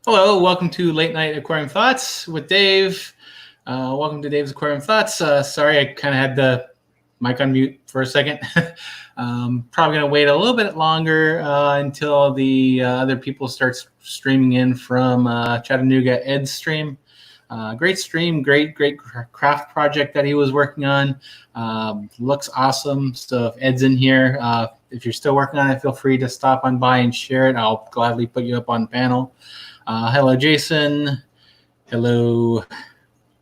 Hello, welcome to Late Night Aquarium Thoughts with Dave. Welcome to Dave's Aquarium Thoughts. Sorry, I kind of had the mic on mute for a second. Probably going to wait a little bit longer until the other people start streaming in from Chattanooga. Ed's stream. Great stream, great craft project that he was working on. Looks awesome. So if Ed's in here, if you're still working on it, feel free to stop on by and share it. I'll gladly put you up on panel. Hello, Jason. Hello,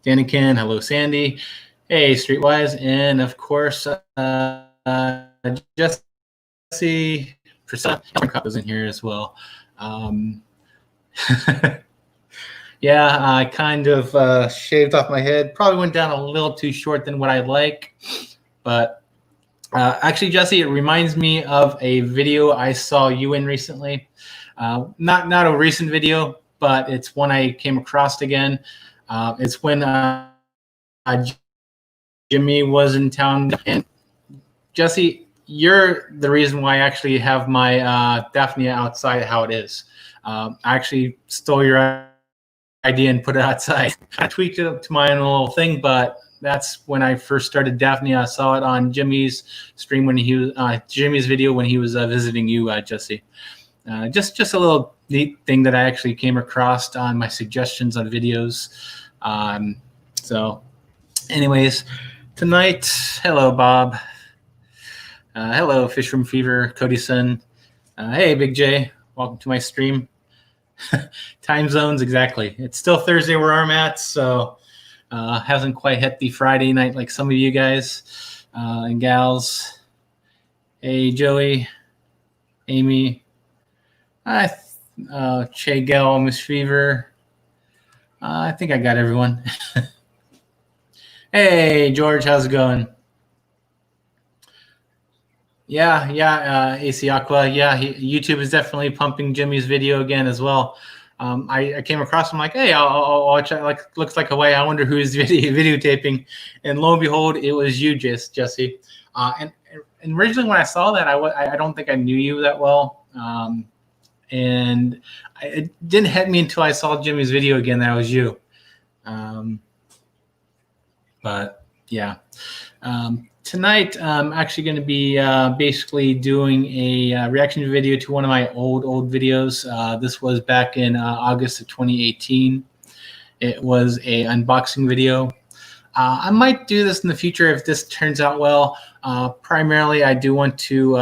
Danikin. Hello, Sandy. Hey, Streetwise. And, of course, Jesse. Priscilla is in here as well. Yeah, I kind of shaved off my head. Probably went down a little too short than what I like. But actually, Jesse, it reminds me of a video I saw you in recently. Not a recent video, but it's one I came across again. It's when Jimmy was in town. And Jesse, you're the reason why I actually have my Daphnia outside how it is. I actually stole your idea and put it outside. I tweaked it up to my own little thing, but that's when I first started Daphnia. I saw it on Jimmy's stream when he was Jimmy's video when he was visiting you, Jesse. Just a little neat thing that I actually came across on my suggestions on videos. So anyways, tonight, hello, Bob. Hello, Fishroom Fever, Cody-san. Hey, Big J, welcome to my stream. Time zones, exactly. It's still Thursday where I'm at, so hasn't quite hit the Friday night like some of you guys and gals. Hey, Joey, Amy. Che Gal, Miss Fever. I think I got everyone. Hey, George, how's it going? Yeah, AC Aqua. Yeah, YouTube is definitely pumping Jimmy's video again as well. I came across him like, hey, I'll watch it. Like, looks like a way. I wonder who's videotaping. And lo and behold, it was you, Jesse. And originally when I saw that, I don't think I knew you that well. And it didn't hit me until I saw Jimmy's video again that was you. But yeah. tonight I'm actually going to be basically doing a reaction video to one of my old videos. This was back in August of 2018. It was a unboxing video. I might do this in the future if this turns out well. Primarily, I do want to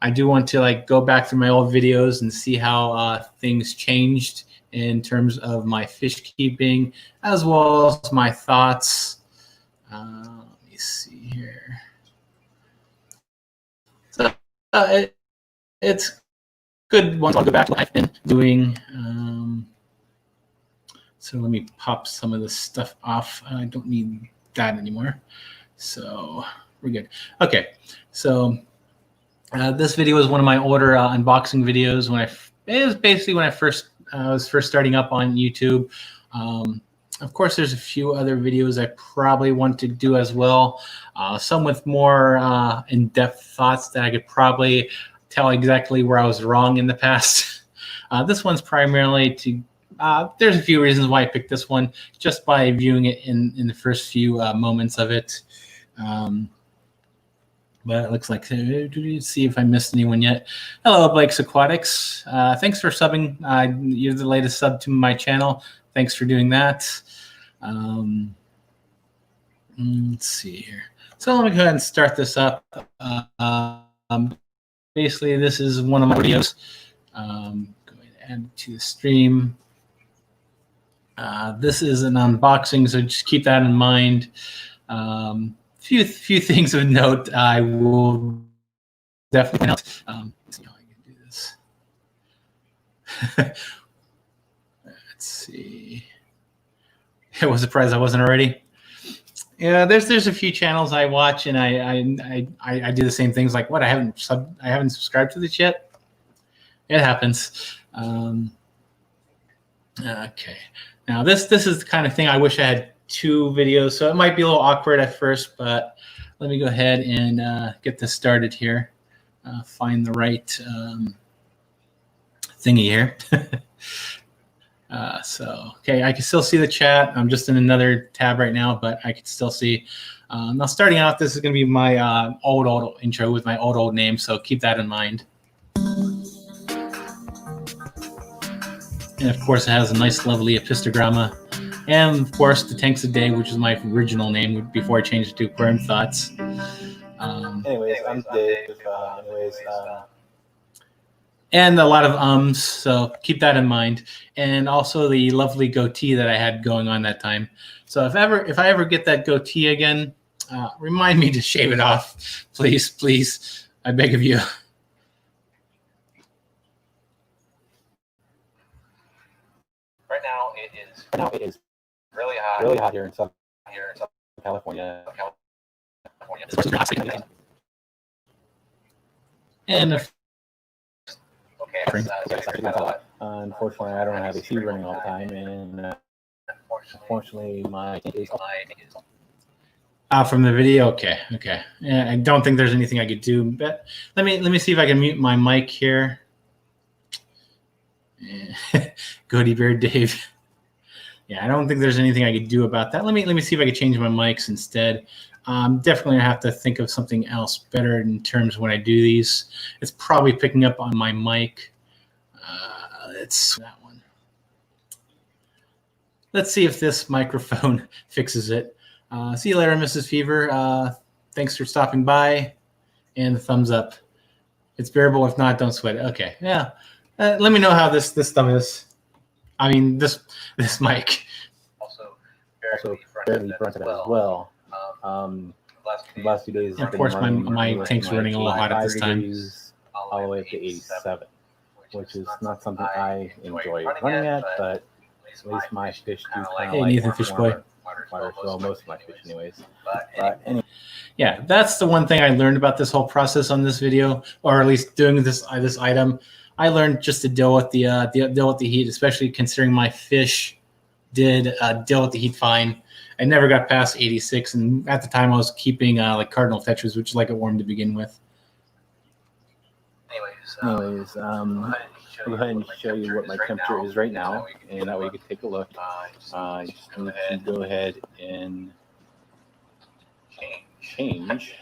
like go back through my old videos and see how things changed in terms of my fish keeping, as well as my thoughts. Let me see here. So it's good once I'll go back to what I've been doing. So let me pop some of this stuff off. I don't need that anymore. So we're good. Okay, so this video is one of my older unboxing videos. It was basically when I was first starting up on YouTube. Of course, there's a few other videos I probably want to do as well. Some with more in-depth thoughts that I could probably tell exactly where I was wrong in the past. This one's primarily to there's a few reasons why I picked this one, just by viewing it in the first few moments of it. But it looks like, see if I missed anyone yet. Hello, Blake's Aquatics. Thanks for subbing. You're the latest sub to my channel. Thanks for doing that. Let's see here. So let me go ahead and start this up. Basically, this is one of my videos. Go ahead and add it to the stream. This is an unboxing, so just keep that in mind. Few things of note I will definitely point out. Let's see how I can do this. Let's see. I was surprised I wasn't already. Yeah, there's a few channels I watch, and I do the same things. Like, what, I haven't subscribed to this yet. It happens. Okay. Now this is the kind of thing I wish I had 2 videos, so it might be a little awkward at first, but let me go ahead and get this started here. Find the right thingy here. So, okay, I can still see the chat. I'm just in another tab right now, but I can still see. Now, starting out, this is going to be my old intro with my old name, so keep that in mind. And of course, it has a nice, lovely epistogramma. And of course, the Tanks a Day, which is my original name before I changed it to Aquarium Thoughts. Anyways, I'm Dave. And a lot of ums, so keep that in mind. And also the lovely goatee that I had going on that time. So if I ever get that goatee again, remind me to shave it off, please, please. I beg of you. Right now it is really hot here in Southern California. And if unfortunately, I don't have a AC running all the time, and unfortunately, my tank is from the video. Okay. Yeah, I don't think there's anything I could do, but let me see if I can mute my mic here. Goatee Bear Dave. Yeah, I don't think there's anything I could do about that. Let me see if I could change my mics instead. Definitely I have to think of something else better in terms of when I do these. It's probably picking up on my mic. It's that one. Let's see if this microphone fixes it. See you later, Mrs. Fever. Thanks for stopping by, and the thumbs up. It's bearable. If not, don't sweat it. Okay, yeah. Let me know how this stuff is. I mean, this mic. Also fairly fronted as well. The last 2 days, of course, my tank's running a little hot at this time. All the way up to 87, which is not something I enjoy running at, but at least my fish do kind of hey, Nathan Fish Boy. Water, well, most of my fish anyways. But anyway. Yeah, that's the one thing I learned about this whole process on this video, or at least doing this item. I learned just to deal with the heat, especially considering my fish did deal with the heat fine. I never got past 86, and at the time I was keeping like cardinal tetras, which is like it warm to begin with. Anyways, I'll go ahead and show you what my temperature is right now, and that way you can take a look. Just need to go ahead and change.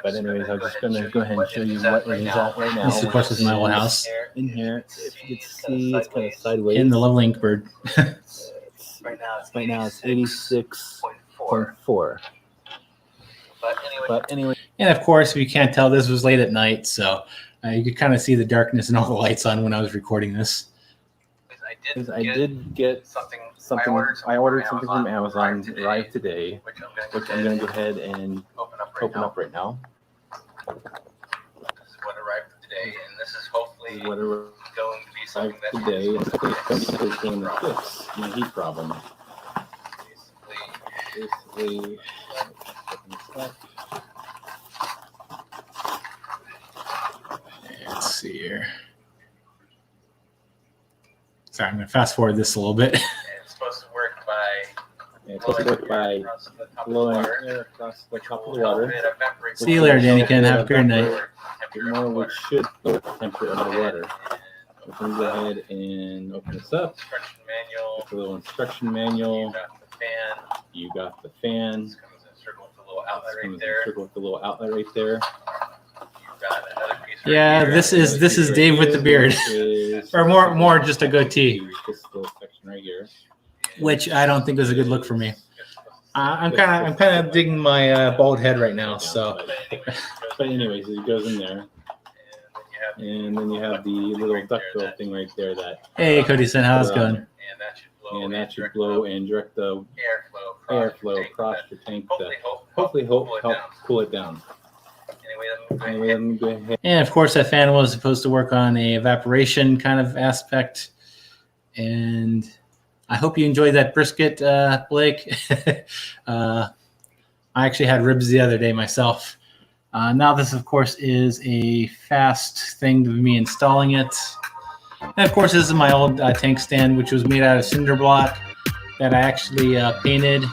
But anyways, I'm just going to go ahead and show you what it is at right now. This is, of course, is my old house. In here, if you can see, it's kind of sideways. In the lovely Inkbird. Right now it's 86.4. But anyway. And of course, if you can't tell, this was late at night, so you could kind of see the darkness and all the lights on when I was recording this. I did get something. I ordered something from Amazon, arrived today, which I'm going to go ahead and open up right now. This is what arrived today, and this is hopefully going to be something that today. It's going to fix my heat problem. Basically, let's see here. Sorry, I'm going to fast forward this a little bit. It's supposed to work by blowing air across the top of the water. See you later, Danny. Can have a good night. Which should lower the temperature of the water. We can go ahead and open this up. It's a little instruction manual. You got the fan. This comes in a circle with a little outlet right there. You've got another piece right Yeah, here. this is Dave with the beard, or more just a goatee, This little section right here. which I don't think was a good look for me. I'm kind of digging my bald head right now. So, But anyways, it goes in there, and then you have the little duckbill thing right there that. hey, Cody-san, how's it going? And that should blow and direct the airflow across your tank to hopefully help down. cool it down. Anyway, Let me go ahead. And of course, that fan was supposed to work on a evaporation kind of aspect. And I hope you enjoyed that brisket, Blake. I actually had ribs the other day myself. Now this, of course, is a fast thing to me installing it. And of course, this is my old tank stand, which was made out of cinder block that I actually painted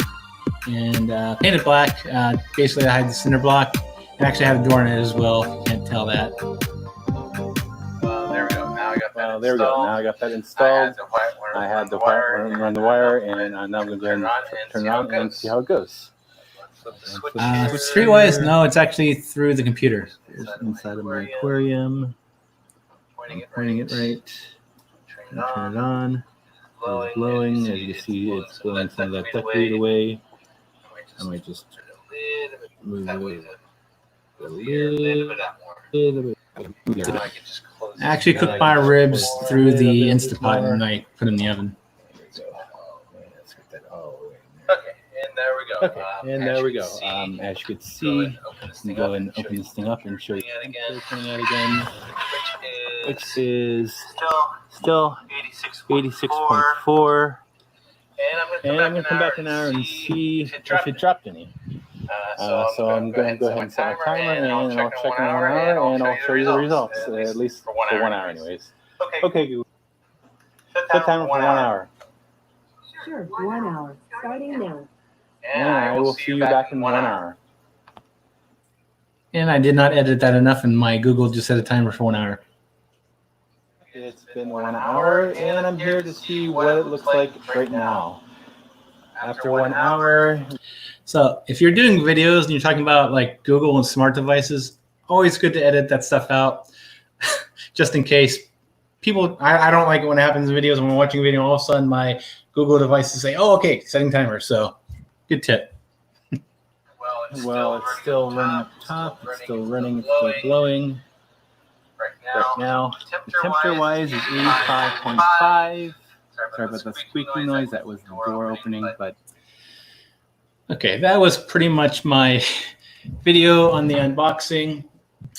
painted black. Basically, I had the cinder block and actually had a door in it as well. If you can't tell that. there we go. Now I got that There we go. Now I got that installed. I had the wire run the wire, and now I'm going to go ahead and turn it on and see how it goes. Streetwise, no, it's actually through the computer. It's inside of my aquarium. Pointing it right. Turn it on. It's blowing. As you can see, it's blowing some of that duckweed away. I might just move it a little bit. I actually cooked my ribs through the Instapot and I put them in the oven. Okay, and there we go. Okay, and there we go. As you can see, we go and open this thing up and show you turning it again, which is still 86.4. And I'm going to come back in an hour and see if it dropped any. So I'm going to go ahead and set my timer, and I'll check in 1 hour, and I'll show you the results, at least for 1 hour anyways. Okay, Google. Set timer for 1 hour. Sure, 1 hour. Starting now. And I will see you back in 1 hour. And I did not edit that enough, and my Google just set a timer for 1 hour. It's been 1 hour, and I'm here to see what it looks like right now. After 1 hour. So if you're doing videos and you're talking about like Google and smart devices, always good to edit that stuff out, just in case people. I don't like it when it happens in videos when we're watching a video. All of a sudden, my Google devices say, "Oh, okay, setting timer." So, good tip. Well, it's still running up top. It's still running. It's still blowing. Right now, temperature-wise is 85.5. Sorry about the squeaking noise. That was the door opening, but. Okay, that was pretty much my video on the unboxing.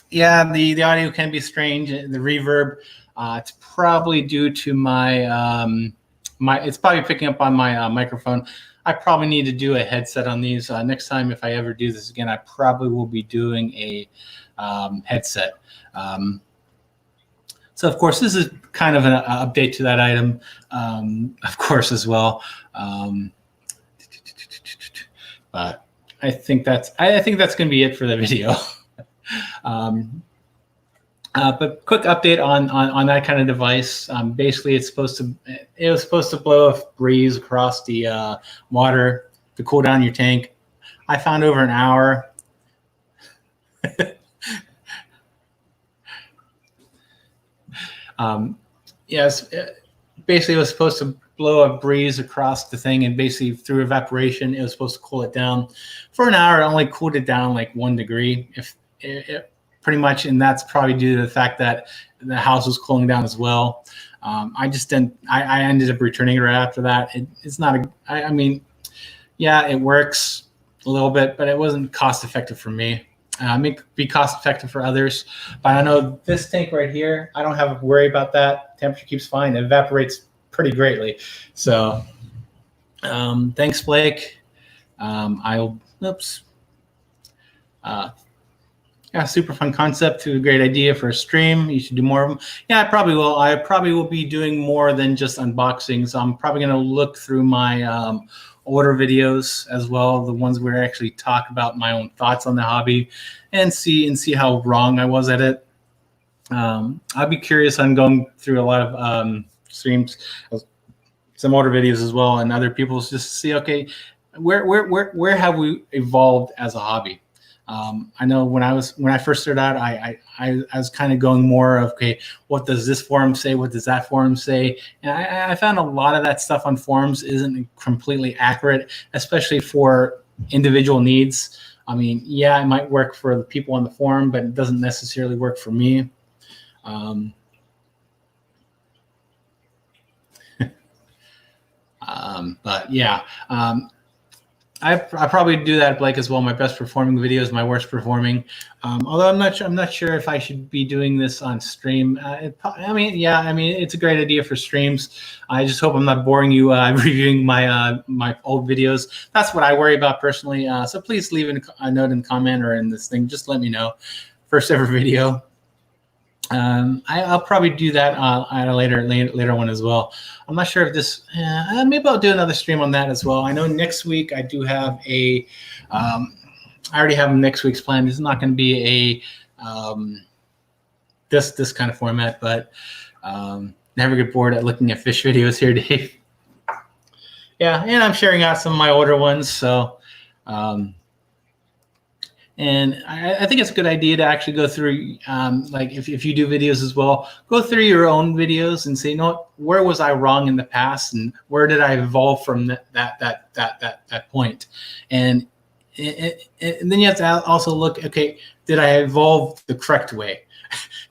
Yeah, the audio can be strange. The reverb, it's probably due to my it's probably picking up on my microphone. I probably need to do a headset on these. Next time, if I ever do this again, I probably will be doing a headset. So, of course, this is kind of an update to that item, of course, as well. But I think that's going to be it for the video. But quick update on that kind of device. Basically, it was supposed to blow a breeze across the water to cool down your tank. I found over an hour. Yes, basically it was supposed to blow a breeze across the thing, and basically through evaporation, it was supposed to cool it down. For an hour, it only cooled it down like 1 degree, if it, pretty much, and that's probably due to the fact that the house was cooling down as well. I just didn't. I ended up returning it right after that. It's not a. I mean, yeah, it works a little bit, but it wasn't cost effective for me. It may be cost effective for others, but I know this tank right here, I don't have to worry about that. Temperature keeps fine. It evaporates pretty greatly. So thanks, Blake. Yeah, super fun concept. A great idea for a stream. You should do more of them. Yeah, I probably will. I probably will be doing more than just unboxings. I'm probably going to look through my older videos as well, the ones where I actually talk about my own thoughts on the hobby, and see how wrong I was at it. I'll be curious on going through a lot of streams, some older videos as well, and other people's, just to see, okay, where have we evolved as a hobby? I know when I first started out, I was kind of going more of, okay, what does this forum say? What does that forum say? And I found a lot of that stuff on forums isn't completely accurate, especially for individual needs. I mean, yeah, it might work for the people on the forum, but it doesn't necessarily work for me. But yeah, I probably do that, Blake, as well. My best performing videos, my worst performing. Although I'm not sure if I should be doing this on stream. I mean, it's a great idea for streams. I just hope I'm not boring you reviewing my my old videos. That's what I worry about personally. So please leave a note in the comment or in this thing. Just let me know. First ever video. I'll probably do that at a later one as well. I'm not sure if this. Maybe I'll do another stream on that as well. I know next week I do have a. I already have next week's plan. This is not going to be a this kind of format, but never get bored at looking at fish videos here, Dave. Yeah, and I'm sharing out some of my older ones, so. And I think it's a good idea to actually go through, like if you do videos as well, go through your own videos and say, you know what, where was I wrong in the past, and where did I evolve from that point? And then you have to also look, okay, did I evolve the correct way?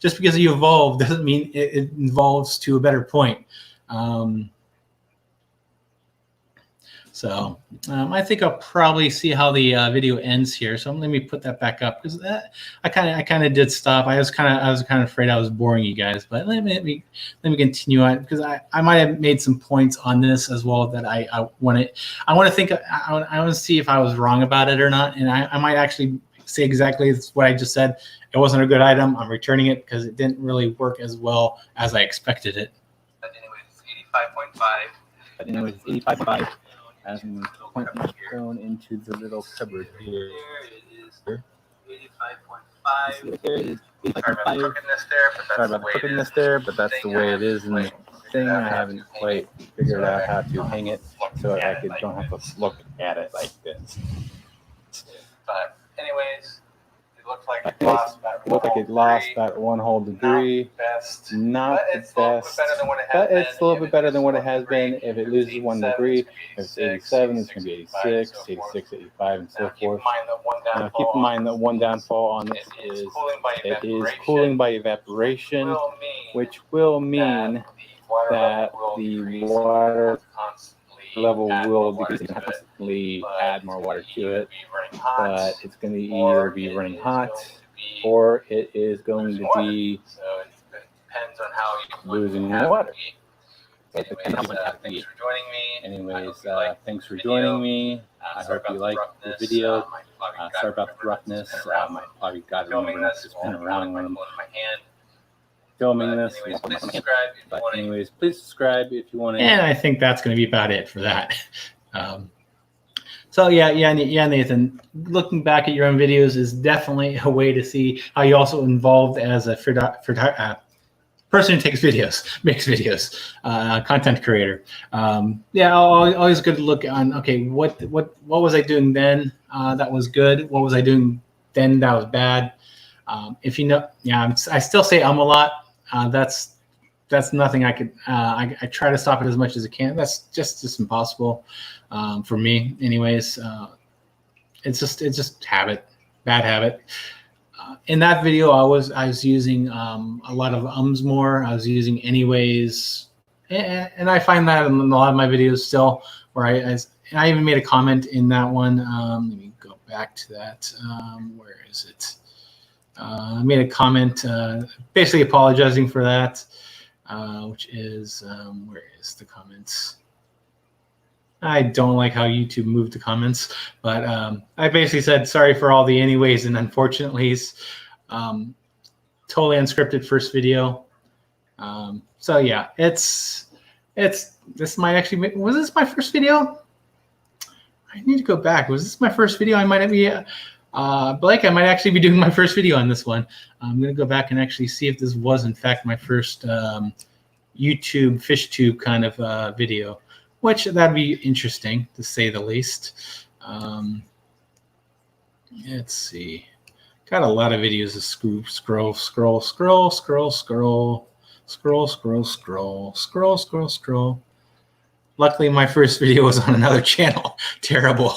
Just because you evolve doesn't mean it evolves to a better point. So I think I'll probably see how the video ends here. So let me put that back up, because I kind of did stop. I was kind of afraid I was boring you guys, but let me continue on, because I might have made some points on this as well that I want to see if I was wrong about it or not, and I might actually say exactly what I just said. It wasn't a good item. I'm returning it because it didn't really work as well as I expected it. But anyways, it's 85.5. 85.5. As I'm pointing down into the little cupboard here. There it is 85.5. There it is. Sorry about the crookedness there, but that's the way it is in the Thing I haven't quite figured out how to hang it so I don't have to look at it like this. But anyways, it looked like it lost about one whole degree. Not the best, but it's a little bit better than what it has been. If it loses 1 degree, if it's 87, it's going to be 86, 86, 85, and so forth. Now, keep in mind that one downfall on this is it is cooling by evaporation, which will mean that the water level will decrease. You constantly add more water to it, but it's going to either be running hot or it is going to be losing water. Thanks for joining me. I hope you liked the video. Sorry about the roughness. I probably got it over and just been around when I'm filming this. But anyways, please subscribe if you want to. And I think that's going to be about it for that. So yeah, Nathan, looking back at your own videos is definitely a way to see how you also involved as a person who takes videos, makes videos, content creator. Yeah, always good to look on. Okay, what was I doing then? That was good. What was I doing then? That was bad. If you know, yeah, I still say a lot. That's nothing I could. I try to stop it as much as I can. That's just impossible for me, anyways. It's just habit, bad habit. In that video, I was using a lot of ums more. I was using anyways, and I find that in a lot of my videos still, where I even made a comment in that one. Let me go back to that. Where is it? I made a comment basically apologizing for that, which is where is the comments? I don't like how YouTube moved the comments, but I basically said sorry for all the anyways and unfortunately's. Totally unscripted first video. So yeah, this might actually, was this my first video? I need to go back. Was this my first video? I might be Blake, I might actually be doing my first video on this one. I'm gonna go back and actually see if this was in fact my first YouTube fish tube kind of video, which that'd be interesting to say the least. Let's see. Got a lot of videos to scroll. Luckily, my first video was on another channel. Terrible.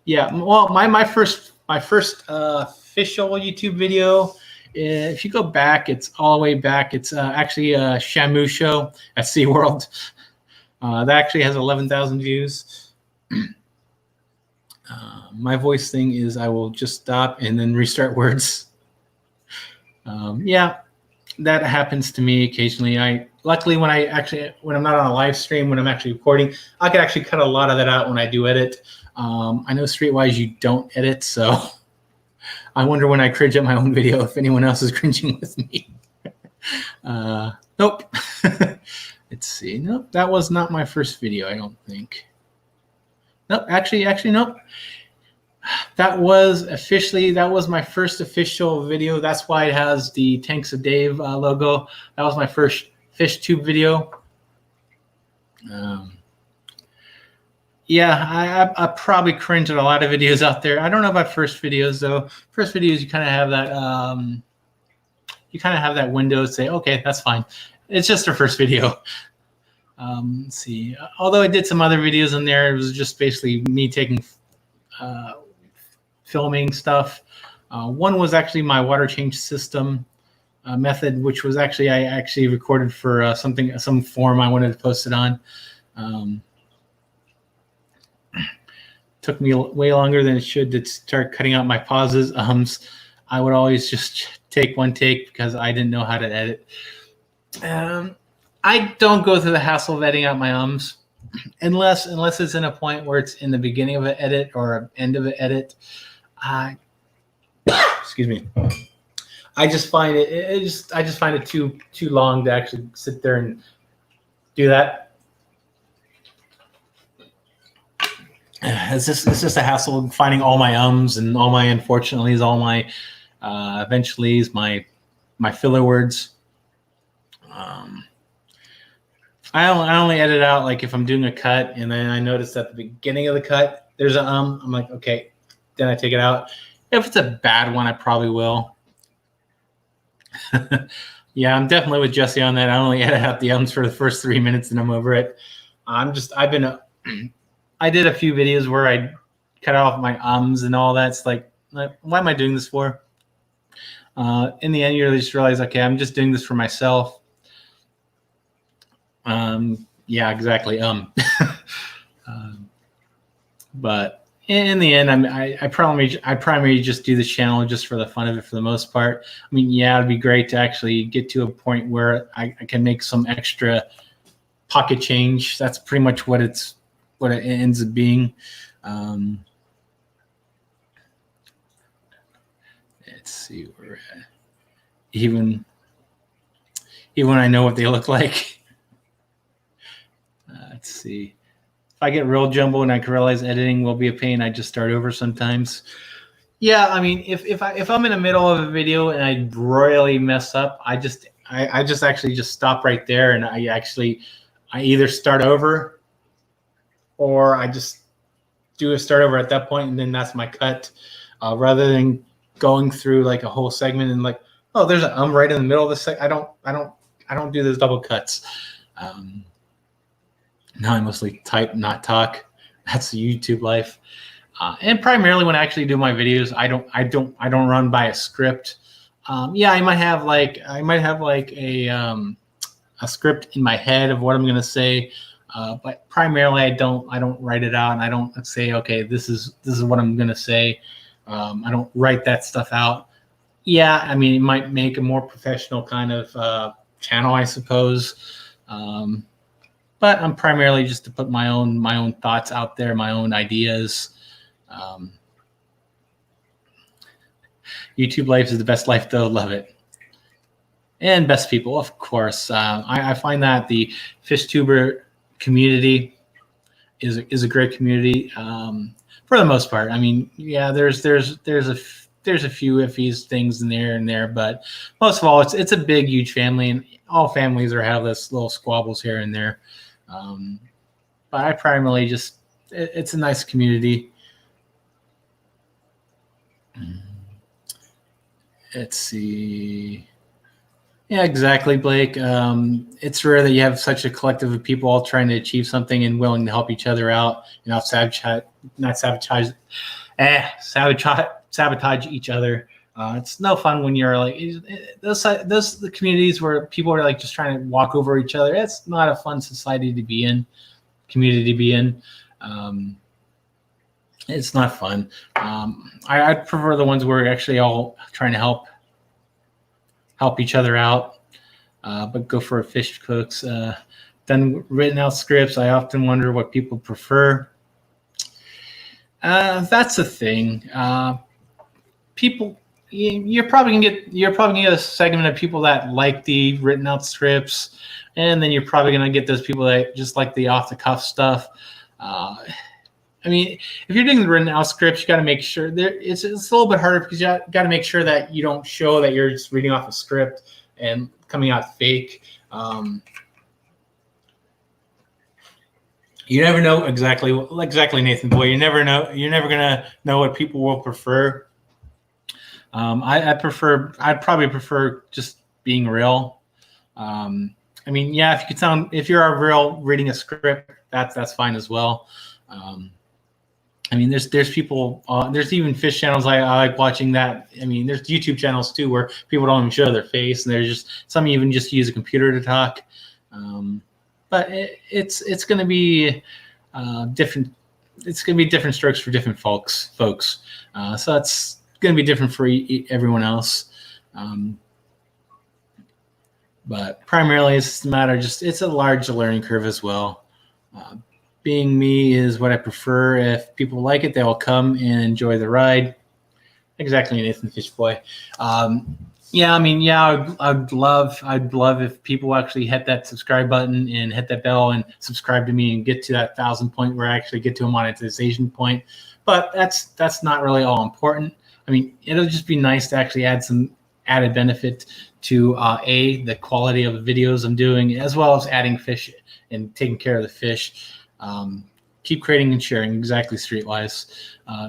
Yeah, well, my first official YouTube video. If you go back, it's all the way back. It's actually a Shamu show at SeaWorld. That actually has 11,000 views. My voice thing is I will just stop and then restart words. Yeah, that happens to me occasionally. Luckily when I'm not on a live stream, when I'm actually recording, I can actually cut a lot of that out when I do edit. I know Streetwise you don't edit, so I wonder when I cringe at my own video if anyone else is cringing with me. Nope. Let's see. Nope, that was not my first video, I don't think. Nope, actually, nope. That was my first official video. That's why it has the Tanks of Dave logo. That was my first fish tube video. Yeah, I probably cringe at a lot of videos out there. I don't know about first videos though. First videos, you kind of have that window to say, okay, that's fine. It's just our first video. Let's see. Although I did some other videos in there, it was just basically me taking, filming stuff. One was actually my water change system method, which was I actually recorded for some forum I wanted to post it on. Took me way longer than it should to start cutting out my pauses. I would always just take one take because I didn't know how to edit. I don't go through the hassle of editing out my unless it's in a point where it's in the beginning of an edit or end of an edit. Excuse me. I just find it too long to actually sit there and do that. It's just a hassle finding all my and all my unfortunately's, all my eventually's, my filler words. I only edit out like if I'm doing a cut and then I notice at the beginning of the cut there's a I'm like, okay, then I take it out. If it's a bad one, I probably will. Yeah, I'm definitely with Jesse on that. I only edit out the for the first 3 minutes and I'm over it. I did a few videos where I cut off my and all that. It's like, why am I doing this for? In the end, you really just realize, okay, I'm just doing this for myself. Yeah, exactly. But in the end, I primarily just do this channel just for the fun of it for the most part. I mean, yeah, it'd be great to actually get to a point where I can make some extra pocket change. That's pretty much what it ends up being. Let's see where we're at. Even when I know what they look like. Let's see. If I get real jumbo and I can realize editing will be a pain, I just start over sometimes. Yeah, I mean, if I'm in the middle of a video and I royally mess up, I just actually just stop right there, and I either start over or I just do a start over at that point, and then that's my cut, rather than going through like a whole segment and like, oh, there's an right in the middle of the I don't do those double cuts. Now I mostly type, not talk. That's the YouTube life. And primarily when I actually do my videos, I don't run by a script. Yeah, I might have like a script in my head of what I'm gonna say, but primarily I don't write it out, and I don't say, okay, this is what I'm gonna say. I don't write that stuff out. Yeah, I mean, it might make a more professional kind of channel, I suppose. But I'm primarily just to put my own thoughts out there, my own ideas. YouTube life is the best life, though. Love it. And best people, of course. I find that the fish tuber community is a great community, for the most part. I mean, yeah, there's a few iffies things in there, but most of all, it's a big, huge family, and all families have this little squabbles here and there. But I primarily just it's a nice community. Let's see. Yeah, exactly, Blake. It's rare that you have such a collective of people all trying to achieve something and willing to help each other out, and not sabotage each other. It's no fun when you're like those the communities where people are like just trying to walk over each other. It's not a fun society to be in, community to be in. It's not fun. I'd prefer the ones where we're actually all trying to help each other out, but go for fish cooks. Done written out scripts. I often wonder what people prefer. That's the thing. People, you're probably gonna get a segment of people that like the written out scripts, and then you're probably gonna get those people that just like the off the cuff stuff. I mean, if you're doing the written out scripts, you got to make sure it's a little bit harder because you got to make sure that you don't show that you're just reading off a script and coming out fake. You never know exactly, Nathan Boy. You're never gonna know what people will prefer. I'd probably prefer just being real. I mean, yeah, if you're real reading a script, that's fine as well. I mean, there's people, there's even fish channels I like watching that. I mean, there's YouTube channels too where people don't even show their face, and there's just some even just use a computer to talk. But it's going to be different. It's going to be different strokes for different folks. So it's going to be different for everyone else. But primarily, it's a matter it's a large learning curve as well. Being me is what I prefer. If people like it, they will come and enjoy the ride. Exactly, Nathan Fish Boy. Yeah, I mean, yeah, I'd love if people actually hit that subscribe button and hit that bell and subscribe to me and get to that 1,000 point where I actually get to a monetization point. But that's not really all important. I mean, it'll just be nice to actually add some added benefit to the quality of the videos I'm doing, as well as adding fish and taking care of the fish. Keep creating and sharing, exactly, Streetwise.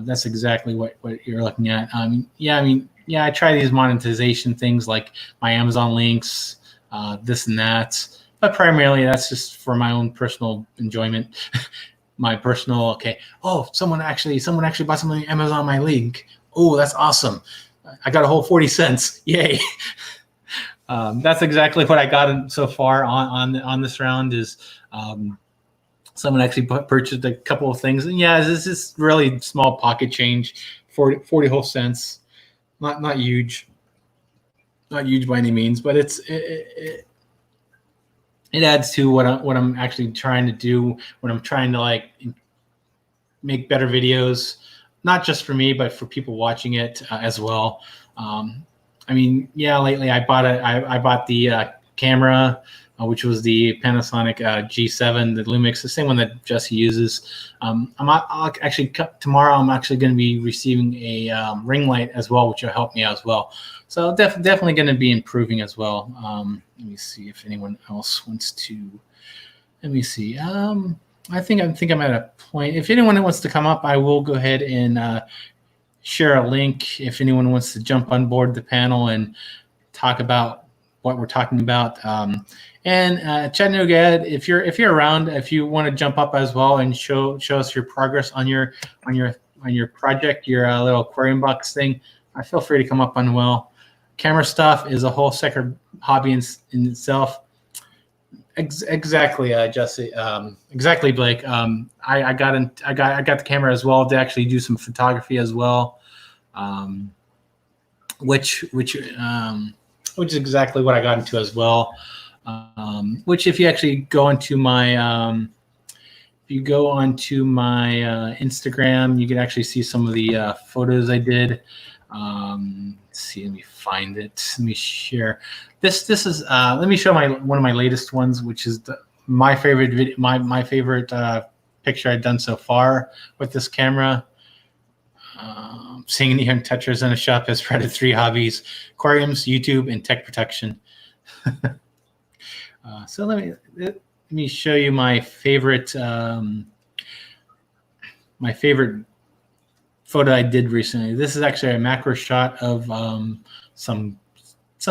That's exactly what you're looking at. Yeah, I try these monetization things like my Amazon links, this and that, but primarily that's just for my own personal enjoyment. My personal, okay. Oh, someone actually bought something on Amazon, my link. Oh, that's awesome. I got a whole 40 cents. Yay. That's exactly what I got so far on this round is, someone actually purchased a couple of things, and yeah, this is really small pocket change, 40 whole cents, not huge by any means, but it adds to what I'm actually trying to do when I'm trying to like make better videos, not just for me, but for people watching it as well. I mean, yeah, lately I bought the camera. which was the Panasonic G7, the Lumix, the same one that Jesse uses. I'll actually tomorrow. I'm actually going to be receiving a ring light as well, which will help me out as well. So definitely going to be improving as well. Let me see if anyone else wants to. Let me see. I think I'm at a point. If anyone wants to come up, I will go ahead and share a link. If anyone wants to jump on board the panel and talk about what we're talking about. Chattanooga, if you're around, if you want to jump up as well and show us your progress on your project, your little aquarium box thing, feel free to come up on. Well, camera stuff is a whole separate hobby in itself. Exactly, Jesse. Exactly, Blake. I got the camera as well to actually do some photography as well, which is exactly what I got into as well. Which, if you actually go onto my Instagram, you can actually see some of the photos I did. Let's see, let me find it. Let me share. This is let me show one of my latest ones, which is my favorite video, my favorite picture I've done so far with this camera. Seeing the young Tetras in a shop has spread 3 hobbies: aquariums, YouTube, and tech protection. So let me show you my favorite photo I did recently. This is actually a macro shot of some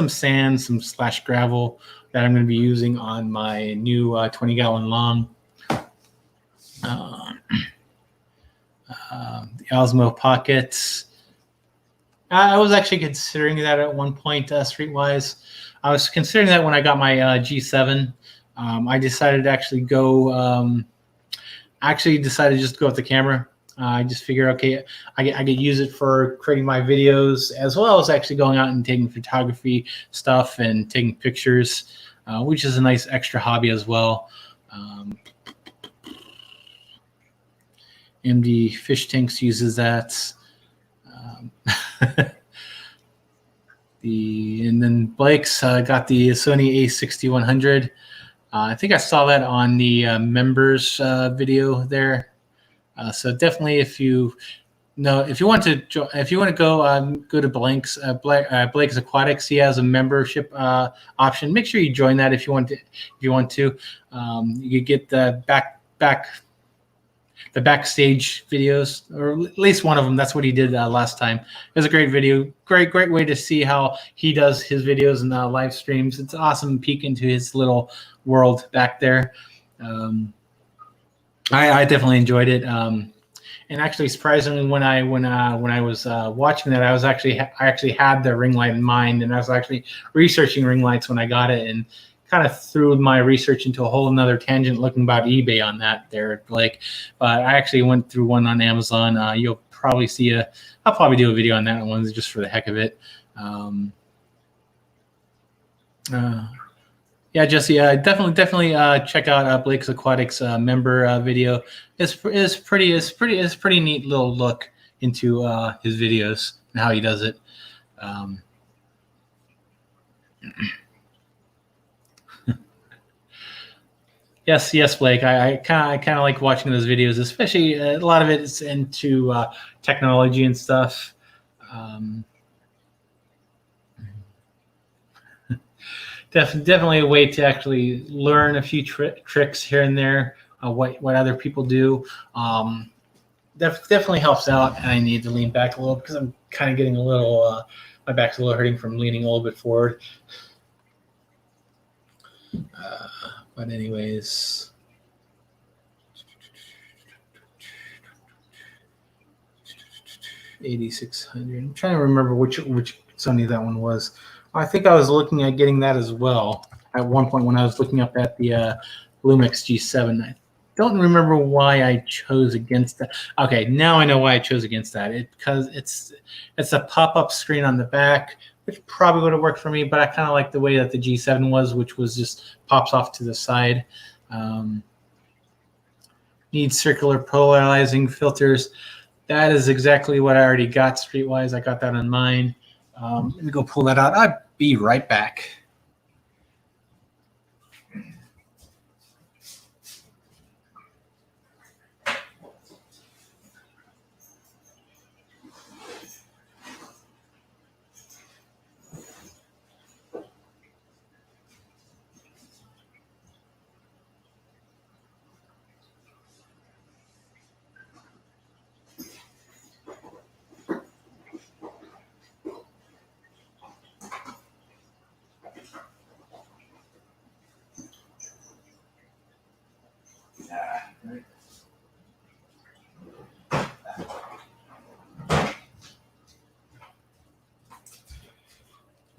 sand, some / gravel that I'm going to be using on my new 20-gallon long. The Osmo Pockets. I was actually considering that at one point, Streetwise. I was considering that when I got my G7. I decided to actually go. Decided to just go with the camera. I just figured, okay, I could use it for creating my videos as well as actually going out and taking photography stuff and taking pictures, which is a nice extra hobby as well. MD Fish Tanks uses that. And then Blake's got the Sony A6100. I think I saw that on the members video there. So definitely, if you want to go to Blake's Aquatics, he has a membership option. Make sure you join that if you want to. You get the backstage videos, or at least one of them. That's what he did last time. It was a great video. Great way to see how he does his videos and live streams. It's an awesome peek into his little world back there. I definitely enjoyed it. And actually, surprisingly, when I was watching that, I actually had the ring light in mind, and I was actually researching ring lights when I got it, and kind of threw my research into a whole another tangent looking about eBay on that there, Blake. But I actually went through one on Amazon. You'll probably see I'll probably do a video on that one just for the heck of it. Yeah, Jesse, definitely check out Blake's Aquatics member video. It's pretty neat little look into his videos and how he does it. Yes, Blake. I kind of like watching those videos, especially a lot of it is into technology and stuff. Definitely a way to actually learn a few tricks here and there. What other people do. Definitely helps out. And I need to lean back a little because I'm kind of getting a little. My back's a little hurting from leaning a little bit forward. But anyways, 8600. I'm trying to remember which Sony that one was. I think I was looking at getting that as well at one point when I was looking up at the Lumix G7. I don't remember why I chose against that. Okay, now I know why I chose against that. Because it's a pop-up screen on the back, which probably would have worked for me, but I kind of like the way that the G7 was, which was just pops off to the side. Needs circular polarizing filters. That is exactly what I already got Streetwise. I got that on mine. Let me go pull that out. I'll be right back.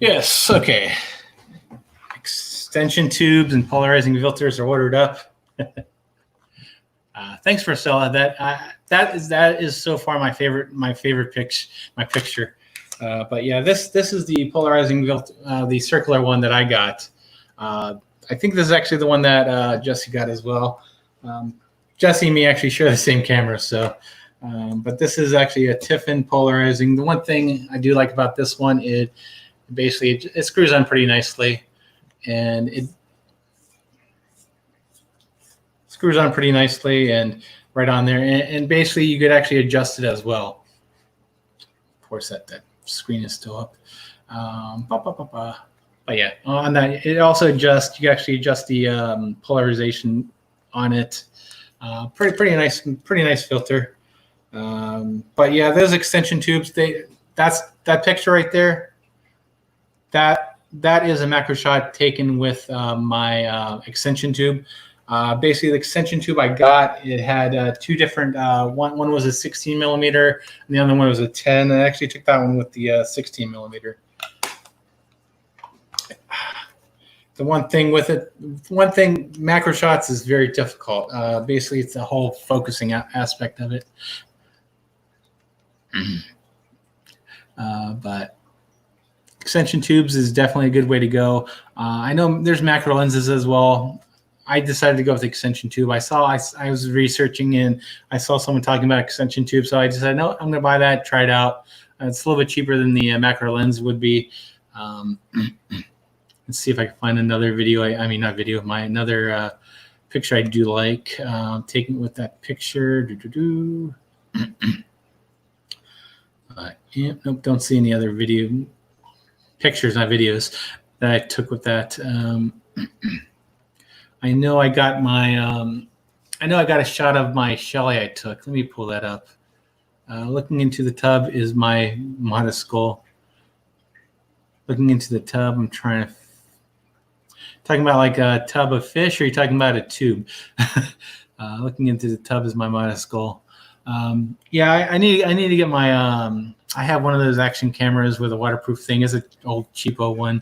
Yes, okay. Extension tubes and polarizing filters are ordered up. Thanks for selling that. That is so far my favorite picture. But yeah, this is the polarizing the circular one that I got. I think this is actually the one that Jesse got as well. Jesse and me actually share the same camera, so. But this is actually a Tiffin polarizing. The one thing I do like about this one is basically it screws on pretty nicely, and it screws on pretty nicely and right on there. And basically you could actually adjust it as well. Of course, that screen is still up. But yeah, on that, it also adjusts. You can actually adjust the polarization on it. Pretty nice filter. But yeah, those extension tubes. That picture right there. That is a macro shot taken with my extension tube. Basically, the extension tube I got, it had two different. One was a 16 millimeter, and the other one was a 10. I actually took that one with the 16 millimeter. The one thing macro shots is very difficult. Basically, it's the whole focusing aspect of it. But extension tubes is definitely a good way to go. I know there's macro lenses as well. I decided to go with the extension tube. I was researching and I saw someone talking about extension tube, so I decided, no, I'm going to buy that, try it out. It's a little bit cheaper than the macro lens would be. Let's see if I can find another video. Another picture I do like. Taking with that picture. Yeah, nope, don't see any other pictures, not videos, that I took with that. I know I got a shot of my Shelly I took. Let me pull that up. Looking into the tub is my modest skull. Looking into the tub, I'm trying to. Talking about like a tub of fish, or are you talking about a tube? Looking into the tub is my modest skull. Yeah, I need to get my. I have one of those action cameras with a waterproof thing. It's an old cheapo one.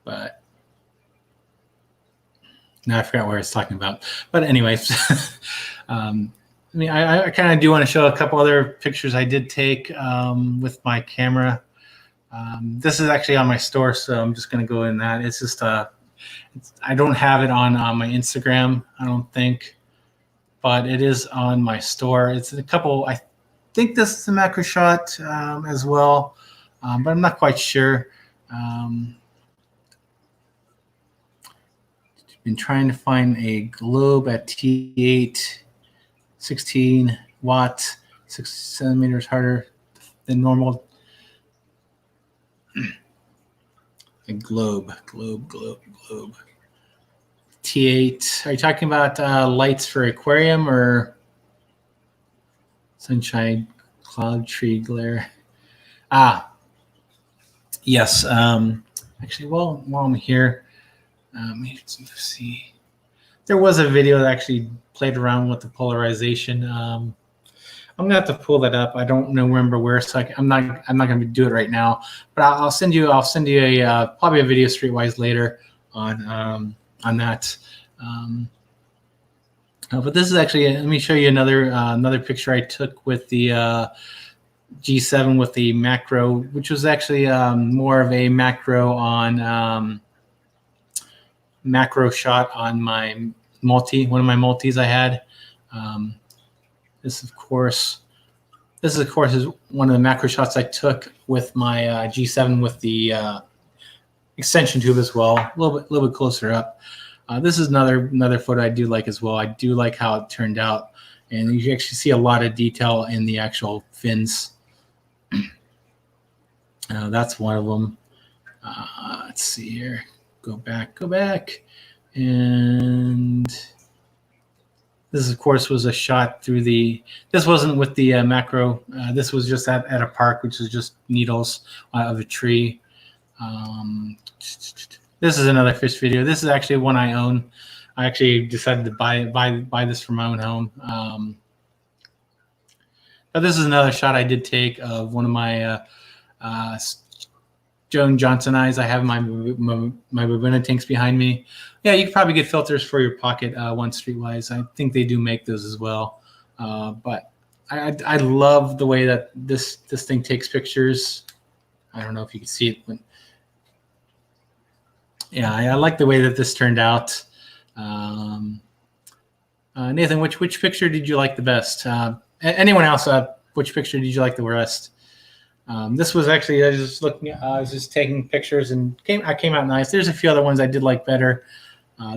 But now I forgot what I was talking about. But anyways, I kind of do want to show a couple other pictures I did take with my camera. This is actually on my store, so I'm just going to go in that. It's just I don't have it on my Instagram, I don't think, but it is on my store. It's a couple. I think this is a macro shot as well, but I'm not quite sure. Been trying to find a globe at T8, 16 watts, 6 centimeters harder than normal. A globe. T8. Are you talking about lights for aquarium or sunshine, cloud, tree, glare? Yes. Actually, while I'm here, let's see. There was a video that actually played around with the polarization. I'm gonna have to pull that up. I don't remember where, so I'm not gonna do it right now. But I'll send you a probably a video streetwise later on that. But this is actually, let me show you another picture I took with the G7 with the macro, which was actually more of a macro shot on my one of my multis I had. This of course is one of the macro shots I took with my G7 with the extension tube as well, a little bit closer up. This is another photo I do like as well. I do like how it turned out, and you can actually see a lot of detail in the actual fins. That's one of them. Let's see here. Go back. And this, of course, was a shot through this wasn't with the macro. This was just at a park, which is just needles of a tree. This is another fish video. This is actually one I own. I actually decided to buy this for my own home. But this is another shot I did take of one of my Joan Johnson eyes. I have my Babuna tanks behind me. Yeah, you could probably get filters for your pocket one Streetwise. I think they do make those as well. But I love the way that this thing takes pictures. I don't know if you can see it, but yeah, I like the way that this turned out. Nathan, which picture did you like the best? Anyone else? Which picture did you like the best? This was actually I was just taking pictures and I came out nice. There's a few other ones I did like better.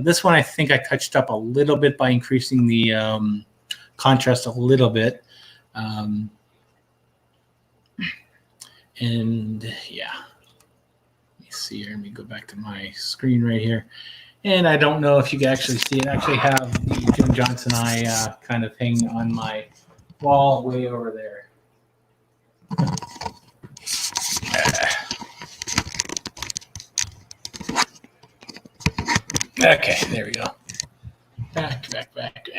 This one I think I touched up a little bit by increasing the contrast a little bit. And yeah, let me see here. Let me go back to my screen right here. And I don't know if you can actually see it. I actually have the Jim Johnson eye kind of hanging on my wall way over there. Okay, there we go. Back.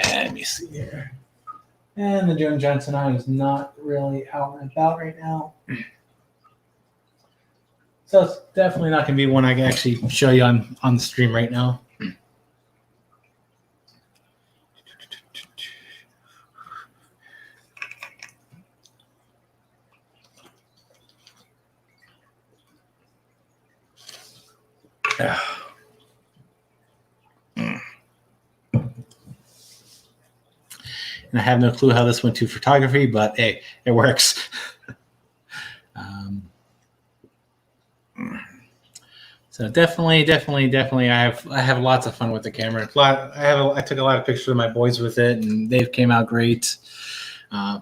And let me see here. And the Joan Johnson eye is not really out and about right now. So it's definitely not going to be one I can actually show you on the stream right now. And I have no clue how this went to photography, but hey, it works. So definitely, I have lots of fun with the camera. I took a lot of pictures of my boys with it, and they've came out great. I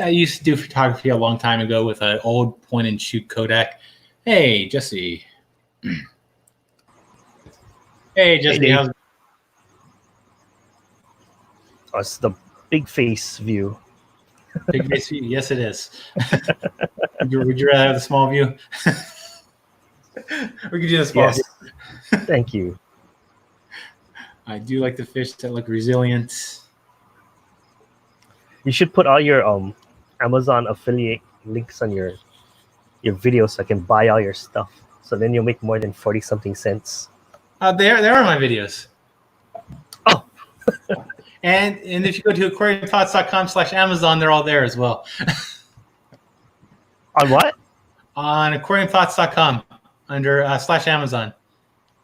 used to do photography a long time ago with an old point-and-shoot Kodak. Hey, Jesse. Hey, Jesse. Hey, it's the big face view. Big face view? Yes, it is. Would you rather have the small view? We could do the small view. Thank you. I do like the fish that look resilient. You should put all your Amazon affiliate links on your video so I can buy all your stuff. So then you'll make more than 40-something cents. There are my videos. Oh. And if you go to aquariumthoughts.com/Amazon, they're all there as well. On what? On aquariumthoughts.com under /Amazon,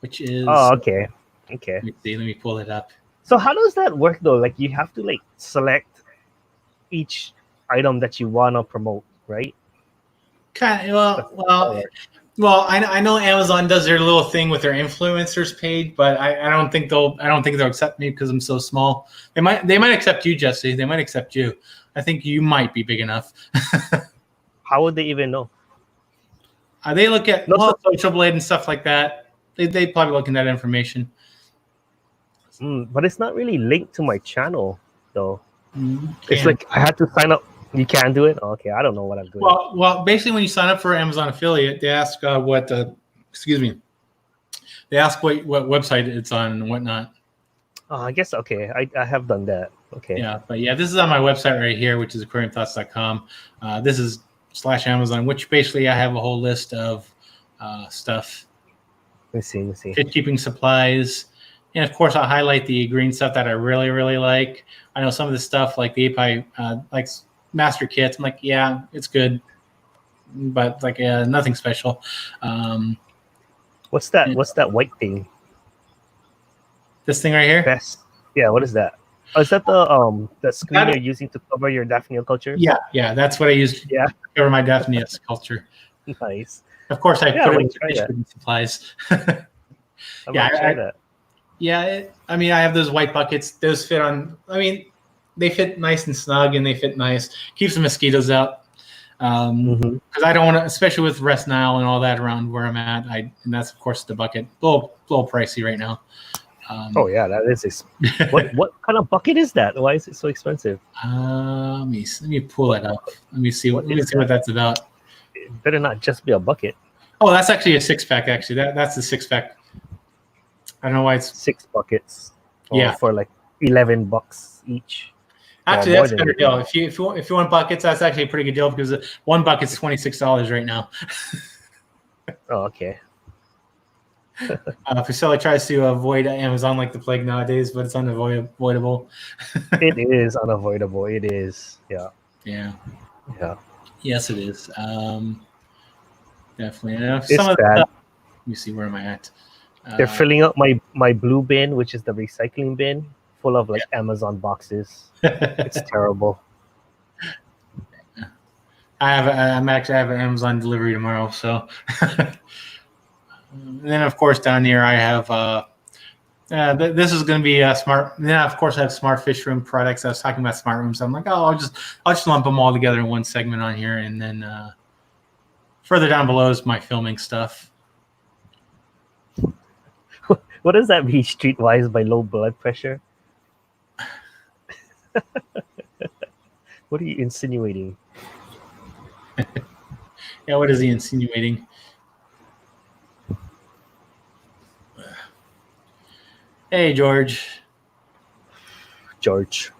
which is. Oh, okay. Okay. Let me pull it up. So how does that work though? Like you have to select each item that you want to promote, right? Kind of, well, I know Amazon does their little thing with their influencers page, but I don't think they'll accept me because I'm so small. They might accept you, Jesse. They might accept you. I think you might be big enough. How would they even know? They look at Social Blade and stuff like that. They probably look in that information. But it's not really linked to my channel though. It's Can. like I had to sign up. You can do it? Okay, I don't know what I'm doing. Well, basically, when you sign up for Amazon affiliate, they ask They ask what website it's on and whatnot. I guess okay. I have done that. Okay. Yeah, but yeah, this is on my website right here, which is aquariumthoughts.com. This is /Amazon, which basically I have a whole list of stuff. Let me see. Fish keeping supplies. And of course, I'll highlight the green stuff that I really, really like. I know some of the stuff like the API, like master kits. I'm like, yeah, it's good, but nothing special. What's that? What's that white thing? This thing right here? Best. Yeah. What is that? Oh, is that the screen you're using to cover your Daphnia culture? Yeah, that's what I used. Yeah. To cover my Daphnia culture. Nice. Of course, I put it in try fish that. keeping supplies. I'm gonna try that. Yeah, I mean, I have those white buckets. Those fit on. I mean, they fit nice and snug, and they fit nice. Keeps the mosquitoes out. Because I don't want to, especially with West Nile and all that around where I'm at. And that's of course the bucket. A little pricey right now. Oh yeah, that is. What kind of bucket is that? Why is it so expensive? Let me pull it up. Let me see what that's about. It better not just be a bucket. Oh, that's actually a 6-pack. Actually, that's the 6-pack. I don't know why it's 6 buckets. Yeah. For like $11 each. actually more that's a than better it. deal. If you want buckets, that's actually a pretty good deal because one bucket's $26 right now. Oh, okay. Priscilla tries to avoid Amazon like the plague nowadays, but it's unavoidable. It is unavoidable. It is. Yeah. Yeah. Yeah. Yes, it is. Definitely. And It's some of bad. let me see, where am I at? They're filling up my blue bin, which is the recycling bin, full of like Amazon boxes. It's terrible. I have an Amazon delivery tomorrow, so. And then of course down here I have this is going to be a smart. Then of course I have smart fish room products. I was talking about smart rooms. So I'm like, oh, I'll just lump them all together in one segment on here, and then further down below is my filming stuff. What does that mean? Streetwise by low blood pressure? What are you insinuating? Yeah, what is he insinuating? Hey, George. George.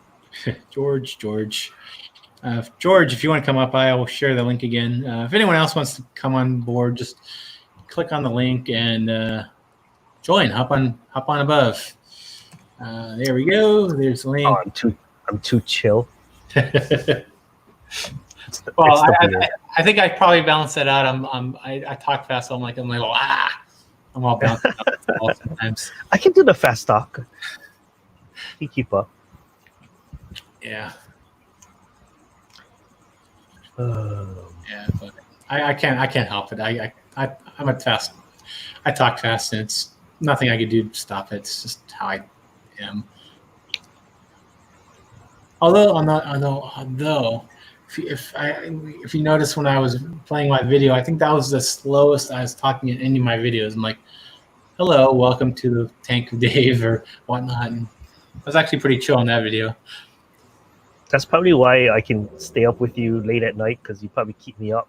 George. George, if you want to come up, I will share the link again. If anyone else wants to come on board, just click on the link and join. Hop on above. There we go. There's the link. Oh, I'm too chill. Well, I think I probably balanced that out. I talk fast, so I'm like I'm all bounced out sometimes. I can do the fast talk. You keep up. Yeah. Yeah, but I can't help it. I'm a fast. I talk fast, and it's nothing I can do to stop it. It's just how I am. Although, if you notice when I was playing my video, I think that was the slowest I was talking in any of my videos. I'm like, "Hello, welcome to the Tank of Dave" or whatnot. And I was actually pretty chill in that video. That's probably why I can stay up with you late at night, because you probably keep me up.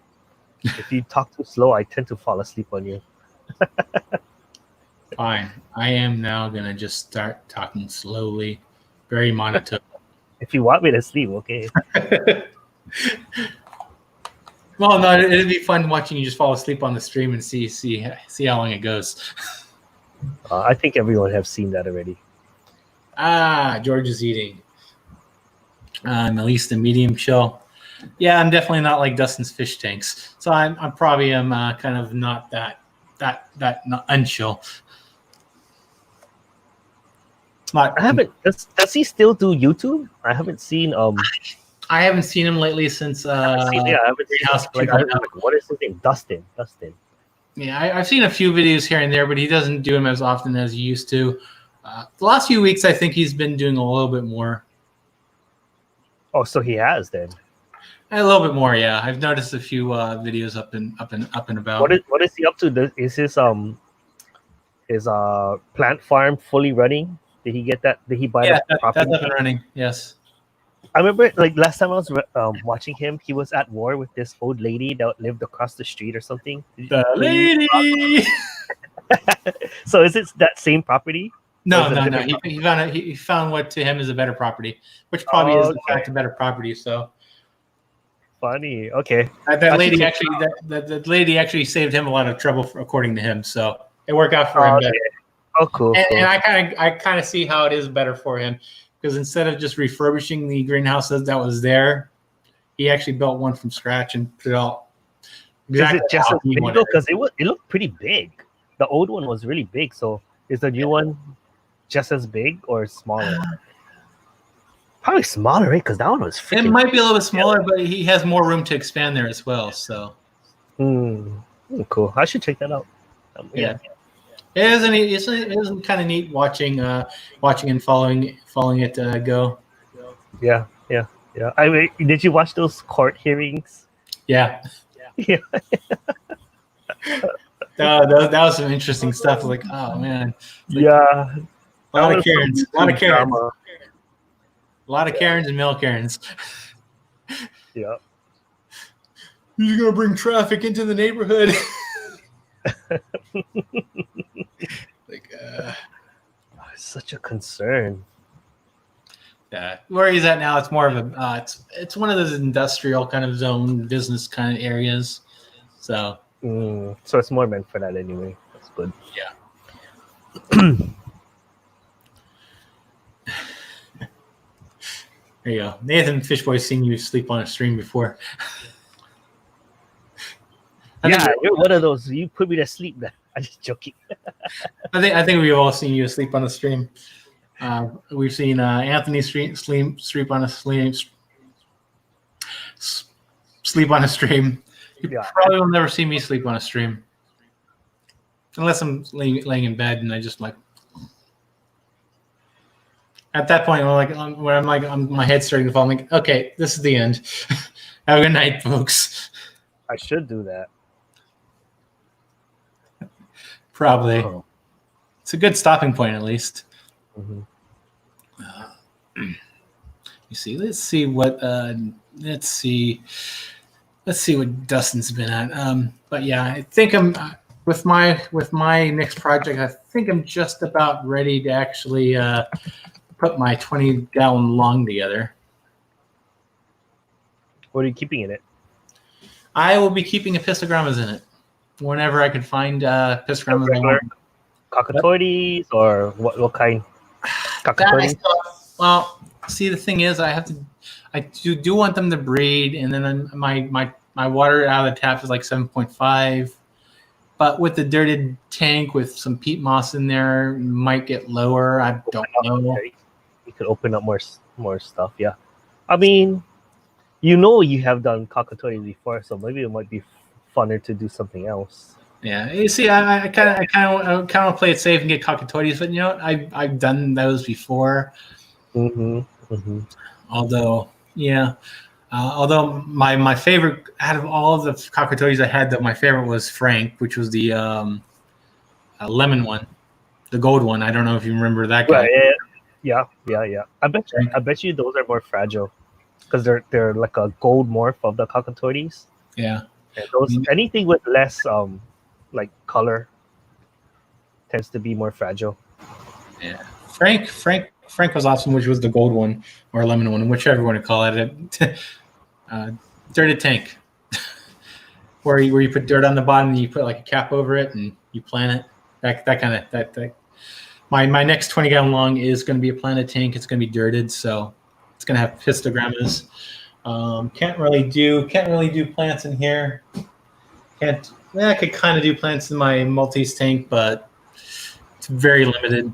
If you talk too slow, I tend to fall asleep on you. Fine. I am now going to just start talking slowly, very monotone. If you want me to sleep, okay. Well, no, it'd be fun watching you just fall asleep on the stream and see how long it goes. I think everyone have seen that already. George is eating. I'm at least a medium chill. Yeah, I'm definitely not like Dustin's fish tanks, so I'm probably kind of not that not unchill. I haven't. Does he still do YouTube? I haven't seen. I haven't seen him lately since. I haven't seen what is his name? Dustin. Yeah, I've seen a few videos here and there, but he doesn't do them as often as he used to. The last few weeks, I think he's been doing a little bit more. Oh, so he has then. A little bit more, yeah. I've noticed a few videos up and about. What is he up to? Is his plant farm fully running? Did he get that? Did he buy the property? That's up and running. Yes. I remember, like last time I was watching him, he was at war with this old lady that lived across the street or something. The lady. So is it that same property? No. He found what to him is a better property, which probably is in fact a better property. So funny. Okay. That lady actually, the lady actually saved him a lot of trouble, according to him. So it worked out for him better. Oh, cool. And I kind of see how it is better for him, because instead of just refurbishing the greenhouse that was there, he actually built one from scratch and put it all. Exactly. Is it just as big though? Because it looked pretty big. The old one was really big. So is the new one just as big or smaller? Probably smaller, right? Because that one was freaking. It might be a little bit smaller, but he has more room to expand there as well. So. Cool. I should check that out. Yeah. It is kind of neat watching and following it go. Yeah. I mean, did you watch those court hearings? Yeah. Yeah. That was some interesting stuff. Like, oh man. Yeah. A lot of Karens. A lot of Karens and male Karens. Yeah. Who's gonna bring traffic into the neighborhood? Such a concern. Yeah, where he's at now, it's more of a it's one of those industrial kind of zone business kind of areas. So So it's more meant for that anyway. That's good. yeah. There you go. Nathan Fishboy's seen you sleep on a stream before. Yeah, you're one of those. You put me to sleep. Then I'm just joking. I think we've all seen you sleep on a stream. We've seen Anthony sleep on a sleep on a stream. You probably will never see me sleep on a stream, unless I'm laying in bed and I just like. At that point, where my head's starting to fall. I'm like, okay, this is the end. Have a good night, folks. I should do that. Probably. Oh. It's a good stopping point, at least. Mm-hmm. You see, let's see what Dustin's been at. But yeah, I think I'm with my next project. I think I'm just about ready to actually put my 20-gallon long together. What are you keeping in it? I will be keeping Epistogrammas in it whenever I can find Epistogrammas. Regular cockatoides or what kind? Cockatoides? Well, see, the thing is, I do want them to breed, and then my water out of the tap is like 7.5. But with the dirted tank with some peat moss in there, might get lower. I don't know. You could open up more stuff. Yeah, I mean, you have done cockatoides before, so maybe it might be funner to do something else. Yeah, you see, I kind of want to play it safe and get cockatoides, but you know what? I've done those before. Mm-hmm. Although my favorite out of all of the cockatoides I had, my favorite was Frank, which was the lemon one, the gold one. I don't know if you remember that guy. Yeah. I bet you those are more fragile because they're like a gold morph of the cockatoides. Yeah. And those anything with less like color tends to be more fragile. Yeah. Frank was awesome, which was the gold one or lemon one, whichever you want to call it. Dirted tank, where you put dirt on the bottom and you put like a cap over it and you plant it. That kind of. My next 20-gallon long is going to be a planted tank. It's going to be dirted, so it's going to have pistogrammas. Can't really do plants in here. I could kind of do plants in my Maltese tank, but it's very limited.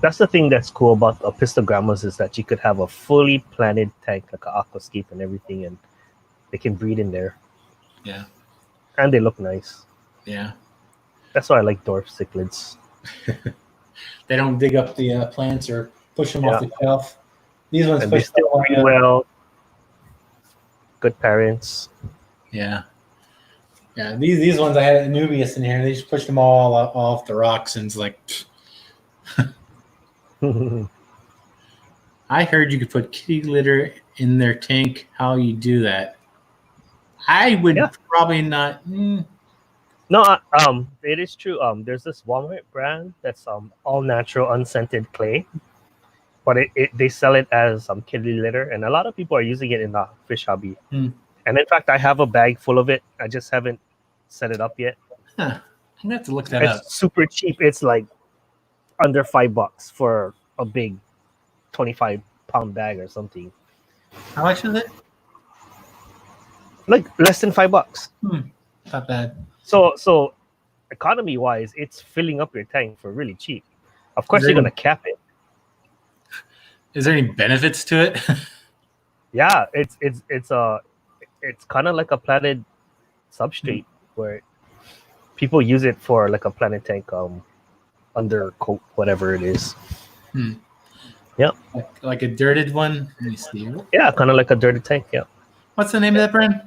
That's the thing that's cool about Epistogrammas is that you could have a fully planted tank, like an aquascape and everything, and they can breed in there. Yeah. And they look nice. Yeah. That's why I like dwarf cichlids. They don't dig up the plants or push them off the shelf. These ones push still pretty well. Good parents. Yeah. Yeah. These ones I had Anubius in here. They just pushed them all off the rocks, and it's like. I heard you could put kitty litter in their tank. How you do that? I would probably not. No, it is true. There's this Walmart brand that's all natural, unscented clay, but they sell it as kitty litter, and a lot of people are using it in the fish hobby. And in fact, I have a bag full of it. I just haven't set it up yet. Huh. I'm gonna have to look that up. It's super cheap. It's like under $5 for a big 25-pound bag or something. How much is it? Like less than $5. Not bad. So economy wise, it's filling up your tank for really cheap. Of course, you're gonna cap it. Is there any benefits to it? Yeah, it's kind of like a planted substrate where people use it for like a planted tank undercoat, whatever it is. Yep. Like a dirted one. Let me see. Yeah, kind of like a dirted tank. Yeah. What's the name of that brand?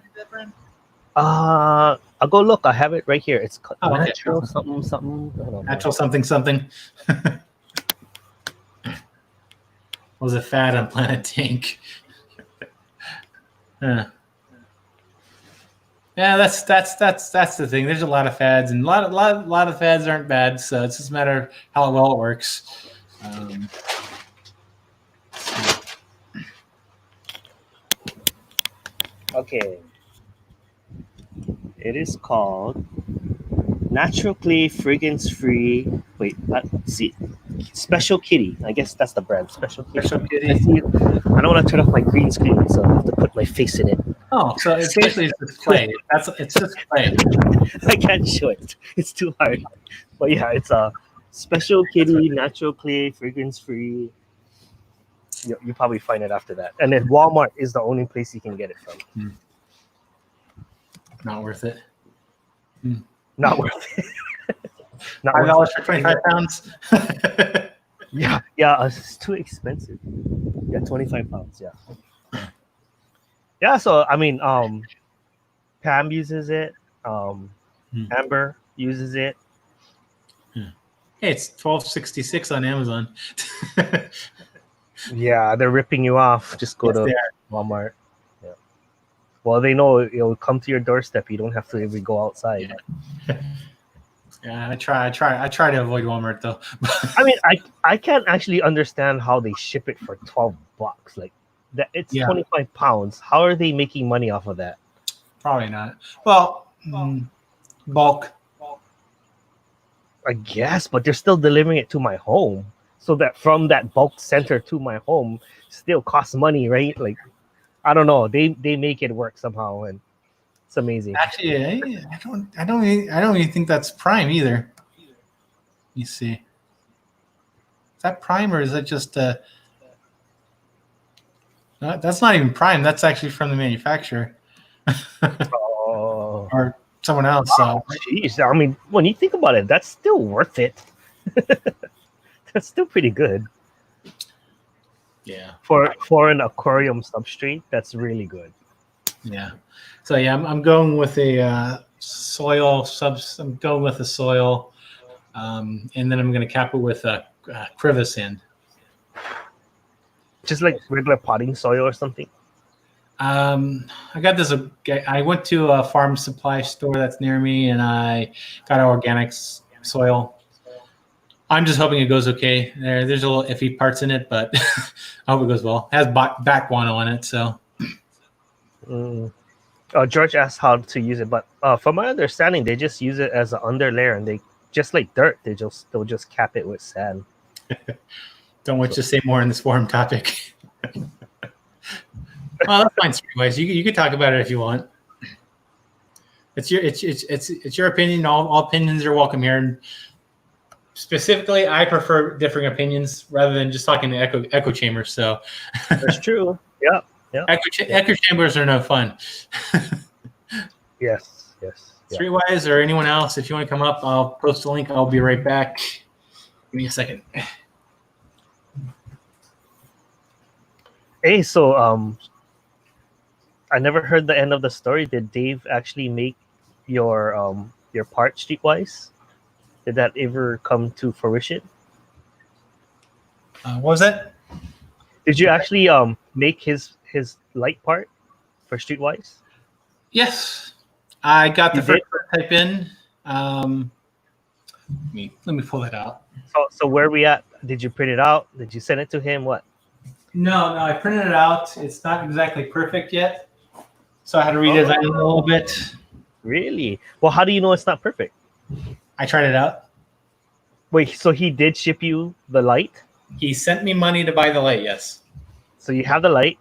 I'll go look. I have it right here. It's natural okay. something. Natural something. Was a fad on Planet Tank. Yeah, that's the thing. There's a lot of fads, and a lot of fads aren't bad. So it's just a matter of how well it works. Okay. It is called Natural Clay Fragrance Free. Wait, let's see. Special Kitty. I guess that's the brand. Special Kitty. Special Kitty. Let's see. I don't want to turn off my green screen, so I have to put my face in it. Oh, so it's basically just clay. It's just clay. I can't show it. It's too hard. But yeah, it's a Special Kitty Natural Clay Fragrance Free. You probably find it after that. And then Walmart is the only place you can get it from. Not worth it. Not worth it. Not $5 for 25 pounds. Yeah, it's too expensive. Yeah, 25 pounds. Yeah. Yeah, so I mean, Pam uses it. Amber uses it. Hey, it's $12.66 on Amazon. Yeah, they're ripping you off. Just go to Walmart. Yeah. Well, they know it'll come to your doorstep. You don't have to even go outside. Yeah, I try to avoid Walmart though. I mean, I can't actually understand how they ship it for $12. Like that, it's 25 pounds. How are they making money off of that? Probably not. Well, bulk. I guess, but they're still delivering it to my home. So that from that bulk center to my home still costs money, right? Like, I don't know. They make it work somehow, and it's amazing. Actually, I don't even think that's Prime either. You see, is that Prime or is that just no, that's not even Prime. That's actually from the manufacturer. Or someone else. Wow, jeez. I mean, when you think about it, that's still worth it. That's still pretty good. Yeah. For an aquarium substrate, that's really good. Yeah. So yeah, I'm going with a soil I'm going with a soil, and then I'm going to cap it with a crevice sand. Just like regular potting soil or something. I got this. I went to a farm supply store that's near me, and I got organic soil. I'm just hoping it goes okay. There's a little iffy parts in it, but I hope it goes well. It has back guano on it, so. George asked how to use it, but from my understanding, they just use it as an underlayer, and they just like dirt. They'll just cap it with sand. Don't want you to say more on this forum topic. Well, that's fine, Streetwise. You can talk about it if you want. It's your opinion. All opinions are welcome here. And specifically, I prefer differing opinions rather than just talking to echo chambers. So that's true. Yeah. Echo chambers are no fun. Yes. Streetwise or anyone else, if you want to come up, I'll post a link. I'll be right back. Give me a second. Hey, so I never heard the end of the story. Did Dave actually make your part Streetwise? Did that ever come to fruition? What was that? Did you actually make his light part for Streetwise? Yes, I got the first prototype in. Let me pull it out. So where are we at? Did you print it out? Did you send it to him? What? No, I printed it out. It's not exactly perfect yet, so I had to redesign it a little bit. Really? Well, how do you know it's not perfect? I tried it out. Wait, so he did ship you the light? He sent me money to buy the light, yes. So you have the light?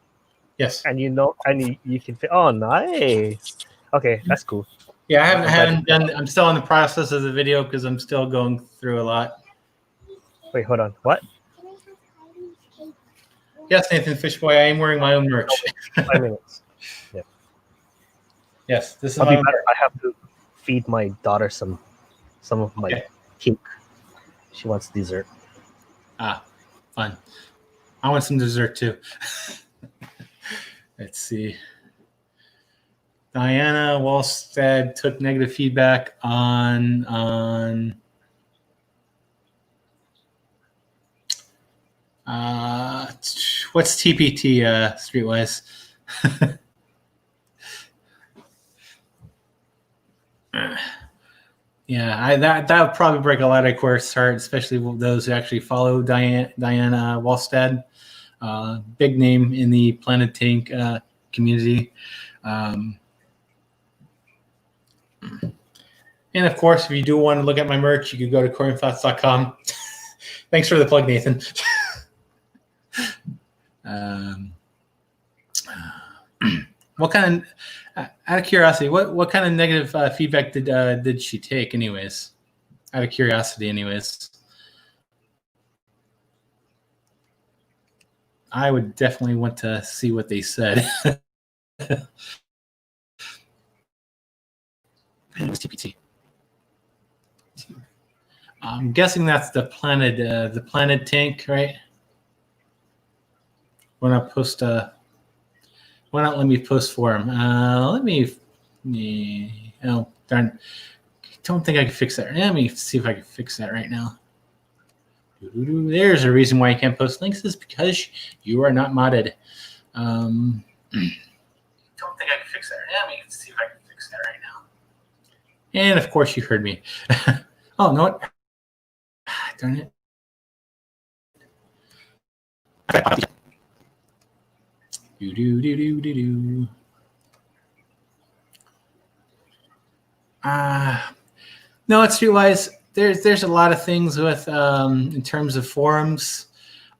Yes. And you can fit. Oh, nice. Okay, that's cool. Yeah, I haven't done. I'm still in the process of the video because I'm still going through a lot. Wait, hold on. What? Yes, Nathan Fishboy, I am wearing my own merch. 5 minutes. Yeah. Yes, this is I'll my be own back. merch. I have to feed my daughter some of my cake. She wants dessert. Fun. I want some dessert too. Let's see. Diana Wallstead took negative feedback on what's TPT Streetwise? Yeah, that would probably break a lot of aquarists' heart, especially those who actually follow Diana Wallstad, big name in the Planet Tank community. And of course, if you do want to look at my merch, you can go to aquariumthoughts.com. Thanks for the plug, Nathan. What kind of, out of curiosity, what kind of negative feedback did she take, anyways? Out of curiosity, anyways. I would definitely want to see what they said. TPT. I'm guessing that's the planet tank, right? Why not post why not let me post for him? Let me. Oh darn! Don't think I can fix that. Let me see if I can fix that right now. There's a reason why you can't post links, is because you are not modded. Don't think I can fix that. Let me see if I can fix that right now. And of course, you heard me. Oh no! What? Darn it! No, it's Streetwise. There's a lot of things with in terms of forums.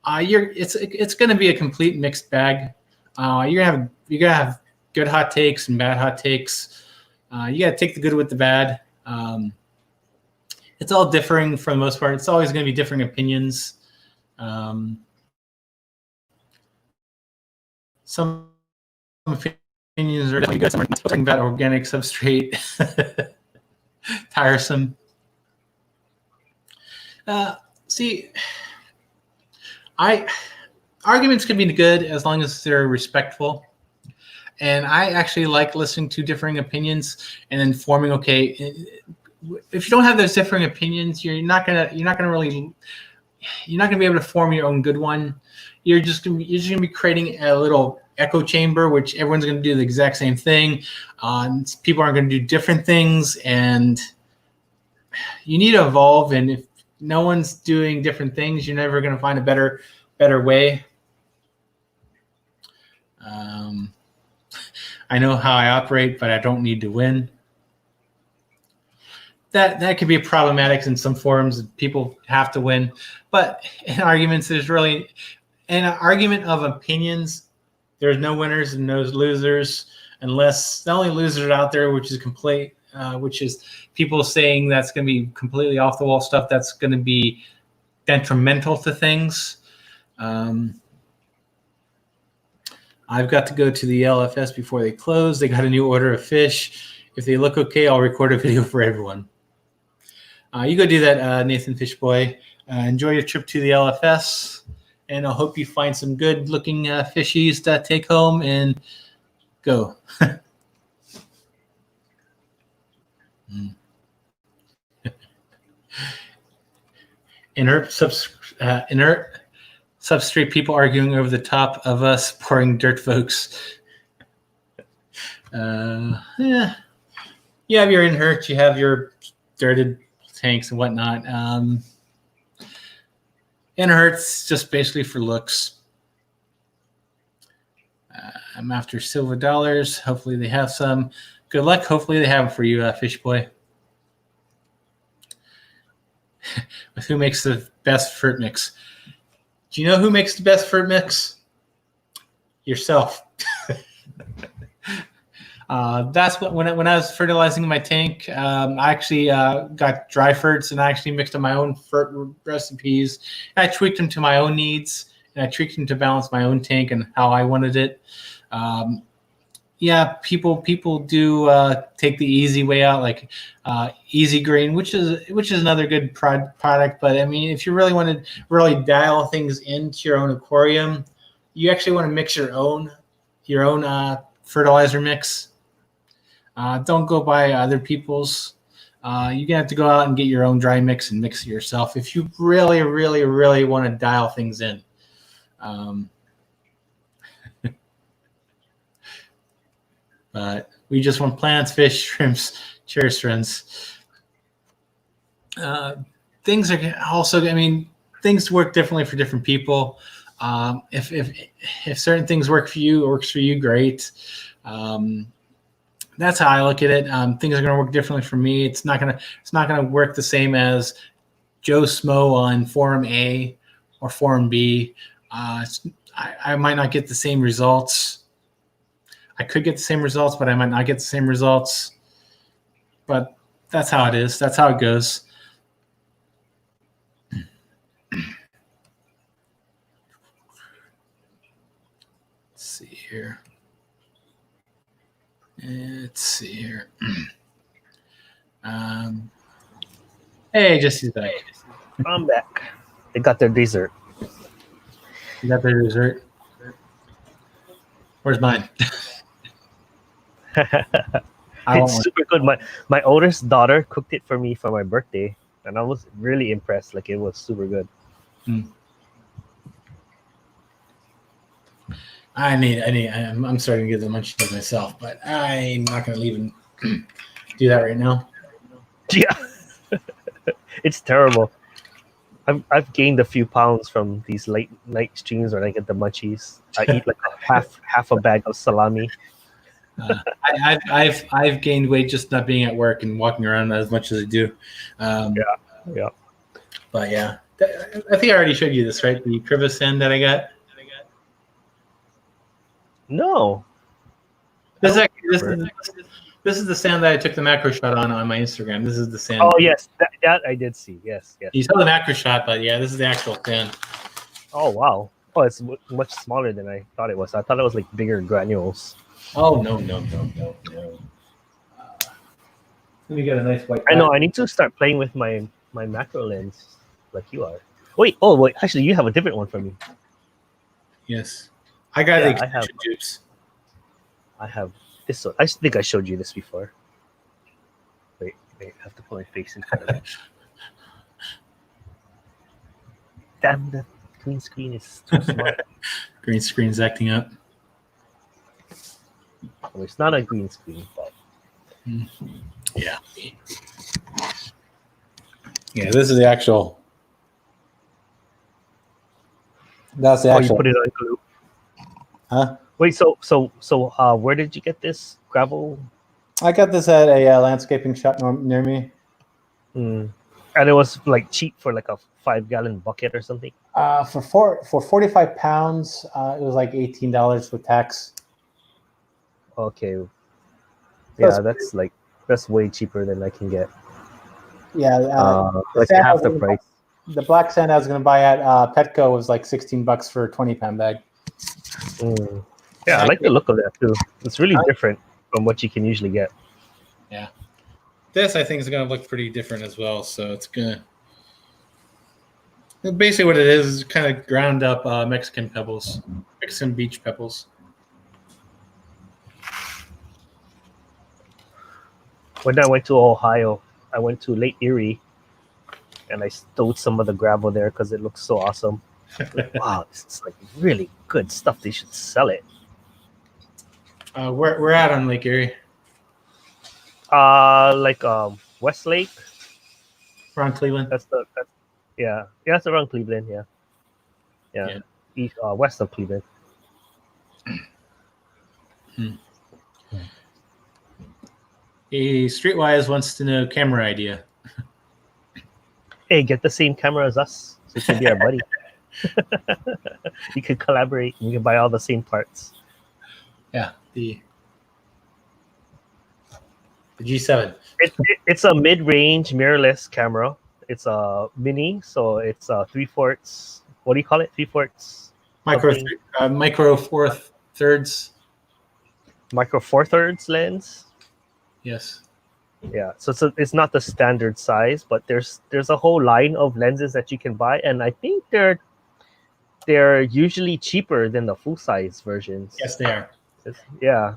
It's going to be a complete mixed bag. You're gonna have good hot takes and bad hot takes. You got to take the good with the bad. It's all differing for the most part. It's always going to be differing opinions. Some opinions are definitely good. Some are talking about organic substrate. Tiresome. See, arguments can be good as long as they're respectful. And I actually like listening to differing opinions and then forming. Okay, if you don't have those differing opinions, you're not gonna be able to form your own good one. You're just gonna be creating a little echo chamber, which everyone's gonna do the exact same thing. People aren't gonna do different things, and you need to evolve. And if no one's doing different things, you're never gonna find a better way. I know how I operate, but I don't need to win. That could be problematic in some forums. People have to win, but in arguments, there's really in an argument of opinions, there's no winners and no losers, unless the only losers out there, which is people saying that's going to be completely off the wall stuff that's going to be detrimental to things. I've got to go to the LFS before they close. They got a new order of fish. If they look okay, I'll record a video for everyone. You go do that, Nathan Fishboy. Enjoy your trip to the LFS, and I hope you find some good-looking fishies to take home and go. Inert substrate people arguing over the top of us pouring dirt, folks. Yeah. You have your inert, you have your dirted tanks and whatnot. Inert's just basically for looks. I'm after silver dollars. Hopefully they have some. Good luck. Hopefully they have them for you, Fish Boy. With who makes the best fruit mix? Do you know who makes the best fruit mix? Yourself. That's what when I was fertilizing my tank, I actually got dry ferts and I actually mixed up my own fert recipes. I tweaked them to my own needs and I tweaked them to balance my own tank and how I wanted it. Yeah, people do take the easy way out, like Easy Green, which is another good product. But I mean, if you really want to really dial things into your own aquarium, you actually want to mix your own fertilizer mix. Don't go by other people's. You're gonna have to go out and get your own dry mix and mix it yourself if you really, really, really want to dial things in. But we just want plants, fish, shrimps, Cheers, friends. Things are also, I mean, things work differently for different people. If certain things work for you, it works for you, great. That's how I look at it. Things are going to work differently for me. It's not gonna work the same as Joe Smo on Forum A or Forum B. I might not get the same results. I could get the same results, but I might not get the same results. But that's how it is. That's how it goes. Let's see here. Hey, Jesse's back. I'm back. They got their dessert. You got their dessert? Where's mine? It's super good. My oldest daughter cooked it for me for my birthday, and I was really impressed. Like, it was super good. I'm starting to get the munchies myself, but I'm not going to leave and do that right now. Yeah, it's terrible. I've gained a few pounds from these late night streams when I get the munchies. I eat like half a bag of salami. I've gained weight just not being at work and walking around as much as I do. Yeah. But yeah, I think I already showed you this, right? The crevice sand that I got. No. This is the sand that I took the macro shot on my Instagram. This is the sand. Oh yes, that I did see. Yes. You saw the macro shot, but yeah, this is the actual sand. Oh wow. Oh, it's much smaller than I thought it was. I thought it was like bigger granules. Oh no. Let me get a nice white. I know. I need to start playing with my macro lens, like you are. Wait. Actually, you have a different one from me. Yes, I got the I have tubes. I have this one. I think I showed you this before. Wait. I have to put my face in front of it. Damn, the green screen is too smart. Green screen's acting up. Well, it's not a green screen, but yeah. This is the actual. That's the actual. You put it on glue. Huh? Wait, so where did you get this gravel? I got this at a landscaping shop near me. And it was like cheap for like a 5-gallon bucket or something. For 45 pounds, it was like $18 with tax. Okay. Yeah, that's way cheaper than I can get. Yeah, like half the price. The black sand I was going to buy at Petco was like $16 for a 20-pound bag. Yeah, I like the look of that too. It's really different from what you can usually get. Yeah. This, I think, is going to look pretty different as well. So it's going to... Basically what it is kind of ground up Mexican pebbles. Mexican beach pebbles. When I went to Ohio, I went to Lake Erie, and I stowed some of the gravel there because it looks so awesome. Like, wow, this is like really good stuff. They should sell it. We're out on Lake Erie. Westlake. Around Cleveland. That's it's around Cleveland. Yeah. East, west of Cleveland. Streetwise wants to know camera idea. Hey, get the same camera as us, so you can be our buddy. You could collaborate and you can buy all the same parts. Yeah, the G7. It's a mid-range mirrorless camera. It's a mini, so it's 3/4. What do you call it? 3/4. Micro four thirds. Micro 4/3 lens. Yes. Yeah, so it's not the standard size, but there's a whole line of lenses that you can buy, and I think they're usually cheaper than the full size versions. Yes, they are. Yeah,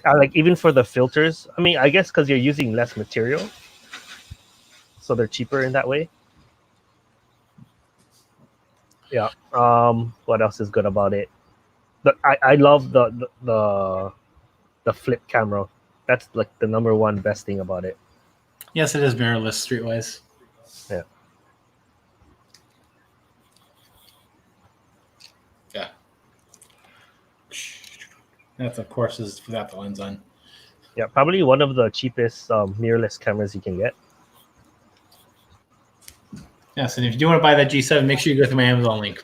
like even for the filters. I mean, I guess because you're using less material, so they're cheaper in that way. Yeah. What else is good about it? I love the flip camera. That's like the number one best thing about it. Yes, it is mirrorless Streetwise. Yeah. Yeah. That's of course is without the lens on. Yeah, probably one of the cheapest mirrorless cameras you can get. Yes, and if you do want to buy that G7, make sure you go through my Amazon link.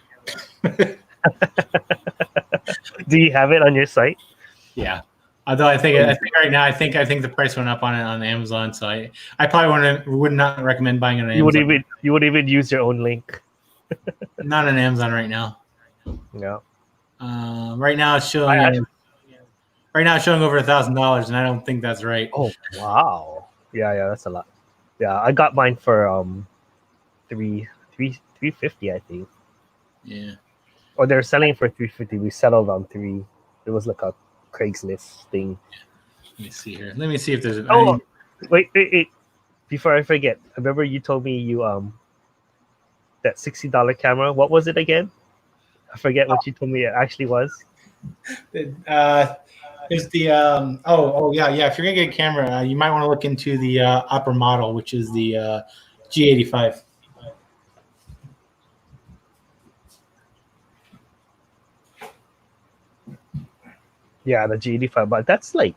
Do you have it on your site? Yeah. Although I think right now I think the price went up on it on Amazon, so I probably would not recommend buying it on Amazon. You would even use your own link. Not on Amazon right now. Yeah. Right now it's showing over $1,000, and I don't think that's right. Oh wow. Yeah, that's a lot. Yeah, I got mine for $350, I think. Yeah. Or they're selling for $350. We settled on $3. It was like a Craigslist thing. Let me see here. Let me see if there's. Wait. Before I forget, I remember you told me you that $60 camera. What was it again? I forget what you told me it actually was. There's the yeah. If you're gonna get a camera, you might want to look into the upper model, which is the G85. Yeah, the G85, but that's like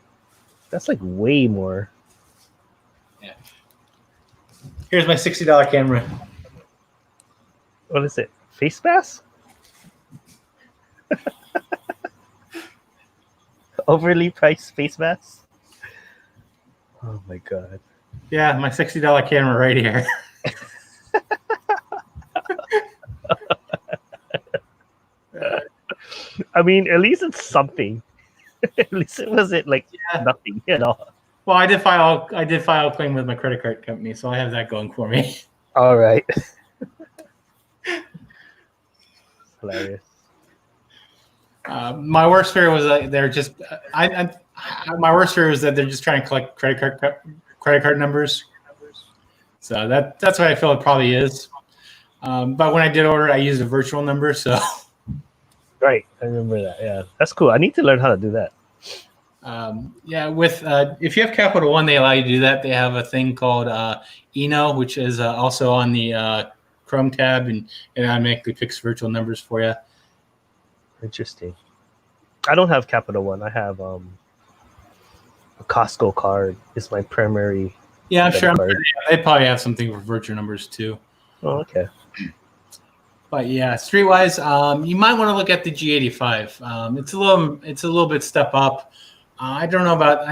way more. Yeah. Here's my $60 camera. What is it? Face mask? Overly priced face mask? Oh my god. Yeah, my $60 camera right here. I mean, at least it's something. At least it wasn't like nothing, you know. Well, I did file a claim with my credit card company, so I have that going for me. All right. Hilarious. My worst fear was that they're just. My worst fear was that they're just trying to collect credit card numbers. So that's what I feel it probably is. But when I did order, I used a virtual number. So. Right, I remember that. Yeah, that's cool. I need to learn how to do that. With if you have Capital One, they allow you to do that. They have a thing called Eno, which is also on the Chrome tab, and it automatically picks virtual numbers for you. Interesting. I don't have Capital One. I have a Costco card. It's my primary. Yeah, I'm sure. They probably have something for virtual numbers too. Oh, okay. But yeah, Streetwise, you might want to look at the G85. It's a little bit step up. I don't know about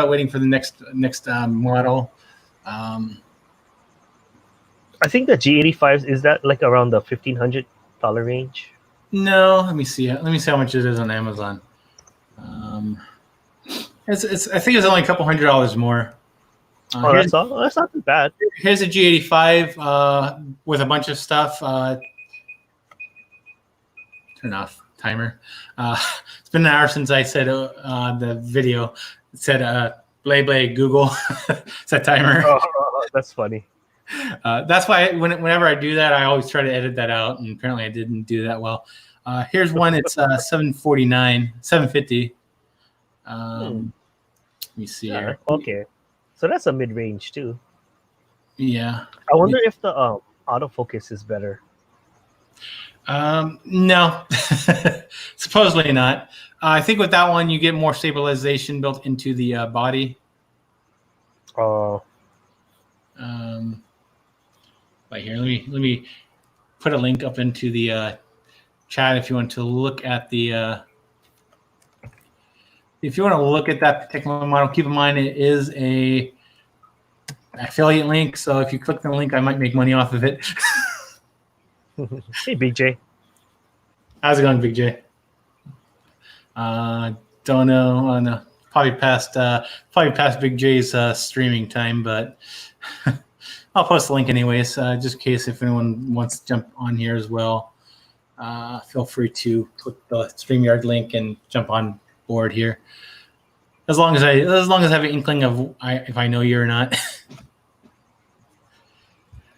waiting for the next model. I think the G85 is that like around the $1,500 range. No, let me see. Let me see how much it is on Amazon. I think it's only a couple $100 more. That's not too bad. Here's a G85 with a bunch of stuff. Turn off timer. It's been an hour since I said the video. It said Blay Google. Set timer. Oh, that's funny. That's why whenever I do that, I always try to edit that out, and apparently I didn't do that well. Here's one. It's $750. Let me see here. Okay. So that's a mid-range too. Yeah. I wonder if the autofocus is better. No, supposedly not. I think with that one, you get more stabilization built into the body. Oh. Right here, let me put a link up into the chat if you want to look at the. If you want to look at that particular model, keep in mind it is a affiliate link. So if you click the link, I might make money off of it. Hey, Big J. How's it going, Big J? Don't know. Oh, no. Probably past Big J's streaming time, but I'll post the link anyways, just in case if anyone wants to jump on here as well. Feel free to click the StreamYard link and jump on board here. As long as I have an inkling of if I know you or not.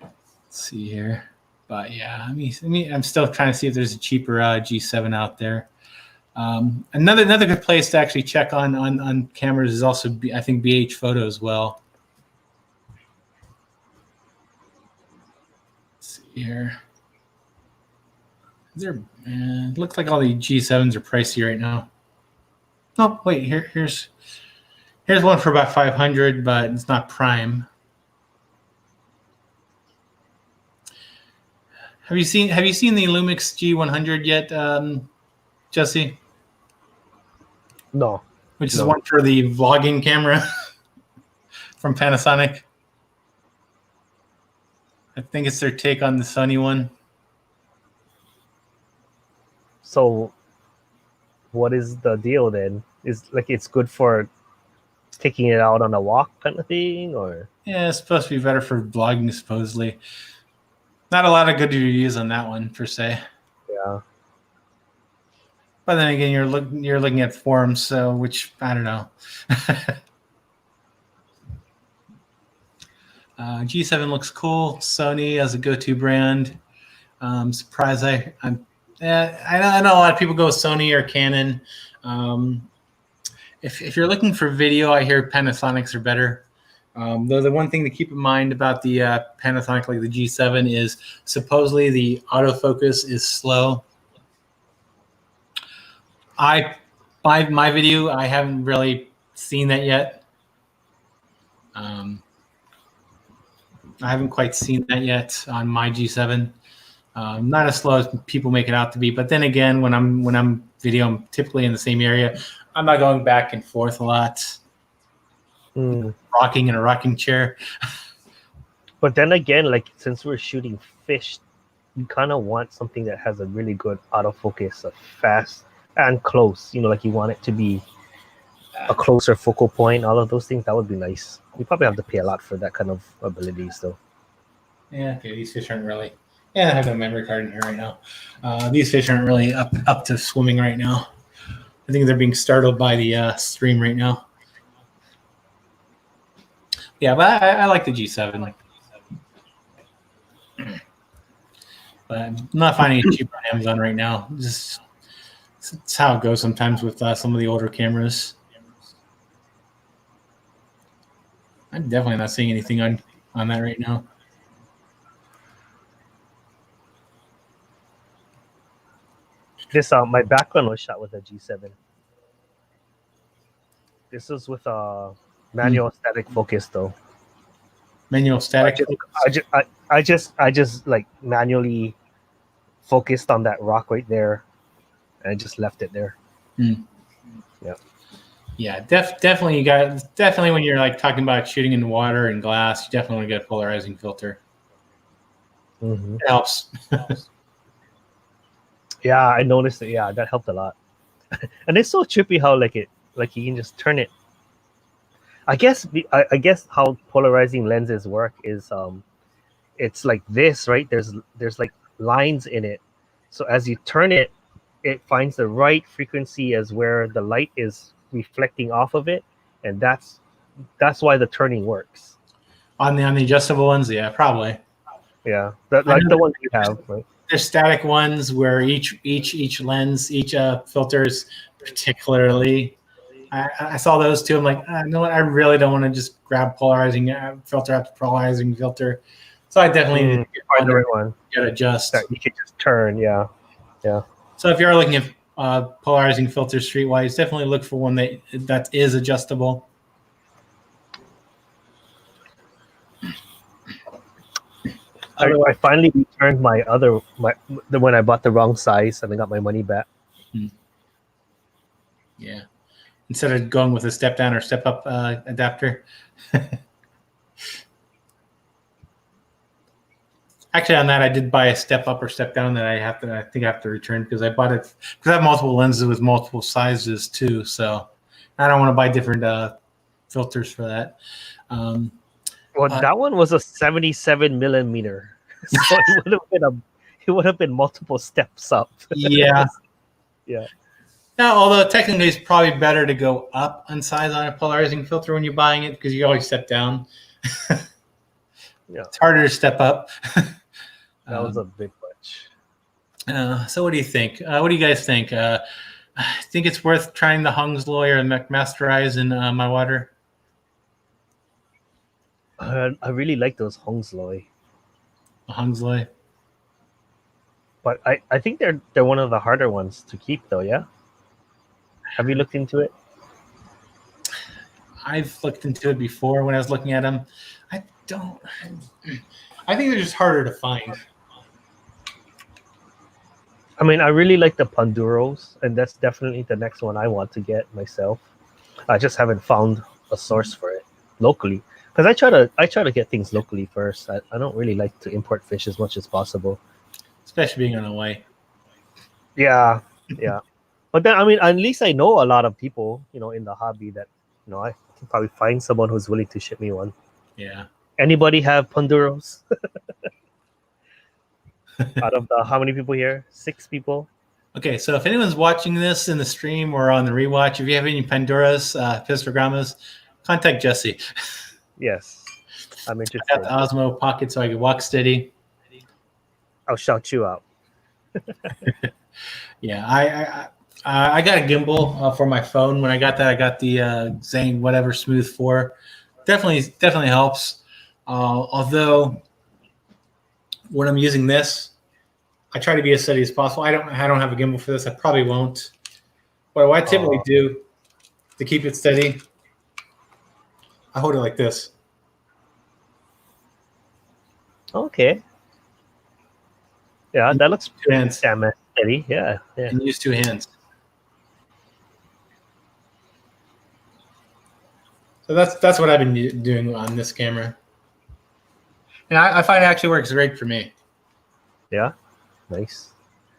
Let's see here. But yeah, I'm still trying to see if there's a cheaper G7 out there. Another good place to actually check on cameras is also I think BH Photo as well. Here. Looks like all the G7s are pricey right now. Oh, wait, here's one for about 500, but it's not prime. Have you seen the Lumix G100 yet, Jesse? No. Which is one for the vlogging camera from Panasonic. I think it's their take on the Sony one. So, what is the deal then? Is like it's good for taking it out on a walk kind of thing, or? Yeah, it's supposed to be better for vlogging, supposedly. Not a lot of good reviews on that one per se. Yeah. But then again, you're looking at forums, so which I don't know. G7 looks cool. Sony as a go-to brand. Surprised I know a lot of people go with Sony or Canon. If you're looking for video, I hear Panasonics are better. Though the one thing to keep in mind about the Panasonic, like the G7, is supposedly the autofocus is slow. My video, I haven't really seen that yet. I haven't quite seen that yet on my G7. Not as slow as people make it out to be, but then again, when I'm videoing, I'm typically in the same area. I'm not going back and forth a lot, rocking in a rocking chair. But then again, like since we're shooting fish, you kind of want something that has a really good autofocus, fast and close. Like you want it to be a closer focal point. All of those things, that would be nice. You probably have to pay a lot for that kind of abilities, though. Yeah, okay, these fish aren't really. Yeah, I have no memory card in here right now. These fish aren't really up to swimming right now. I think they're being startled by the stream right now. Yeah, but I like the G7. But I'm not finding it cheap on Amazon right now. Just it's how it goes sometimes with some of the older cameras. I'm definitely not seeing anything on that right now. This my background was shot with a G7. This was with a manual static focus, though. Manual static. I just like manually focused on that rock right there, and I just left it there. Yeah. Yeah, definitely when you're like talking about shooting in water and glass, you definitely want to get a polarizing filter. Mm-hmm. It helps. Yeah, I noticed it. Yeah, that helped a lot. And it's so trippy how like you can just turn it. I guess how polarizing lenses work is it's like this, right? There's like lines in it. So as you turn it, it finds the right frequency as where the light is reflecting off of it, and that's why the turning works. On the adjustable ones, yeah, probably. Yeah, like the ones you have, right? There's static ones where each lens, each filter is particularly. I saw those too. I'm like, you know what? I really don't want to just grab polarizing filter after polarizing filter. So I definitely find the right one. Get adjust. That you can just turn, yeah. So if you're looking at polarizing filters streetwise, definitely look for one that is adjustable. I finally returned when I bought the wrong size and I got my money back. Yeah. Instead of going with a step down or step up adapter. Actually, on that, I did buy a step up or step down that I think I have to return because I bought it because I have multiple lenses with multiple sizes too. So I don't want to buy different filters for that. That one was a 77 millimeter, so it would have been multiple steps up. Yeah. Yeah. Now, although technically it's probably better to go up on size on a polarizing filter when you're buying it because you always step down. Yeah. It's harder to step up. That was a big bunch. So what do you think? What do you guys think? I think it's worth trying the Hongsley or McMasterize in my water. I really like those Hongsley. Hongsley. But I think they're one of the harder ones to keep, though. Yeah. Have you looked into it? I've looked into it before when I was looking at them. I don't. I think they're just harder to find. I mean, I really like the Ponduros, and that's definitely the next one I want to get myself. I just haven't found a source for it locally, because I try to get things locally first. I don't really like to import fish as much as possible. Especially being on Hawaii. Yeah, yeah. But then, I mean, at least I know a lot of people, in the hobby that, I can probably find someone who's willing to ship me one. Yeah. Anybody have Ponduros? Out of the how many people here? 6 people. Okay, so if anyone's watching this in the stream or on the rewatch, if you have any Pandoras, Pistogrammas, contact Jesse. Yes, I'm I interested. got the Osmo Pocket so I can walk steady. I'll shout you out. Yeah, I got a gimbal for my phone. When I got that, I got the Zane whatever Smooth 4. Definitely helps. Although when I'm using this, I try to be as steady as possible. I don't have a gimbal for this. I probably won't. But what I typically do to keep it steady, I hold it like this. Okay. Yeah, that looks 2 hands. steady. Yeah. And use 2 hands. So that's what I've been doing on this camera. And I find it actually works great for me. Yeah, nice.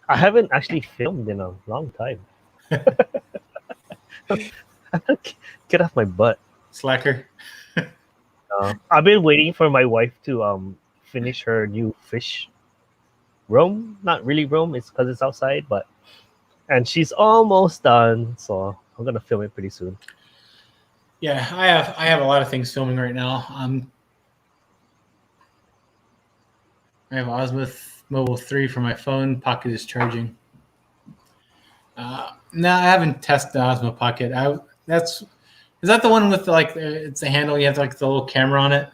I haven't actually filmed in a long time. Get off my butt. Slacker. I've been waiting for my wife to finish her new fish room. Not really room, it's because it's outside, and she's almost done, so I'm gonna film it pretty soon. Yeah, I have a lot of things filming right now. I have Osmo Mobile 3 for my phone. Pocket is charging. No, I haven't tested the Osmo Pocket. Is that the one with it's the handle? You have like the little camera on it.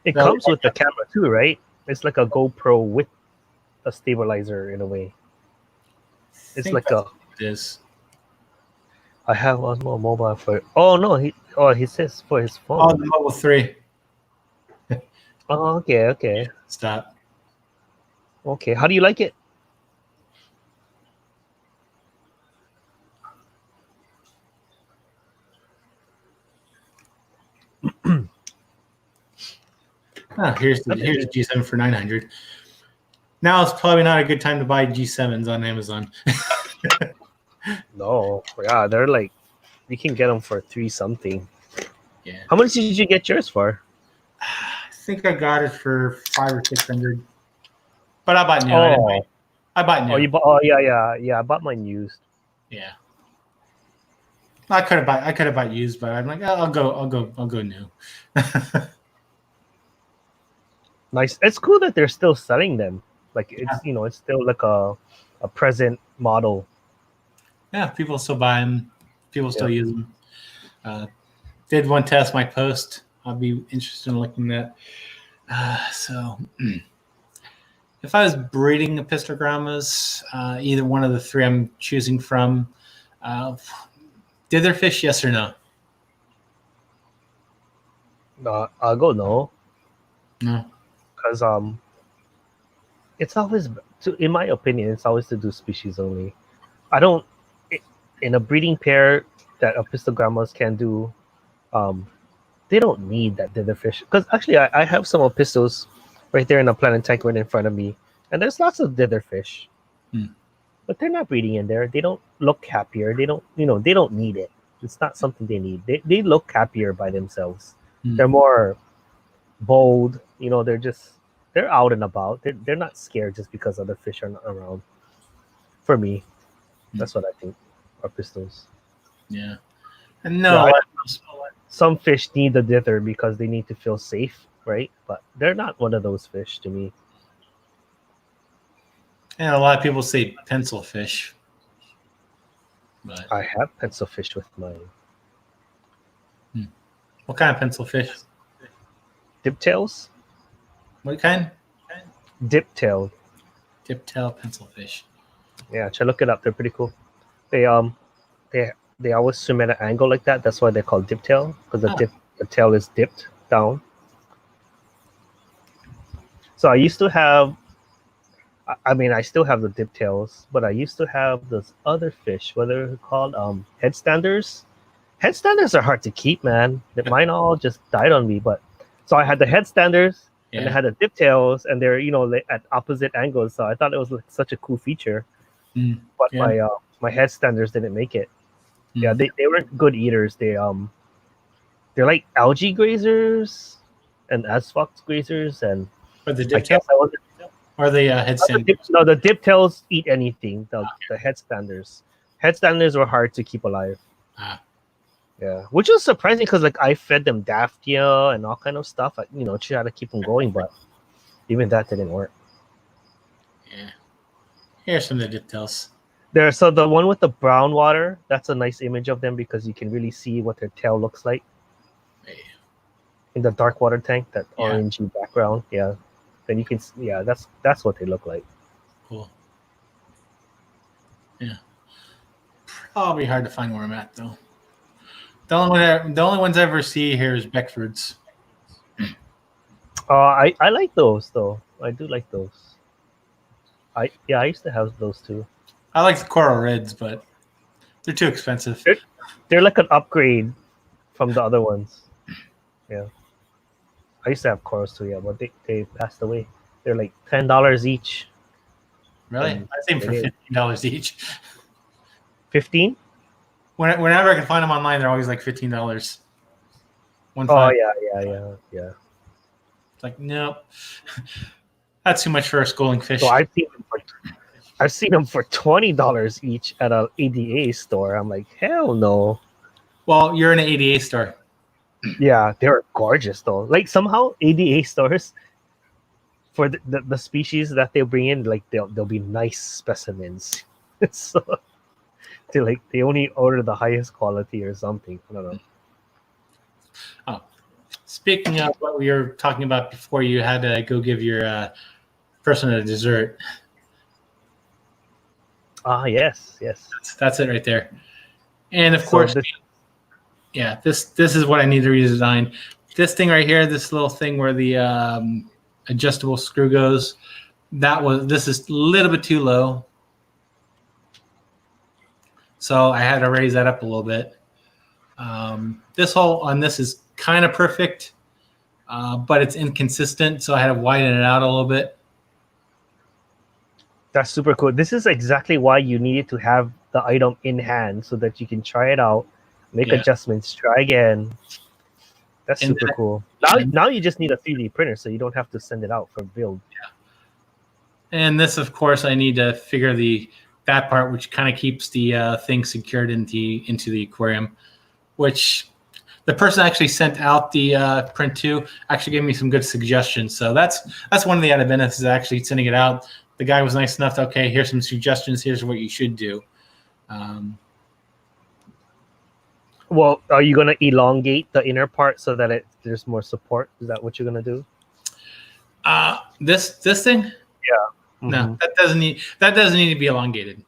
It comes with the camera too, right? It's like a GoPro with a stabilizer in a way. It's like it is. I have Osmo Mobile for. Oh no, he says for his phone. Oh, the Mobile 3. Oh, okay. Stop. Okay, how do you like it? Here's the G7 for $900. Now it's probably not a good time to buy G7s on Amazon. No, yeah, they're like, you can get them for $3 something. Yeah. How much did you get yours for? I think I got it for $500 or $600. But I bought new. I bought new. Oh, you bought? Oh, yeah. I bought mine used. Yeah. I could have bought used, but I'm like, I'll go new. Nice. It's cool that they're still selling them. Like it's it's still like a present model. Yeah, people still buy them. People still use them. Did one test my post. I'll be interested in looking at. So, if I was breeding the Pistogrammas, either one of the 3 I'm choosing from, did their fish? Yes or no? I'll go no. No. Because it's always, in my opinion, it's always to do species only. I don't, in a breeding pair that Opistogrammas can do, they don't need that dither fish. Because actually, I have some Opistos right there in the planet tank right in front of me, and there's lots of dither fish, but they're not breeding in there. They don't look happier. They don't, they don't need it. It's not something they need. They look happier by themselves. They're more bold. They're out and about. They're not scared just because other fish are not around. For me, that's what I think are pistols. Yeah. And no, some fish need the dither because they need to feel safe, right? But they're not one of those fish to me. And a lot of people say pencil fish. But I have pencil fish with mine. What kind of pencil fish? Diptails? What kind? Diptail. Diptail pencilfish. Yeah, try look it up. They're pretty cool. They they always swim at an angle like that. That's why they're called diptail, because the tail is dipped down. So I used to have, I mean, I still have the diptails, but I used to have those other fish. What are they called? Headstanders. Headstanders are hard to keep, man. Mine all just died on me. But so I had the headstanders, and I had the diptails, and they're at opposite angles. So I thought it was like such a cool feature. But my headstanders didn't make it. Yeah, they weren't good eaters. They're like algae grazers and asphalt grazers, and Or the I guess diptail? Or the headstand? No, the diptails eat anything. The headstanders were hard to keep alive. Yeah, which was surprising because like I fed them Daphnia and all kind of stuff. Try to keep them going, but even that didn't work. Yeah. Here's some of the diptails. So the one with the brown water, that's a nice image of them because you can really see what their tail looks like. In the dark water tank, that orangey background, then you can, that's what they look like. Cool. Yeah. Probably hard to find where I'm at though. The only ones I ever see here is Beckford's. I like those though. I do like those. I used to have those too. I like the coral reds, but they're too expensive. They're like an upgrade from the other ones. Yeah. I used to have corals too, but they passed away. They're like $10 each. Really? I see them for $15 each. 15? Whenever I can find them online, they're always like $15. Oh yeah. It's like, nope. That's too much for a schooling fish. So I've seen them for $20 each at an ADA store. I'm like, hell no. Well, you're in an ADA store. Yeah, they're gorgeous though. Like somehow ADA stores for the species that they bring in, like they'll be nice specimens. So they only order the highest quality or something. I don't know. Oh, speaking of what we were talking about before, you had to go give your person a dessert. Yes. That's it right there. And of course, this is what I need to redesign. This thing right here, this little thing where the adjustable screw goes, this is a little bit too low. So I had to raise that up a little bit. This hole on this is kind of perfect, but it's inconsistent, so I had to widen it out a little bit. That's super cool. This is exactly why you needed to have the item in hand so that you can try it out, make adjustments, try again. That's super cool. Now you just need a 3D printer, so you don't have to send it out for build. Yeah. And this, of course, I need to figure that part, which kind of keeps the thing secured into the aquarium, which the person actually sent out the print to actually gave me some good suggestions. So that's one of the added benefits of actually sending it out. The guy was nice enough to, okay, here's some suggestions. Here's what you should do. Well, are you going to elongate the inner part so that there's more support? Is that what you're going to do? This thing? Yeah. Mm-hmm. No, that doesn't need to be elongated.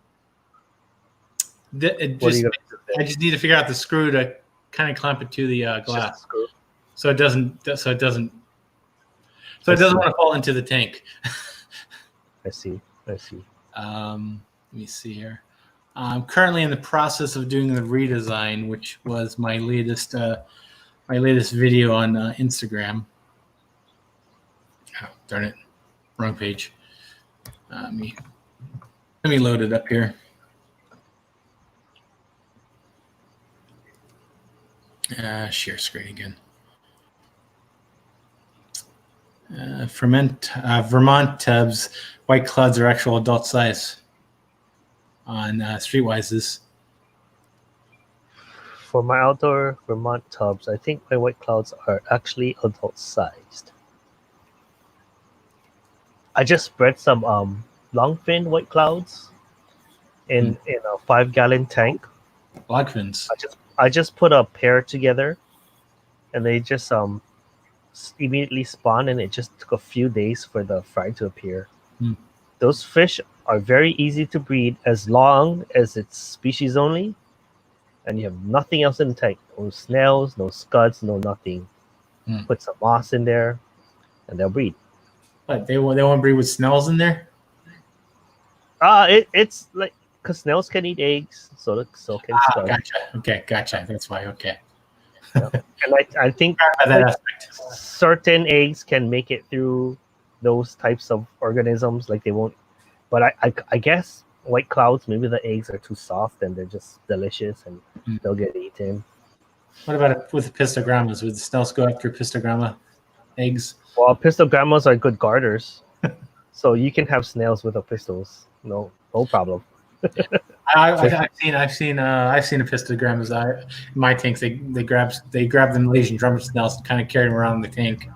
I just need to figure out the screw to kind of clamp it to the glass, so it doesn't want to fall into the tank. I see. Let me see here. I'm currently in the process of doing the redesign, which was my latest video on Instagram. Oh, darn it, wrong page. Let me load it up here. Share screen again. Vermont tubs, white clouds are actual adult size on Streetwise's. For my outdoor Vermont tubs, I think my white clouds are actually adult sized. I just spread some longfin white clouds in a 5-gallon tank. Longfins. I just put a pair together, and they just immediately spawned, and it just took a few days for the fry to appear. those fish are very easy to breed as long as it's species only, and you have nothing else in the tank. No snails, no scuds, no nothing. Put some moss in there, and they'll breed. But they won't breed with snails in there. It's like because snails can eat eggs, so can scuds. Gotcha. Okay, gotcha. That's why. Okay. Yeah. And I think That aspect. certain eggs can make it through those types of organisms, like they won't. But I guess white clouds, maybe the eggs are too soft and they're just delicious and they'll get eaten. What about with the pistogrammas? Would the snails go after pistogramma eggs? Well, pistogrammas are good garters, so you can have snails with pistols. No problem. I've seen the pistogrammas. In my tanks, they grab the Malaysian drum snails and kind of carry them around the tank.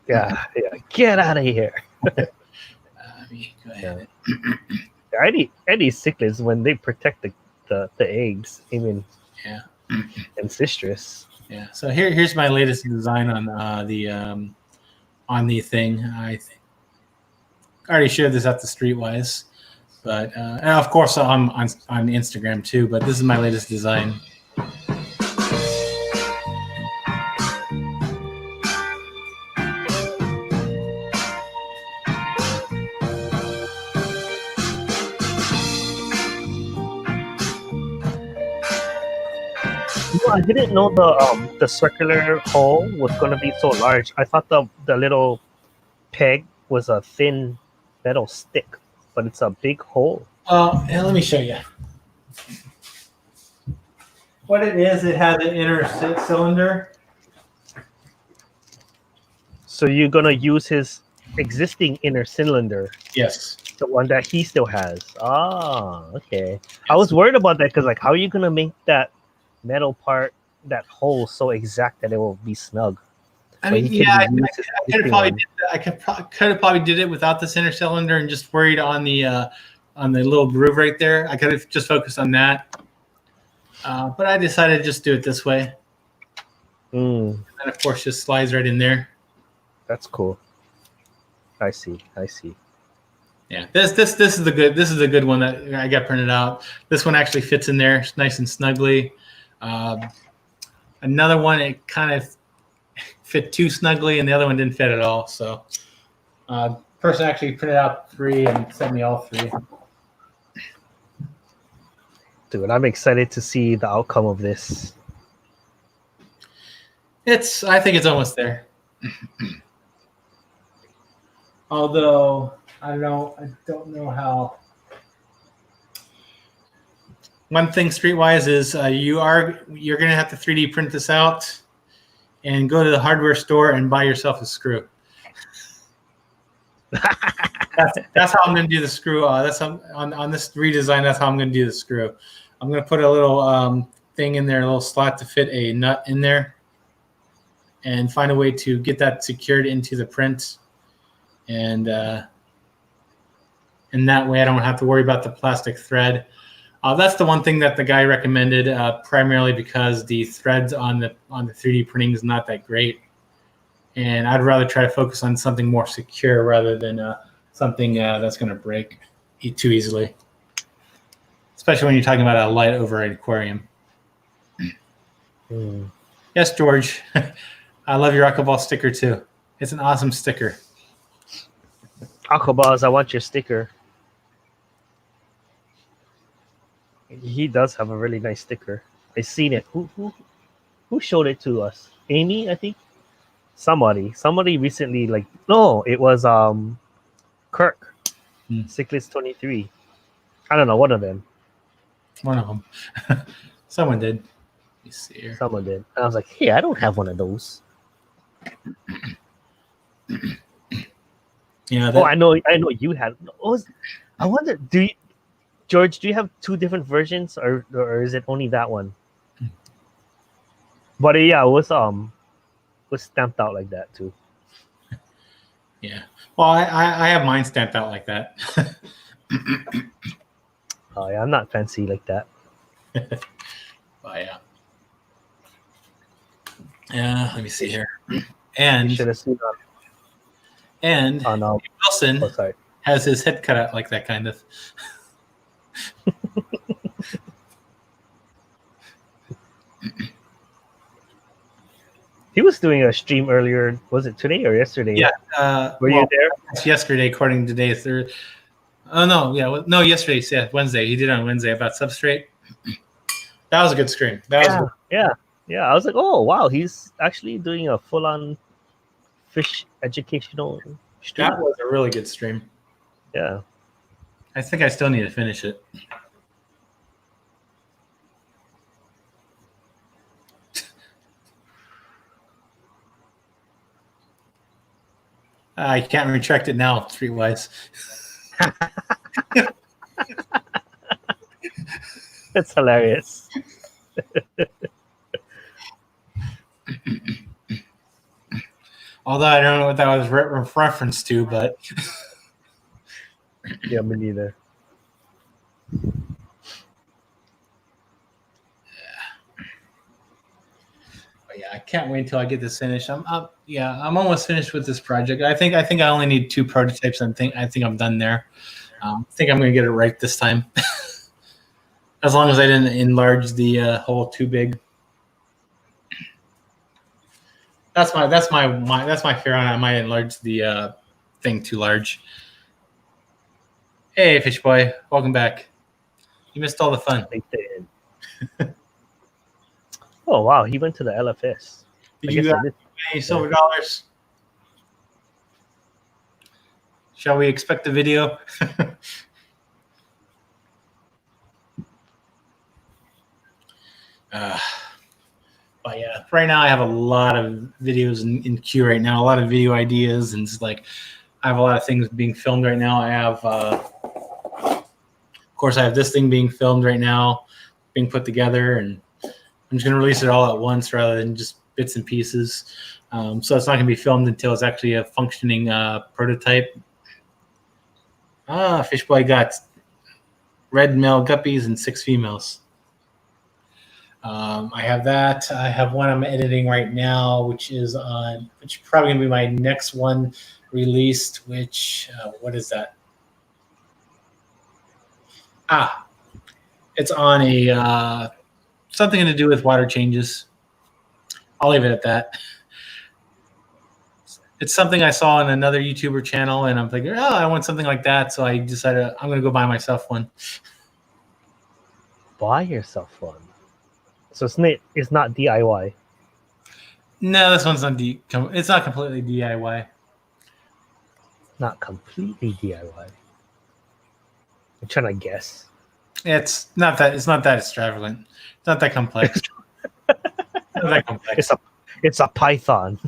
Yeah. Get out of here. Go ahead. Any cichlids, when they protect the eggs, even ancestors. Yeah. So here's my latest design on the thing. I already shared this at the Streetwise, but and of course I'm on Instagram too. But this is my latest design. I didn't know the circular hole was gonna be so large. I thought the little peg was a thin metal stick, but it's a big hole. And let me show you. What it is, it has an inner cylinder. So you're gonna use his existing inner cylinder. Yes. The one that he still has. Ah, okay. I was worried about that because, like, how are you gonna make that metal part, that hole, so exact that it will be snug? I mean, I could have probably did it without the center cylinder and just worried on the little groove right there. I could have just focused on that, but I decided to just do it this way. And of course, just slides right in there. That's cool. I see. Yeah, this is the good one that I got printed out. This one actually fits in there nice and snugly. Another one, it kind of fit too snugly, and the other one didn't fit at all. So, person actually printed out 3 and sent me all 3. Dude, I'm excited to see the outcome of this. I think it's almost there. Although I don't know how. One thing Streetwise is you're gonna have to 3D print this out and go to the hardware store and buy yourself a screw. That's how I'm gonna do the screw. That's on this redesign. That's how I'm gonna do the screw. I'm gonna put a little thing in there, a little slot to fit a nut in there, and find a way to get that secured into the print. And that way I don't have to worry about the plastic thread. That's the one thing that the guy recommended, primarily because the threads on the 3D printing is not that great, and I'd rather try to focus on something more secure rather than something that's going to break too easily, especially when you're talking about a light overhead aquarium. Yes, George, I love your Aquaball sticker too. It's an awesome sticker. Aquaballs, I want your sticker. He does have a really nice sticker. I seen it. Who showed it to us? Amy, I think. Somebody recently. Like, no, it was Kirk. Cichlids 23. I don't know, one of them. One of them. Someone did. Let me see here. Someone did. And I was like, hey, I don't have one of those. Yeah. I know you had. I wonder. George, do you have 2 different versions, or is it only that one? But yeah, it was stamped out like that too. Yeah. Well, I have mine stamped out like that. Oh yeah, I'm not fancy like that. Oh yeah. Yeah. Let me see here. And you should have seen and on Wilson. Oh, sorry. has his head cut out like that, kind of. He was doing a stream earlier. Was it today or yesterday? Yeah. Were you there? It's yesterday, according to today's third. Oh no, yeah, no, yesterday. Yeah, Wednesday. He did it on Wednesday about substrate. That was a good stream. That was Yeah. I was like, oh wow, he's actually doing a full-on fish educational stream. that was a really good stream. Yeah. I think I still need to finish it. I can't retract it now, Streetwise. That's hilarious. Although I don't know what that was reference to, but Yeah, me neither. But yeah, I can't wait until I get this finished. I'm almost finished with this project. I think I only need 2 prototypes. I think I'm done there. I think I'm going to get it right this time. As long as I didn't enlarge the hole too big. That's my fear on it. I might enlarge the thing too large. Hey, Fish Boy, welcome back. You missed all the fun. They did. Oh wow, he went to the LFS. Did you got any silver dollars? Shall we expect a video? But yeah, right now I have a lot of videos in queue right now, a lot of video ideas, and it's like I have a lot of things being filmed right now. I have, of course, I have this thing being filmed right now, being put together, and I'm just going to release it all at once rather than just bits and pieces. So it's not going to be filmed until it's actually a functioning prototype. Fish Boy got red male guppies and 6 females. I have that. I have one I'm editing right now, which is probably going to be my next one released, which, what is that? It's on a, something to do with water changes. I'll leave it at that. It's something I saw on another YouTuber channel, and I'm thinking, oh, I want something like that. So I decided I'm going to go buy myself one. Buy yourself one. So it's not DIY. No, this one's not it's not completely DIY. Not completely DIY. I'm trying to guess. It's not that extravagant. It's not that complex. Not that complex. It's a Python.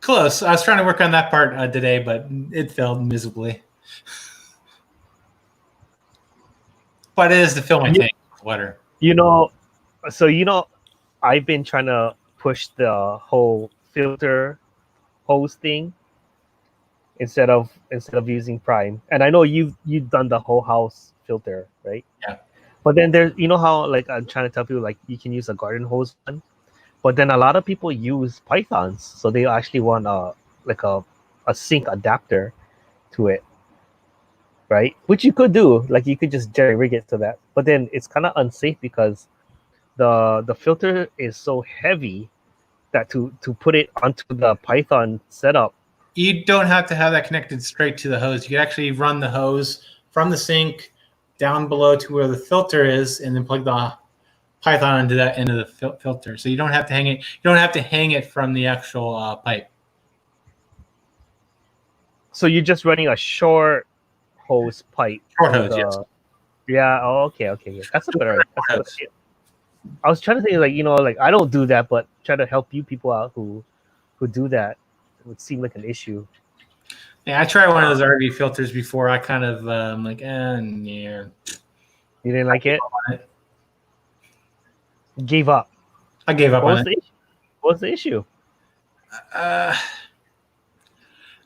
Close. I was trying to work on that part today, but it failed miserably. But it is the filming thing. Water. I've been trying to push the whole filter hose thing instead of using Prime. And I know you've done the whole house filter, right? Yeah. But then there's, you know how like I'm trying to tell people like you can use a garden hose one, but then a lot of people use Pythons, so they actually want a sync adapter to it, right? Which you could do, like you could just jerry rig it to that, but then it's kind of unsafe because the filter is so heavy that to put it onto the Python setup. You don't have to have that connected straight to the hose. You can actually run the hose from the sink down below to where the filter is, and then plug the Python into that end of the filter. So you don't have to hang it. You don't have to hang it from the actual pipe. So you're just running a short hose pipe. Short hose, yes. Yeah. Oh, okay. Yeah. That's a better. I was trying to think like I don't do that, but try to help you people out who do that. It would seem like an issue. Yeah, I tried one of those RV filters before. I kind of yeah. You didn't like it? Gave up. I gave up on it. What was the issue? I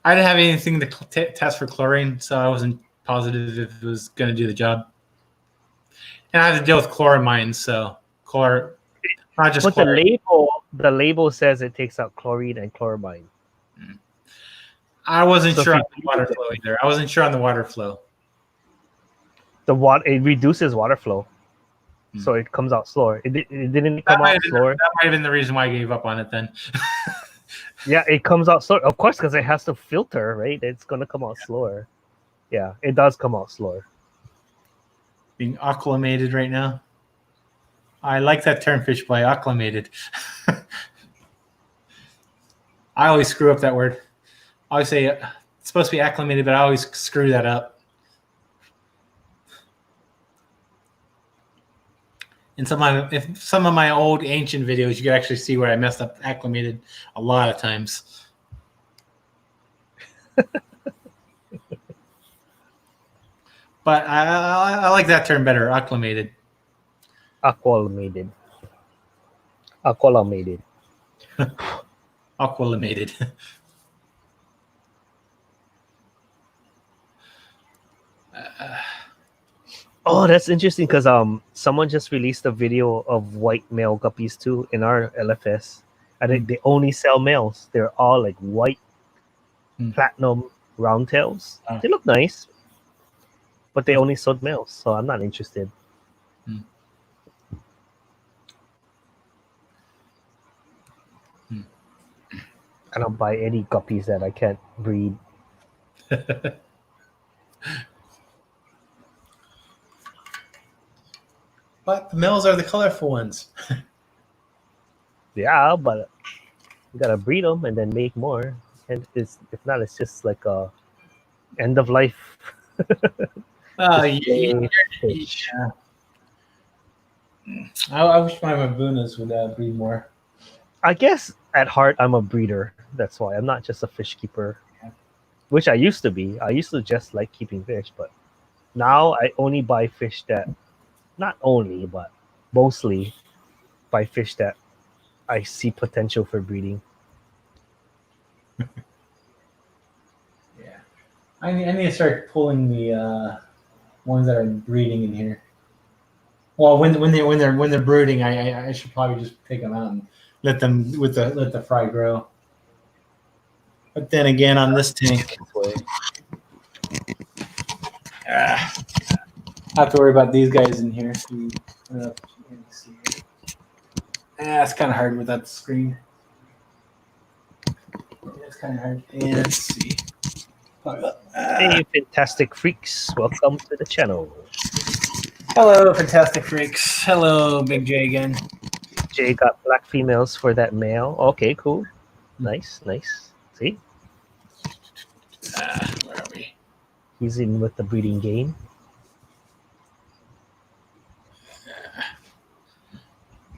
didn't have anything to test for chlorine, so I wasn't positive if it was going to do the job. And I had to deal with chloramines, so not just. But chlorine. the label says it takes out chlorine and chloramine. I wasn't So sure if on you the water flow either. I wasn't sure on the water flow. The water, it reduces water flow, so it comes out slower. It didn't come out slower. That might have been the reason why I gave up on it then. Yeah, it comes out slower, of course, because it has to filter, right? It's gonna come out slower. Yeah, it does come out slower. Being acclimated right now. I like that term, fish boy. Acclimated. I always screw up that word. I always say it's supposed to be acclimated, but I always screw that up. In some of my old ancient videos, you could actually see where I messed up acclimated a lot of times. But I like that term better, acclimated. Acclimated. Acclimated. Acclimated. Oh, that's interesting because someone just released a video of white male guppies too in our LFS. And they only sell males. They're all like white platinum round tails. They look nice, but they only sold males, so I'm not interested. I don't buy any guppies that I can't breed. But the males are the colorful ones. Yeah, but you gotta breed them and then make more. And if not, it's just like a end of life. Yeah. I wish my Mabunas would breed more. I guess at heart I'm a breeder. That's why I'm not just a fish keeper, which I used to be. I used to just like keeping fish, but now I only buy fish that, not only, but mostly buy fish that I see potential for breeding. Yeah, I need to start pulling the ones that are breeding in here. Well, when they're brooding, I should probably just take them out and let the fry grow. But then again, on this tank, I have to worry about these guys in here. It's kind of hard without the screen. It's kind of hard. Yeah, let's see. Hey, fantastic freaks! Welcome to the channel. Hello, fantastic freaks. Hello, Big J again. Jay got black females for that male. Okay, cool. Nice. See? Where are we? He's in with the breeding game.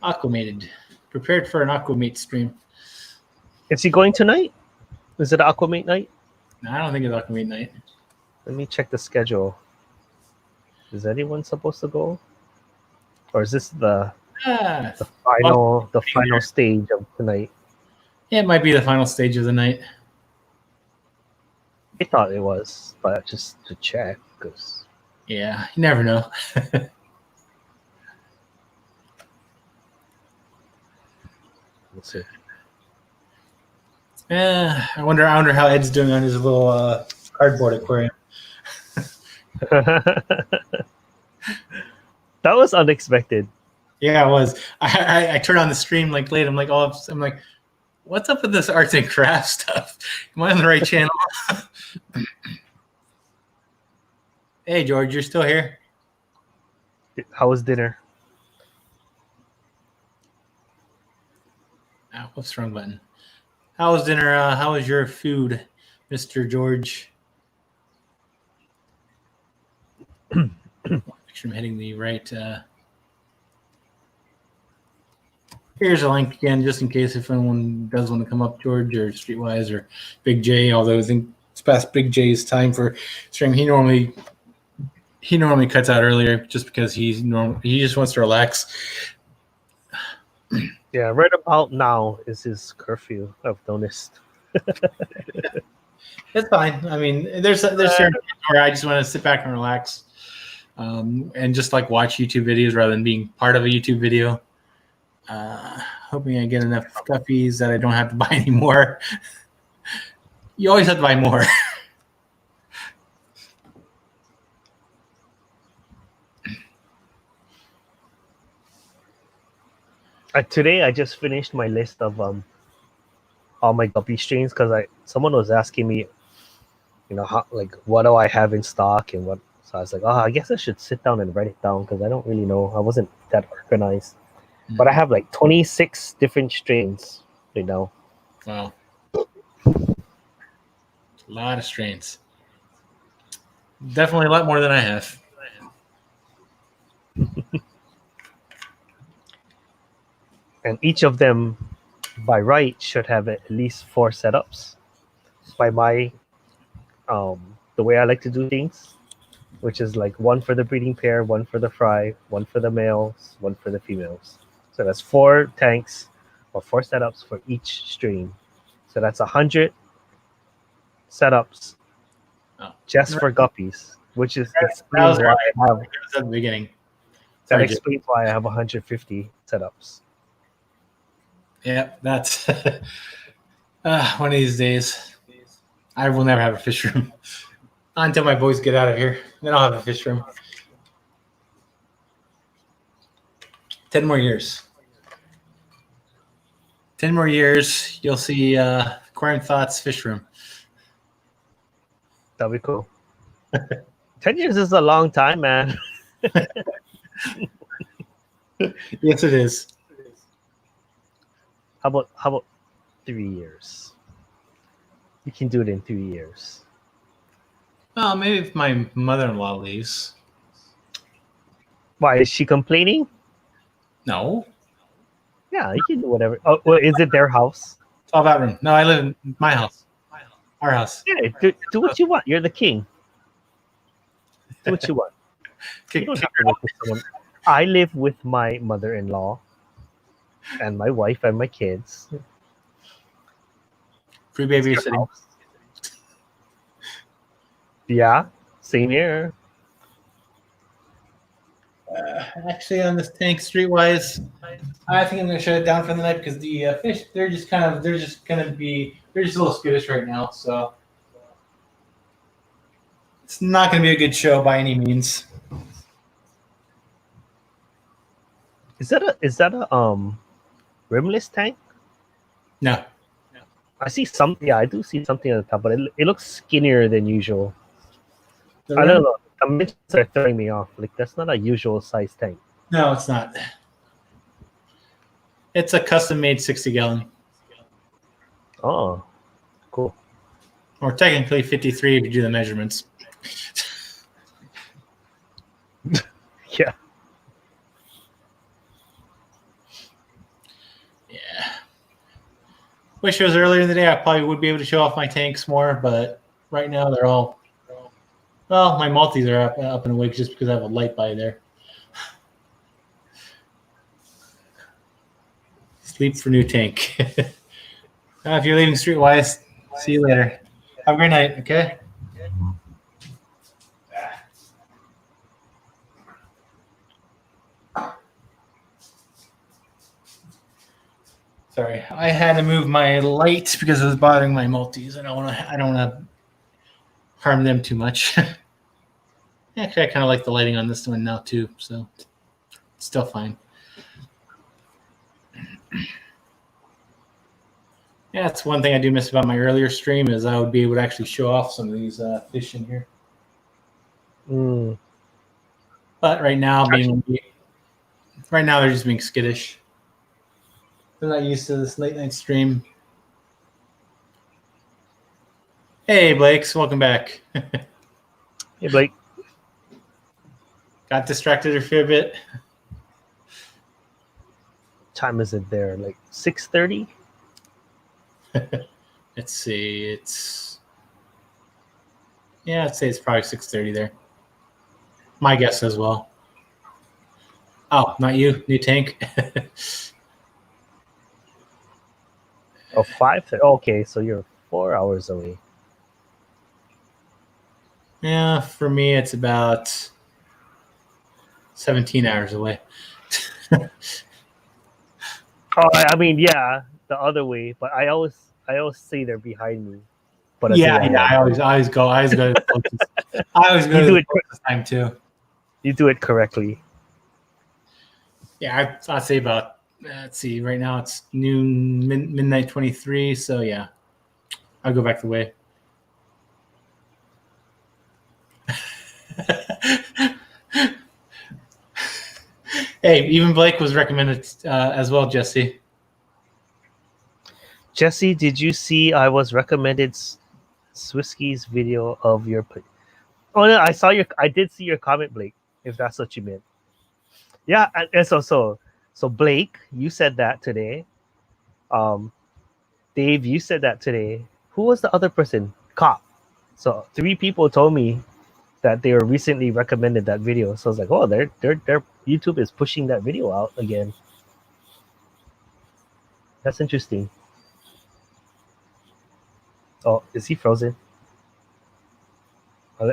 Aquamated. Prepared for an Aquamate stream. Is he going tonight? Is it Aquamate night? No, I don't think it's Aquamate night. Let me check the schedule. Is anyone supposed to go? Or is this the final stage of tonight? Yeah, it might be the final stage of the night. I thought it was, but just to check, because yeah, you never know. let's see. I wonder how Ed's doing on his little cardboard aquarium. That was unexpected. Yeah, it was. I turned on the stream like late. I'm like, what's up with this arts and crafts stuff? Am I on the right channel? Hey, George, you're still here? How was dinner? Oh, whoops, wrong button. How was dinner? How was your food, Mr. George? Make sure I'm hitting the right. Here's a link again, just in case if anyone does want to come up, George or Streetwise or Big J. Although I think it's past Big J's time for stream. He normally cuts out earlier just because he just wants to relax. Yeah, right about now is his curfew, I've noticed. It's fine. I mean, there's certain times where I just want to sit back and relax, and just like watch YouTube videos rather than being part of a YouTube video. Hoping I get enough guppies that I don't have to buy anymore. You always have to buy more. Today I just finished my list of all my guppy strains because someone was asking me, how, like, what do I have in stock and what. So I was like, I guess I should sit down and write it down because I don't really know. I wasn't that organized, but I have like 26 different strains right now. Wow, a lot of strains. Definitely a lot more than I have. And each of them, by right, should have at least 4 setups. By my the way I like to do things, which is like 1 for the breeding pair, 1 for the fry, 1 for the males, 1 for the females. So that's 4 tanks or 4 setups for each strain. So that's 100 setups just for guppies, which is explains why I have at the beginning. that explains why I have 150 setups. Yeah, that's one of these days. I will never have a fish room until my boys get out of here. Then I'll have a fish room. 10 more years. 10 more years, you'll see Aquarium Thoughts fish room. That'll be cool. 10 years is a long time, man. Yes, it is. How about 3 years? You can do it in 3 years. Well, maybe if my mother-in-law leaves. Why is she complaining? No. Yeah, you can do whatever. Oh, well, is it their house? 12-out room. No, I live in my house. Our house. Yeah, do what you want. You're the king. Do what you want. You don't have to live with someone. I live with my mother-in-law and my wife and my kids. Free babysitting. Yeah, same here. Actually, on this tank, streetwise, I think I'm going to shut it down for the night because the fish, they're just a little skittish right now. So it's not going to be a good show by any means. Is that a rimless tank? No. I see some. Yeah, I do see something at the top, but it looks skinnier than usual. I don't know. The dimensions are throwing me off. Like, that's not a usual size tank. No, it's not. It's a custom-made 60-gallon. Oh, cool. Or technically 53 if you do the measurements. Yeah. Yeah. Wish it was earlier in the day. I probably would be able to show off my tanks more, but right now they're all. Well, my multis are up and awake just because I have a light by there. Sleep for new tank. If you're leaving Streetwise, see you later. Have a great night, okay? Sorry, I had to move my light because it was bothering my multis. I don't want to harm them too much. Actually, I kind of like the lighting on this one now too, so it's still fine. Yeah, that's one thing I do miss about my earlier stream is I would be able to actually show off some of these fish in here. But right now, they're just being skittish. They're not used to this late night stream. Hey, Blakes, welcome back. Hey, Blake. Got distracted for a bit. Time is it there? Like 6:30? Let's see. I'd say it's probably 6:30 there. My guess as well. Oh, not you. New tank. Oh, 5:30. Okay, so you're 4 hours away. Yeah, for me, it's about 17 hours away. Oh, I mean, yeah, the other way, but I always say they're behind me. But Yeah, I always go to the closest. I always go You to do the it closest time too. You do it correctly. Yeah, I'd say about. Let's see. Right now it's noon, midnight 23. So yeah, I'll go back the way. Hey, even Blake was recommended as well, Jesse. Jesse, did you see I was recommended Swisky's video of your? Oh no, I did see your comment, Blake. If that's what you meant. Yeah, and so Blake, you said that today. Dave, you said that today. Who was the other person? Cop. So 3 people told me that they were recently recommended that video. So I was like, oh, their YouTube is pushing that video out again. That's interesting. Oh, is he frozen?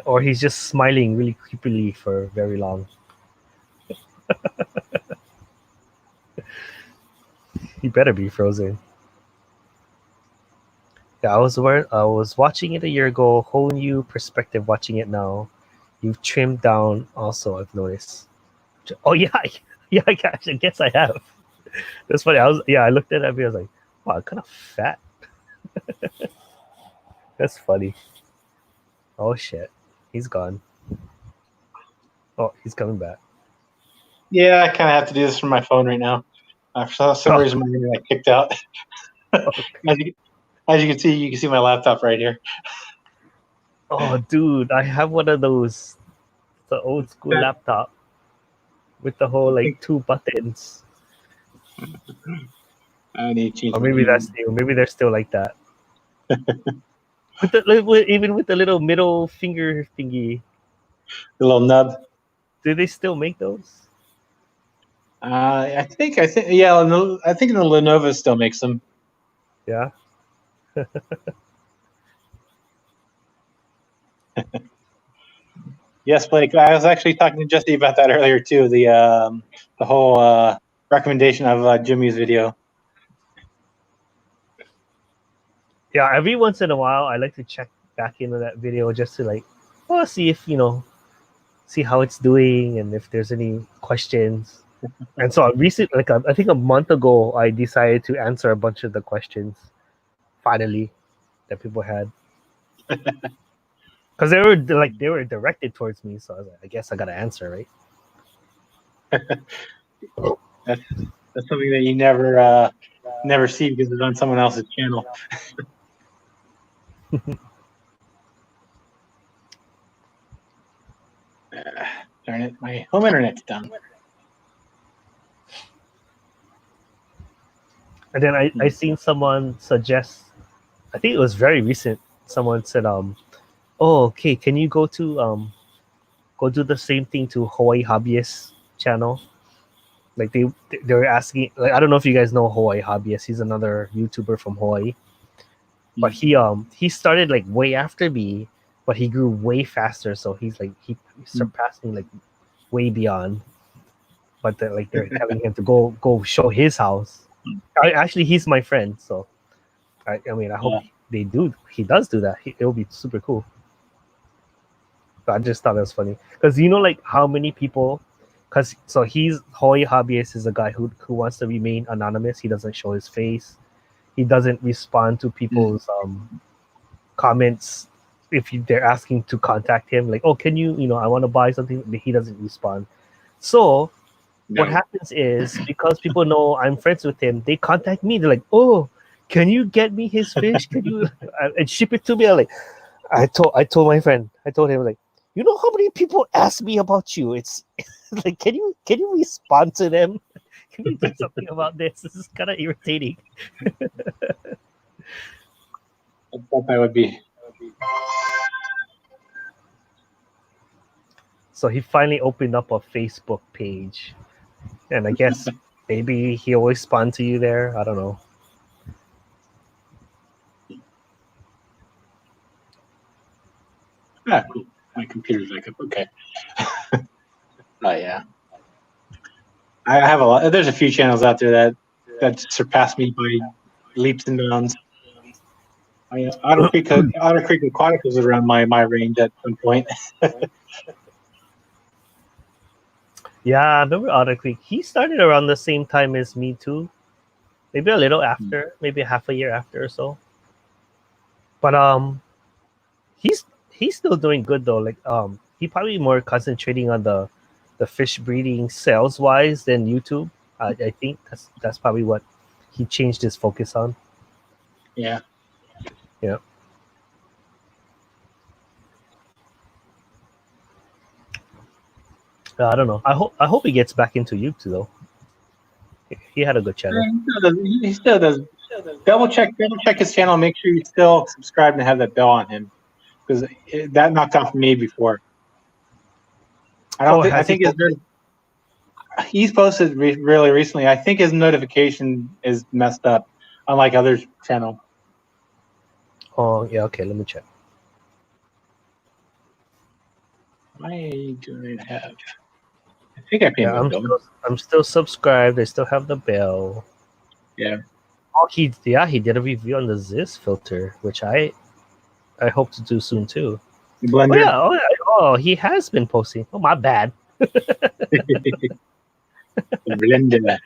Or he's just smiling really creepily for very long. He better be frozen. Yeah, I was watching it a year ago. Whole new perspective watching it now. You've trimmed down also, I've noticed. Oh yeah, yeah, I guess I have. That's funny. I looked at that video, I was like, wow, I'm kind of fat. That's funny. Oh shit. He's gone. Oh, he's coming back. Yeah, I kind of have to do this from my phone right now. For some reason, my internet kicked out. As you can see my laptop right here. Oh, dude, I have one of those, the old school laptop with the whole like 2 buttons. I need to change. Or maybe that's new. Maybe they're still like that. Even with the little middle finger thingy. The little nub. Do they still make those? I think yeah. I think the Lenovo still makes them. Yeah. Yes, Blake. I was actually talking to Jesse about that earlier too. The whole recommendation of Jimmy's video. Yeah, every once in a while I like to check back into that video just to like see if see how it's doing and if there's any questions. And so recently, I think a month ago, I decided to answer a bunch of the questions finally that people had. Because they were directed towards me, so I was like, I guess I gotta answer, right? That's something that you never see because it's on someone else's channel. Darn it, my home internet's done. And then I seen someone suggest, I think it was very recent. Someone said, "Oh, okay, can you go to go do the same thing to Hawaii Hobbyist channel?" Like they were asking, like I don't know if you guys know Hawaii Hobbyist. He's another YouTuber from Hawaii, but he started like way after me, but he grew way faster. So he surpassed me like way beyond. But they're telling him to go show his house. Actually, he's my friend, so I mean, I hope he does do that. It'll be super cool. But I just thought it was funny because like how many people, he's Hawaii Hobbyist is a guy who wants to remain anonymous. He doesn't show his face. He doesn't respond to people's comments if they're asking to contact him. Like, oh, can you I want to buy something. He doesn't respond. So what happens is because people know I'm friends with him, they contact me. They're like, "Oh, can you get me his fish? Can you and ship it to me?" I told my friend. I told him like, "You know how many people ask me about you? It's like, can you respond to them? Can you do something about this? This is kind of irritating." I thought that would be. So he finally opened up a Facebook page. And I guess maybe he'll respond to you there. I don't know. Ah, cool. My computer's back up. Okay. Oh yeah. I have a lot. There's a few channels out there that surpass me by leaps and bounds. Otter Creek Aquatic was around my range at some point. Yeah, I remember Otter Creek. He started around the same time as me too. Maybe a little after, maybe half a year after or so. But he's still doing good though. Like he probably more concentrating on the fish breeding sales wise than YouTube. I think that's probably what he changed his focus on. Yeah. Yeah. I don't know. I hope he gets back into YouTube though. He had a good channel. He still does. Double check his channel. Make sure you still subscribe and have that bell on him, because that knocked off me before. I think he's posted really recently. I think his notification is messed up, unlike others' channel. Oh yeah, okay. Let me check. I do not have. I think I paid my bill. I'm still subscribed. I still have the bell. Yeah. Oh, he did a review on the Ziz filter, which I hope to do soon too. Blender. Oh, he has been posting. Oh, my bad. Blender.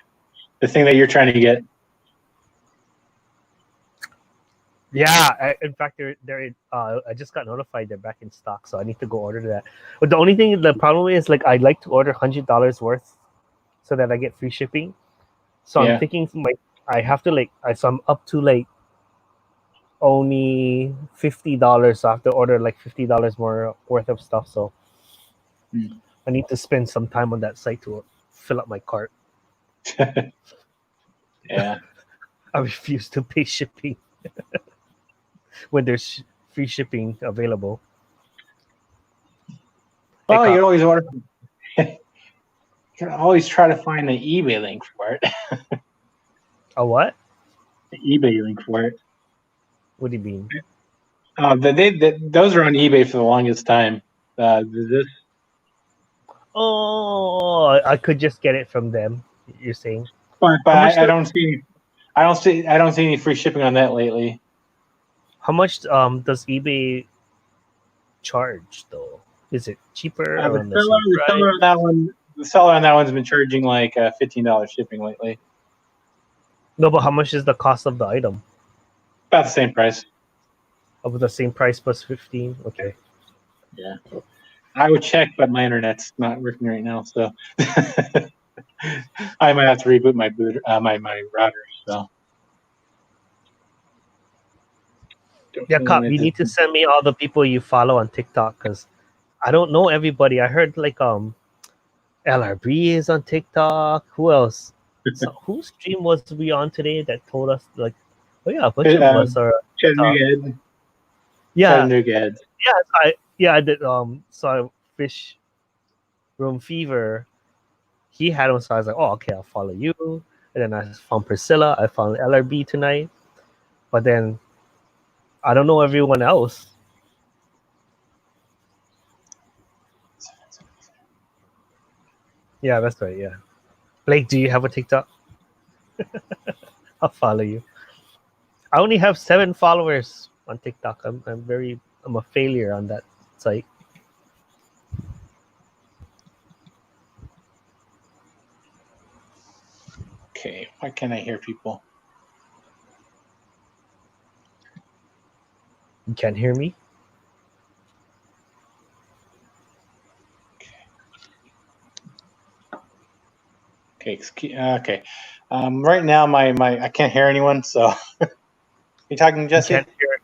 The thing that you're trying to get. Yeah, in fact, I just got notified they're back in stock, so I need to go order that. But the problem is, like, I'd like to order $100 worth, so that I get free shipping. So I'm thinking, I have to so I'm up to like only $50. So I have to order like $50 more worth of stuff. So I need to spend some time on that site to fill up my cart. Yeah, I refuse to pay shipping when there's free shipping available. Well, you always order. You can always try to find an eBay link for it. A what? An eBay link for it. What do you mean? Those are on eBay for the longest time. Oh, I could just get it from them. You're saying? But I don't see any free shipping on that lately. How much does eBay charge though? Is it cheaper? The seller on that one's been charging like $15 shipping lately. No, but how much is the cost of the item? About the same price. Of the same price plus 15. Okay. Yeah, I would check, but my internet's not working right now, so I might have to reboot my my router. So yeah, Cop, you need to send me all the people you follow on TikTok, because I don't know everybody. I heard like LRB is on TikTok. Who else? So, whose stream was we on today that told us like, oh yeah, a bunch of us are. Chattanooga Heads. I did. So Fish Room Fever, he had him, so I was like, oh okay, I'll follow you. And then I found Priscilla. I found LRB tonight, but then I don't know everyone else. Yeah, that's right. Yeah, Blake, do you have a TikTok? I'll follow you. I only have 7 followers on TikTok. I'm a failure on that site. Okay, why can't I hear people? You can't hear me? Okay. Right now, my I can't hear anyone. So, you talking, Jesse? You can't hear it.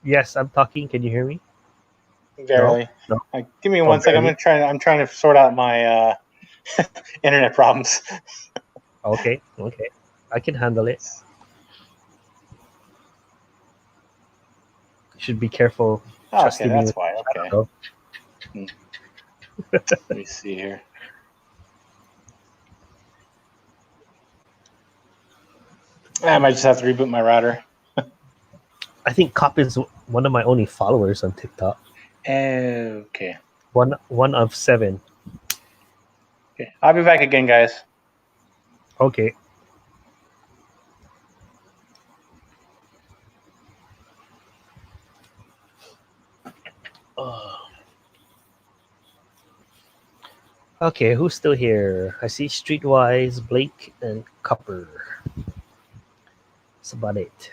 Yes, I'm talking. Can you hear me? Barely. No. Give me 1 second. I'm trying to sort out my internet problems. Okay. I can handle it. You should be careful. Okay, that's why. Okay. Let me see here. I might just have to reboot my router. I think Cop is one of my only followers on TikTok. Okay. One of 7. Okay, I'll be back again, guys. Okay. Okay, who's still here? I see Streetwise, Blake, and Copper. That's about it.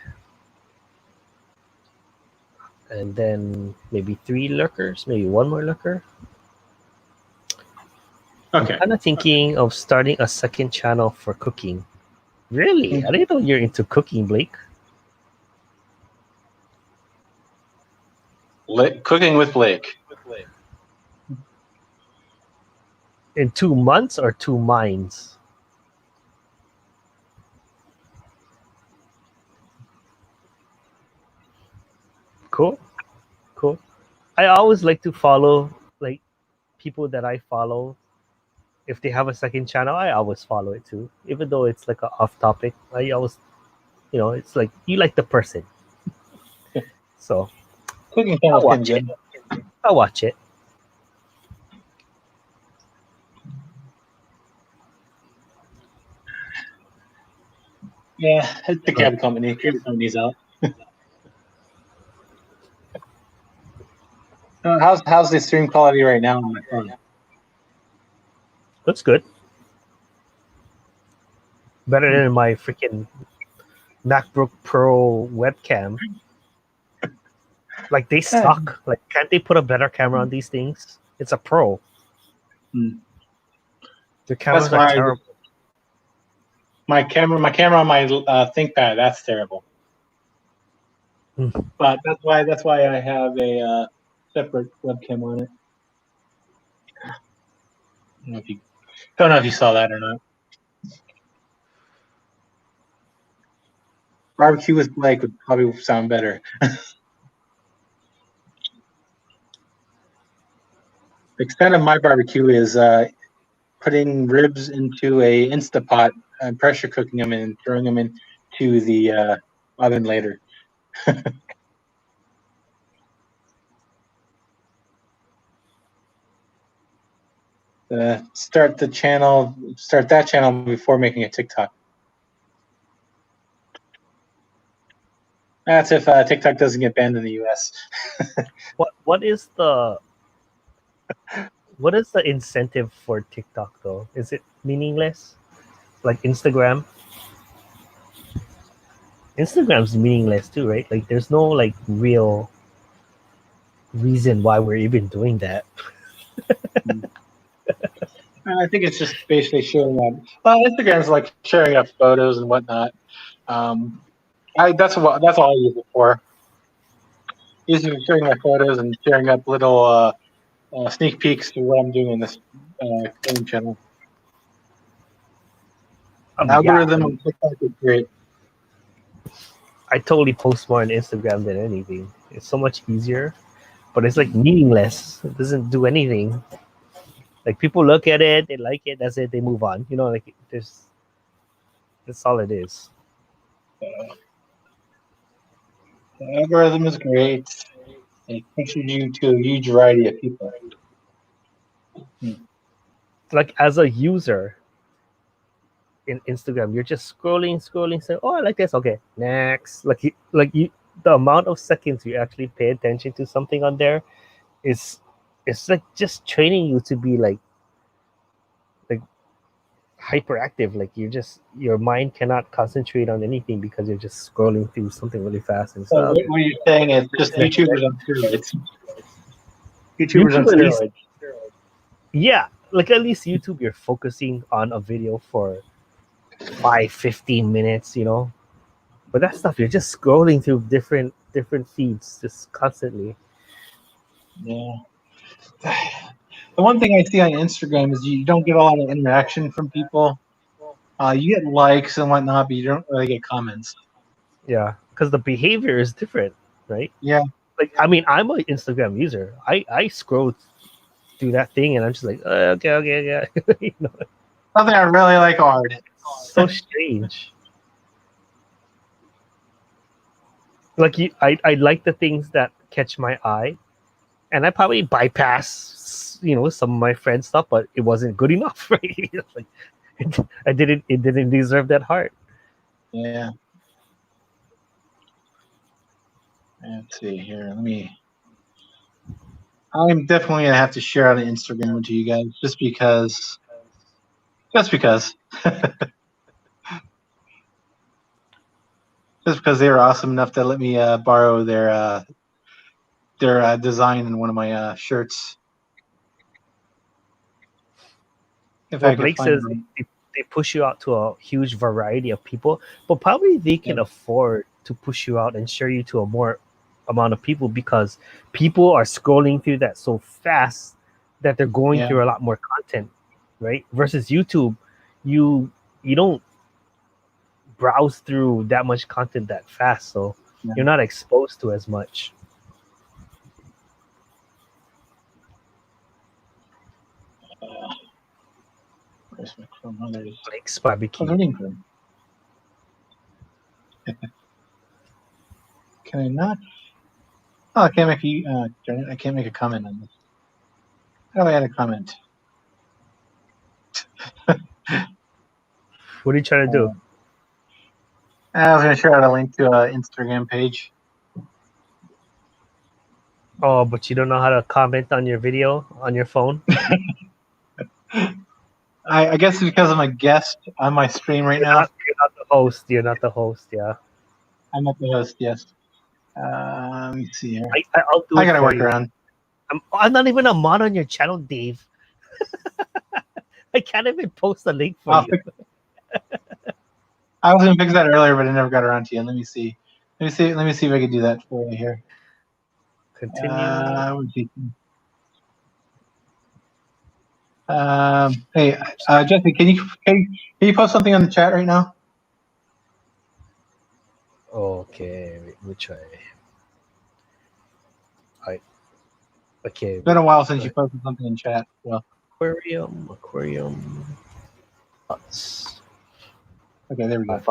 And then maybe 3 lurkers, maybe 1 more lurker. Okay. I'm kind of thinking of starting a second channel for cooking. Really? I didn't know you're into cooking, Blake. Cooking with Blake. In 2 months or 2 minds? Cool. Cool. I always like to follow like people that I follow. If they have a second channel, I always follow it too. Even though it's like a off topic, I always, it's like you like the person. So Cooking I'll channel's been watch it. good. I'll watch it. Yeah, it's the cab company. Cab company's out. How's the stream quality right now on my phone? That's good. Better than my freaking MacBook Pro webcam. Like they suck. Like can't they put a better camera on these things? It's a Pro. The cameras are terrible. My camera on my ThinkPad, that's terrible. But that's why I have a separate webcam on it. Don't know if you saw that or not. Barbecue with Blake would probably sound better. The extent of my barbecue is putting ribs into a Instapot and pressure cooking them and throwing them into the oven later. Start that channel before making a TikTok. That's if TikTok doesn't get banned in the US. What is the incentive for TikTok though? Is it meaningless? Like Instagram? Instagram's meaningless too, right? Like there's no like real reason why we're even doing that. I think it's just basically showing up. Well, Instagram's like sharing up photos and whatnot. That's all I use it for. Usually sharing my photos and sharing up little sneak peeks to what I'm doing in this cooking channel. Algorithm on TikTok is great. I totally post more on Instagram than anything. It's so much easier, but it's like meaningless. It doesn't do anything. Like people look at it, they like it, that's it, they move on. Like that's all it is. The algorithm is great. It pushes you to a huge variety of people. Like as a user in Instagram, you're just scrolling, saying, "Oh, I like this. Okay, next." The amount of seconds you actually pay attention to something on there is it's like just training you to be like hyperactive. Like your mind cannot concentrate on anything because you're just scrolling through something really fast and stuff. So what you're saying is just YouTubers on steroids. YouTubers on steroids. Yeah, like at least YouTube, you're focusing on a video for 5-15 minutes, but that stuff you're just scrolling through different feeds just constantly. Yeah. The one thing I see on Instagram is you don't get a lot of interaction from people. You get likes and whatnot, but you don't really get comments. Yeah, because the behavior is different, right? Yeah. Like, I mean, I'm an Instagram user. I scroll through that thing and I'm just like, okay. Something I really like art. So strange. Like I like the things that catch my eye, and I probably bypass some of my friends' stuff, but it wasn't good enough, right? Like it didn't deserve that heart. Yeah. Let's see here. I'm definitely gonna have to share out an Instagram with you guys, just because. Just because. Just because they were awesome enough to let me borrow their design in one of my shirts. If Well, I could Blake find says them. they push you out to a huge variety of people, but probably they can afford to push you out and share you to a more amount of people because people are scrolling through that so fast that they're going through a lot more content, right? Versus YouTube, you don't browse through that much content that fast, so you're not exposed to as much. Where's my grandmother's? Blake's barbecue. Can I not? Oh, I can't make I can't make a comment on this. How do I add a comment? What are you trying to do? I was going to share out a link to an Instagram page. Oh, but you don't know how to comment on your video on your phone? I guess it's because I'm a guest on my stream right now. You're not the host. You're not the host, yeah. I'm not the host, yes. Let me see here. I'll do it. I got to for work you. around. I'm not even a mod on your channel, Dave. I can't even post a link for you. I was going to fix that earlier, but I never got around to it. Let me see. Let me see if I can do that for you here. Continue. Hey, Jesse, can you post something on the chat right now? Okay, we try. Okay. It's been a while since you posted something in chat. So. Aquarium Thoughts. Okay, there we go.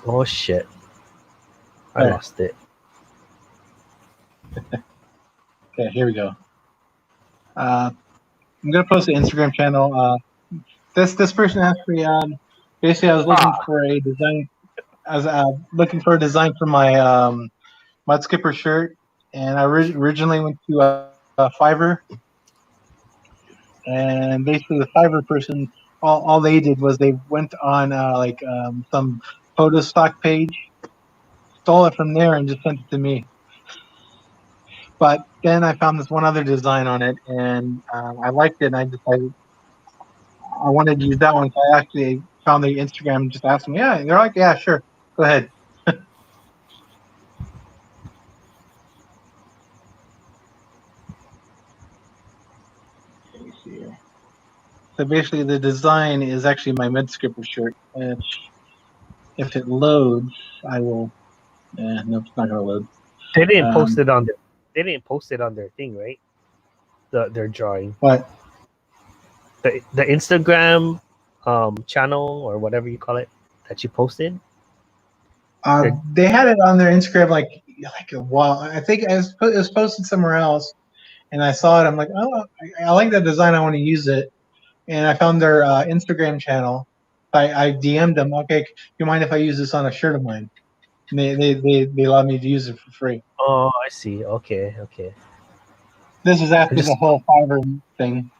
Oh shit! I lost it. Okay, here we go. I'm gonna post an Instagram channel. This person actually basically I was looking for a design. I was looking for a design for my mud skipper shirt, and I originally went to Fiverr, and basically the Fiverr person, all they did was they went on some photo stock page, stole it from there, and just sent it to me. But then I found this one other design on it, and I liked it, and I decided I wanted to use that one. So I actually found the Instagram and just asked them, yeah, they're like, yeah, sure, go ahead. Let me see here. So basically, the design is actually my mid skipper shirt. Which, if it loads, I will. No, it's not gonna load. They didn't post it on their. They didn't post it on their thing, right? Their drawing. What? The Instagram channel or whatever you call it that you posted. They had it on their Instagram like a while. I think it was posted somewhere else, and I saw it. I'm like, oh, I like that design. I want to use it. And I found their Instagram channel. I DM'd them. Okay, do you mind if I use this on a shirt of mine? And they allowed me to use it for free. Oh, I see. Okay. This was after the whole Fiverr thing.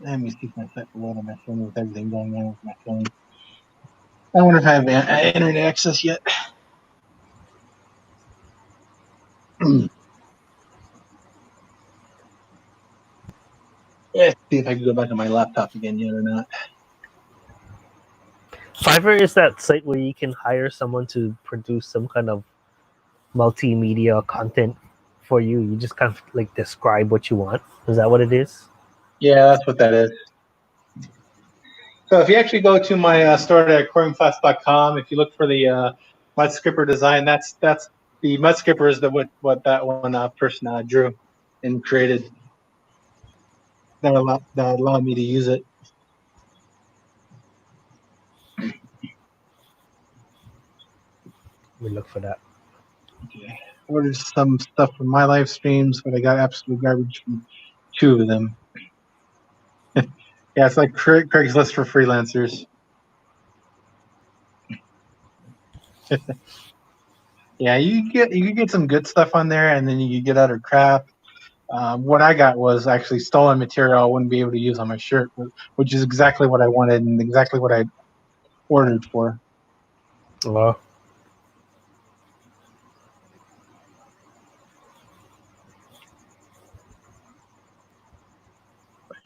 Let me see if my set load on my phone with everything going on with my phone. I wonder if I have internet access yet. Let's see if I can go back on my laptop again yet or not. Fiverr is that site where you can hire someone to produce some kind of multimedia content for you. You just kind of like describe what you want. Is that what it is? Yeah, that's what that is. So if you actually go to my store at aquariumthoughts.com, if you look for the mud skipper design, that's the mud skipper is what that one person drew and created. That allowed me to use it. We look for that. Okay. Ordered some stuff from my live streams, but I got absolute garbage from 2 of them. Yeah, it's like Craigslist for freelancers. Yeah, you get some good stuff on there, and then you get other crap. What I got was actually stolen material I wouldn't be able to use on my shirt, which is exactly what I wanted and exactly what I ordered for. Well,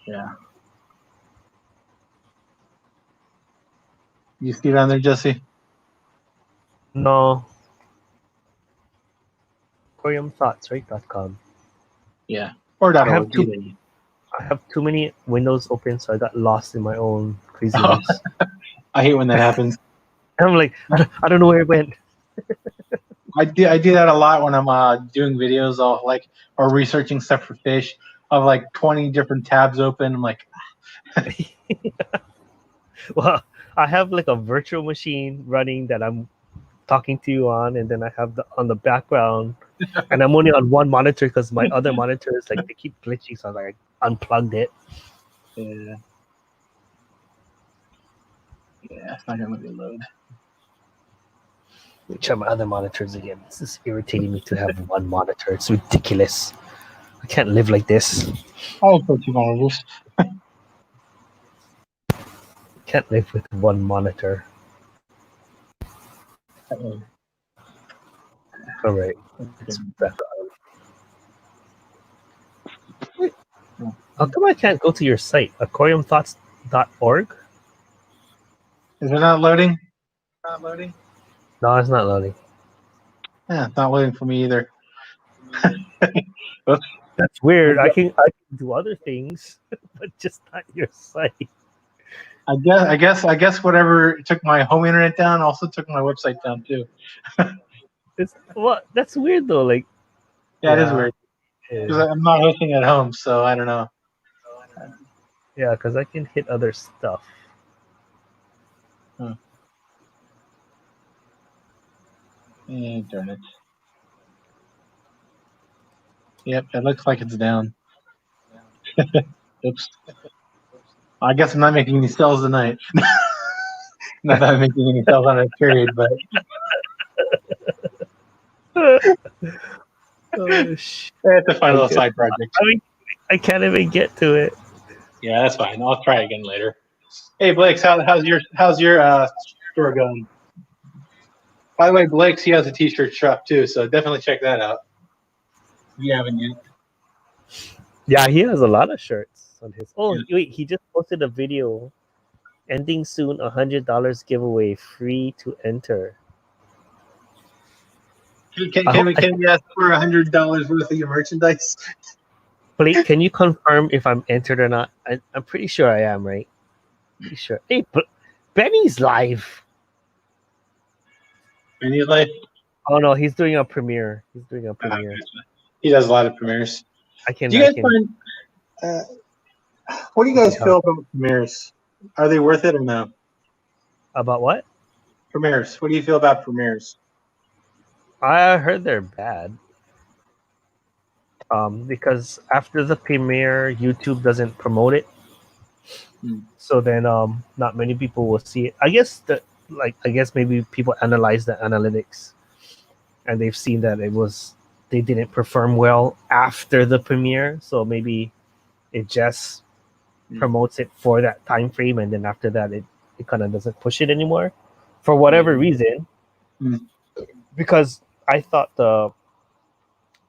Yeah. You see it on there, Jesse? no. Aquarium Thoughts, right? .com. Yeah. Or I have .org. too many windows open, so I got lost in my own Oh, craziness. I hate when that happens. I'm like, I don't know where it went. I do that a lot when I'm doing videos of or researching stuff for fish. Of like 20 different tabs open. I'm like, Well, I have like a virtual machine running that I'm talking to you on, and then I have on the background, and I'm only on one monitor because my other monitors they keep glitching, so I unplugged it. yeah, it's not gonna let me load. Let me try my other monitors again. This is irritating me to have one monitor. It's ridiculous. I can't live like this. I'll put 2 monitors. Can't live with one monitor. Uh-oh. All right. It's back on. Wait, how come I can't go to your site, aquariumthoughts.org? Is it not loading? Not loading. No, it's not loading. Yeah, it's not loading for me either. Oops. That's weird. I can do other things, but just not your site. I guess whatever took my home internet down also took my website down too. That's weird though. Like, Yeah, it is weird because I'm not hosting at home, so I don't know. Yeah, because I can hit other stuff. Darn it. Yep, it looks like it's down. Oops. I guess I'm not making any sales tonight. Not that I'm making any sales on it, period, but Oh, shit. it's a fun little side project. I can't even get to it. Yeah, that's fine. I'll try again later. Hey, Blake, how's your store going? By the way, Blake's he has a t-shirt shop too, so definitely check that out. If you haven't yet. Yeah, he has a lot of shirts on his. Oh, wait, he just posted a video. Ending soon, $100 giveaway, free to enter. Can we ask for $100 worth of your merchandise? Blake, can you confirm if I'm entered or not? I'm pretty sure I am, right? Pretty sure. Hey, Benny's live. Benny's live? Oh no, he's doing a premiere. He does a lot of premieres. What do you guys feel about premieres? Are they worth it or no? About what? Premieres. What do you feel about premieres? I heard they're bad. Because after the premiere, YouTube doesn't promote it. So then not many people will see it. I guess maybe people analyze the analytics and they've seen that they didn't perform well after the premiere, so maybe it just promotes it for that time frame, and then after that it kind of doesn't push it anymore for whatever reason. Because I thought the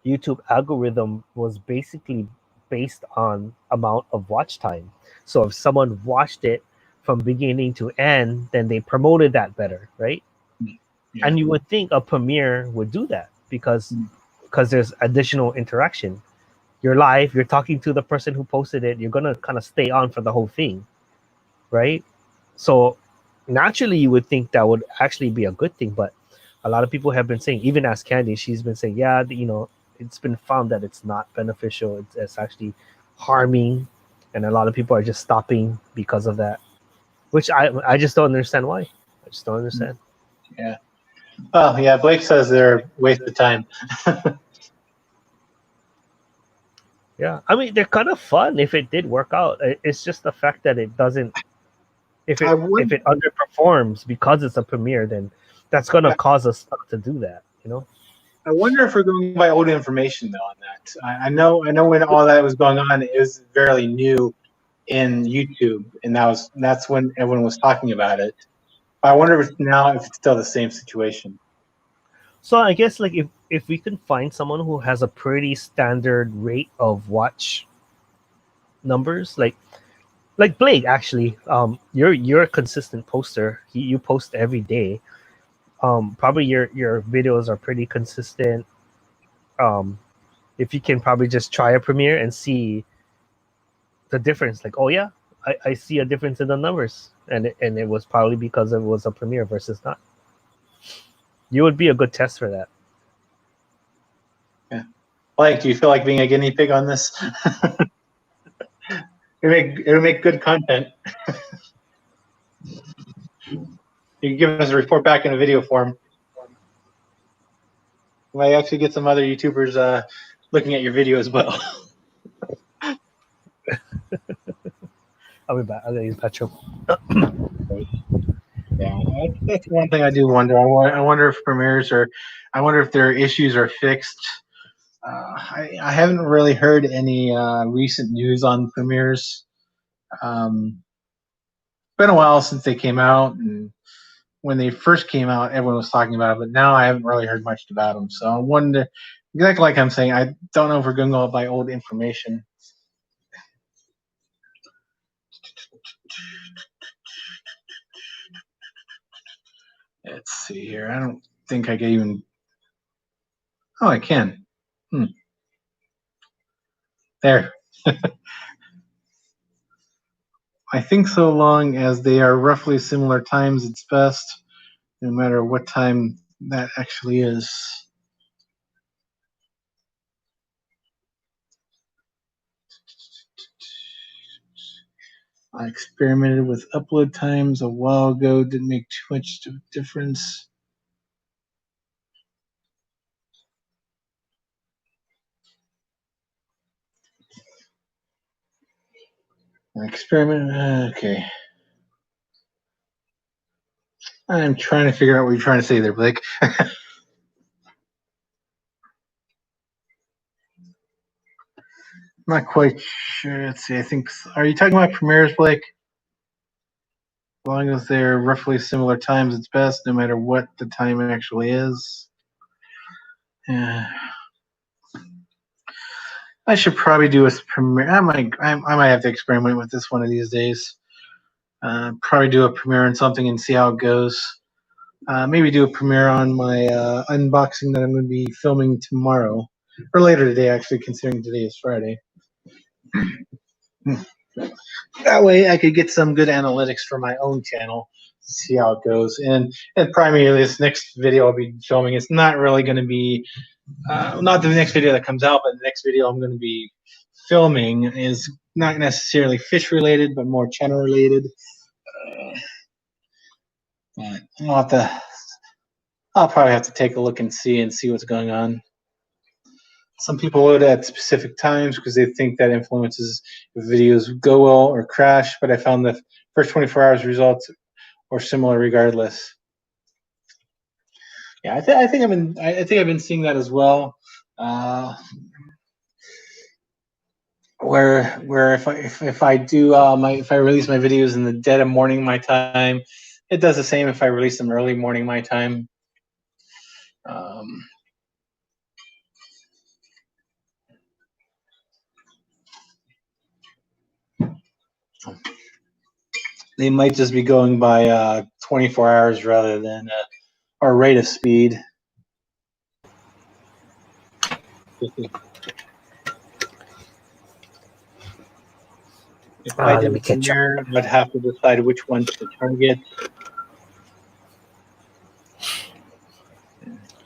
YouTube algorithm was basically based on amount of watch time. So if someone watched it from beginning to end, then they promoted that better, right? Yeah. And you would think a premiere would do that because there's additional interaction. You're live, you're talking to the person who posted it, you're gonna kind of stay on for the whole thing, right? So naturally you would think that would actually be a good thing, but a lot of people have been saying, even Ask Candy, she's been saying, yeah, it's been found that it's not beneficial. It's actually harming, and a lot of people are just stopping because of that, which I just don't understand why. I just don't understand. Yeah. Oh, yeah. Blake says they're a waste of time. Yeah, I mean they're kind of fun if it did work out. It's just the fact that it doesn't. If I it would. if it underperforms because it's a premiere, then that's gonna cause us not to do that. You know. I wonder if we're going by old information though on that. I know when all that was going on, it was fairly new in YouTube, and that's when everyone was talking about it. I wonder if it's still the same situation. So I guess like if we can find someone who has a pretty standard rate of watch numbers, like Blake actually, you're a consistent poster. You post every day. Probably your videos are pretty consistent. If you can probably just try a premiere and see the difference, like, oh yeah, I see a difference in the numbers, and it was probably because it was a premiere versus not. You would be a good test for that. Yeah. Blake, do you feel like being a guinea pig on this? It'll make good content. You can give us a report back in a video form. You might actually get some other YouTubers looking at your video as well. I'll be back. I'm gonna use petrol. Yeah, that's one thing I do wonder. I wonder if premieres I wonder if their issues are fixed. I haven't really heard any recent news on premieres. Been a while since they came out, and when they first came out, everyone was talking about it, but now I haven't really heard much about them. So I wonder, exactly like I'm saying, I don't know if we're going to go by old information. Let's see here. I don't think I can even. Oh, I can. There. I think so long as they are roughly similar times, it's best, no matter what time that actually is. I experimented with upload times a while ago, didn't make too much difference. Experiment, okay. I'm trying to figure out what you're trying to say there, Blake. Not quite sure. Let's see. I think. Are you talking about premieres, Blake? As long as they're roughly similar times, it's best, no matter what the time actually is. Yeah. I should probably do a premiere. I might have to experiment with this one of these days. Probably do a premiere on something and see how it goes. Maybe do a premiere on my unboxing that I'm going to be filming tomorrow, or later today, actually, considering today is Friday. That way I could get some good analytics for my own channel, see how it goes. And primarily this next video I'll be filming, it's not really going to be, not the next video that comes out, but the next video I'm going to be filming is not necessarily fish related, but more channel related. I'll probably have to take a look and see what's going on. Some people load at specific times because they think that influences if videos go well or crash, but I found the first 24 hours results are similar regardless. Yeah, I think I've been seeing that as well. Where if I do if I release my videos in the dead of morning my time, it does the same if I release them early morning my time. They might just be going by 24 hours rather than our rate of speed. If I did premiere, I'd have to decide which one to target.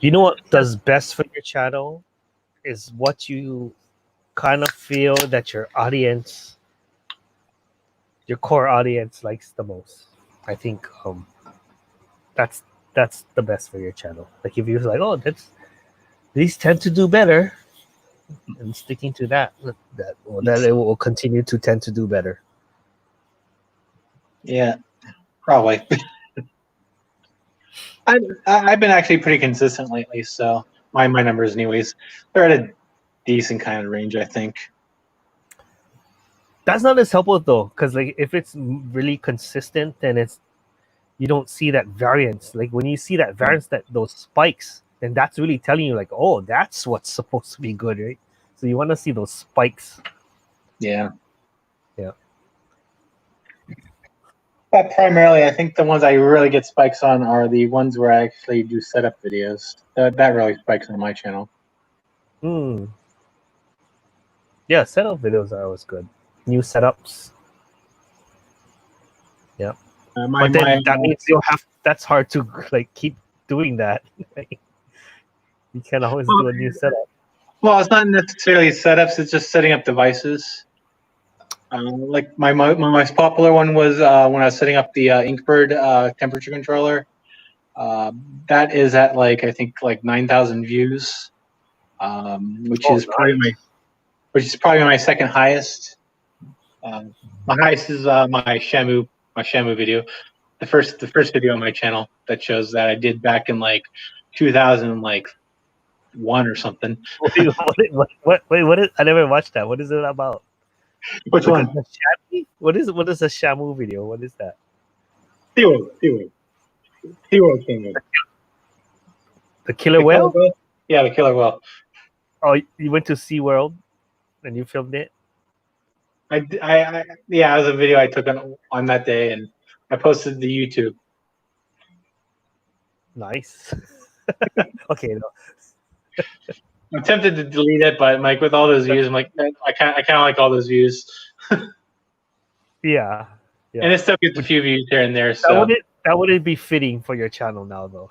You know what does best for your channel is what you kind of feel that your audience, your core audience, likes the most. I think that's the best for your channel. Like if you're like, oh, these tend to do better, and sticking to that it will continue to tend to do better. Yeah, probably. I've been actually pretty consistent lately, so my numbers, anyways, they're at a decent kind of range, I think. That's not as helpful though, because like if it's really consistent, then you don't see that variance. Like when you see that variance, that those spikes, then that's really telling you like, oh, that's what's supposed to be good, right? So you want to see those spikes. Yeah. Yeah. But primarily, I think the ones I really get spikes on are the ones where I actually do setup videos. That really spikes on my channel. Yeah, setup videos are always good. New setups. Yeah. But then that means you'll have. That's hard to like keep doing that. You can't always do a new setup. Well, it's not necessarily setups; it's just setting up devices. Like my most popular one was when I was setting up the Inkbird temperature controller. That is at like I think like 9,000 views, which is probably my second highest. My highest is my Shamu video, the first video on my channel that shows that I did back in like 2001 or something. What is? I never watched that. What is it about? Which one? What is a Shamu video? What is that? SeaWorld came in. The killer whale? Yeah, the killer whale. Oh, you went to SeaWorld and you filmed it? Yeah, it was a video I took on that day, and I posted to YouTube. Nice. Okay. No. I'm tempted to delete it, but like with all those views, I'm like, I kind of like all those views. Yeah. And it still gets a few views here and there. So that wouldn't be fitting for your channel now, though.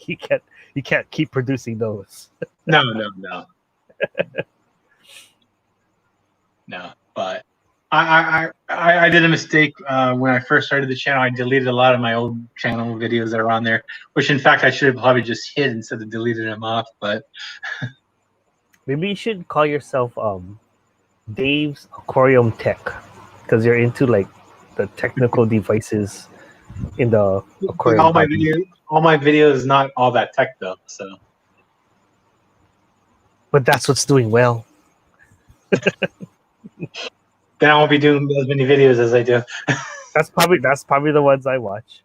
you can't keep producing those. No. But I did a mistake when I first started the channel. I deleted a lot of my old channel videos that are on there, which in fact I should have probably just hid instead of deleting them off. But maybe you should call yourself Dave's Aquarium Tech, because you're into like the technical devices in the aquarium. All my videos not all that tech though. So, but that's what's doing well. Then I won't be doing as many videos as I do. That's probably the ones I watch.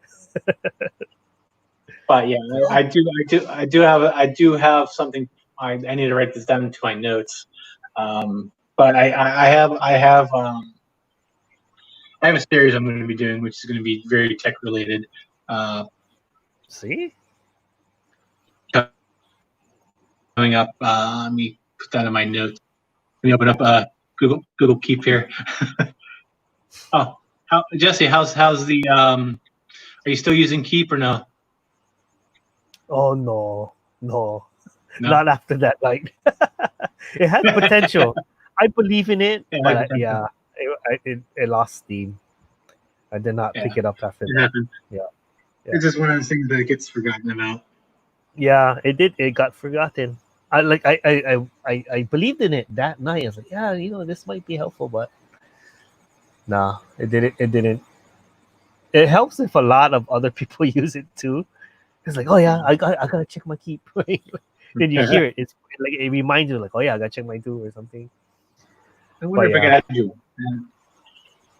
But yeah, I do have something. I need to write this down into my notes. But I have a series I'm going to be doing, which is going to be very tech related. See, coming up. Let me put that in my notes. Let me open up Google Keep here. Oh, Jesse, how's the Are you still using Keep or no? Oh no, not after that night. It had potential. I believe in it, but it lost steam. I did not pick it up after that. Yeah. It's just one of those things that gets forgotten about. Yeah, it did. It got forgotten. I believed in it that night. I was like, yeah, this might be helpful, but nah, it didn't. It helps if a lot of other people use it too. It's like, oh yeah, I gotta check my Keep. Then you hear it. It's like it reminds you, like, oh yeah, I gotta check my do or something. I wonder if I can add you.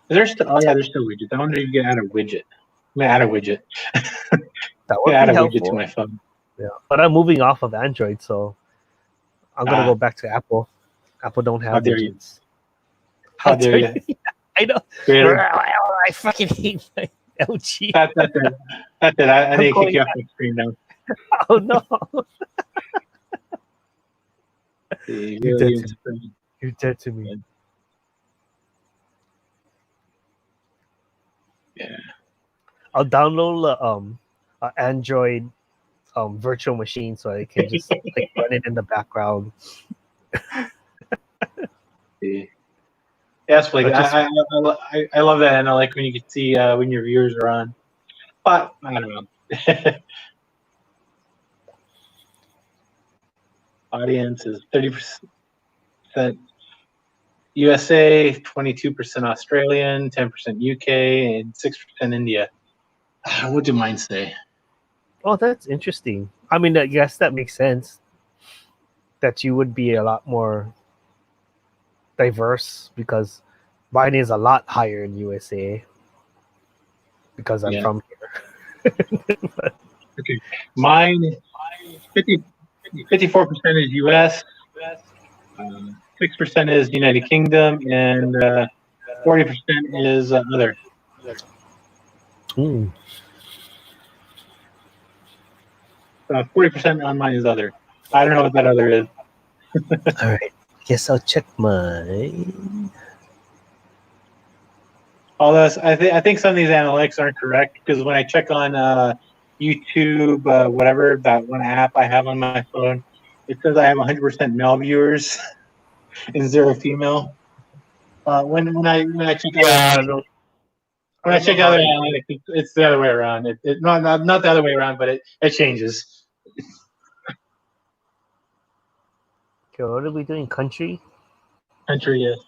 There's still widgets. I wonder if you can add a widget. I'm gonna add a widget. That would add be a helpful. widget to my phone. Yeah, but I'm moving off of Android, so I'm gonna go back to Apple. Apple don't have widgets. How dare you? I know. I fucking hate my LG. That's it. I need to kick you off the screen now. Oh no. You're dead to me. Yeah. I'll download an Android virtual machine so I can just like run it in the background. Yes, like I love that, and I like when you can see when your viewers are on. But I don't know. Audience is 30%. 20% USA, 22% Australian, 10% UK, and 6% India. What do mine say? Oh, that's interesting. I mean, I guess that makes sense. That you would be a lot more diverse because mine is a lot higher in USA because I'm from here. Okay, mine 54% is US, 6% is United Kingdom, and 40% is other. 40% on mine is other. I don't know what that other is. All right, guess I'll check mine. Although I think some of these analytics aren't correct because when I check on YouTube, whatever that one app I have on my phone, it says I have 100% male viewers and 0 female. When I check out when I check other analytics, it's the other way around. Not the other way around, but it changes. Okay, what are we doing? Country? Country, yes.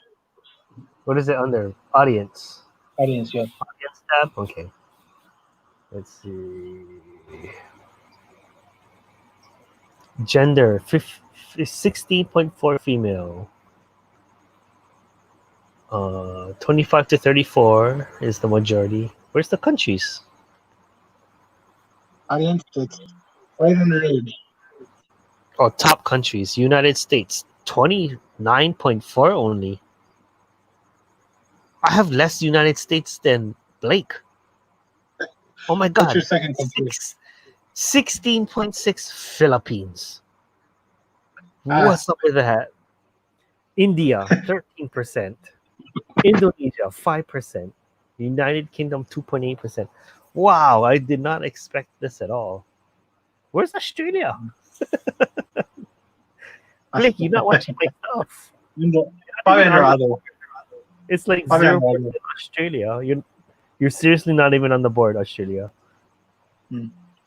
What is it under? Audience. Audience, yes. Audience tab? Okay. Let's see. Gender 16.4 female. 25 to 34 is the majority. Where's the countries? Audience, it's right under age. Oh, top countries. United States 29.4 only. I have less United States than Blake. Oh my God. What's your second country? 16.6 Philippines. What's up with that? India 13%. Indonesia 5%. United Kingdom 2.8%. Wow, I did not expect this at all. Where's Australia? Blake, you're not watching my stuff. Probably under other. It's like 0% Australia. You're seriously not even on the board, Australia.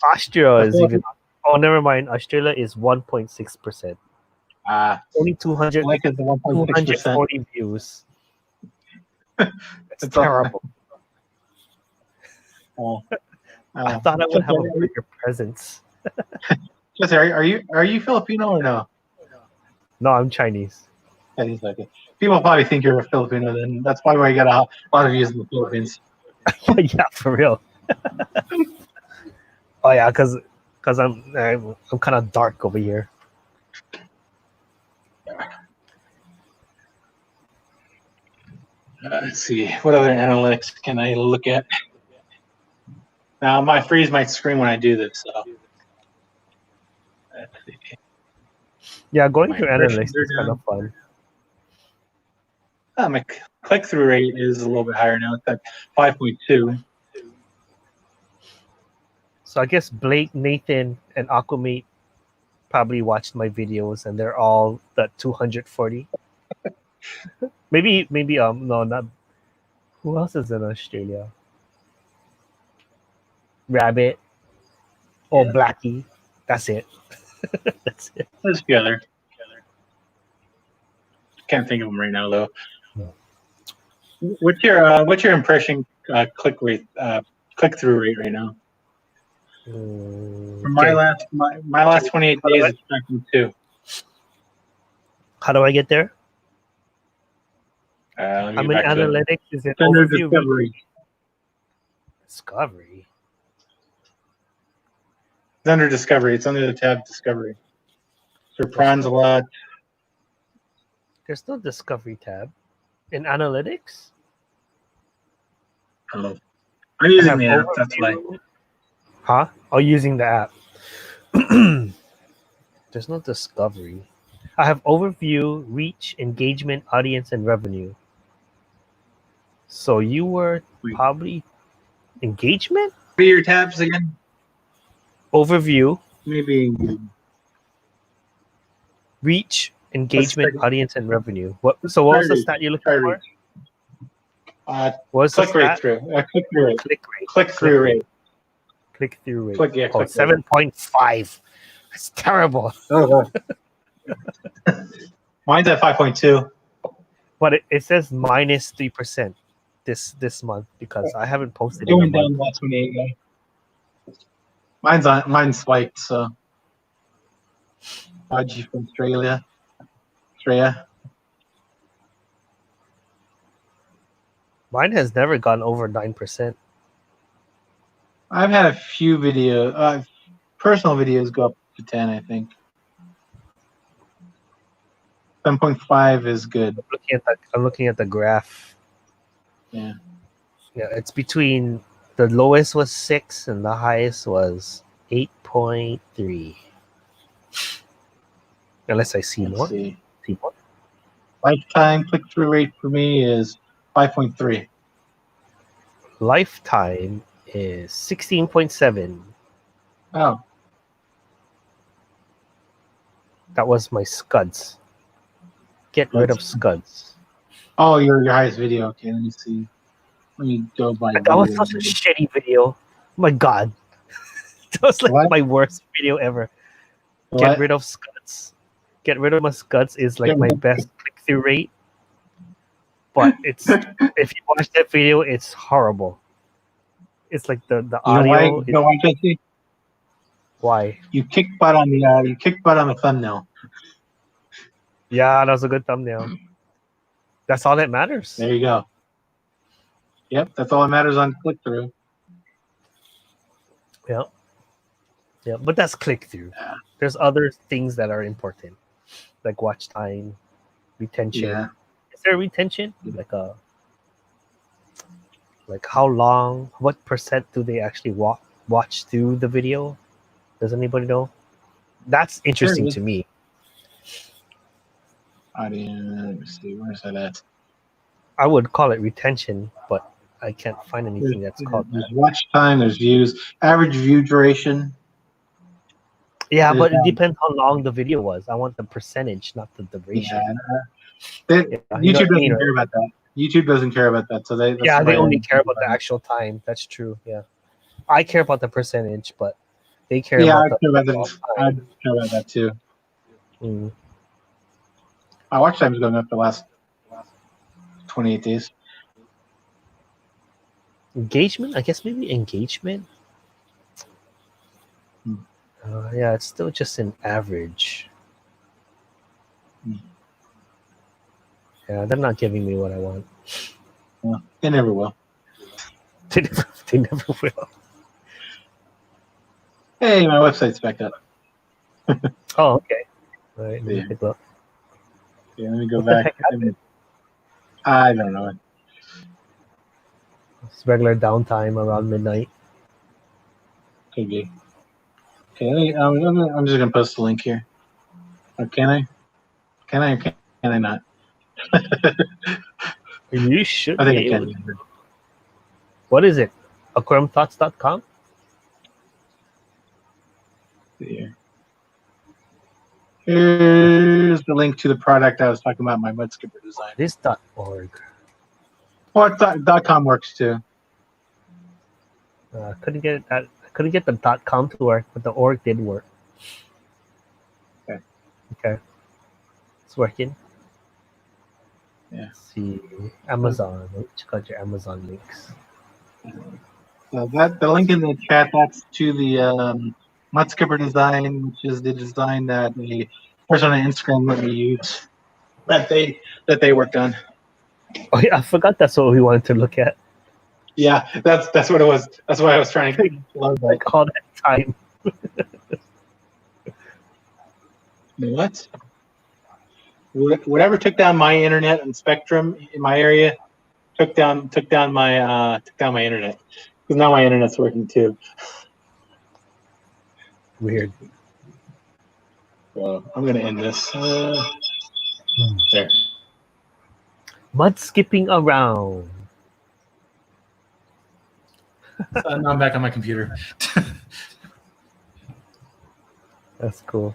Austria is even. Oh, never mind. Australia is 1.6%. Only 240 views. It's terrible. I thought I would have a bigger presence. Jesse, are you Filipino or no? No, I'm Chinese. Chinese, okay. People probably think you're a Filipino, then that's probably why you got a lot of views in the Philippines. Yeah, for real. Oh yeah, because I'm kind of dark over here. Let's see, what other analytics can I look at? Now, my freeze might screen when I do this. So. Let's see. Yeah, going through analytics is kind of fun. My click-through rate is a little bit higher now. It's at 5.2. So I guess Blake, Nathan, and Aquamate probably watched my videos, and they're all at 240. maybe no, not. Who else is in Australia? Rabbit. Oh, yeah. Blackie. That's it. That's it. Let's together. Can't think of them right now though. No. What's your impression click through rate right now? For my last 28 days, it's tracking 2. How do I get there? I'm in analytics. Is it under overview? Discovery. It's under discovery. It's under the tab discovery. So prawns a lot. There's no discovery tab in analytics. Oh, I'm using the app. That's why. Huh? Oh, using the app. There's no discovery. I have overview, reach, engagement, audience, and revenue. So you were probably engagement? What are your tabs again? Overview. Maybe. Reach, engagement, audience, and revenue. So what was the stat you're looking for? What's click rate through. Click-through rate. Click-through rate. Click-through rate. Click, yeah, oh, 7.5. That's terrible. Oh, Mine's at 5.2. But it says minus 3% this month because I haven't posted It in a went down month. last 28. Mine's spiked. So, Haji from Australia. Mine has never gone over 9%. I've had a few personal videos go up to 10. I think 7.5 is good. I'm looking at the graph. Yeah. Yeah, it's between the lowest was 6 and the highest was 8.3. Unless I see Let's more. see. See more. Lifetime click-through rate for me is 5.3. Lifetime is 16.7. Oh, That was my scuds. Get rid of scuds. oh, your highest video. Okay, let me see. Let me go by That was video. such a shitty video. Oh my god. That was like What? my worst video ever. What? Get rid of scuds. Get rid of my scuds is like my best click-through rate. But it's if you watch that video, it's horrible. It's like the audio. You know why, Jesse? Why? You kicked butt on the thumbnail. Yeah, that was a good thumbnail. That's all that matters. There you go. Yep, that's all that matters on click-through. Yeah. Yeah, but that's click-through. There's other things that are important, like watch time, retention. Yeah. Is there retention? Like how long, what percent do they actually watch through the video? Does anybody know? That's interesting to me. Let me see. Where's that at? I would call it retention, but I can't find anything that's called that. There's watch time, there's views, average view duration. Yeah, but it depends how long the video was. I want the percentage, not the duration. YouTube doesn't care about that. YouTube doesn't care about that. So they only care about the actual time. That's true. Yeah, I care about the percentage, but they care about I care about that too. Mm. My watch time is going up the last 28 days. Engagement? I guess maybe engagement. Yeah, it's still just an average. Yeah, they're not giving me what I want. Well, they never will. They never will. Hey, my website's back up. Oh, okay. All right, let me take a look. Okay, let me go back. I don't know. It's regular downtime around midnight. Could be. Okay, I'm just gonna post the link here. Or can I? Can I? Or can I not? You should I think be I able can. to. What is it? aquariumthoughts.com? Here. Here's the link to the product I was talking about, my mud skipper design. This .org. Or .com works too. Couldn't get the .com to work, but the org did work. Okay. It's working. Yeah. Let's see. Amazon. Check out your Amazon links. So the link in the chat, that's to the mud skipper design, which is the design that the person on Instagram let me use. That they worked on. Oh yeah, I forgot that's what we wanted to look at. Yeah, that's what it was. That's why I was trying to load that. Like all that time. What? Whatever took down my internet and Spectrum in my area took down my internet, because now my internet's working too. Weird. So I'm gonna end this. There. Mud skipping around. Now I'm back on my computer. That's cool.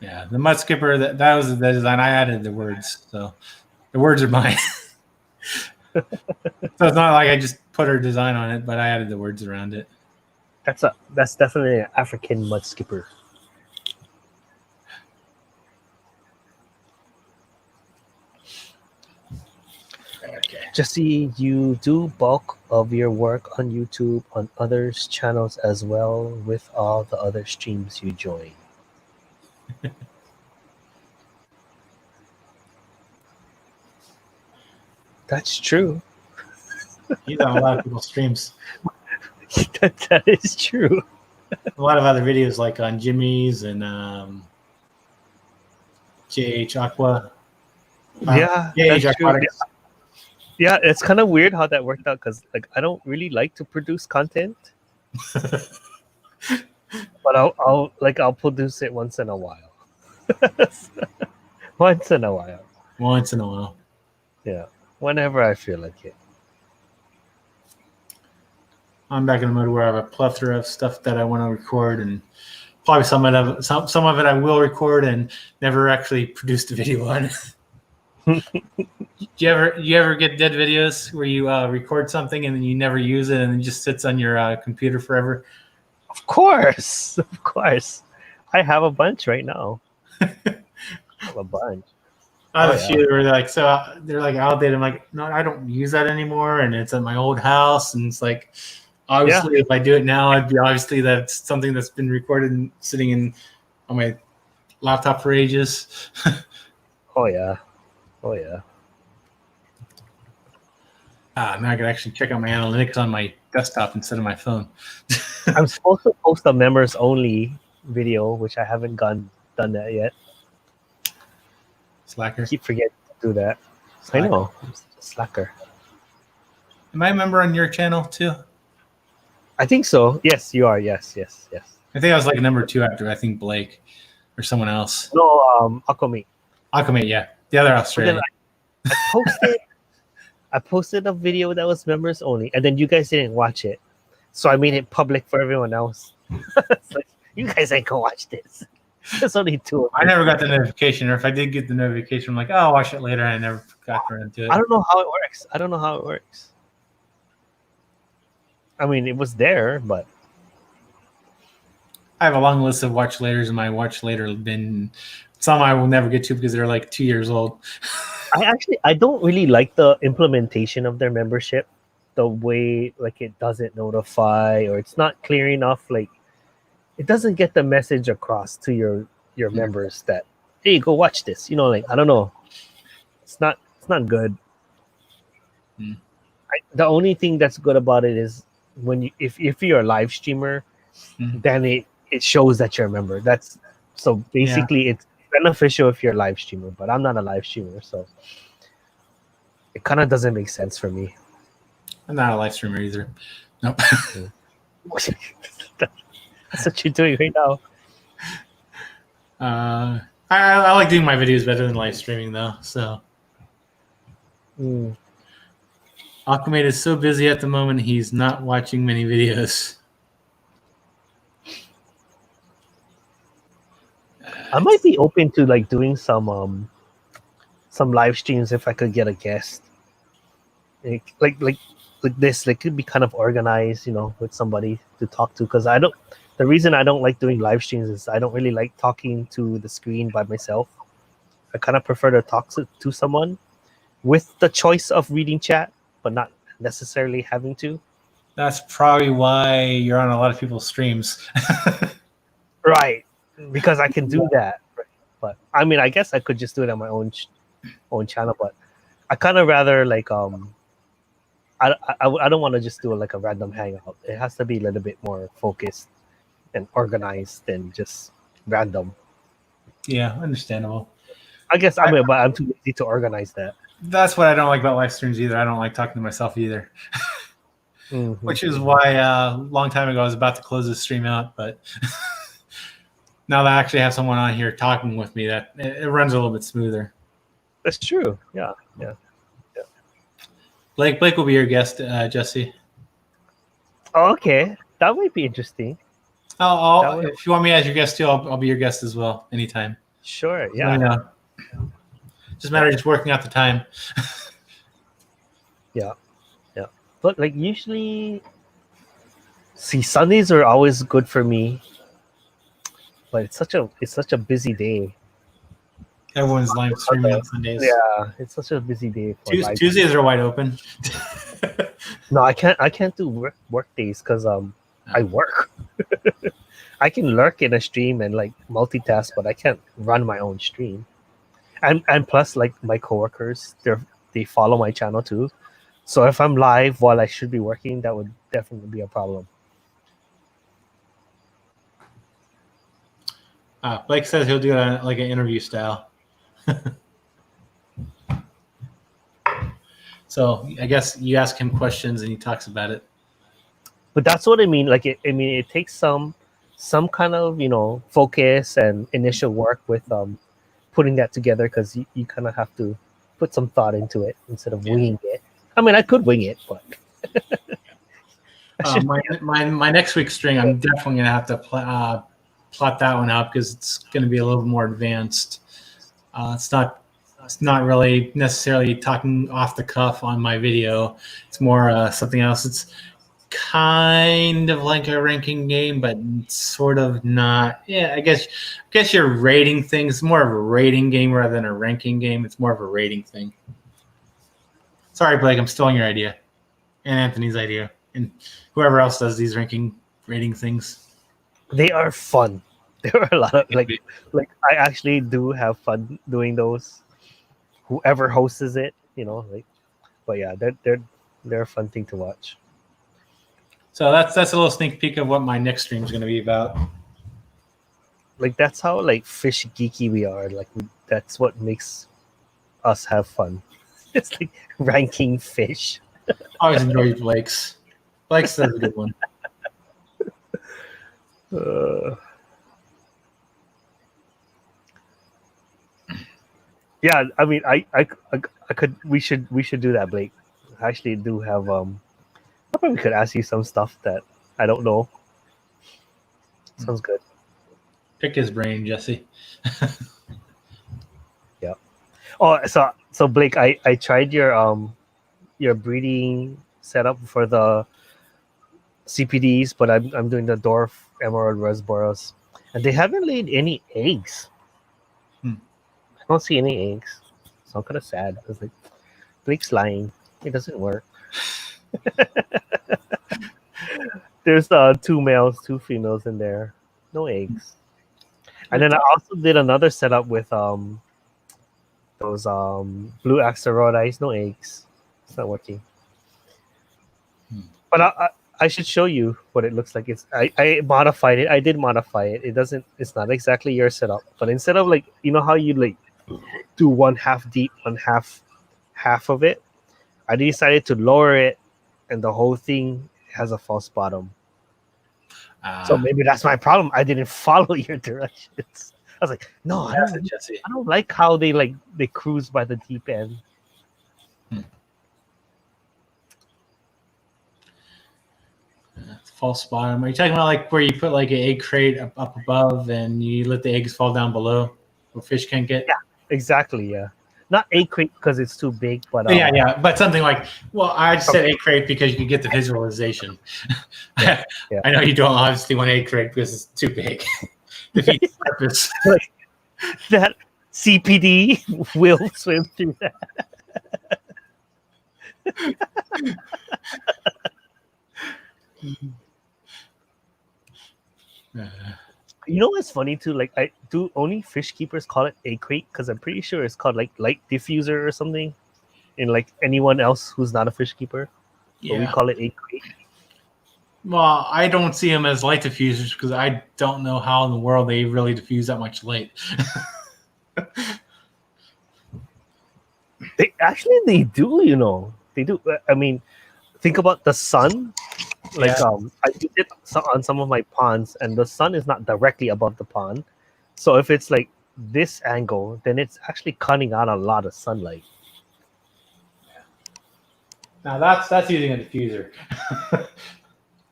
Yeah, the mud skipper. That was the design. I added the words, so the words are mine. So it's not like I just put her design on it, but I added the words around it. That's definitely an African mud skipper. Jesse, you do bulk of your work on YouTube on others' channels as well with all the other streams you join. That's true. He's on a lot of people's streams. That is true. A lot of other videos like on Jimmy's and JH Aqua. Yeah, JH that's true. Aquatics. Yeah, it's kind of weird how that worked out because like I don't really like to produce content, but I'll produce it once in a while. Once in a while. Once in a while. Yeah, whenever I feel like it. I'm back in the mode where I have a plethora of stuff that I want to record, and probably some of it I will record and never actually produced a video on. Do you ever get dead videos where you record something and then you never use it and it just sits on your computer forever? Of course. I have a bunch right now. I have a bunch. I have a few where they're like outdated. I'm like, no, I don't use that anymore, and it's at my old house, and it's like, obviously, if I do it now, it'd be obviously that's something that's been recorded and sitting on my laptop for ages. Oh yeah. Now I can actually check out my analytics on my desktop instead of my phone. I'm supposed to post a members only video, which I haven't done that yet. Slacker. I keep forgetting to do that. Slacker. I know. I'm such a slacker. Am I a member on your channel too? I think so. Yes, you are. Yes. I think I was like number 2 after I think Blake or someone else. No, Aquamate. Aquamate, yeah. The other Australian. I posted a video that was members only, and then you guys didn't watch it. So I made it public for everyone else. It's like, you guys ain't gonna watch this. There's only 2 of them. I never got the notification, or if I did get the notification, I'm like, oh, I'll watch it later. And I never got around to it. I don't know how it works. I mean, it was there, but I have a long list of watch laters in my watch later bin. Some I will never get to because they're like 2 years old. I don't really like the implementation of their membership, the way like it doesn't notify or it's not clear enough. Like it doesn't get the message across to your members that, hey, go watch this. You know, like I don't know, it's not good. The only thing that's good about it is when you if you're a live streamer, then it shows that you're a member. That's so basically it's beneficial if you're a live streamer, but I'm not a live streamer, so it kind of doesn't make sense for me. I'm not a live streamer either. Nope. That's what you're doing right now. I like doing my videos better than live streaming though. So Aquamate is so busy at the moment he's not watching many videos. I might be open to like doing some live streams if I could get a guest. Like this, like could be kind of organized, you know, with somebody to talk to. Because the reason I don't like doing live streams is I don't really like talking to the screen by myself. I kind of prefer to talk to someone with the choice of reading chat, but not necessarily having to. That's probably why you're on a lot of people's streams. Right. Because I can do that, but I mean, I guess I could just do it on my own channel. But I kind of rather like I don't want to just do it like a random hangout. It has to be a little bit more focused and organized than just random. Yeah, understandable. I guess but I'm too lazy to organize that. That's what I don't like about live streams either. I don't like talking to myself either. Which is why a long time ago I was about to close this stream out, but. Now that I actually have someone on here talking with me, that it runs a little bit smoother. That's true. Yeah. Blake will be your guest, Jesse. Oh, okay, that might be interesting. If you want me as your guest too, I'll be your guest as well anytime. Sure. Yeah. Just a matter of just working out the time. Yeah. But like usually, Sundays are always good for me. But it's such a busy day. Everyone's live streaming on Sundays. Yeah, it's such a busy day for live. Tuesdays are wide open. No, I can't do work days because I work. I can lurk in a stream and like multitask, but I can't run my own stream. And plus, like my coworkers, they follow my channel too. So if I'm live while I should be working, that would definitely be a problem. Blake says he'll do it like an interview style. So I guess you ask him questions and he talks about it. But that's what I mean. Like it takes some kind of focus and initial work with putting that together, because you kind of have to put some thought into it instead of winging it. I mean, I could wing it, but my next week's stream, I'm definitely gonna have to plot that one out because it's gonna be a little more advanced. It's not really necessarily talking off the cuff on my video. It's more something else. It's kind of like a ranking game, but sort of not. Yeah, I guess you're rating things. It's more of a rating game rather than a ranking game. It's more of a rating thing. Sorry, Blake, I'm stealing your idea and Anthony's idea and whoever else does these rating things. They are fun. There are a lot of like I actually do have fun doing those. Whoever hosts it, but yeah, they're a fun thing to watch. So that's a little sneak peek of what my next stream is going to be about. Like that's how like fish geeky we are. Like that's what makes us have fun. It's like ranking fish. I always enjoy Blake's. Blake's does a good one. Yeah, I mean, I could. We should do that, Blake. I actually do have I probably could ask you some stuff that I don't know. Sounds good. Pick his brain, Jesse. Yeah. Oh, so Blake, I tried your breeding setup for the CPDs, but I'm doing the Dwarf Emerald Resboros, and they haven't laid any eggs. I don't see any eggs, so I'm kind of sad because like Blake's lying. It doesn't work. There's 2 males, 2 females in there, no eggs. And then I also did another setup with those blue axolotls, no eggs. It's not working. But I should show you what it looks like. I modified it. I did modify it. It's not exactly your setup, but instead of like how you like do 1/2 deep, 1/2 of it, I decided to lower it, and the whole thing has a false bottom. So maybe that's my problem. I didn't follow your directions. I was like, no, I don't like how they cruise by the deep end. False bottom. Are you talking about like where you put like an egg crate up above and you let the eggs fall down below where fish can't get? Yeah, exactly. Yeah, not egg crate because it's too big, but yeah, but something like, well, I just said egg crate because you can get the visualization. Yeah. I know you don't obviously want egg crate because it's too big. Defeats the purpose. Like, that CPD will swim through that. You know what's funny too? Like, do only fish keepers call it egg crate? Because I'm pretty sure it's called like light diffuser or something. And like anyone else who's not a fish keeper, but we call it egg crate. Well, I don't see them as light diffusers because I don't know how in the world they really diffuse that much light. They do. They do. I mean, think about the sun. Like I did it on some of my ponds, and the sun is not directly above the pond. So if it's like this angle, then it's actually cutting out a lot of sunlight. Now that's using a diffuser.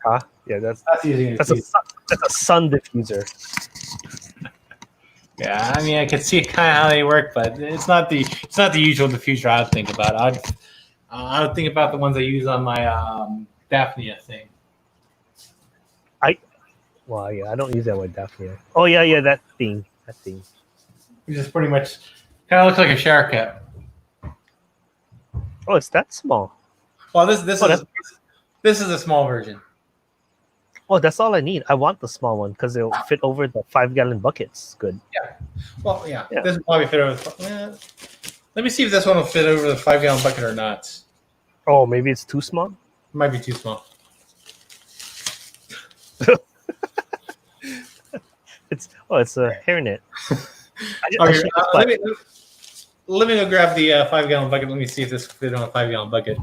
Huh? Yeah, that's using that's a sun diffuser. Yeah, I mean, I could see kind of how they work, but it's not the usual diffuser I would think about. I would think about the ones I use on my Daphnia thing. I don't use that with Daphnia. Oh yeah, that thing. You just pretty much Kind of looks like a shower cap. Oh, it's that small. Well, this Oh, is a small version. Oh, that's all I need. I want the small one because it'll fit over the 5-gallon buckets. Good. Well, yeah. Yeah. This will probably fit over. Let me see if this one will fit over the 5-gallon bucket or not. Oh, maybe it's too small. Might be too small. It's a hairnet. Okay, let me go grab the 5-gallon bucket. Let me see if this fit on a 5-gallon bucket.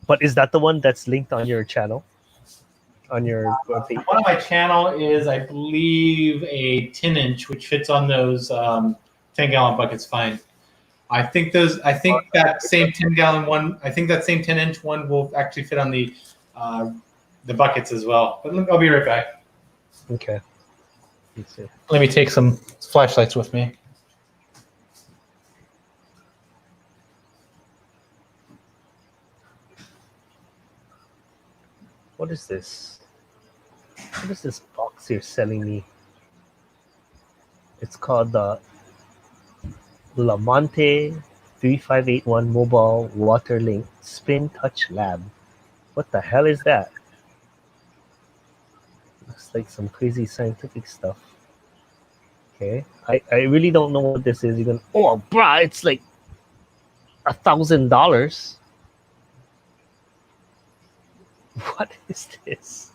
But is that the one that's linked on your channel? On your page? One of my channel is, I believe, a 10-inch, which fits on those 10-gallon buckets fine. I think that same 10-gallon one. I think that same 10-inch one will actually fit on the buckets as well. But I'll be right back. Okay. Let's see. Let me take some flashlights with me. What is this? What is this box you're selling me? It's called the Lamonte 3581 Mobile Water Link Spin Touch Lab. What the hell is that? Looks like some crazy scientific stuff. Okay. I really don't know what this is. You're gonna, oh bruh, it's like $1,000. What is this?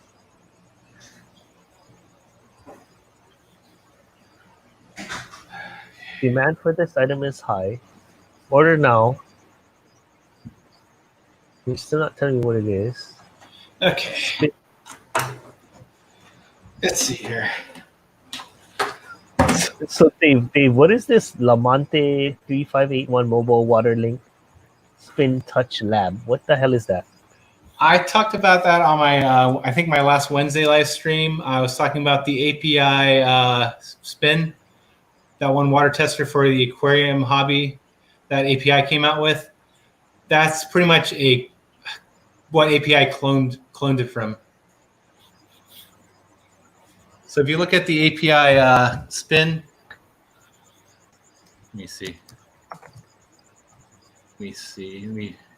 Demand for this item is high. Order now. You're still not telling me what it is. Okay. Let's see here. So Dave, what is this Lamonte 3581 Mobile Water Link Spin Touch Lab? What the hell is that? I talked about that on my, I think my last Wednesday live stream. I was talking about the API spin, that one water tester for the aquarium hobby that API came out with. That's pretty much what API cloned it from. So if you look at the API spin, let me see.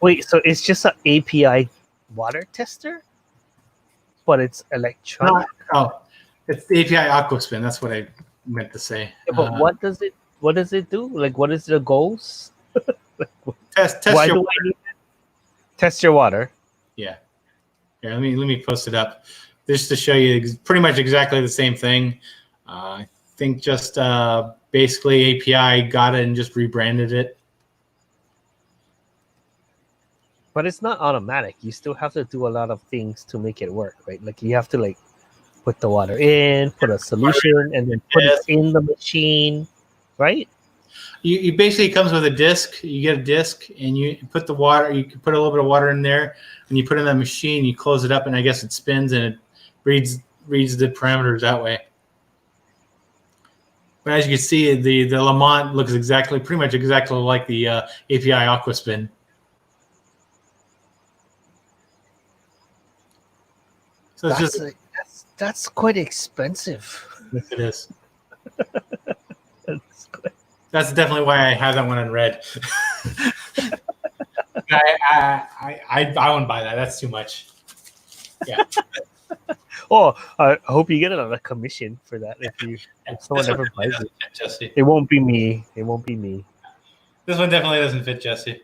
Wait, so it's just an API water tester, but it's electronic. It's the API Aquaspin. That's what I meant to say. Yeah, but what does it do? Like, what is the goals? Test Why your do I need it? Test your water. Yeah. Here, let me post it up just to show you pretty much exactly the same thing. I think just basically API got it and just rebranded it. But it's not automatic. You still have to do a lot of things to make it work, right? Like you have to like put the water in, put a solution, and then put it in the machine, right? You basically comes with a disc. You get a disc and you put the water. You can put a little bit of water in there, and you put it in that machine. You close it up, and I guess it spins and it reads the parameters that way. But as you can see, the Lamont looks pretty much exactly like the API Aquaspin. So it's that's quite expensive. Yes, it is. That's definitely why I have that one on red. I wouldn't buy that. That's too much. Yeah. Oh, I hope you get a commission for that if someone ever buys it. Jesse. It won't be me. It won't be me. This one definitely doesn't fit Jesse.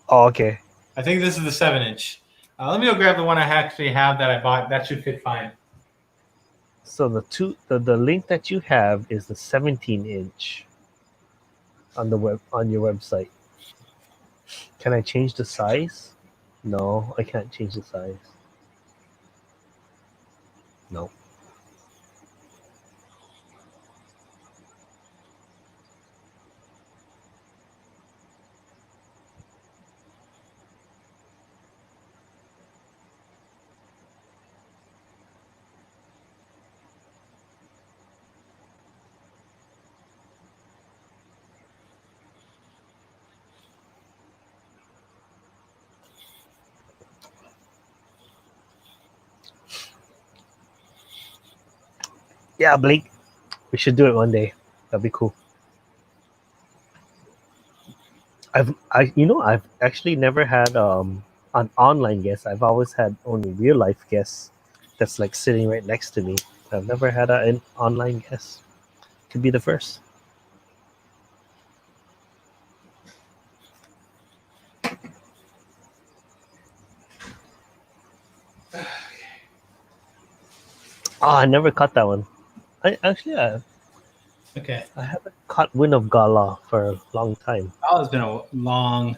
Oh, okay. I think this is the 7-inch. Let me go grab the one I actually have that I bought. That should fit fine. So the link that you have is the 17-inch on your website. Can I change the size? No, I can't change the size. No. Yeah, Blake, we should do it one day. That'd be cool. I've actually never had an online guest. I've always had only real life guests that's like sitting right next to me. I've never had an online guest. Could be the first. Oh, I never caught that one. Okay. I haven't caught wind of Gala for a long time. Oh, it's been a long.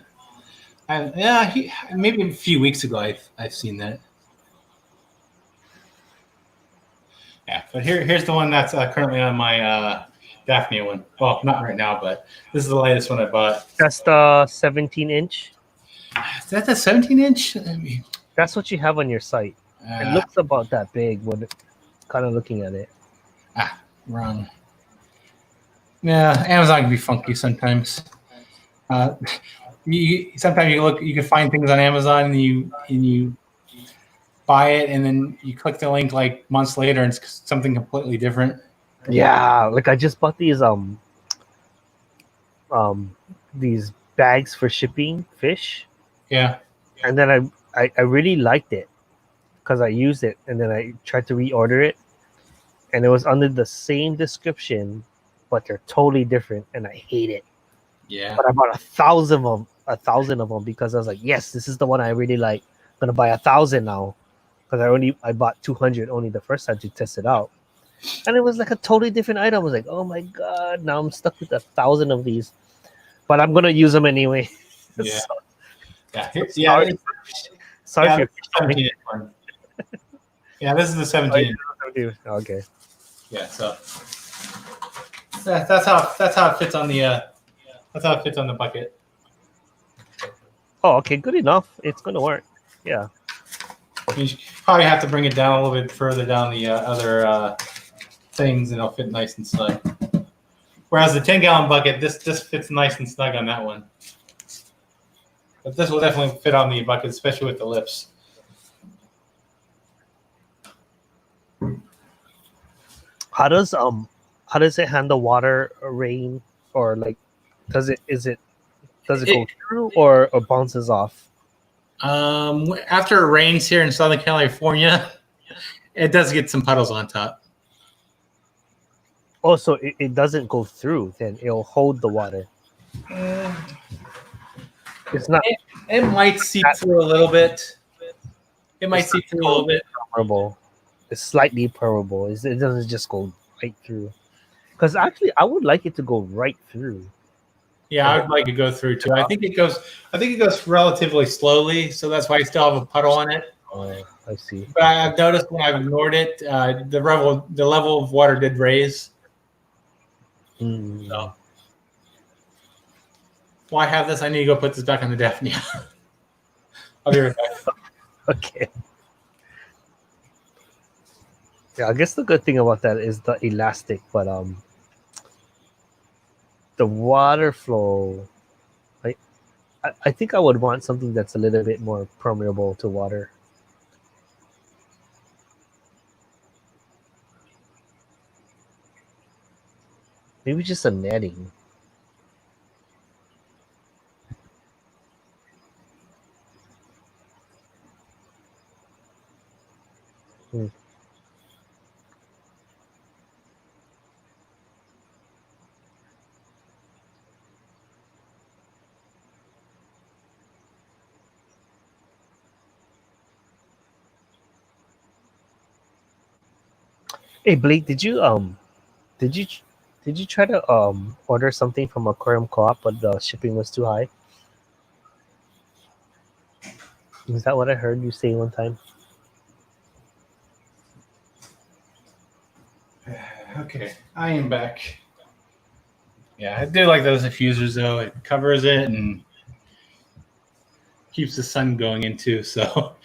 Maybe a few weeks ago I've seen that. Yeah, but here's the one that's currently on my Daphne one. Well, not right now, but this is the latest one I bought. That's the 17-inch. Is that the 17-inch? That's what you have on your site. It looks about that big when kind of looking at it. Wrong. Yeah, Amazon can be funky sometimes. Sometimes you can find things on Amazon and you buy it and then you click the link like months later and it's something completely different. Yeah, like I just bought these bags for shipping fish. Yeah. And then I really liked it because I used it and then I tried to reorder it and it was under the same description, but they're totally different and I hate it. Yeah. But I bought 1,000 of them because I was like, yes, this is the one I really like. I'm gonna buy 1,000 now because I bought 200 only the first time to test it out, and it was like a totally different item. I was like, oh my god, now I'm stuck with 1,000 of these, but I'm gonna use them anyway. Yeah. So, Yeah. sorry Yeah, for your 17 one. Yeah, this is the 17. Okay. Yeah, so that's how it fits on the bucket. Oh, okay, good enough. It's gonna work. Yeah. You probably have to bring it down a little bit further down the other things, and it'll fit nice and snug. Whereas the 10-gallon bucket, this fits nice and snug on that one. But this will definitely fit on the bucket, especially with the lips. How does it handle water, rain, or like does it go through or bounces off? After it rains here in Southern California, it does get some puddles on top. Oh, so it doesn't go through, then it'll hold the water. It's not. It might seep through a little bit. It might seep through a little bit. Permeable. It's slightly permeable. It doesn't just go right through. Because actually, I would like it to go right through. Yeah, I would like to go through too. I think it goes relatively slowly, so that's why I still have a puddle on it. Oh, I see. But I've noticed when I've ignored it, the level of water did raise. So, well, I have this. I need to go put this back on the Daphne. I'll be right back. Okay. Yeah, I guess the good thing about that is the elastic, but the water flow. I think I would want something that's a little bit more permeable to water. Maybe just a netting. Hey Blake, did you try to order something from Aquarium Co-op but the shipping was too high? Is that what I heard you say one time? Okay, I am back. Yeah, I do like those diffusers though. It covers it and keeps the sun going into. So,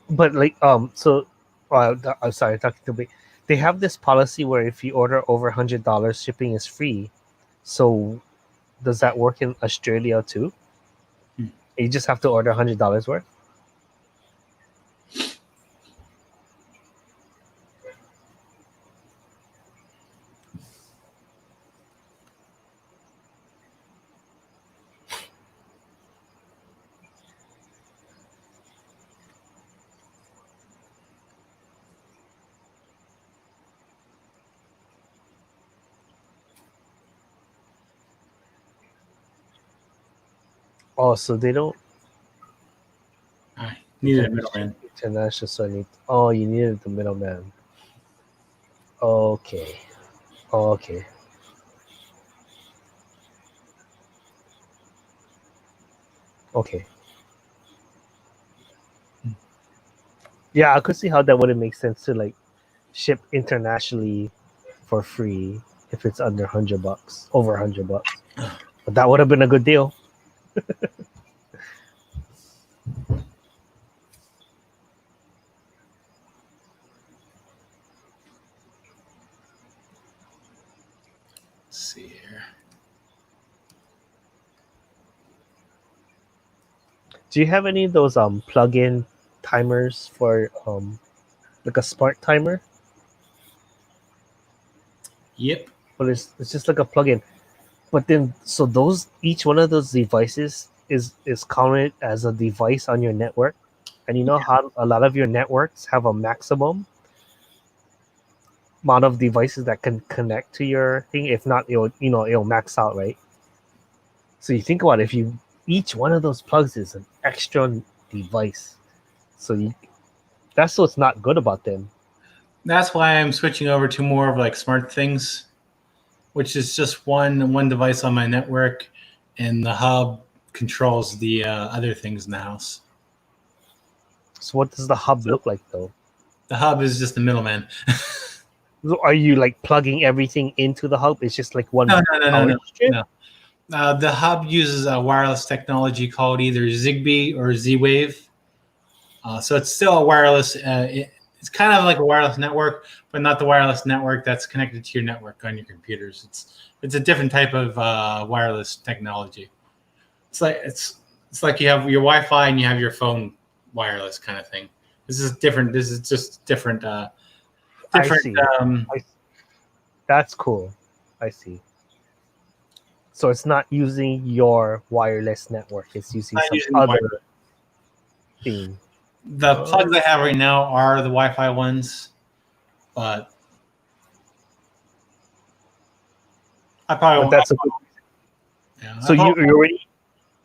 But like so I'm sorry, talking to Blake. They have this policy where if you order over $100, shipping is free. So does that work in Australia too? You just have to order $100 worth? Oh, so they don't I needed a middleman. international. So I need. Oh, you needed the middleman. Okay. Okay. Okay. Yeah, I could see how that wouldn't make sense to like ship internationally for free if it's under $100, over $100. But that would have been a good deal. Let's see here. Do you have any of those plug-in timers for like a smart timer? Yep. But it's just like a plug-in. But then so those each one of those devices is counted as a device on your network. And you know how a lot of your networks have a maximum amount of devices that can connect to your thing. If not, it'll max out, right? So you think about it, if you each one of those plugs is an extra device. So that's what's not good about them. That's why I'm switching over to more of like smart things, which is just one device on my network, and the hub controls the other things in the house. So what does the hub look like though? The hub is just the middleman. So are you like plugging everything into the hub? It's just like one power strip? No. The hub uses a wireless technology called either Zigbee or Z-Wave. So it's still a wireless. It's kind of like a wireless network, but not the wireless network that's connected to your network on your computers. It's a different type of wireless technology. It's like you have your Wi-Fi and you have your phone wireless kind of thing. This is different. This is just different. I see. That's cool. I see. So it's not using your wireless network. It's using some other thing. The plugs I have right now are the Wi-Fi ones, but I probably won't. That's a good. Yeah, so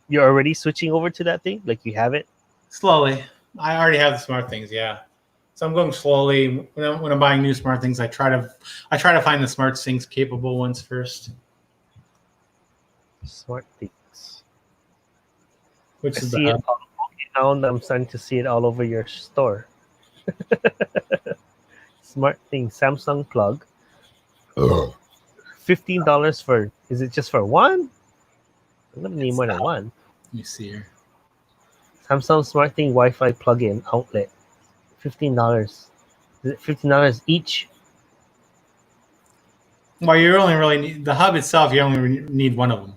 you're already switching over to that thing? Like you have it? Slowly. I already have the smart things, yeah. So I'm going slowly. When I'm buying new smart things, I try to find the smart things capable ones first. Smart things. Which is see it now. I'm starting to see it all over your store. Smart thing, Samsung plug. $15 for. Is it just for one? I'm gonna need more than one. Let me see here. Samsung Smart Thing Wi-Fi plug-in outlet. $15. Is it $15 each? Well, you only really need the hub itself. You only need one of them.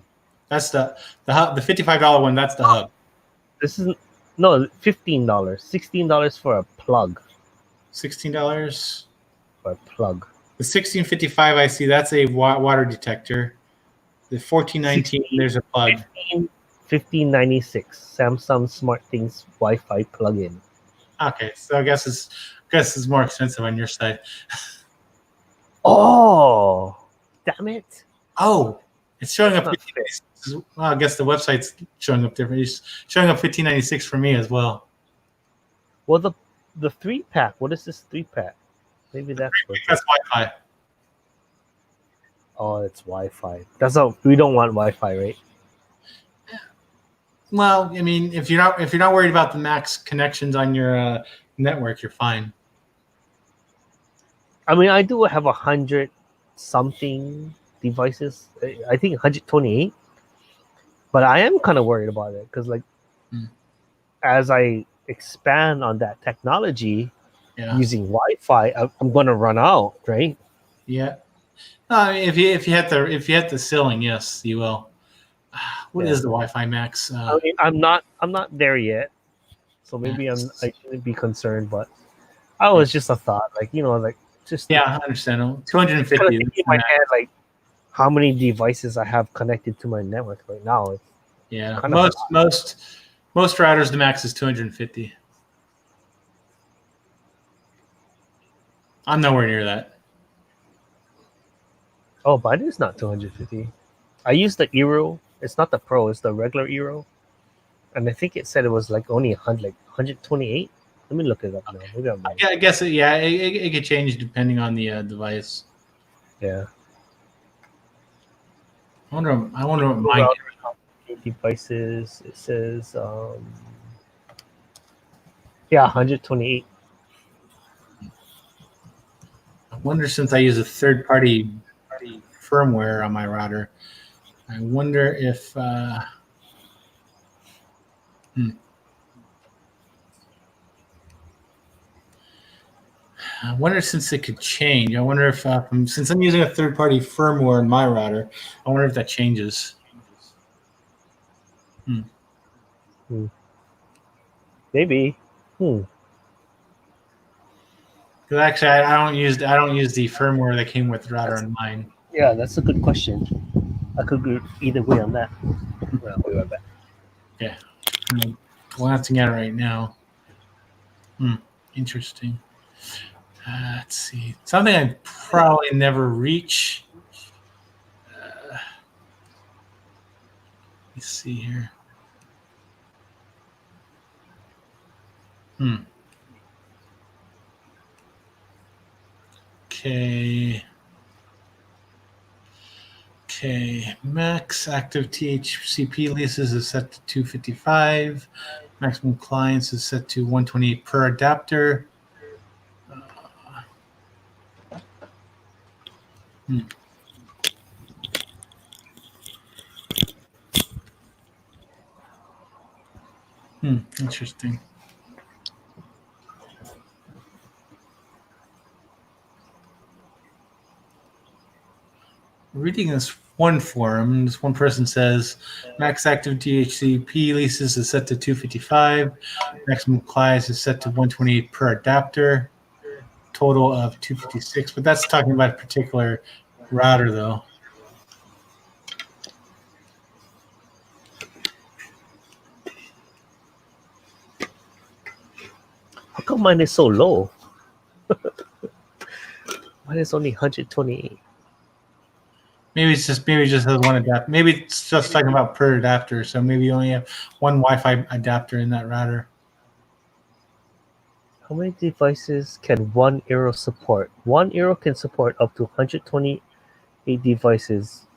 That's the hub. The $55 one. That's the hub. This is no $15. $16 for a plug. $16 for a plug. The 1655 I see. That's a water detector. The 1419. There's a plug. 1596 Samsung Smart Things Wi-Fi plug-in. Okay, so I guess it's more expensive on your side. Oh, damn it! Oh, it's showing up. Well, I guess the website's showing up different. It's showing up 1596 for me as well. Well, the 3-pack. What is this 3-pack? Maybe that's Wi-Fi. Oh, it's Wi-Fi. We don't want Wi-Fi, right? Well, I mean, if you're not worried about the max connections on your network, you're fine. I mean, I do have 100 something devices. I think 128. But I am kind of worried about it because, like, as I expand on that technology using Wi-Fi, I'm going to run out, right? Yeah. If you hit the ceiling, yes, you will. What is the Wi-Fi max? I mean, I'm not there yet, so maybe I shouldn't be concerned. But I was just a thought, like just I understand. 250. Kind of in my head, like how many devices I have connected to my network right now. Yeah, most routers, the max is 250. I'm nowhere near that. Oh, but it's not 250. I use the Eero. It's not the Pro. It's the regular Eero. and I think it said it was like only 128. Let me look it up now. Maybe I'm wrong. Yeah, I guess it could change depending on the device. Yeah. I wonder what mine. Devices. It says, yeah, 128. I wonder, since I use a third-party firmware on my router, I wonder if. I wonder, since it could change. I wonder if since I'm using a third-party firmware in my router, I wonder if that changes. Maybe. Because actually, I don't use the firmware that came with the router on mine. Yeah, that's a good question. I could go either way on that. Well, I'll be right back. Yeah, I'm glancing at it right now. Interesting. Let's see. Something I'd probably never reach. Let's see here. Okay. Max active THCP leases is set to 255. Maximum clients is set to 128 per adapter. Interesting. Reading this one forum, this one person says max active DHCP leases is set to 255. Maximum clients is set to 128 per adapter. Total of 256. But that's talking about a particular router, though. How come mine is so low? Mine is only 128. Maybe it just has one adapter. Maybe it's just talking about per adapter. So maybe you only have one Wi-Fi adapter in that router. How many devices can one Eero support? One Eero can support up to 128 devices.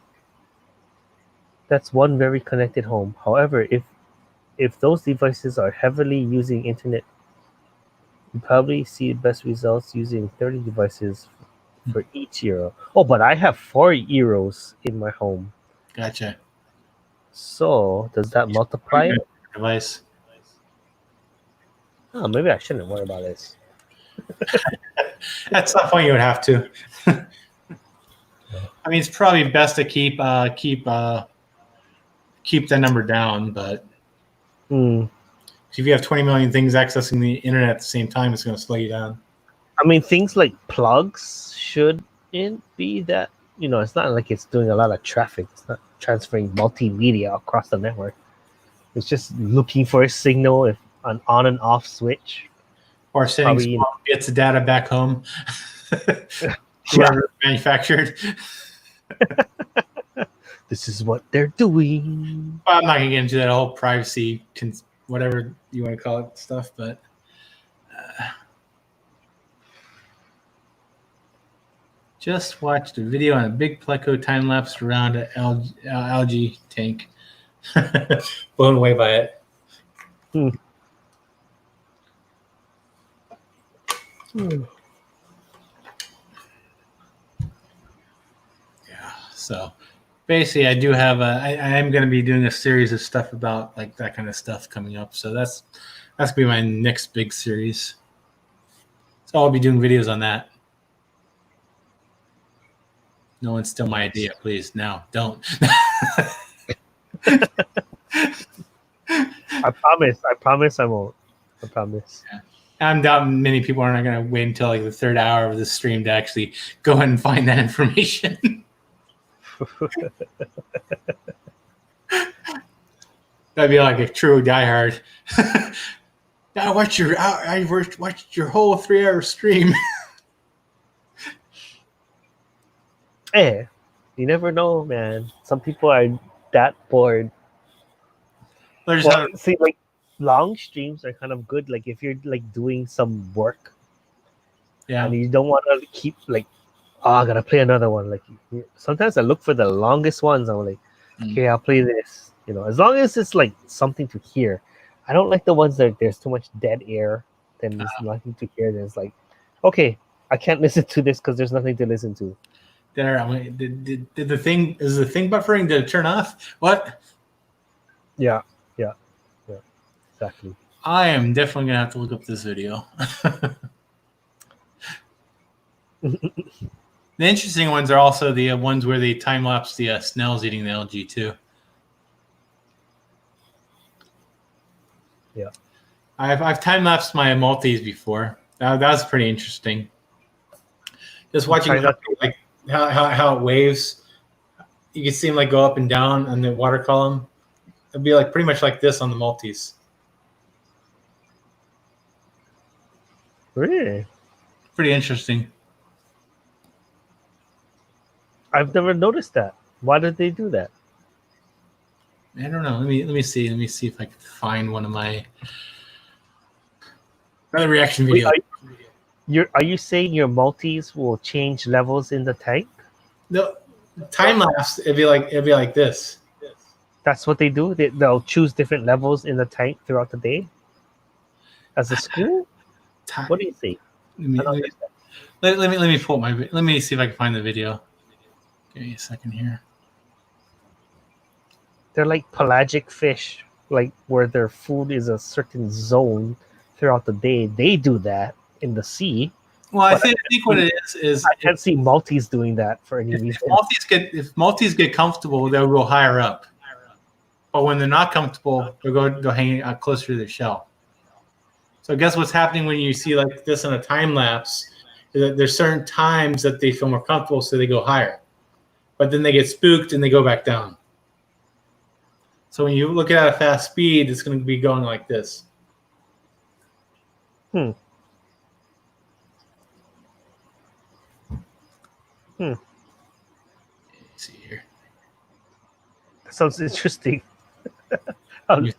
That's one very connected home. However, if those devices are heavily using internet, you probably see best results using 30 devices for each Eero. Oh, but I have 4 Eeros in my home. Gotcha. So does that multiply it? Device. Oh, maybe I shouldn't worry about this. At some point, you would have to. I mean, it's probably best to keep the number down, but if you have 20 million things accessing the internet at the same time, it's going to slow you down. I mean, things like plugs shouldn't be that. It's not like it's doing a lot of traffic. It's not transferring multimedia across the network. It's just looking for a signal, if an on and off switch. Or sending small bits of data back home. Whoever manufactured. This is what they're doing. Well, I'm not going to get into that whole privacy, whatever you want to call it, stuff, but just watched a video on a big pleco time lapse around an algae tank. Blown away by it. Yeah. So basically, I do have I am going to be doing a series of stuff about like that kind of stuff coming up. So that's going to be my next big series. So I'll be doing videos on that. No one steal my idea, please. No, don't. I promise I won't. I promise. Yeah. I'm doubting many people are not going to wait until like the third hour of the stream to actually go ahead and find that information. That'd be like a true diehard. I watched your whole 3-hour stream. Hey, you never know, man. Some people are that bored. Well, see, like long streams are kind of good. Like if you're like doing some work, and you don't want to keep like, oh, I gotta play another one. Like sometimes I look for the longest ones. I'm like, okay, I'll play this. You know, as long as it's like something to hear. I don't like the ones that there's too much dead air. Then there's nothing to hear. Then it's like, okay, I can't listen to this because there's nothing to listen to. There, did the thing is the thing buffering? Did it turn off? What? Yeah, exactly. I am definitely gonna have to look up this video. The interesting ones are also the ones where they time lapse the snails eating the algae too. Yeah, I've time lapsed my Maltese before. That was pretty interesting. Just watching how it waves. You can see them like go up and down on the water column. It'd be like pretty much like this on the Maltese. Really? Pretty interesting. I've never noticed that. Why did they do that? I don't know. Let me see. Let me see if I can find one of my another reaction video. Are you saying your Maltese will change levels in the tank? No, time lapse. It'd be like this. That's what they do. They'll choose different levels in the tank throughout the day. As a school, what do you think? Let me pull my. Let me see if I can find the video. Give me a second here. They're like pelagic fish, like where their food is a certain zone throughout the day. They do that in the sea. Well, I think what it is I can't see Maltese doing that for any reason. If Maltese get comfortable, they'll go higher up. But when they're not comfortable, they'll hang closer to the shell. So I guess what's happening when you see like this in a time lapse is that there's certain times that they feel more comfortable, so they go higher. But then they get spooked and they go back down. So when you look at a fast speed, it's going to be going like this. Let's see here. That sounds interesting. I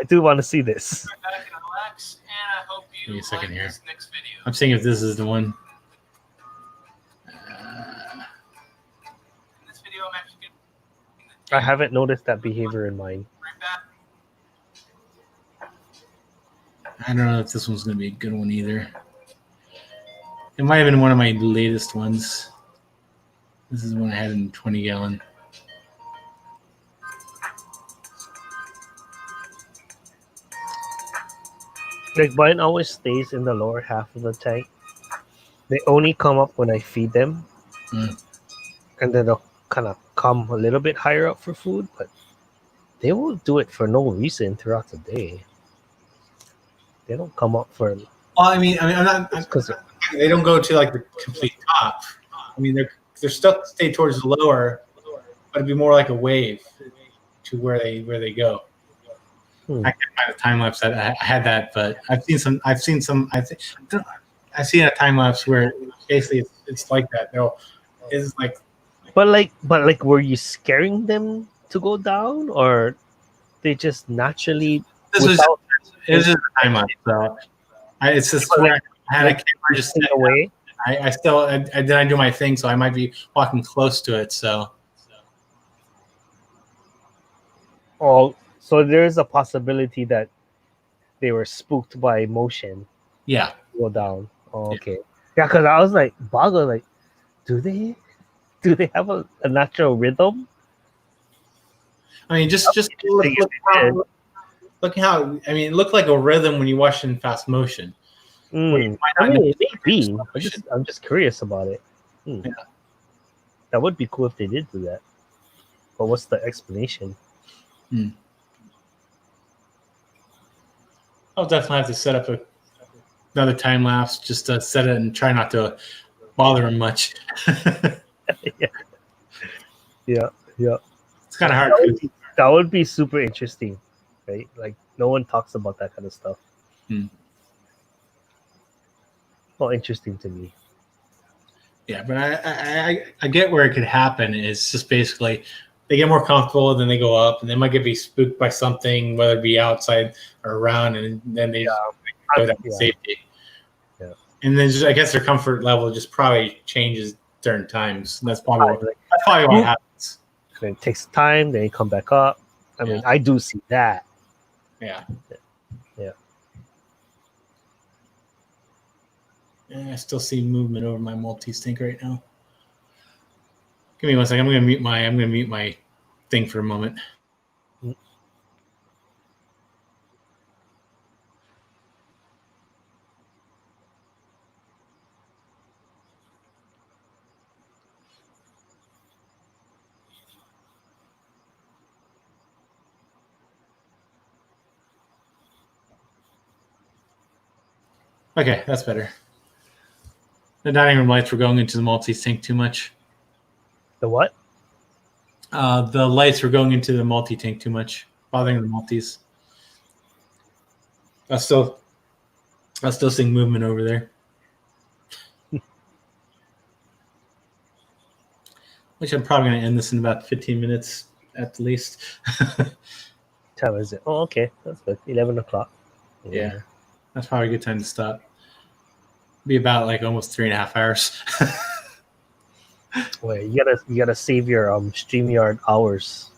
do want to see this. Relax, and I hope you Give me a second like here. this next video. I'm seeing if this is the one. In this video, I'm actually going I haven't noticed that behavior in mine. right back. I don't know if this one's going to be a good one either. It might have been one of my latest ones. This is one I had in 20 gallon. Like mine always stays in the lower half of the tank. They only come up when I feed them. And then they'll kind of come a little bit higher up for food, but they won't do it for no reason throughout the day. They don't come up for. Well, I'm not because they don't go to like the complete top. I mean, they're stuck stay towards the lower, but it'd be more like a wave to where they go. I can't find a time lapse that I had that, but I've seen a time lapse where basically it's like that. It's like. But like, were you scaring them to go down, or they just naturally? This is just a time lapse. So it's just where I had a camera just away. I then I do my thing, so I might be walking close to it. So. Oh, so there is a possibility that they were spooked by motion. Yeah. Go down. Oh, okay. Yeah, because I was like, boggled, like, do they have a natural rhythm? I mean, just look how it looked like a rhythm when you watch in fast motion. It may be. I'm just curious about it. Yeah. That would be cool if they did do that. But what's the explanation? I'll definitely have to set up another time lapse just to set it and try not to bother him much. Yeah. It's kind of hard. That would be super interesting, right? Like no one talks about that kind of stuff. Well, interesting to me. Yeah, but I get where it could happen. It's just basically they get more comfortable, then they go up, and they might get be spooked by something, whether it be outside or around, and then they go down to safety. Yeah. And then I guess their comfort level just probably changes during times. And that's probably what happens. It takes time, then you come back up. I mean, I do see that. Yeah. Yeah. And I still see movement over my multi-stink right now. Give me one second. I'm gonna mute my thing for a moment. Okay, that's better. The dining room lights were going into the multi-sink too much. The what? The lights were going into the multi-tank too much, bothering the multis. I still seeing movement over there. Which I'm probably going to end this in about 15 minutes at the least. Time is it? Oh, okay, that's good. 11 o'clock. Yeah, that's probably a good time to stop. Be about like almost 3.5 hours. Wait, you gotta save your StreamYard hours.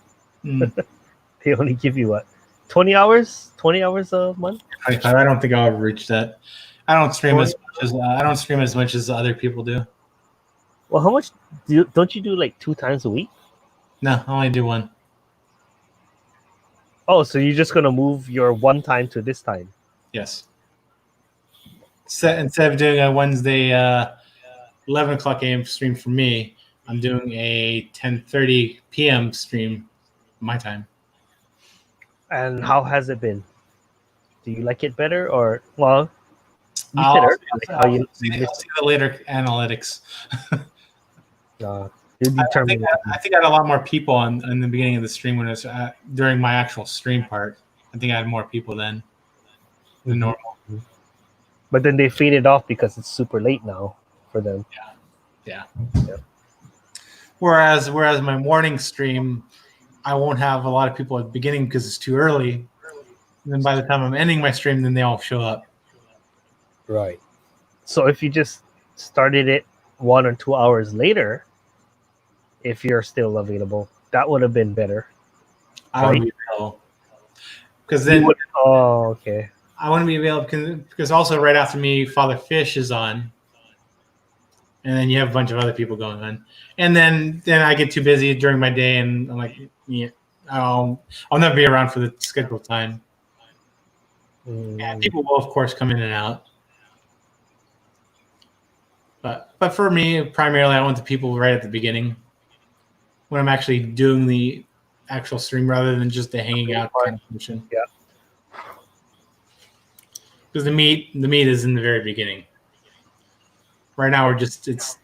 They only give you what, 20 hours? 20 hours a month? I don't think I'll ever reach that. I don't stream as much as other people do. Well, how much don't you do like 2 times a week? No, I only do one. Oh, so you're just gonna move your one time to this time? Yes. Instead of doing a Wednesday 11 o'clock a.m. stream for me, I'm doing a 10:30 p.m. stream my time. And how has it been? Do you like it better, or well? I'll see the later analytics. You determine. I think I had a lot more people in the beginning of the stream when it was during my actual stream part. I think I had more people then than normal. But then they fade it off because it's super late now for them. Yeah. Whereas my morning stream, I won't have a lot of people at the beginning because it's too early. And then by the time I'm ending my stream, then they all show up. Right. So if you just started it 1 or 2 hours later, if you're still available, that would have been better. I would be available. Because then, okay. I want to be available because also right after me, Father Fish is on, and then you have a bunch of other people going on, and then I get too busy during my day, and I'm like, yeah, I'll never be around for the scheduled time. And people will, of course, come in and out. But for me, primarily, I want the people right at the beginning when I'm actually doing the actual stream rather than just the hanging out kind of function. Yeah. Because the meat is in the very beginning. Right now, it's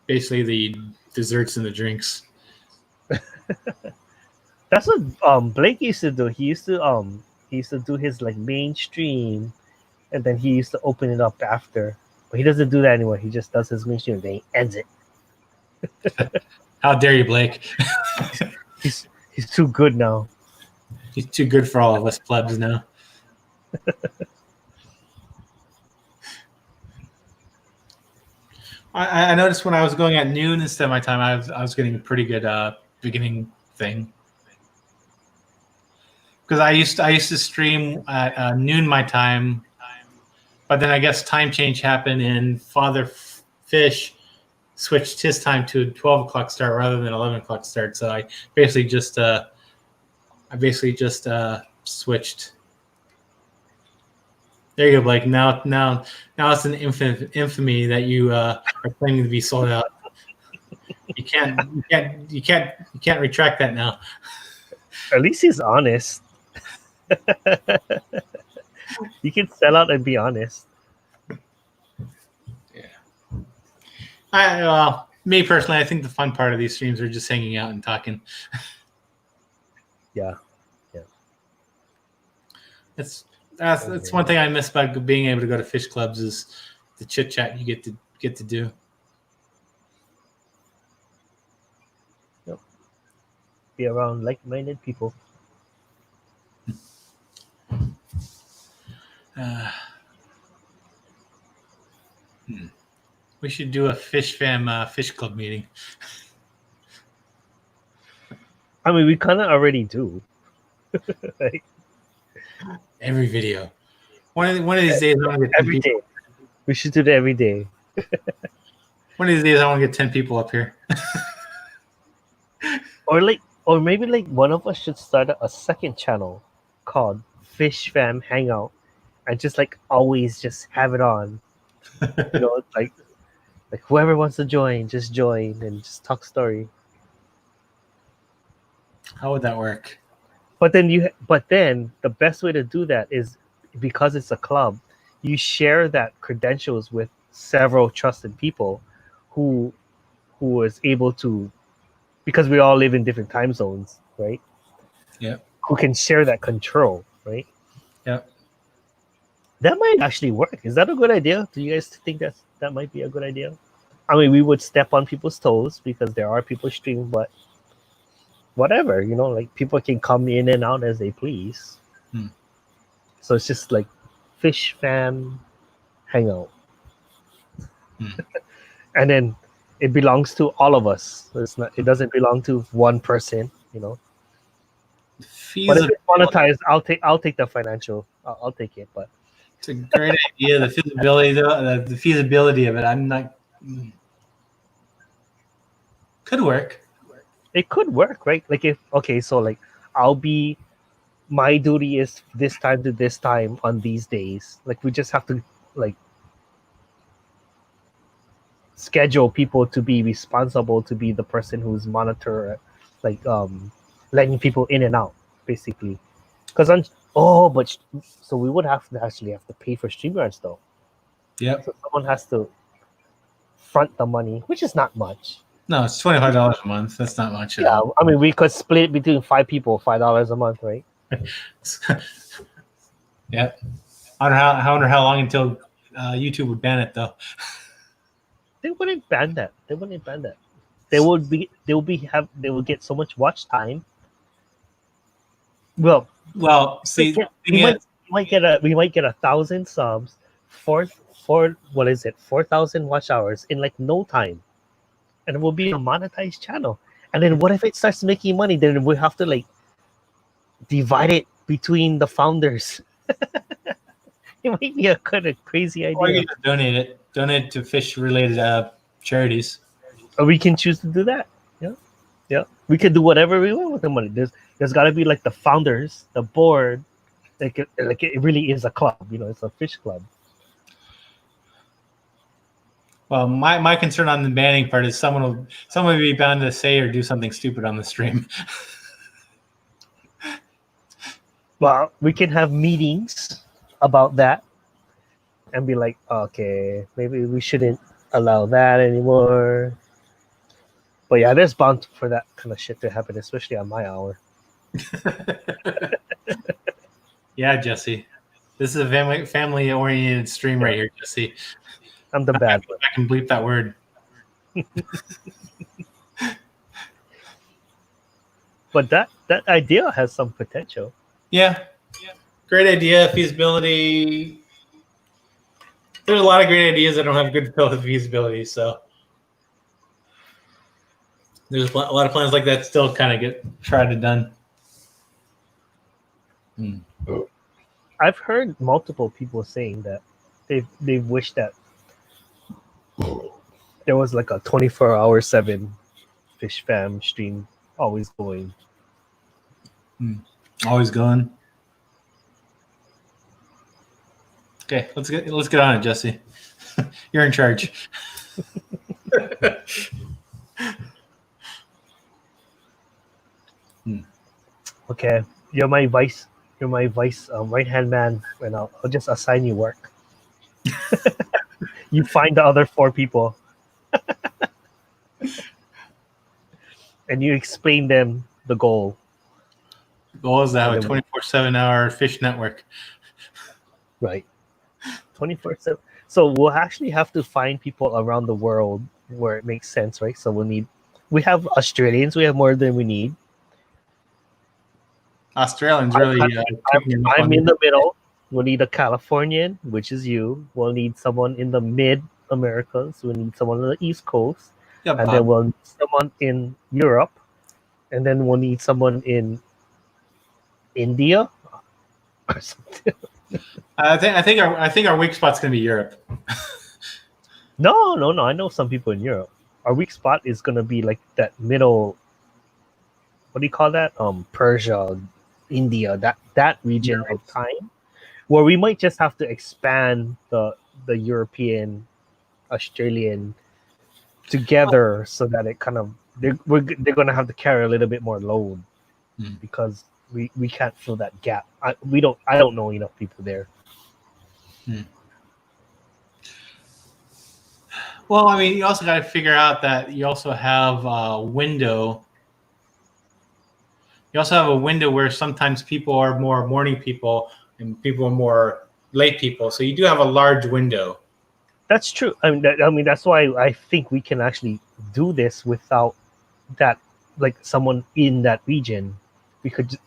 basically the desserts and the drinks. That's what Blake used to do. He used to do his like mainstream, and then he used to open it up after. But he doesn't do that anymore. He just does his mainstream, and then he ends it. How dare you, Blake? He's too good now. He's too good for all of us plebs now. I noticed when I was going at noon instead of my time, I was getting a pretty good beginning thing. Because I used to stream at noon my time, but then I guess time change happened and Father Fish switched his time to a 12 o'clock start rather than 11 o'clock start. So I basically just switched. There you go, Blake. Now it's an infamy that you are claiming to be sold out. You can't retract that now. At least he's honest. You can sell out and be honest. Yeah. Me personally, I think the fun part of these streams are just hanging out and talking. Yeah. That's one thing I miss about being able to go to fish clubs is the chit chat you get to do. Yep. be around like-minded people. We should do a fish fam fish club meeting. I mean, we kind of already do. Like, Every video. One of these days, I want to get 10 every people. day. We should do that every day. One of these days, I want to get 10 people up here. Or maybe like one of us should start a second channel called Fish Fam Hangout, and just like always just have it on. You know, it's like whoever wants to join, just join and just talk story. How would that work? But then the best way to do that is, because it's a club, you share that credentials with several trusted people who is able to, because we all live in different time zones, right? Yeah. Who can share that control, right? Yeah. That might actually work. Is that a good idea? Do you guys think that might be a good idea? I mean, we would step on people's toes because there are people streaming, but whatever, you know, like people can come in and out as they please. So it's just like Fish Fam Hangout. And then it belongs to all of us. It doesn't belong to one person, you know. But if it's monetized, I'll take the financial. I'll take it. But it's a great idea. The feasibility, though, the feasibility of it, I'm not. Could work. It could work, right? Like so like my duty is this time to this time on these days. Like we just have to like schedule people to be responsible, to be the person who's monitor, like letting people in and out, basically. Because so we would have to pay for StreamYards though. Yep. So someone has to front the money, which is not much. No, it's $25 a month. That's not much at all. I mean, we could split it between 5 people, $5 a month, right? Yeah. I wonder how long until YouTube would ban it though. They wouldn't ban that. They would get so much watch time. Well, see, we might get 1,000 subs for what is it? 4,000 watch hours in like no time, and it will be a monetized channel. And then what if it starts making money? Then we have to like divide it between the founders. It might be a kind of crazy idea. Or you just donate to fish related charities. Or we can choose to do that. Yeah. We can do whatever we want with the money. There's got to be like the founders, the board. Like it really is a club. You know, it's a fish club. Well, my concern on the banning part is someone will be bound to say or do something stupid on the stream. Well, we can have meetings about that and be like, okay, maybe we shouldn't allow that anymore. But yeah, there's bound for that kind of shit to happen, especially on my hour. Yeah, Jesse. This is a family-oriented stream right here, Jesse. I'm the bad one. I can bleep that word. But that idea has some potential. Yeah. Great idea, feasibility. There's a lot of great ideas that don't have good feasibility, so there's a lot of plans like that still kind of get tried and done. I've heard multiple people saying that they wish that there was like a 24/7 Fish Fam stream always going. Always going. Okay, let's get on it, Jesse. You're in charge. Okay, you're my vice right hand man, and I'll just assign you work. You find the other 4 people, and you explain them the goal. The goal is to have a 24/7 hour fish network. Right. 24/7. So we'll actually have to find people around the world where it makes sense, right? So we have Australians. We have more than we need. Australians really kicking him up I'm on in the middle. We'll need a Californian, which is you. We'll need someone in the mid Americas. We'll need someone on the East Coast. Yeah, And then we'll need someone in Europe. And then we'll need someone in India or something. I think our weak spot's gonna be Europe. No. I know some people in Europe. Our weak spot is gonna be like that middle. What do you call that? Persia, India, that region of time, where we might just have to expand the European, Australian together so that it kind of they're gonna have to carry a little bit more load because we can't fill that gap. I don't know enough people there. Well, I mean, you also got to figure out that you also have a window. You also have a window where sometimes people are more morning people and people are more late people. So you do have a large window. That's true. I mean, that's why I think we can actually do this without that, like someone in that region. We could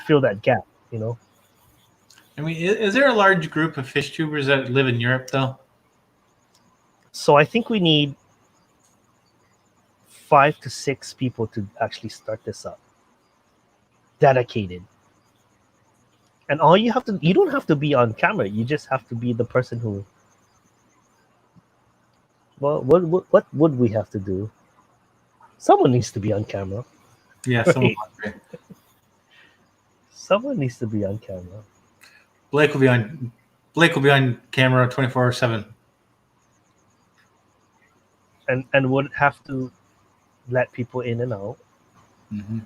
fill that gap, you know. I mean, is there a large group of fish tubers that live in Europe, though? So I think we need 5 to 6 people to actually start this up. Dedicated. And you don't have to be on camera. You just have to be the person who. Well, what would we have to do? Someone needs to be on camera. Yeah, Right? Someone needs to be on camera. Blake will be on camera 24/7. And would have to let people in and out. Mm-hmm.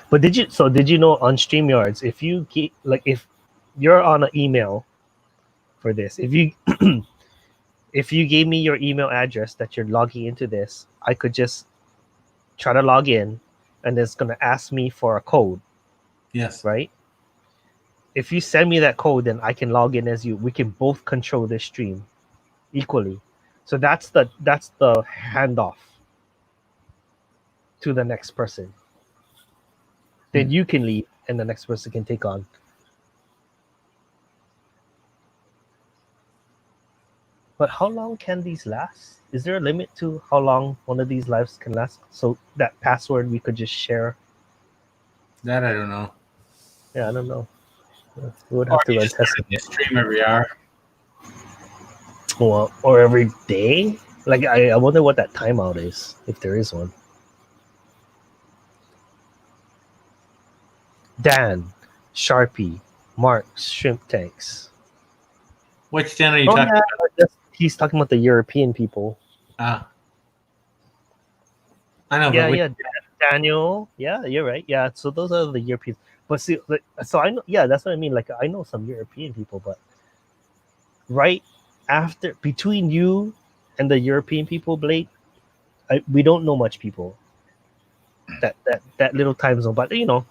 But did you know on StreamYards, if you're on an email for this, if you gave me your email address that you're logging into this, I could just try to log in, and it's gonna ask me for a code. Yes. Right? If you send me that code, then I can log in as you. We can both control this stream equally. So that's the handoff to the next person. Then you can leave, and the next person can take on. But how long can these last? Is there a limit to how long one of these lives can last? So that password we could just share. That I don't know. Yeah, I don't know. We would have to run test it. Stream every hour. Well, or every day. Like I wonder what that timeout is, if there is one. Dan, Sharpie, Mark, Shrimp Tanks. Which Dan are you talking about? He's talking about the European people. I know. Yeah, Daniel. Yeah, you're right. Yeah, so those are the Europeans. But see, so I know. Yeah, that's what I mean. Like I know some European people, but right after between you and the European people, Blake, we don't know much people. That little time zone, but you know,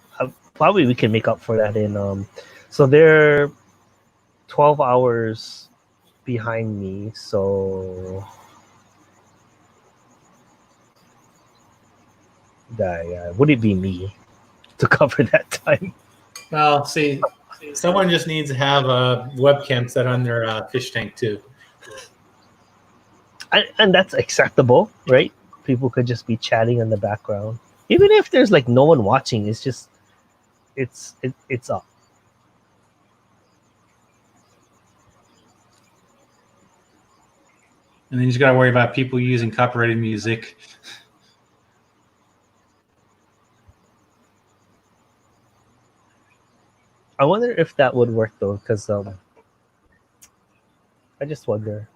probably we can make up for that in. So they're 12 hours behind me, so would it be me to cover that time? Well, see, someone just needs to have a webcam set on their fish tank too. And that's acceptable, right? People could just be chatting in the background, even if there's like no one watching. It's just it's up. And then you just got to worry about people using copyrighted music. I wonder if that would work though, because I just wonder.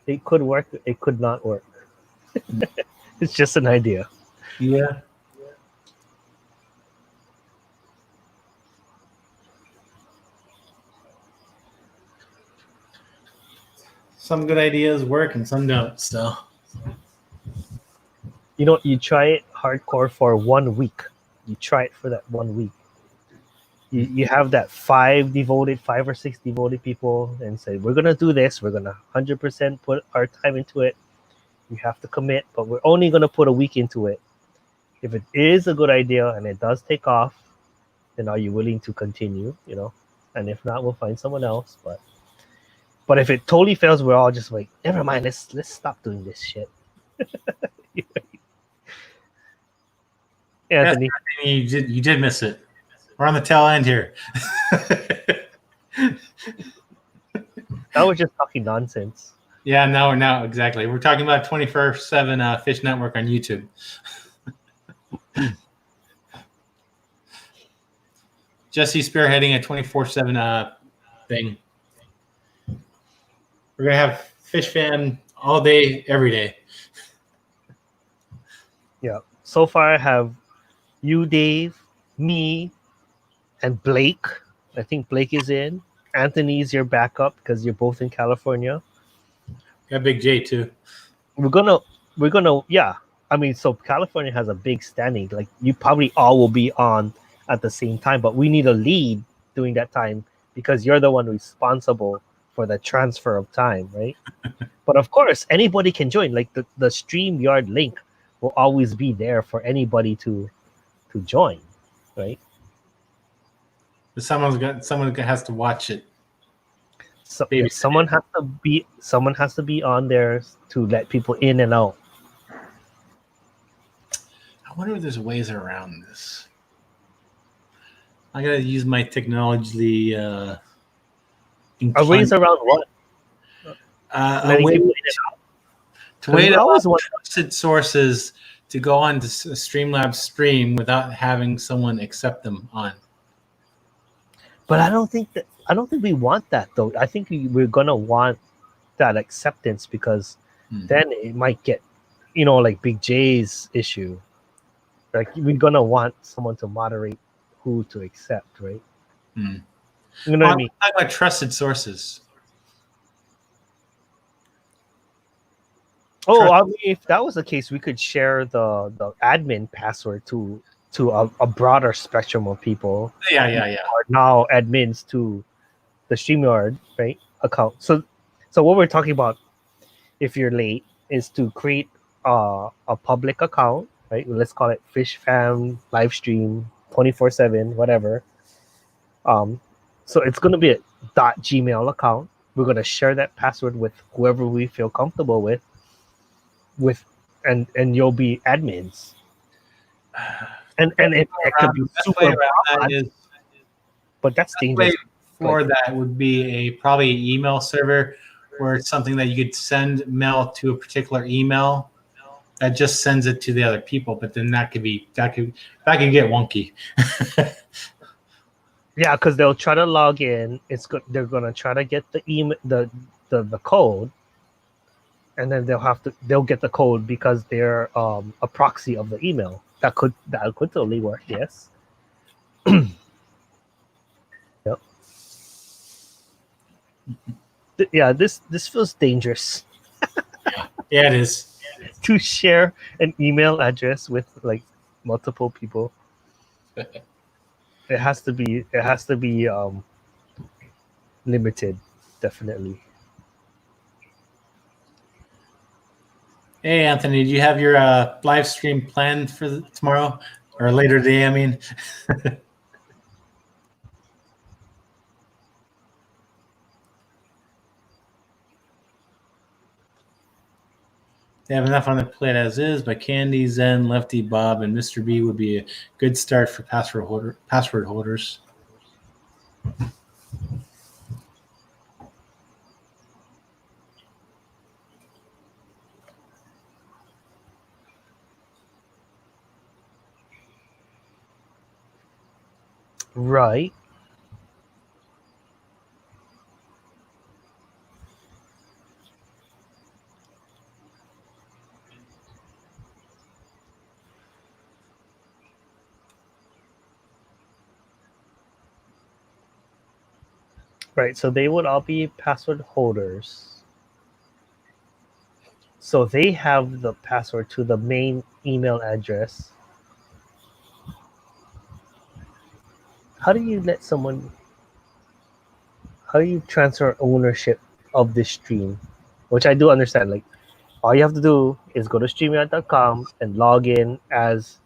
It could work. It could not work. It's just an idea. Yeah. Some good ideas work and some don't. So, you know, you try it hardcore for 1 week. You try it for that 1 week. You have that 5 or 6 devoted people and say, we're going to do this. We're going to 100% put our time into it. You have to commit, but we're only going to put a week into it. If it is a good idea and it does take off, then are you willing to continue? And if not, we'll find someone else. But if it totally fails, we're all just like, never mind. Let's stop doing this shit. Anthony, Yes, you did miss it. We're on the tail end here. now we're just talking nonsense. Yeah, now exactly. We're talking about 24/7 Fish Network on YouTube. Jesse spearheading a 24/7 thing. We're gonna have Fish Fan all day, every day. Yeah. So far, I have you, Dave, me, and Blake. I think Blake is in. Anthony's your backup because you're both in California. Got Big J too. We're gonna, yeah. I mean, so California has a big standing. Like you probably all will be on at the same time, but we need a lead during that time because you're the one responsible for the transfer of time, right? But of course, anybody can join. Like the StreamYard link will always be there for anybody to join, right? But someone has to watch it. So someone has to be on there to let people in and out. I wonder if there's ways around this. I gotta use my technology. A ways around what? A way to wait always trusted sources to go on to Streamlabs stream without having someone accept them on. But I don't think we want that though. I think we're gonna want that acceptance because then it might get, like Big J's issue. Like we're gonna want someone to moderate who to accept, right? You know what I mean? I'm talking about trusted sources. I mean, if that was the case, we could share the admin password to a broader spectrum of people. Yeah. Are now admins to the StreamYard, right, account. So what we're talking about, if you're late, is to create a public account, right? Let's call it Fish Fam live stream 24/7, whatever. So it's gonna be a .gmail account. We're gonna share that password with whoever we feel comfortable with, and you'll be admins. And it could be super broad, but that's dangerous. For that would be probably an email server where it's something that you could send mail to a particular email that just sends it to the other people. But then that could get wonky. Yeah, because they'll try to log in. They're gonna try to get the email, the code, and then they'll get the code because they're a proxy of the email. That could totally work. Yes. Yep. Yeah, this feels dangerous. Yeah, it is. To share an email address with like multiple people. It has to be limited, definitely. Hey, Anthony, do you have your live stream planned for tomorrow or later today? I mean, they have enough on their plate as is, but Candy, Zen, Lefty, Bob, and Mr. B would be a good start for password holders. Right. Right, so they would all be password holders. So they have the password to the main email address. How do you transfer ownership of this stream? Which I do understand. Like, all you have to do is go to StreamYard.com and log in as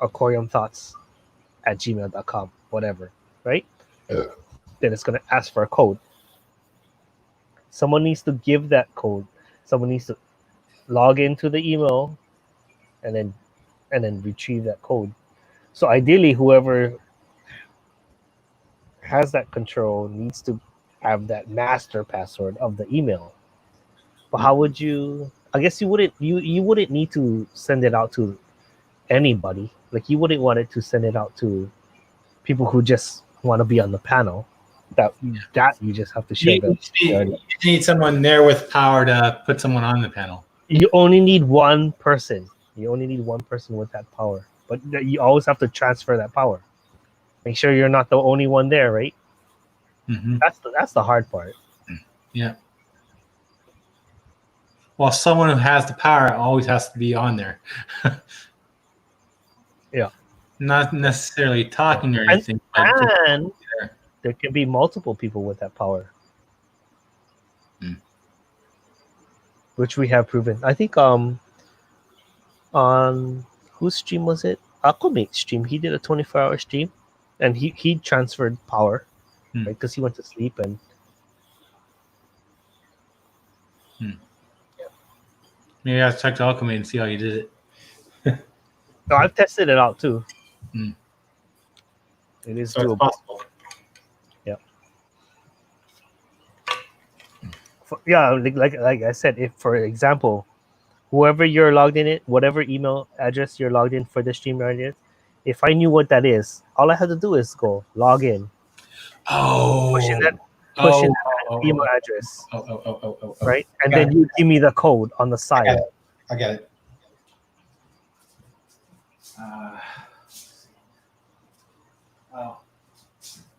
aquariumthoughts@gmail.com, whatever, right? Then it's going to ask for a code. Someone needs to give that code. Someone needs to log into the email and then retrieve that code. So ideally, whoever has that control needs to have that master password of the email. But how would you? I guess you wouldn't need to send it out to anybody. Like you wouldn't want it to send it out to people who just want to be on the panel. That you just have to share. You need someone there with power to put someone on the panel. You only need one person. You only need one person with that power. But you always have to transfer that power. Make sure you're not the only one there, right? Mm-hmm. That's the hard part. Yeah. Well, someone who has the power always has to be on there. Yeah. Not necessarily talking or anything. And there can be multiple people with that power. Which we have proven. I think on whose stream was it? Aquamate's stream. He did a 24-hour stream, and he transferred power, right? Because he went to sleep and. Maybe I have to check to Aquamate and see how you did it. No, I've tested it out too. It is so doable. It's possible. Yeah. Like I said, if for example, whoever you're logged in it, whatever email address you're logged in for the stream is, if I knew what that is, all I had to do is go log in. Push in that email address. Right? And then you give me the code on the side. I get it.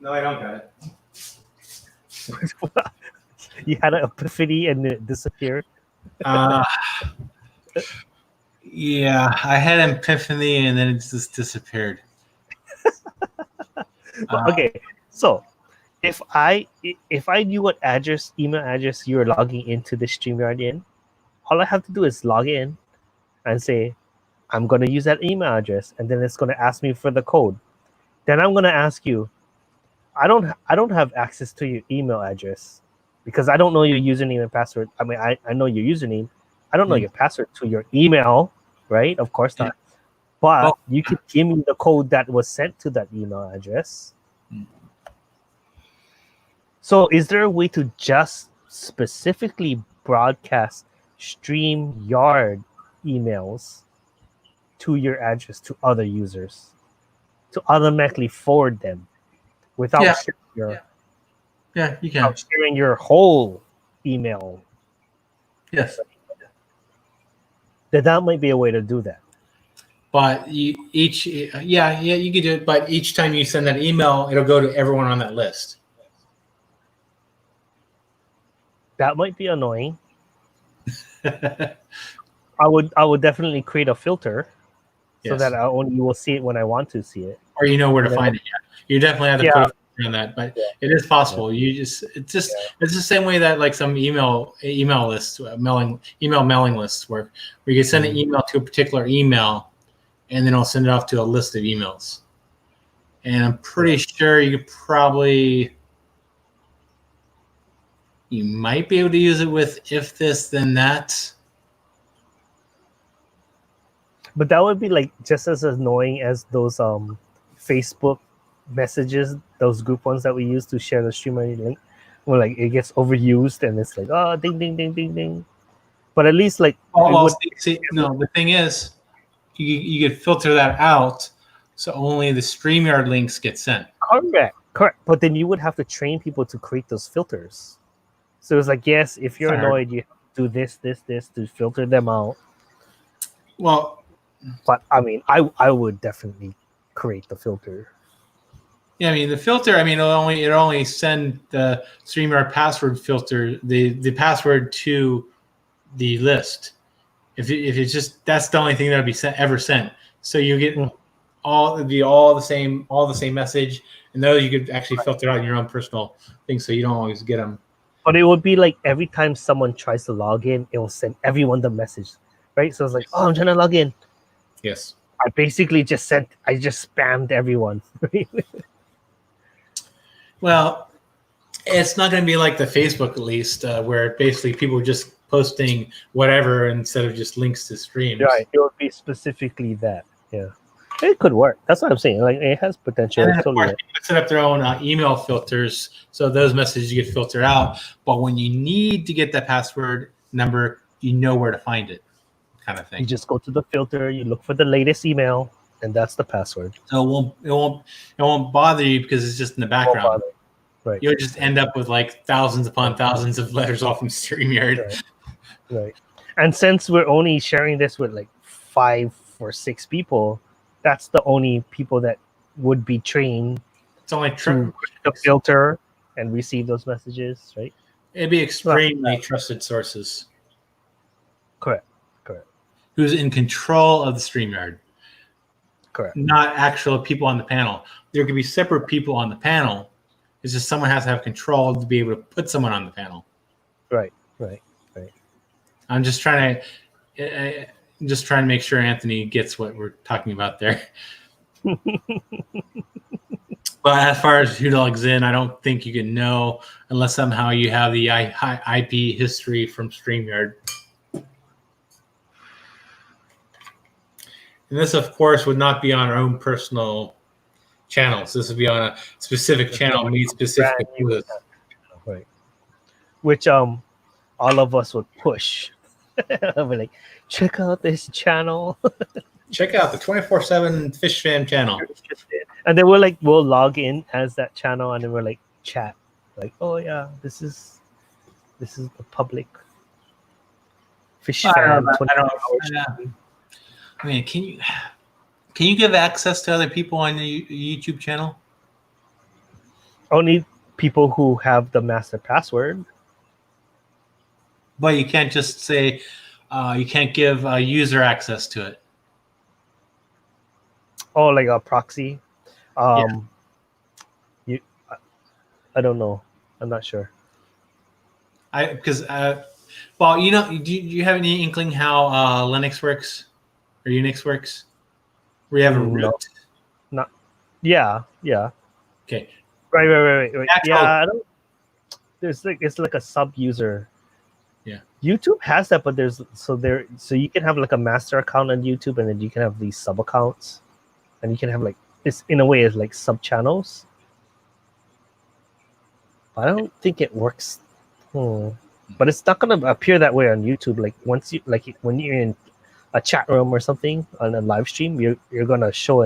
No, I don't got it. You had an epiphany and it disappeared. Yeah, I had an epiphany and then it just disappeared. Okay, so if I knew what email address you were logging into the StreamYard in, all I have to do is log in and say, I'm going to use that email address, and then it's going to ask me for the code. Then I'm going to ask you, I don't have access to your email address because I don't know your username and password. I mean, I know your username. I don't know your password to your email, right? Of course not. But you could give me the code that was sent to that email address. So is there a way to just specifically broadcast StreamYard emails to your address to other users to automatically forward them without you can sharing your whole email? Yes. That might be a way to do that. But you could do it. But each time you send that email, it'll go to everyone on that list. That might be annoying. I would definitely create a filter so that you will see it when I want to see it. Or you know where to find it. You definitely have to put a filter on that, but it is possible. It's the same way that like some email lists, email mailing lists work, where you can send an email to a particular email, and then it'll send it off to a list of emails. And I'm pretty sure you might be able to use it with if this then that. But that would be like just as annoying as those Facebook messages, those group ones that we use to share the streamer link, where like it gets overused and it's like, oh, ding ding ding ding ding. But at least like the thing is, you could filter that out, so only the StreamYard links get sent. Correct. But then you would have to train people to create those filters. So it's like, yes, if you're annoyed, you do this to filter them out. Well, but I mean, I would definitely create the filter. Yeah, I mean the filter. I mean, it'll only send the StreamYard password filter the password to the list. If it's just that's the only thing that would be ever sent. So you get all the same message, and those you could actually filter out your own personal things, so you don't always get them. But it would be like every time someone tries to log in, it will send everyone the message, right? So it's like, oh, I'm trying to log in. Yes. I basically just spammed everyone. Well, it's not going to be like the Facebook, at least, where basically people are just posting whatever instead of just links to streams. Right, it would be specifically that. Yeah, it could work. That's what I'm saying. Like, it has potential. And It's then, of totally course, people set up their own email filters, so those messages get filtered out. But when you need to get that password number, you know where to find it, kind of you thing. just go to the filter, you look for the latest email, and that's the password. So it won't bother you because it's just in the background. Right. You'll just end up with like thousands upon thousands of letters off from StreamYard. Right. And since we're only sharing this with like 5 or 6 people, that's the only people that would be trained It's only to the filter and receive those messages, right? It'd be extremely trusted sources. Correct. Who's in control of the StreamYard. Correct. Not actual people on the panel. There could be separate people on the panel. It's just someone has to have control to be able to put someone on the panel. Right. I'm just trying to make sure Anthony gets what we're talking about there. But as far as who logs in, I don't think you can know unless somehow you have the IP history from StreamYard. And this, of course, would not be on our own personal channels. This would be on a specific channel made specifically for this. Right. Which all of us would push. We're like, check out this channel. Check out the 24/7 Fish Fam channel. And then we'll log in as that channel, and then we're like chat. Like, oh yeah, this is the public Fish Fam. I mean, can you give access to other people on your YouTube channel? Only people who have the master password. But you can't just say you can't give a user access to it. Oh, like a proxy. I don't know. I'm not sure. Well, do you have any inkling how Linux works or Unix works? We have a root. Yeah. Okay. Right. Yeah, it's like a sub user. Yeah. YouTube has that, but so you can have like a master account on YouTube, and then you can have these sub accounts, and you can have like this in a way as like sub channels. But I don't think it works. But it's not gonna appear that way on YouTube. Like when you're in a chat room or something on a live stream, you're gonna show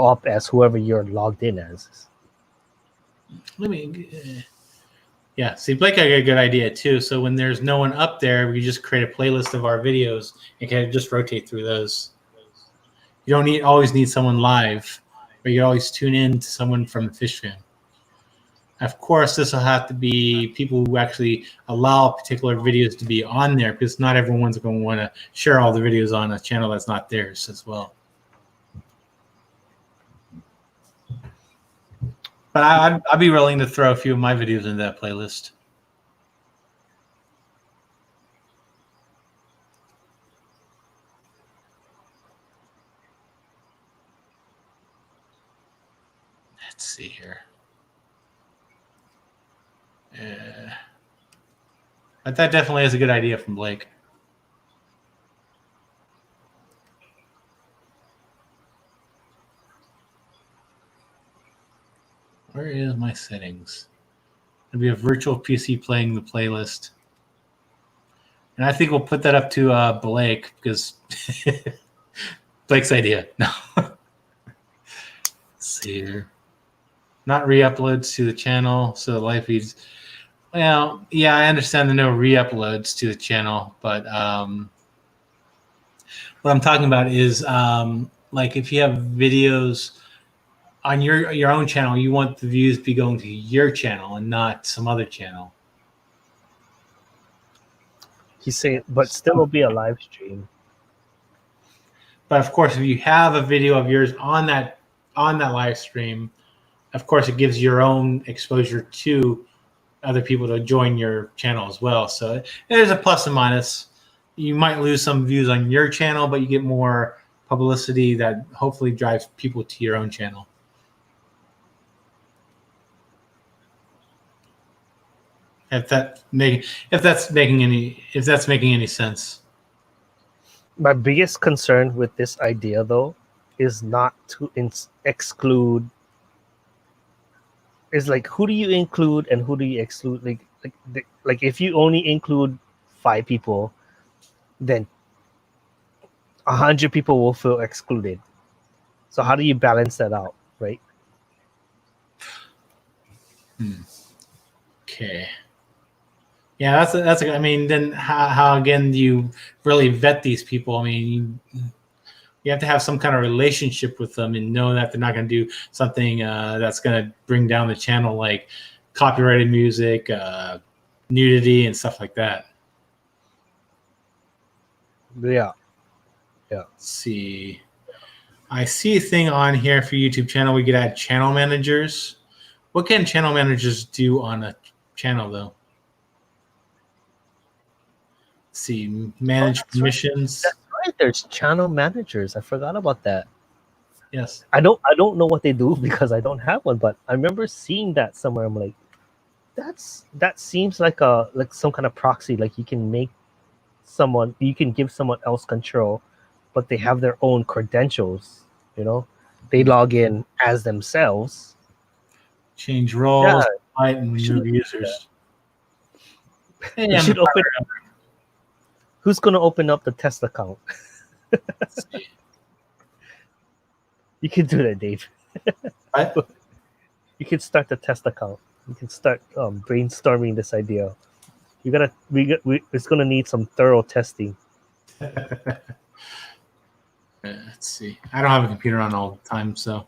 up as whoever you're logged in as. Yeah, see, Blake had a good idea too. So when there's no one up there, we just create a playlist of our videos and kind of just rotate through those. You don't always need someone live, but you always tune in to someone from the Fish Fam. Of course, this will have to be people who actually allow particular videos to be on there, because not everyone's going to want to share all the videos on a channel that's not theirs as well. But I'd be willing to throw a few of my videos into that playlist. Let's see here. But that definitely is a good idea from Blake. Where is my settings? It'll be a virtual PC playing the playlist. And I think we'll put that up to Blake, because Blake's idea. No. Let's see here. Not re-uploads to the channel, so the live feeds. Well, yeah, I understand there are no re-uploads to the channel, but what I'm talking about is like if you have videos on your own channel, you want the views to be going to your channel and not some other channel. He's saying, but still will be a live stream. But of course, if you have a video of yours on that live stream, of course, it gives your own exposure to other people to join your channel as well. So there's a plus and minus. You might lose some views on your channel, but you get more publicity that hopefully drives people to your own channel. If that's making any sense. My biggest concern with this idea, though, is not to exclude. Is like, who do you include and who do you exclude? Like if you only include 5 people, then 100 people will feel excluded. So how do you balance that out, right? Okay. Yeah, that's I mean, then how again do you really vet these people? I mean, you have to have some kind of relationship with them and know that they're not going to do something that's going to bring down the channel, like copyrighted music, nudity, and stuff like that. Yeah. Let's see. I see a thing on here for YouTube channel. We could add channel managers. What can channel managers do on a channel, though? Let's see, manage permissions. That's right. There's channel managers. I forgot about that. Yes. I don't know what they do because I don't have one, but I remember seeing that somewhere. I'm like, that seems like some kind of proxy. Like you can give someone else control, but they have their own credentials. They log in as themselves. Change roles, invite and remove users. You should open. Who's going to open up the test account? You can do that, Dave. What? You can start the test account. You can start brainstorming this idea. It's gonna need some thorough testing. Let's see. I don't have a computer on all the time, so.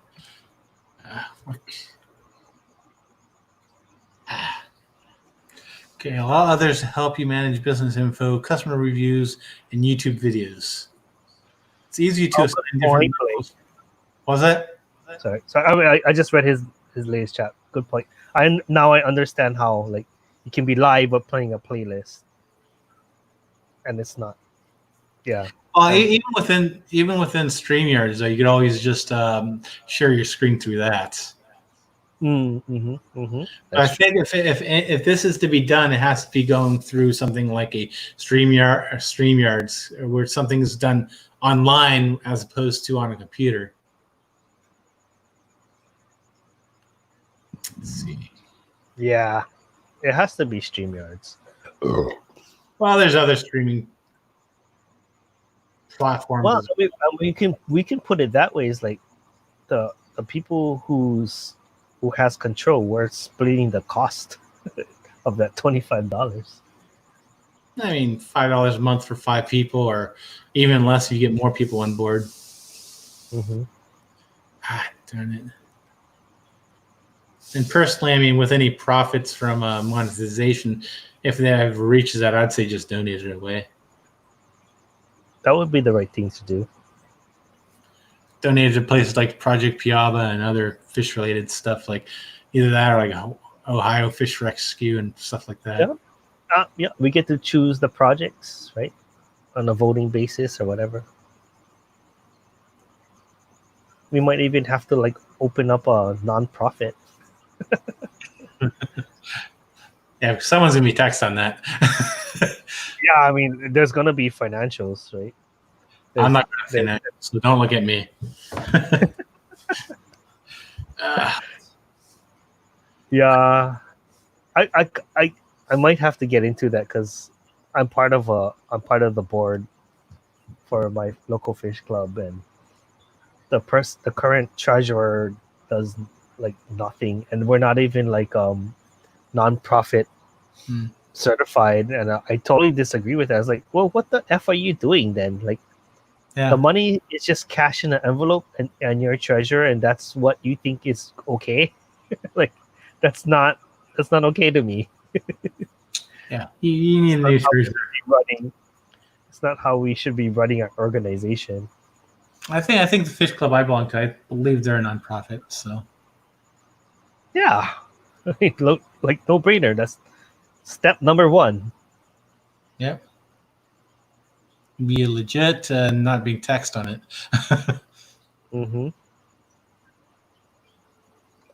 Okay, allow others to help you manage business info, customer reviews, and YouTube videos. It's easy to assign different levels. Was that? Sorry. I just read his latest chat. Good point. Now I understand how like you can be live but playing a playlist, and it's not. Yeah. Well, even within StreamYard, you could always just share your screen through that. I think if this is to be done, it has to be going through something like a StreamYards, where something is done online as opposed to on a computer. Let's see. Yeah, it has to be StreamYards. Well, there's other streaming platforms. Well, we can put it that way. Is like the people who has control. We're splitting the cost of that $25. I mean, $5 a month for 5 people, or even less if you get more people on board. Darn it. And personally, I mean, with any profits from monetization, if they ever reaches that, I'd say just donate it away. That would be the right thing to do. Donate to places like Project Piaba and other fish-related stuff, like either that or like Ohio Fish Rescue and stuff like that. Yeah, we get to choose the projects, right, on a voting basis or whatever. We might even have to like open up a non-profit. Yeah, someone's gonna be taxed on that. Yeah, I mean, there's gonna be financials, right? I'm not gonna say that, so don't look at me. Yeah, I might have to get into that because I'm part of the board for my local fish club, and the current treasurer does like nothing, and we're not even like non-profit certified, and I totally disagree with that. I was like, well, what the F are you doing then? Like, the money is just cash in an envelope, and you're a treasurer, and that's what you think is okay. Like, that's not okay to me. Yeah, you need a new treasurer. It's not how we should be running our organization. I think the fish club I belong to, I believe they're a nonprofit. So yeah, like no brainer. That's step number 1. Yep. be legit and not being taxed on it. Mm-hmm.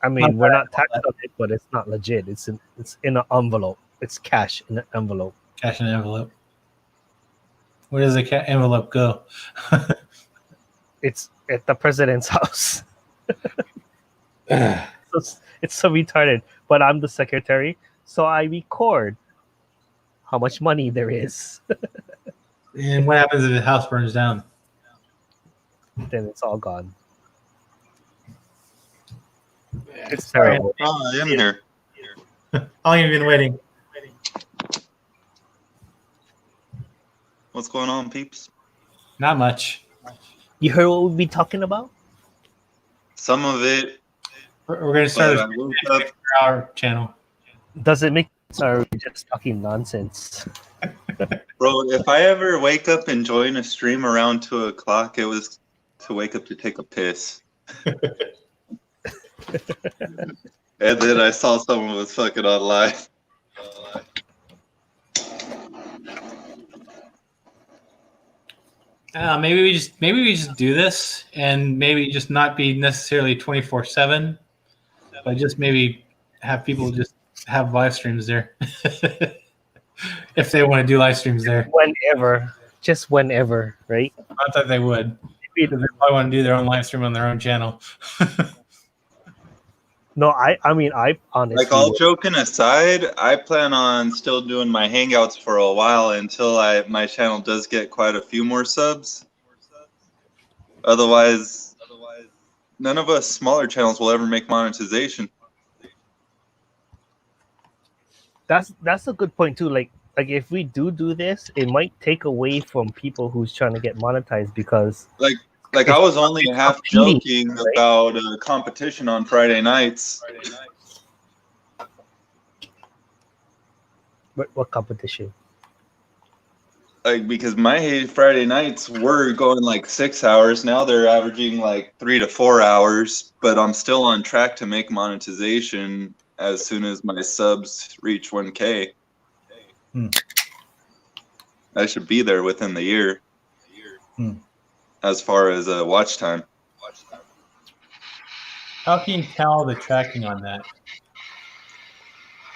I mean, we're not taxed on it, but it's not legit. It's in an envelope. It's cash in an envelope. Cash in an envelope. Where does the envelope go? It's at the president's house. It's so retarded. But I'm the secretary, so I record how much money there is. And what happens if the house burns down? Then it's all gone. It's terrible. Oh, I am here. How long have you been waiting? What's going on, peeps? Not much. You heard what we've been talking about? Some of it. We're going to start But a I woke up, 24-hour channel. Does it make sense, or are we just talking nonsense? bro. If I ever wake up and join a stream around 2 o'clock, it was to wake up to take a piss. And then I saw someone was fucking on live. Maybe we just do this, and maybe just not be necessarily 24/7, but just maybe have people just have live streams there, if they want to do live streams there. Whenever, just whenever, right? Not that they would. They probably want to do their own live stream on their own channel. No, I mean, I honestly. Like, all joking aside, I plan on still doing my hangouts for a while until my channel does get quite a few more subs. Otherwise, none of us smaller channels will ever make monetization. That's a good point too. Like if we do this, it might take away from people who's trying to get monetized because. Like I was only half joking about a competition on Friday nights. What competition? Like, because my Friday nights were going like 6 hours. Now they're averaging like 3 to 4 hours. But I'm still on track to make monetization as soon as my subs reach 1K. I should be there within the year. As far as watch time. How can you tell the tracking on that?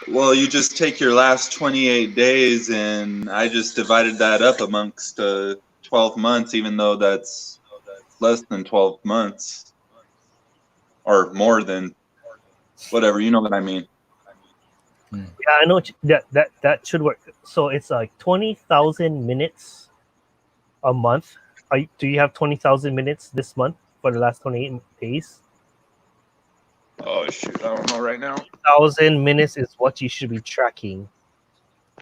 Well, you just take your last 28 days, and I just divided that up amongst 12 months, even though that's less than 12 months. Or more than, whatever, you know what I mean. Yeah, I know that should work. So it's like 20,000 minutes a month. Do you have 20,000 minutes this month for the last 28 days? Oh, shoot. I don't know right now. 1,000 minutes is what you should be tracking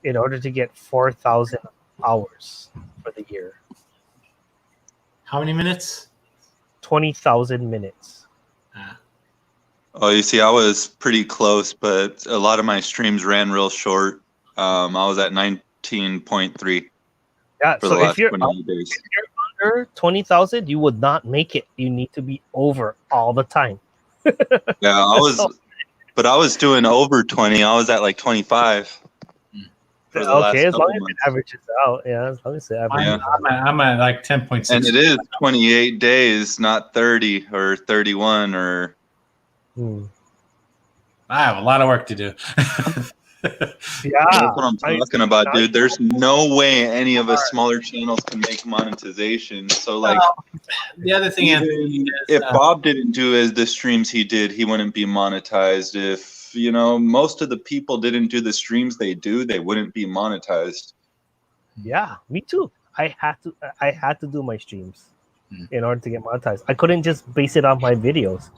in order to get 4,000 hours for the year. How many minutes? 20,000 minutes. Oh, you see, I was pretty close, but a lot of my streams ran real short. I was at 19.3 Yeah, for so the last if you're 28 days. 20,000, you would not make it. You need to be over all the time. Yeah, I was doing over 20. I was at like 25. For the last Okay, as long couple as months. it averages out. Yeah, as long as it averages Yeah. I'm at like 10.6. And it is 28 days, not 30 or 31 or. I have a lot of work to do. Yeah, That's what I'm talking about, dude. There's no way any of us smaller channels can make monetization. So, like, the other thing, Anthony, if Bob didn't do as the streams he did, he wouldn't be monetized. If, most of the people didn't do the streams they do, they wouldn't be monetized. Yeah, me too. I had to do my streams in order to get monetized. I couldn't just base it on my videos.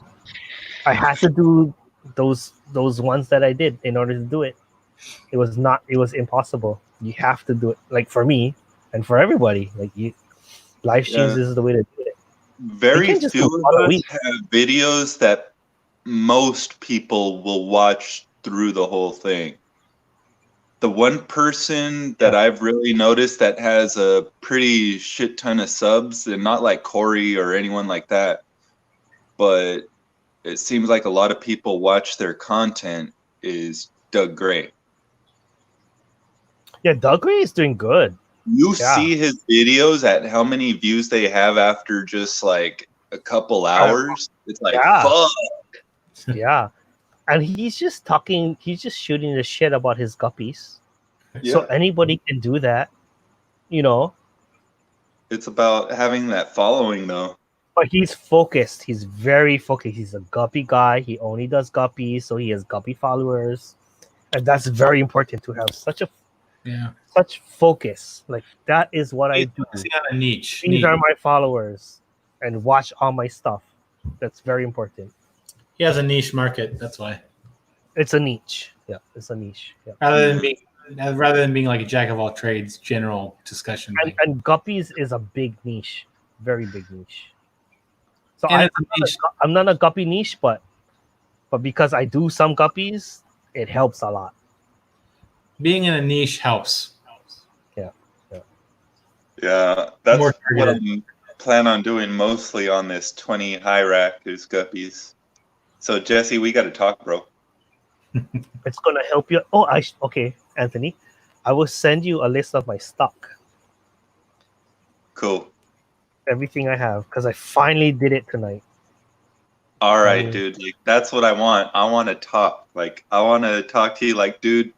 I had to do those ones that I did in order to do it. It was impossible. You have to do it, like, for me and for everybody. Like, live streams is the way to do it. Very few of us have videos that most people will watch through the whole thing. The one person that I've really noticed that has a pretty shit ton of subs, and not like Corey or anyone like that, but it seems like a lot of people watch their content, is Doug Gray. Yeah, Doug Gray is doing good. You see his videos at how many views they have after just like a couple hours. It's like, fuck. Yeah. And he's just talking, he's just shooting the shit about his guppies. Yeah. So anybody can do that, you know. It's about having that following, though. But he's focused. He's very focused. He's a guppy guy. He only does guppies, so he has guppy followers. And that's very important to have such focus. Like, that is what I do. A niche. These are my followers. And watch all my stuff. That's very important. He has a niche market. That's why. It's a niche. Yeah, it's a niche. Yeah. Rather than being like a jack of all trades, general discussion. And guppies is a big niche, very big niche. So I'm not a guppy niche, but because I do some guppies, it helps a lot. Being in a niche helps. Yeah, that's what I plan on doing mostly on this 20 high rack is guppies. So Jesse, we got to talk, bro. It's gonna help you. Oh, okay, Anthony, I will send you a list of my stock. Cool. Everything I have, because I finally did it tonight. All right, dude. Like, that's what I want. I want to talk. Like, I want to talk to you. Like, dude,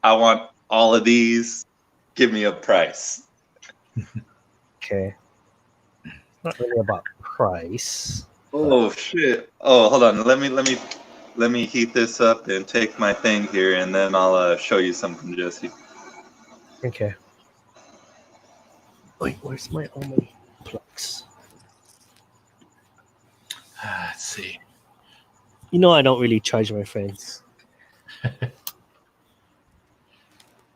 I want all of these. Give me a price. Okay. It's not really about price. Oh shit. Oh, hold on. Let me heat this up and take my thing here, and then I'll show you something, Jesse. Okay. Wait, where's my plugs? Let's see. You know I don't really charge my friends.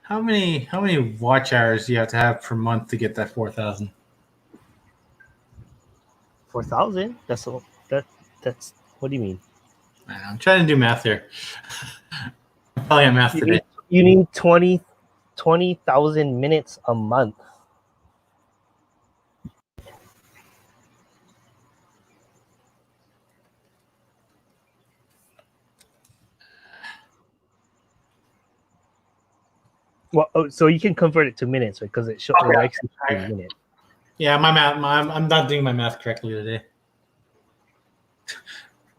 How many watch hours do you have to have per month to get that 4,000? 4,000? That's what do you mean? I'm trying to do math here. I'm probably at math today. You need 20,000 minutes a month. Well, so you can convert it to minutes, right? Because it shows likes in minutes. Yeah, my math. I'm not doing my math correctly today.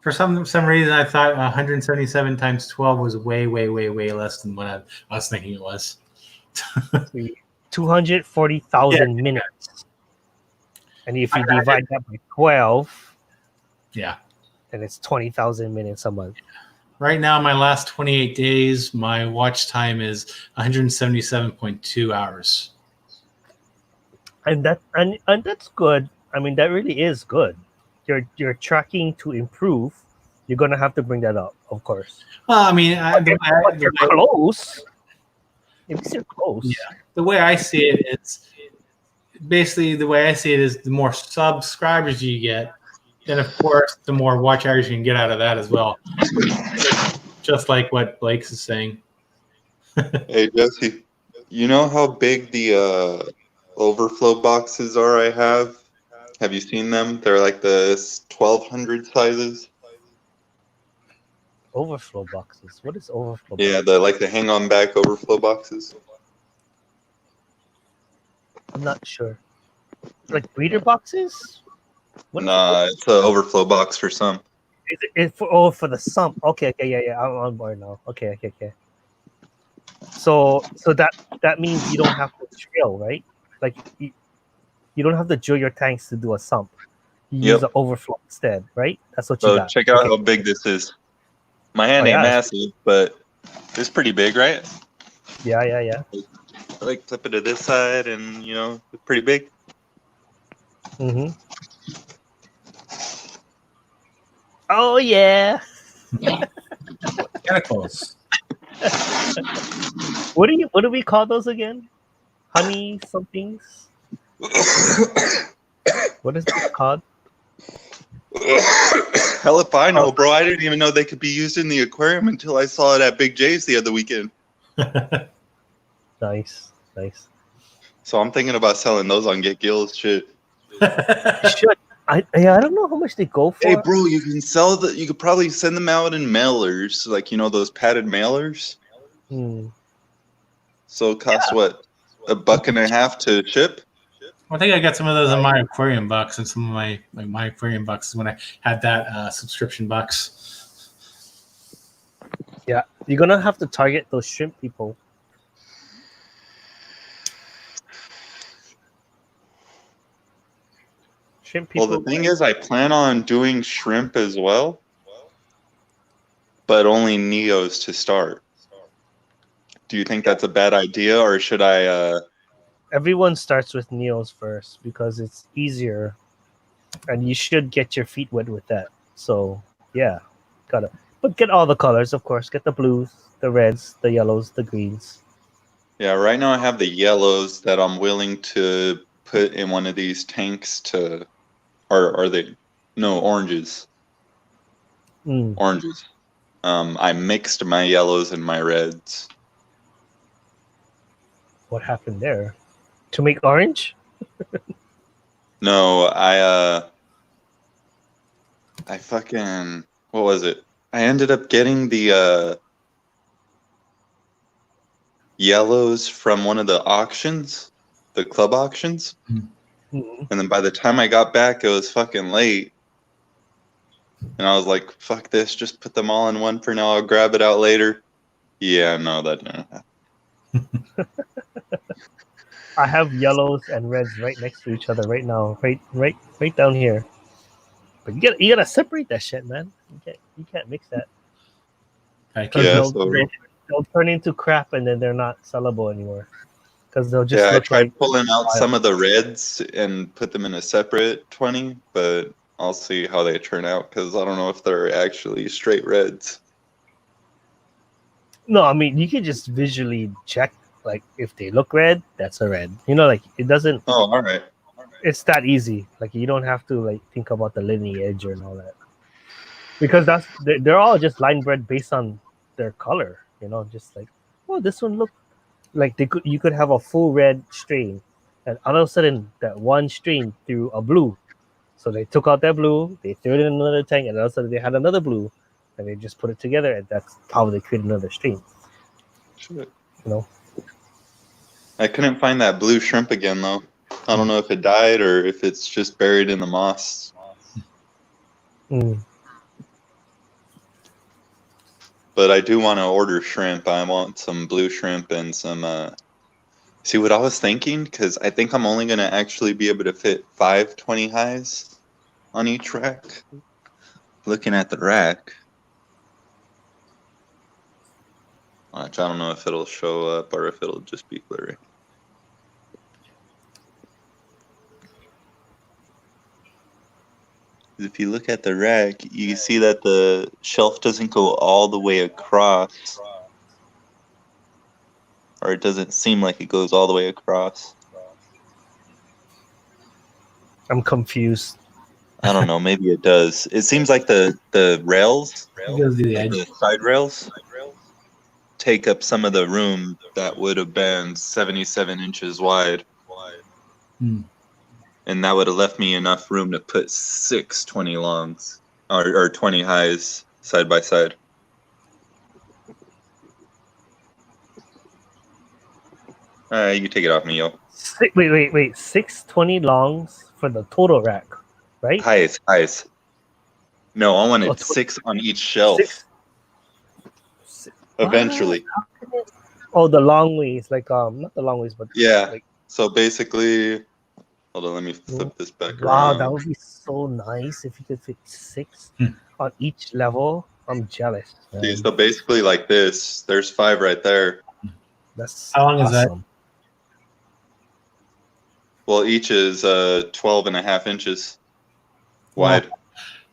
For some reason, I thought 177 times 12 was way less than what I was thinking it was. 240,000 minutes. And if you divide that by 12, then it's 20,000 minutes a month. Right now, my last 28 days, my watch time is 177.2 hours. And that's good. I mean, that really is good. You're tracking to improve. You're gonna have to bring that up, of course. Well, I mean, you're close. If you're close. Yeah. The way I see it, it's basically the way I see it is the more subscribers you get, then of course the more watch hours you can get out of that as well. Just like what Blake's is saying. Hey Jesse, you know how big the overflow boxes are I have? Have you seen them? They're like the 1200 sizes. Overflow boxes. What is overflow? Yeah, the hang-on back overflow boxes. I'm not sure. Like breeder boxes? Nah, it's an overflow box for some. Is it for the sump? Okay, yeah. I'm on board now. Okay. So that means you don't have to drill, right? Like you don't have to drill your tanks to do a sump. You use an overflow instead, right? That's what you got. Check out how big this is. My hand ain't massive, but it's pretty big, right? Yeah. I like flip it to this side, and it's pretty big. Mm-hmm. Oh yeah. Tentacles. What do we call those again? Honey somethings? What is it called? Hell if I know, bro. I didn't even know they could be used in the aquarium until I saw it at Big J's the other weekend. Nice. So I'm thinking about selling those on Get Gills shit. You should. I don't know how much they go for. Hey, bro, you can sell you could probably send them out in mailers, like those padded mailers. So it costs what? $1.50 to ship. I think I got some of those in my aquarium box and some of my aquarium boxes when I had that subscription box. Yeah, you're gonna have to target those shrimp people. Shrimp people. Well, the thing is, I plan on doing shrimp as well, but only Neos to start. Do you think that's a bad idea, or should I? Everyone starts with Neos first because it's easier, and you should get your feet wet with that. So yeah, but get all the colors, of course. Get the blues, the reds, the yellows, the greens. Yeah, right now I have the yellows that I'm willing to put in one of these tanks to, or are they? No, oranges. Oranges. I mixed my yellows and my reds. What happened there? To make orange? No, I fucking, what was it? I ended up getting the yellows from one of the auctions, the club auctions. Mm-hmm. And then by the time I got back, it was fucking late. And I was like, fuck this, just put them all in one for now. I'll grab it out later. Yeah, no, that didn't happen. I have yellows and reds right next to each other right now, right down here. But you gotta separate that shit, man. You can't mix that. They'll turn into crap, and then they're not sellable anymore. Because they'll just I tried pulling out some of the reds and put them in a separate 20, but I'll see how they turn out because I don't know if they're actually straight reds. No, I mean you can just visually check. Like if they look red, that's a red. Like it doesn't. Oh, all right. It's that easy. Like you don't have to like think about the lineage and all that, because they're all just line bred based on their color. Just like, oh, this one look like you could have a full red strain, and all of a sudden that one strain threw a blue. So they took out that blue, they threw it in another tank, and all of a sudden they had another blue, and they just put it together, and that's how they created another strain. Shit. I couldn't find that blue shrimp again, though. I don't know if it died or if it's just buried in the moss. But I do want to order shrimp. I want some blue shrimp and some... See, what I was thinking, because I think I'm only going to actually be able to fit 5 20 highs on each rack. Looking at the rack. Watch, I don't know if it'll show up or if it'll just be blurry. If you look at the rack, you can see that the shelf doesn't go all the way across. Or it doesn't seem like it goes all the way across. I'm confused. I don't know, maybe it does. It seems like the rails, the side rails, take up some of the room that would have been 77 inches wide. And that would have left me enough room to put 6 20 longs or 20 highs side by side. All right, you can take it off me, yo. Wait. 620 longs for the total rack, right? Highs. No, I wanted 6 on each shelf. 6? Eventually. Oh, the long ways, like not the long ways, but yeah. Like, so basically, hold on, let me flip this back around. Wow, that would be so nice if you could fit 6 on each level. I'm jealous. See, so basically, like this, there's 5 right there. That's how long awesome. is that? Well, each is 12 and a half inches wide.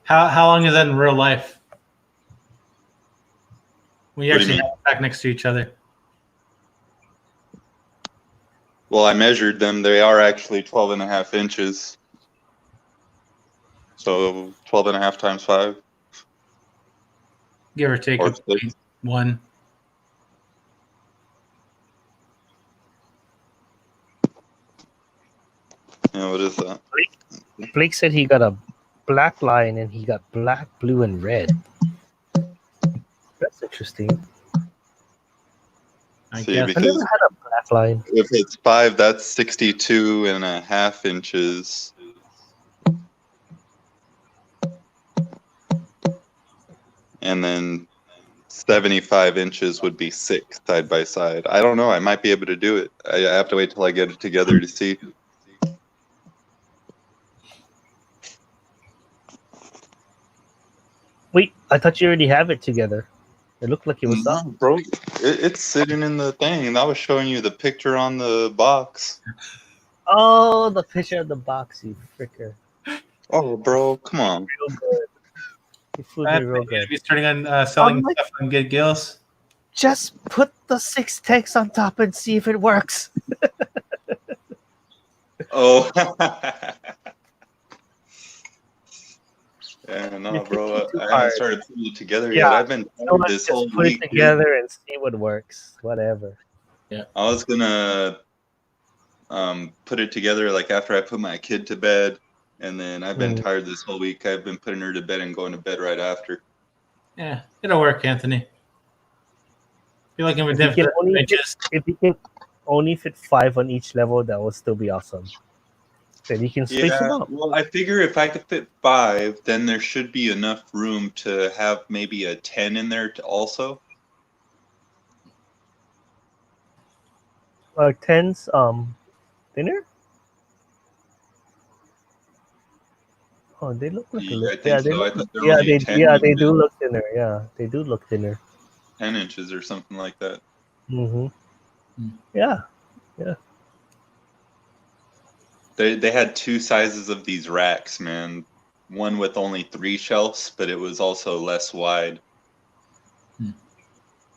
How long is that in real life? When you actually have them back next to each other. Well, I measured them. They are actually 12 and a half inches. So 12 and a half times 5. Give or take one. Yeah, what is that? Blake said he got a black line and he got black, blue, and red. That's interesting. I guess. I never had a Black line. If it's 5, that's 62.5 inches. And then 75 inches would be 6 side by side. I don't know. I might be able to do it. I have to wait till I get it together to see. Wait, I thought you already have it together. It looked like it was up. No, bro. It's sitting in the thing. And I was showing you the picture on the box. Oh, the picture of the box, you fricker. Oh, bro, come on. Real good. You fooled me real good. Be starting on selling stuff on Good Gills. Just put the 6 tanks on top and see if it works. Oh. Yeah, no, bro. I haven't started putting it together yet. I've been this whole put week. Put it together and see what works. Whatever. Yeah. I was gonna put it together like after I put my kid to bed, and then I've been tired this whole week. I've been putting her to bed and going to bed right after. Yeah, it'll work, Anthony. You're looking for different images. If you can only fit 5 on each level, that would still be awesome. Then you can space them out. Well, I figure if I could fit 5, then there should be enough room to have maybe a 10 in there also. 10's thinner? Oh, they look like they do look thinner. Yeah, they do look thinner. 10 inches or something like that. Yeah. They had 2 sizes of these racks, man. One with only 3 shelves, but it was also less wide.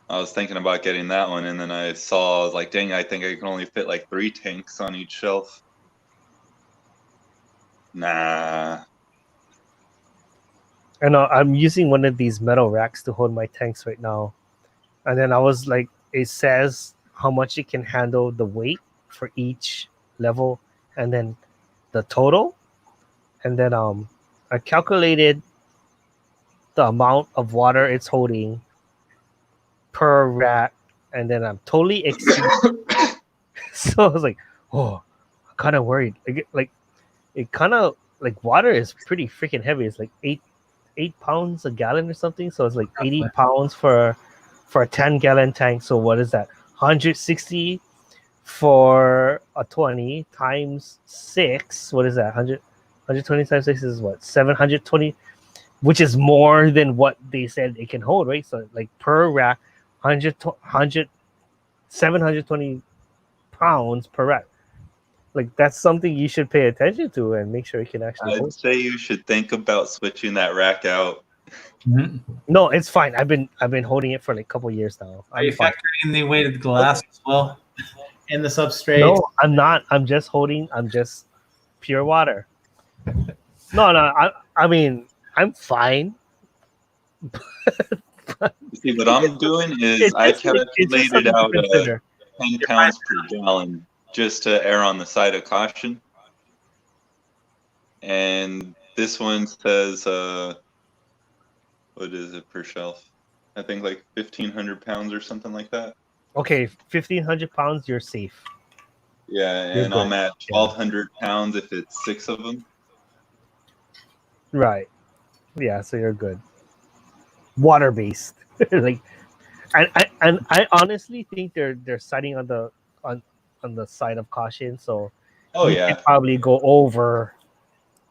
I was thinking about getting that one, and then I was like, dang, I think I can only fit like 3 tanks on each shelf. Nah. I know I'm using one of these metal racks to hold my tanks right now. And then I was like, it says how much it can handle the weight for each level and then the total. And then I calculated the amount of water it's holding per rack, and then I'm totally exceeding. So I was like, oh, I'm kind of worried. It kind of like water is pretty freaking heavy. It's like 8 pounds a gallon or something. So it's like 80 pounds for a 10-gallon tank. So what is that? 160 for a 20 times 6. What is that? 120 times 6 is what? 720, which is more than what they said it can hold, right? So like per rack, 720 pounds per rack. Like that's something you should pay attention to and make sure it can actually hold. I'd say you should think about switching that rack out. No, it's fine. I've been holding it for like a couple years now. Are you factoring in the weight of the glass as well? And the substrate? No, I'm not. I'm just pure water. No. I mean, I'm fine. See, what I'm doing is I calculated out 10 pounds per gallon just to err on the side of caution. And this one says, what is it per shelf? I think like 1,500 pounds or something like that. Okay, 1,500 pounds, you're safe. Yeah, and I'm at 1,200 pounds if it's 6 of them. Right. Yeah, so you're good. Water based. Like, and I honestly think they're siding on the side of caution. So probably go over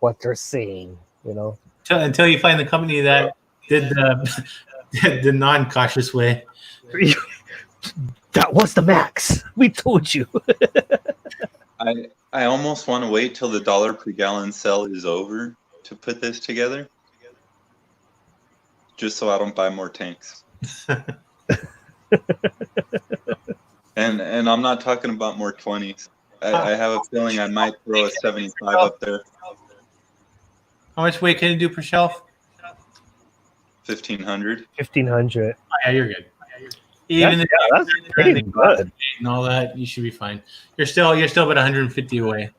what they're saying. You know, until you find the company that did the non-cautious way. That was the max. We told you. I almost want to wait till the $1 per gallon sale is over to put this together, just so I don't buy more tanks. and I'm not talking about more 20s. I have a feeling I might throw a 75 up there. How much weight can you do per shelf? 1,500. 1,500. Oh, yeah, you're good. Even if that's pretty good. And all that, you should be fine. You're still about 150 away.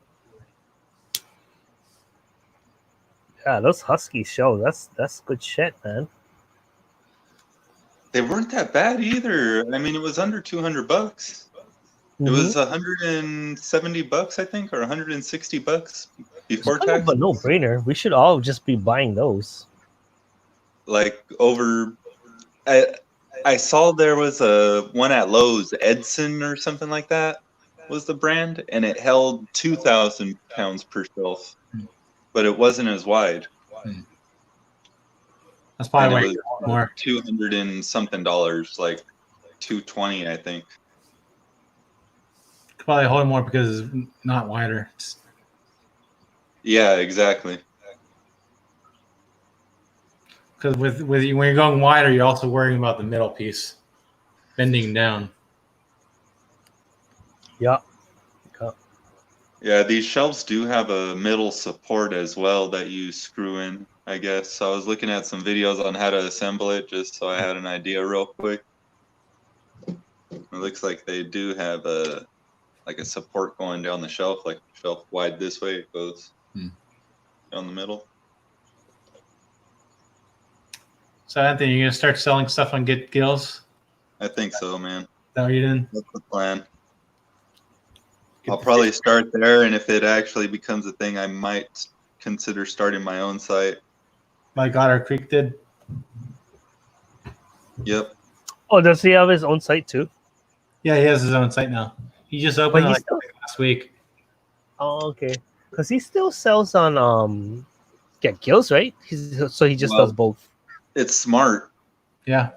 Yeah, those Huskies show. That's good shit, man. They weren't that bad either. I mean, it was under $200. It was $170, I think, or $160 before It's kind of tax. a no-brainer. We should all just be buying those. Like over, I saw there was a one at Lowe's, Edson or something like that was the brand, and it held 2,000 pounds per shelf, but it wasn't as wide. That's probably And why it you was get more. $200 and something, like $220, I think. Probably hold more because it's not wider. Yeah, exactly. Because with when you're going wider, you're also worrying about the middle piece bending down. Yeah. Yeah, these shelves do have a middle support as well that you screw in, I guess. So I was looking at some videos on how to assemble it just so I had an idea real quick. It looks like they do have a support going down the shelf, like shelf wide this way, it goes down the middle. So Anthony, you're gonna start selling stuff on Get Gills? I think so, man. Is that what you're doing? That's the plan. I'll probably start there, and if it actually becomes a thing, I might consider starting my own site. Like Otter Creek did. Yep. Oh, does he have his own site too? Yeah, he has his own site now. He just opened it last week. Oh, okay. Because he still sells on Get Gills, right? So he just does both. It's smart. Yeah.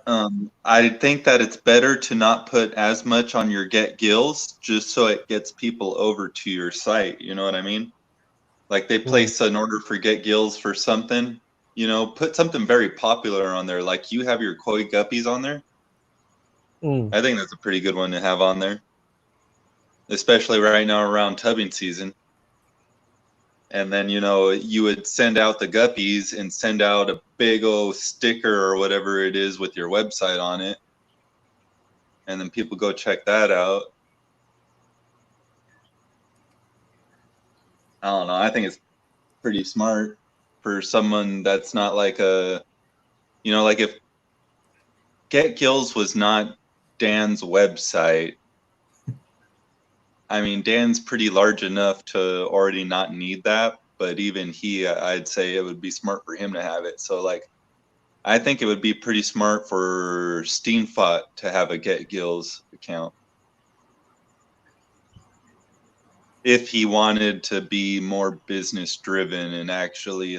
I think that it's better to not put as much on your Get Gills just so it gets people over to your site. You know what I mean? Like they place an order for Get Gills for something, put something very popular on there. Like you have your koi guppies on there. I think that's a pretty good one to have on there, especially right now around tubbing season. And then, you would send out the guppies and send out a big old sticker or whatever it is with your website on it. And then people go check that out. I don't know. I think it's pretty smart for someone that's not like like if Get Gills was not Dan's website, I mean, Dan's pretty large enough to already not need that, but even I'd say it would be smart for him to have it. So, I think it would be pretty smart for Steenfot to have a Get Gills account. If he wanted to be more business driven and actually,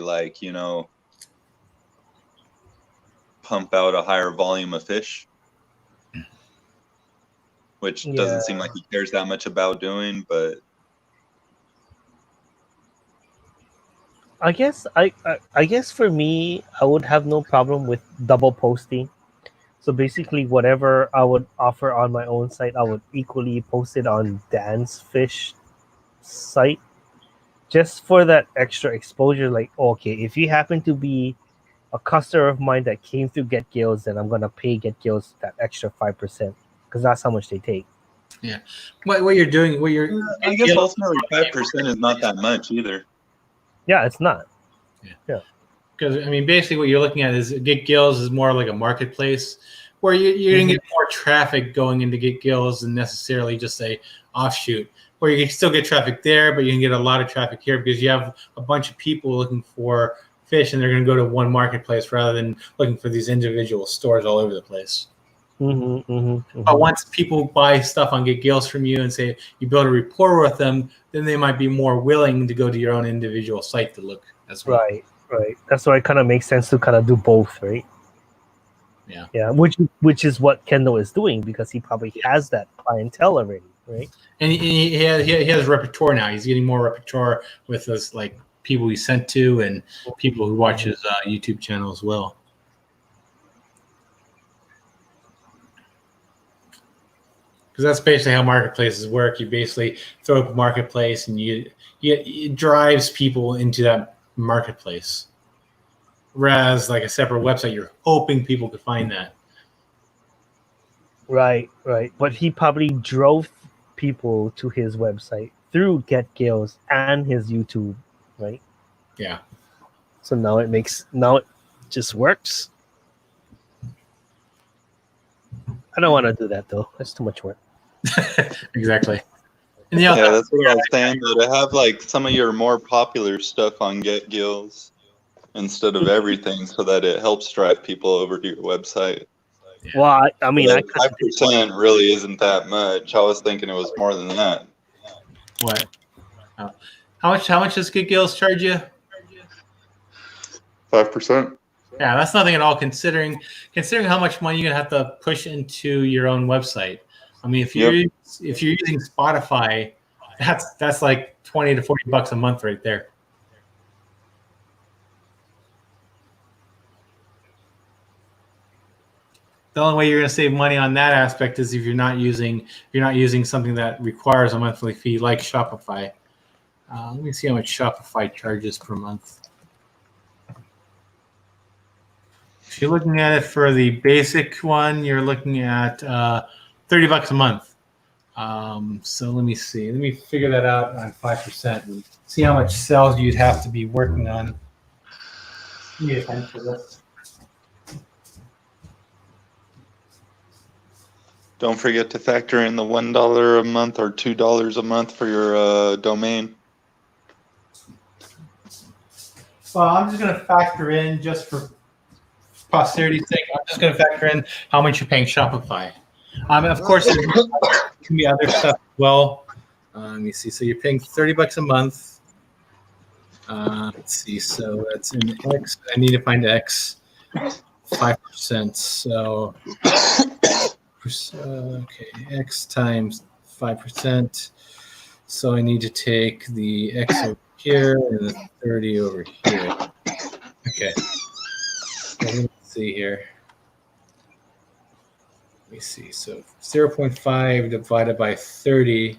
pump out a higher volume of fish. Which doesn't seem like he cares that much about doing, but I guess I guess for me, I would have no problem with double posting. So basically, whatever I would offer on my own site, I would equally post it on Dan's fish site, just for that extra exposure. Like, okay, if you happen to be a customer of mine that came through Get Gills, then I'm gonna pay Get Gills that extra 5%. Because that's how much they take. Yeah. What you're doing, I guess ultimately 5% is not that much either. Yeah, it's not. Yeah. Because basically, what you're looking at is Get Gills is more like a marketplace where you're gonna get more traffic going into Get Gills than necessarily just a offshoot. Where you can still get traffic there, but you can get a lot of traffic here because you have a bunch of people looking for fish, and they're going to go to one marketplace rather than looking for these individual stores all over the place. But once people buy stuff on Get Gills from you and say you build a rapport with them, then they might be more willing to go to your own individual site to look as well. Right. That's why it kind of makes sense to kind of do both, right? Yeah. Which is what Kendall is doing because he probably has that clientele already, right? And he has repertoire now. He's getting more repertoire with us, like people he sent to and people who watch his YouTube channel as well. Because that's basically how marketplaces work. You basically throw up a marketplace, and it drives people into that marketplace. Whereas, like a separate website, you're hoping people could find that. Right. But he probably drove people to his website through Get Gills and his YouTube, right? Yeah. So now it just works. I don't want to do that though. That's too much work. Exactly. And Yeah, that's what I was saying. Though, to have like some of your more popular stuff on Get Gills instead of everything, so that it helps drive people over to your website. Well, I mean, I 5% really isn't that much. I was thinking it was more than that. What? Oh. How much does Get Gills charge you? 5%. Yeah, that's nothing at all. Considering how much money you're gonna have to push into your own website. I mean, if you're using Spotify, that's like $20 to $40 a month right there. The only way you're going to save money on that aspect is if you're not using something that requires a monthly fee like Shopify. Let me see how much Shopify charges per month. If you're looking at it for the basic one, you're looking at $30 a month. So let me see. Let me figure that out on 5% and see how much sales you'd have to be working on. Give me time for this. Don't forget to factor in the $1 a month or $2 a month for your domain. Well, I'm just going to factor in, just for posterity's sake, I'm just going to factor in how much you're paying Shopify. Of course, there can be other stuff as well. Let me see. So you're paying $30 a month. Let's see. So that's in X. I need to find X. 5%. So okay, X times 5%. So I need to take the X over here and the 30 over here. Okay. Let's see here. Let me see. So 0.5 divided by 30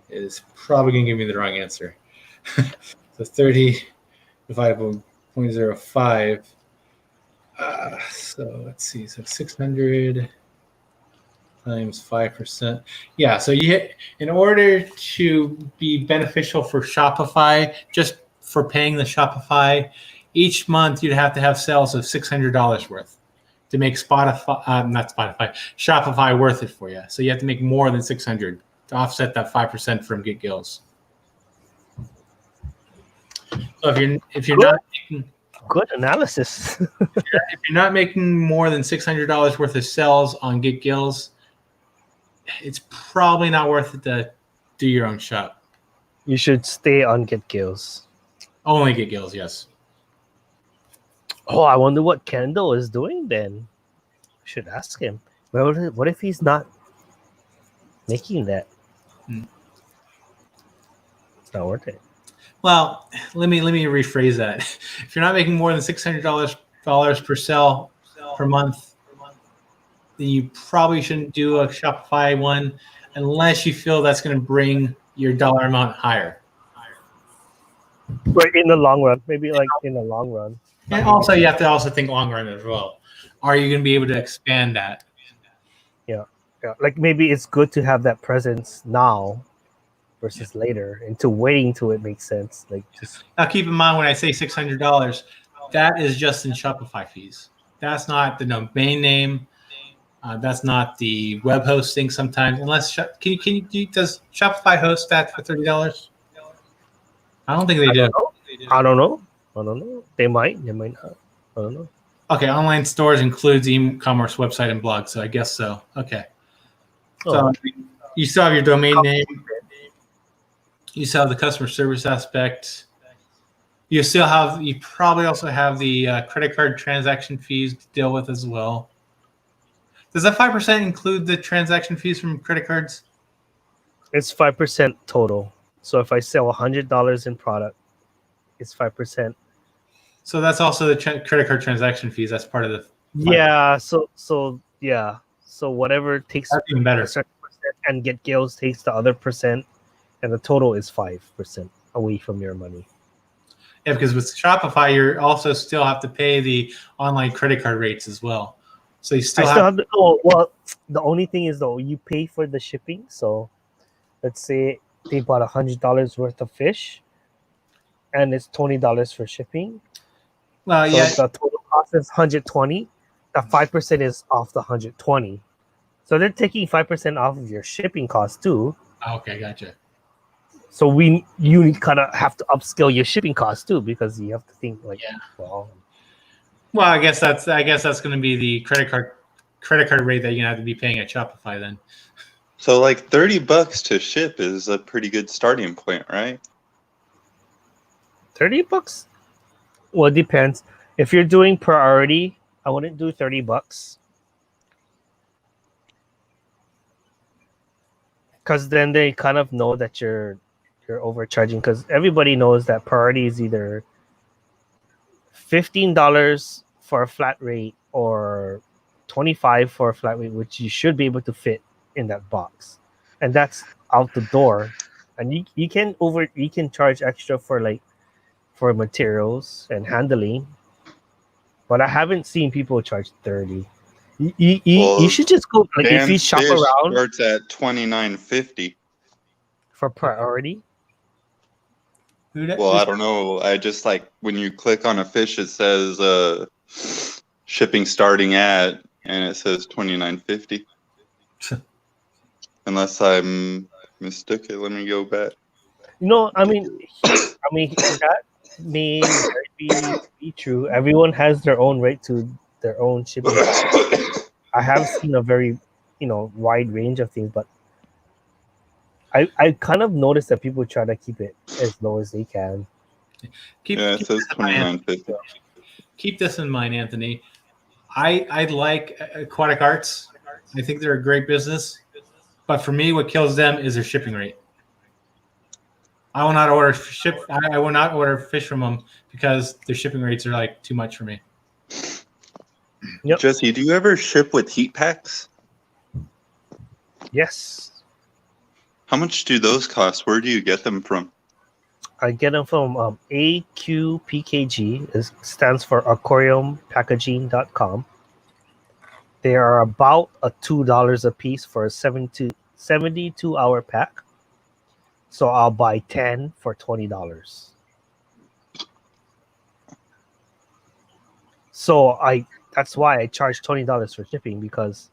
is probably going to give me the wrong answer. So 30 divided by 0.05. So let's see. So 600 times 5%. Yeah. So in order to be beneficial for Shopify, just for paying the Shopify, each month you'd have to have sales of $600 worth to make Shopify worth it for you. So you have to make more than 600 to offset that 5% from Get Gills. So if you're not making good analysis. if you're not making more than $600 worth of sales on Get Gills, it's probably not worth it to do your own shop. You should stay on Get Gills. Only Get Gills, yes. Oh, I wonder what Kendall is doing then. We should ask him. Well, what if he's not making that? It's not worth it. Well, let me rephrase that. If you're not making more than $600 per sale per month, then you probably shouldn't do a Shopify one unless you feel that's going to bring your dollar amount higher. But in the long run, maybe like in the long run. And also, you have to also think long run as well. Are you going to be able to expand that? Yeah. Like maybe it's good to have that presence now versus later, into waiting till it makes sense. Like just now, keep in mind when I say $600, that is just in Shopify fees. That's not the domain name. That's not the web hosting. Sometimes, unless does Shopify host that for $30? I don't think they do. I don't know. They might not. I don't know. Okay, online stores includes e-commerce website and blog, so I guess so. Okay. So you still have your domain name. You still have the customer service aspect. You probably also have the credit card transaction fees to deal with as well. Does that 5% include the transaction fees from credit cards? It's 5% total. So if I sell $100 in product, it's 5%. So that's also the credit card transaction fees. That's part of the 5%. Yeah. So yeah. So whatever takes that's even better. A certain percent and Get Gills takes the other percent, and the total is 5% away from your money. Yeah, because with Shopify, you also still have to pay the online credit card rates as well. So you still have to. Oh, well, the only thing is though, you pay for the shipping. So let's say they bought $100 worth of fish, and it's $20 for shipping. Well, so yeah, the total cost is $120. The 5% is off the $120. So they're taking 5% off of your shipping cost too. Okay, gotcha. So you kind of have to upscale your shipping cost too, because you have to think like, well, I guess that's going to be the credit card rate that you're gonna have to be paying at Shopify then. So like $30 to ship is a pretty good starting point, right? $30? Well, it depends. If you're doing priority, I wouldn't do $30. Because then they kind of know that you're overcharging, because everybody knows that priority is either $15 for a flat rate or $25 for a flat rate, which you should be able to fit in that box, and that's out the door. And you can charge extra for materials and handling, but I haven't seen people charge 30. You should just go, like, if you shop around. Starts at $29.50 for priority. Well, I don't know. I just like when you click on a fish, it says shipping starting at, and it says $29.50. Unless I'm mistaken, let me go back. I mean that may be true. Everyone has their own rate to their own shipping. I have seen a very, wide range of things, but I kind of noticed that people try to keep it as low as they can. It says $29.50. Keep this in mind, Anthony. I like Aquatic Arts. I think they're a great business, but for me, what kills them is their shipping rate. I will not order fish from them because their shipping rates are like too much for me. Yep. Jesse, do you ever ship with heat packs? Yes. How much do those cost? Where do you get them from? I get them from AQPKG. It stands for aquariumpackaging.com. They are about $2 a piece for a 72-hour pack. So I'll buy 10 for $20. So that's why I charge $20 for shipping, because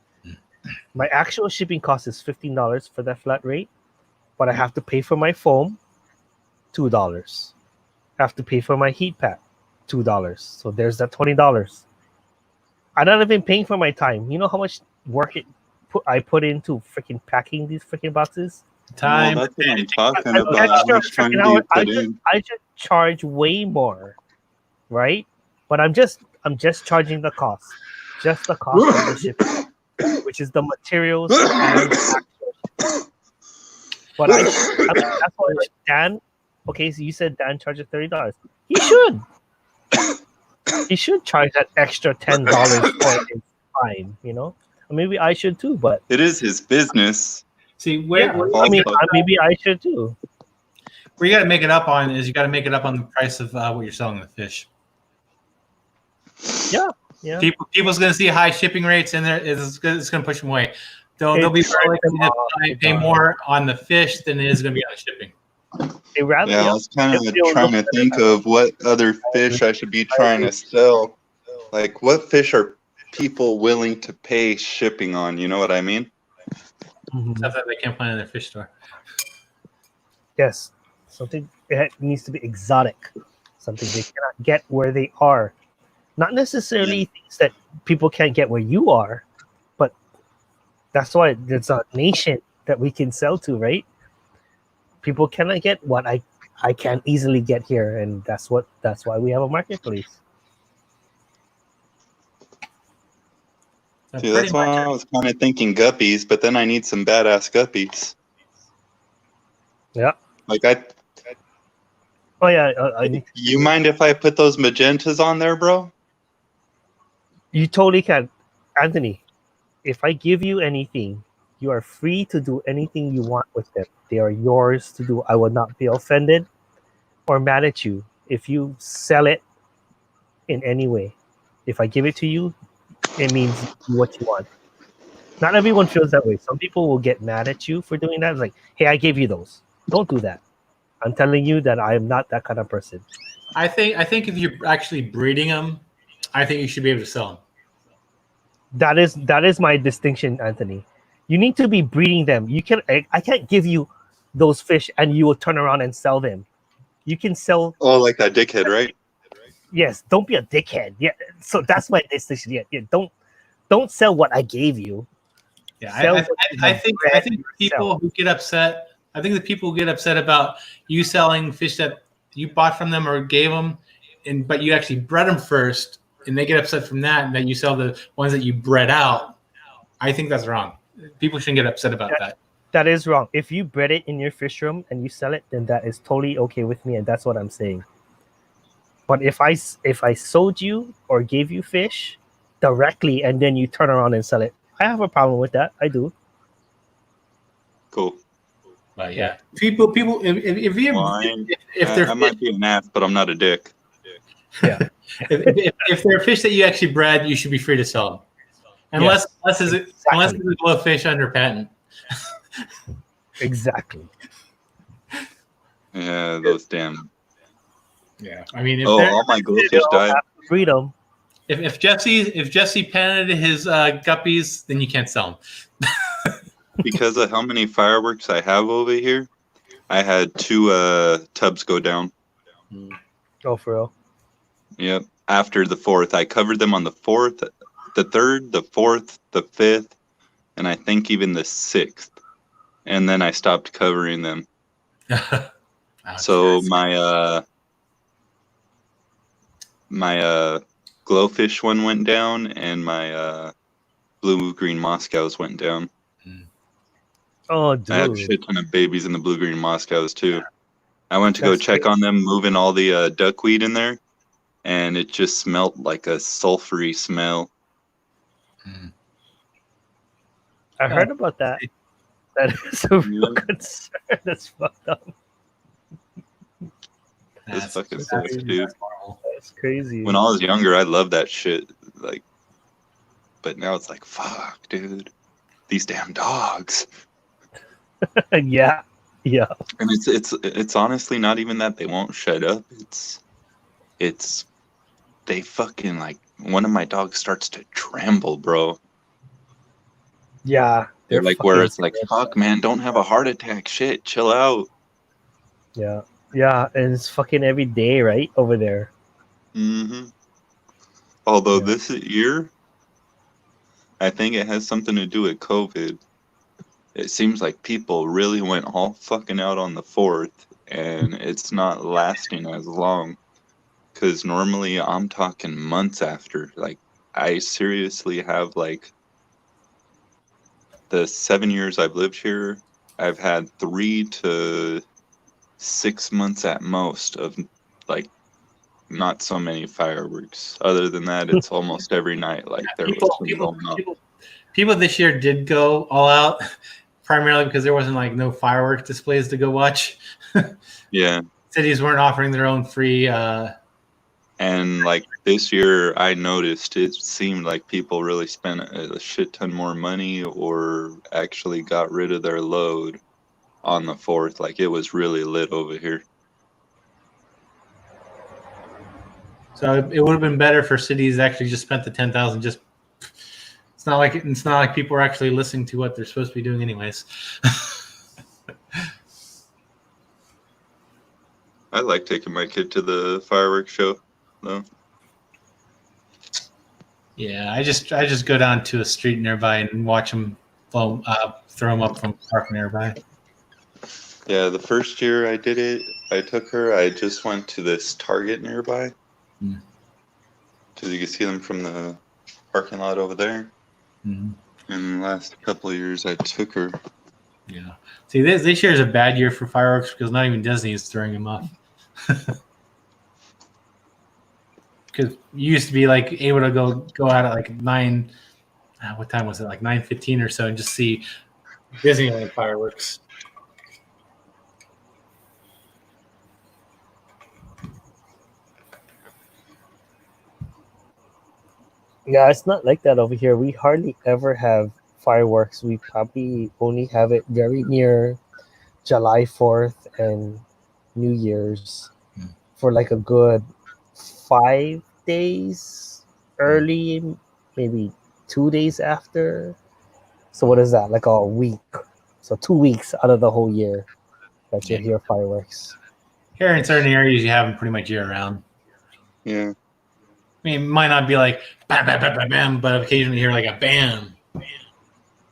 my actual shipping cost is $15 for that flat rate, but I have to pay for my foam, $2. I have to pay for my heat pack, $2. So there's that $20. I'm not even paying for my time. You know how much work I put into freaking packing these freaking boxes? Time. Well, that's what I'm talking about. How much time do you put in? I should charge way more, right? But I'm just charging the cost, just the cost of the shipping, which is the materials and the actual. But that's why Dan. Okay, so you said Dan charges $30. He should. He should charge that extra $10 for his time. Or maybe I should too. But it is his business. See, maybe I should too. Where you got to make it up on is you got to make it up on the price of what you're selling the fish. Yeah. People's going to see high shipping rates, and it's going to push them away. They'll be more likely to pay more on the fish than it is going to be on the shipping. I was kind of trying to think of what other fish I should be trying to sell. Like, what fish are people willing to pay shipping on? You know what I mean? Stuff that they can't find in their fish store. Yes. Something it needs to be exotic. Something they cannot get where they are. Not necessarily things that people can't get where you are, but that's why there's a nation that we can sell to, right? People cannot get what I can easily get here, and that's why we have a marketplace. See, that's why I was kind of thinking guppies, but then I need some badass guppies. Yeah. Like Oh yeah. You mind if I put those magentas on there, bro? You totally can, Anthony. If I give you anything, you are free to do anything you want with them. They are yours to do. I will not be offended or mad at you if you sell it in any way. If I give it to you, it means do what you want. Not everyone feels that way. Some people will get mad at you for doing that. It's like, hey, I gave you those. Don't do that. I'm telling you that I am not that kind of person. I think if you're actually breeding them, I think you should be able to sell them. That is my distinction, Anthony. You need to be breeding them. I can't give you those fish and you will turn around and sell them. You can sell. Oh, like that dickhead, right? Yes, don't be a dickhead. Yeah, so that's my decision. Yeah, don't sell what I gave you. Yeah, Sell I what you I have think bred people yourself. who get upset. I think the people who get upset about you selling fish that you bought from them or gave them, but you actually bred them first, and they get upset from that, and that you sell the ones that you bred out. I think that's wrong. People shouldn't get upset about that. That is wrong. If you bred it in your fish room and you sell it, then that is totally okay with me, and that's what I'm saying. But if I sold you or gave you fish directly and then you turn around and sell it, I have a problem with that. I do. Cool. But yeah, people, if you Well, if they're I might be an ass, but I'm not a dick. Yeah. if they're fish that you actually bred, you should be free to sell them, unless it's a glowfish under patent. Exactly. Yeah, those damn. Yeah, I mean, if all my glowfish died. Freedom. If Jesse patented his guppies, then you can't sell them. Because of how many fireworks I have over here, I had 2 tubs go down. Oh, for real? Yep. After the 4th, I covered them on the 4th, the 3rd, the 4th, the 5th, and I think even the 6th. And then I stopped covering them. So my glowfish one went down, and my blue-green Moscows went down. Oh, dude. I have a shit ton of babies in the blue-green Moscows too. I went to go check on them, moving all the duckweed in there, and it just smelled like a sulfury smell. I heard about that. That is a real concern. That's fucked up. This fucking sucks, dude. That's crazy. When I was younger, I loved that shit. Like, but now it's like, fuck, dude. These damn dogs. Yeah. And it's honestly not even that they won't shut up. It's they fucking, like, one of my dogs starts to tremble, bro. Yeah. They're like, where it's like, fuck, man, don't have a heart attack. Shit, chill out. Yeah. Yeah, and it's fucking every day, right? Over there. Mm-hmm. Although this year, I think it has something to do with COVID. It seems like people really went all fucking out on the 4th, and it's not lasting as long. Because normally I'm talking months after. Like, I seriously have, like, the 7 years I've lived here, I've had 3 to 6 months at most of, like, not so many fireworks. Other than that, it's almost every night. Like, there was something going on. People this year did go all out, primarily because there wasn't, like, no fireworks displays to go watch. Yeah. Cities weren't offering their own free. And, like, this year, I noticed it seemed like people really spent a shit ton more money or actually got rid of their load on the 4th. Like, it was really lit over here. So it would have been better for cities that actually just spent the 10,000. Just it's not like people are actually listening to what they're supposed to be doing, anyways. I like taking my kid to the fireworks show, though. Yeah, I just go down to a street nearby and watch them throw them up from the park nearby. Yeah, the first year I did it, I took her. I just went to this Target nearby. Because you can see them from the parking lot over there. And the last couple of years, I took her. Yeah. See, this year is a bad year for fireworks because not even Disney is throwing them up. Because you used to be, like, able to go out at, like, 9. What time was it? Like 9:15 or so, and just see Disneyland fireworks. Yeah, it's not like that over here. We hardly ever have fireworks. We probably only have it very near July 4th and New Year's for like a good 5 days early, maybe 2 days after. So what is that? Like a week. So 2 weeks out of the whole year that you hear fireworks. Here in certain areas, you have them pretty much year round. Yeah. I mean, it might not be like bam, bam, bam, bam, bam, but occasionally you hear like a bam,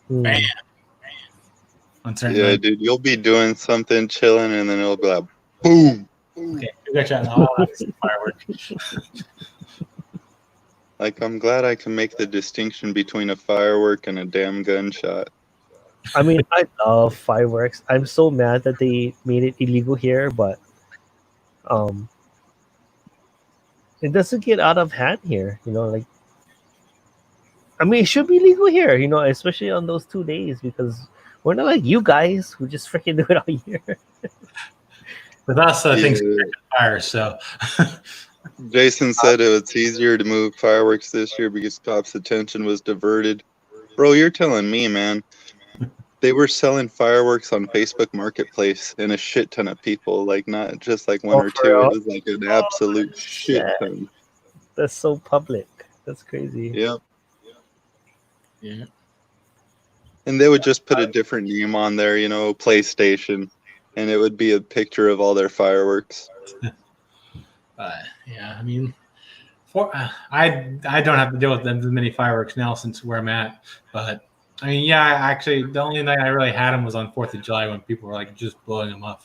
Hmm. bam. On certain Yeah, nights. dude, you'll be doing something, chilling, and then it'll be like, boom. Okay, you got you. Oh, that's a firework. Like, I'm glad I can make the distinction between a firework and a damn gunshot. I mean, I love fireworks. I'm so mad that they made it illegal here, but it doesn't get out of hand here. Like, I mean, it should be legal here. Especially on those 2 days, because we're not like you guys who just freaking do it all year. With us, things catch fire. So Jason said it's easier to move fireworks this year because cops' attention was diverted. Bro, you're telling me, man. They were selling fireworks on Facebook Marketplace and a shit ton of people, like not just like one or for two. real? It was like an absolute shit ton. That's so public. That's crazy. Yep. yeah, And they would just put a different name on there, PlayStation, and it would be a picture of all their fireworks. yeah. I mean, I don't have to deal with them many fireworks now since where I'm at. But I mean, yeah. Actually, the only night I really had them was on 4th of July when people were like just blowing them up.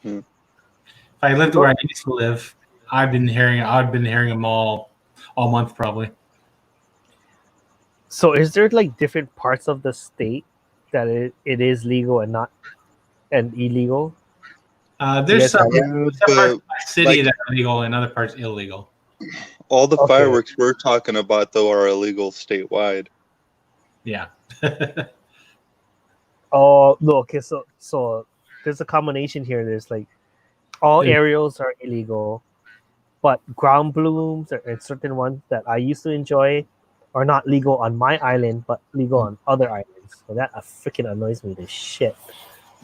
Hmm. If I lived where I used to live, I've been hearing them all month probably. So is there like different parts of the state that it is legal and illegal? There's some but, parts of my city like- that are legal and other parts illegal. All the Okay. fireworks we're talking about, though, are illegal statewide. Yeah. Oh no, okay, so there's a combination here. There's like all aerials are illegal, but ground blooms and certain ones that I used to enjoy are not legal on my island, but legal on other islands. So that freaking annoys me to shit.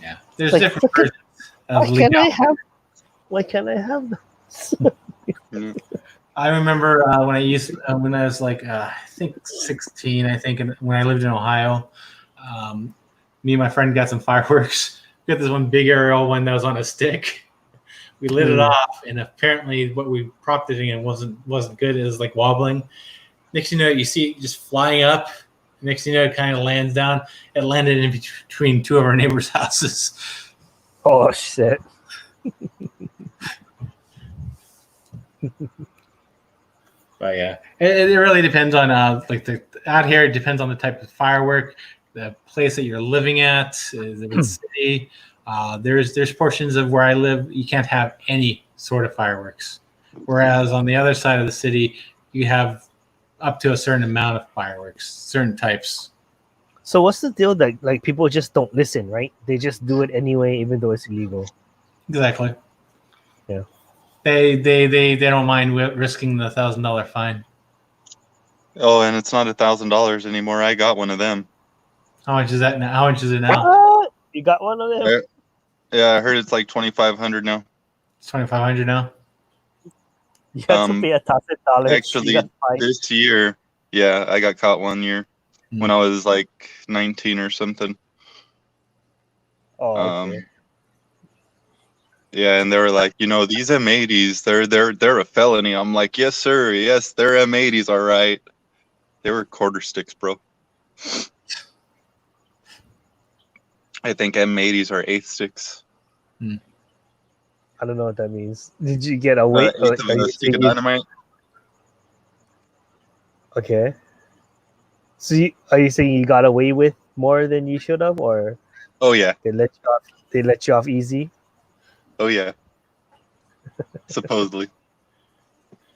Yeah. There's Like, different versions of Why can't I have this? I remember when I was like I think 16. I think when I lived in Ohio, me and my friend got some fireworks. We got this one big aerial one that was on a stick. We lit it off, and apparently, what we propped it in wasn't good. It was like wobbling. Next thing you know, you see it just flying up. Next thing you know, it kind of lands down. It landed in between two of our neighbors' houses. Oh shit! But yeah, it really depends on out here. It depends on the type of firework, the place that you're living at, the city. There's portions of where I live you can't have any sort of fireworks, whereas on the other side of the city you have up to a certain amount of fireworks, certain types. So what's the deal that like people just don't listen, right? They just do it anyway, even though it's illegal. Exactly. Yeah. They don't mind risking the $1,000 fine. Oh, and it's not $1,000 anymore. I got one of them. How much is that now? How much is it now? What? You got one of them? Yeah, I heard it's like $2,500 now. It's $2,500 now. You have to pay $1,000. Actually, this year, yeah, I got caught one year when I was like 19 or something. Oh, okay. Yeah, and they were like, these M80s, they're a felony. I'm like, yes, sir. Yes, they're M80s, all right. They were quarter sticks, bro. I think M80s are eighth sticks. I don't know what that means. Did you get away? Stick of dynamite. Okay. So are you saying you got away with more than you should have, or? Oh yeah. They let you off easy. Oh yeah. Supposedly.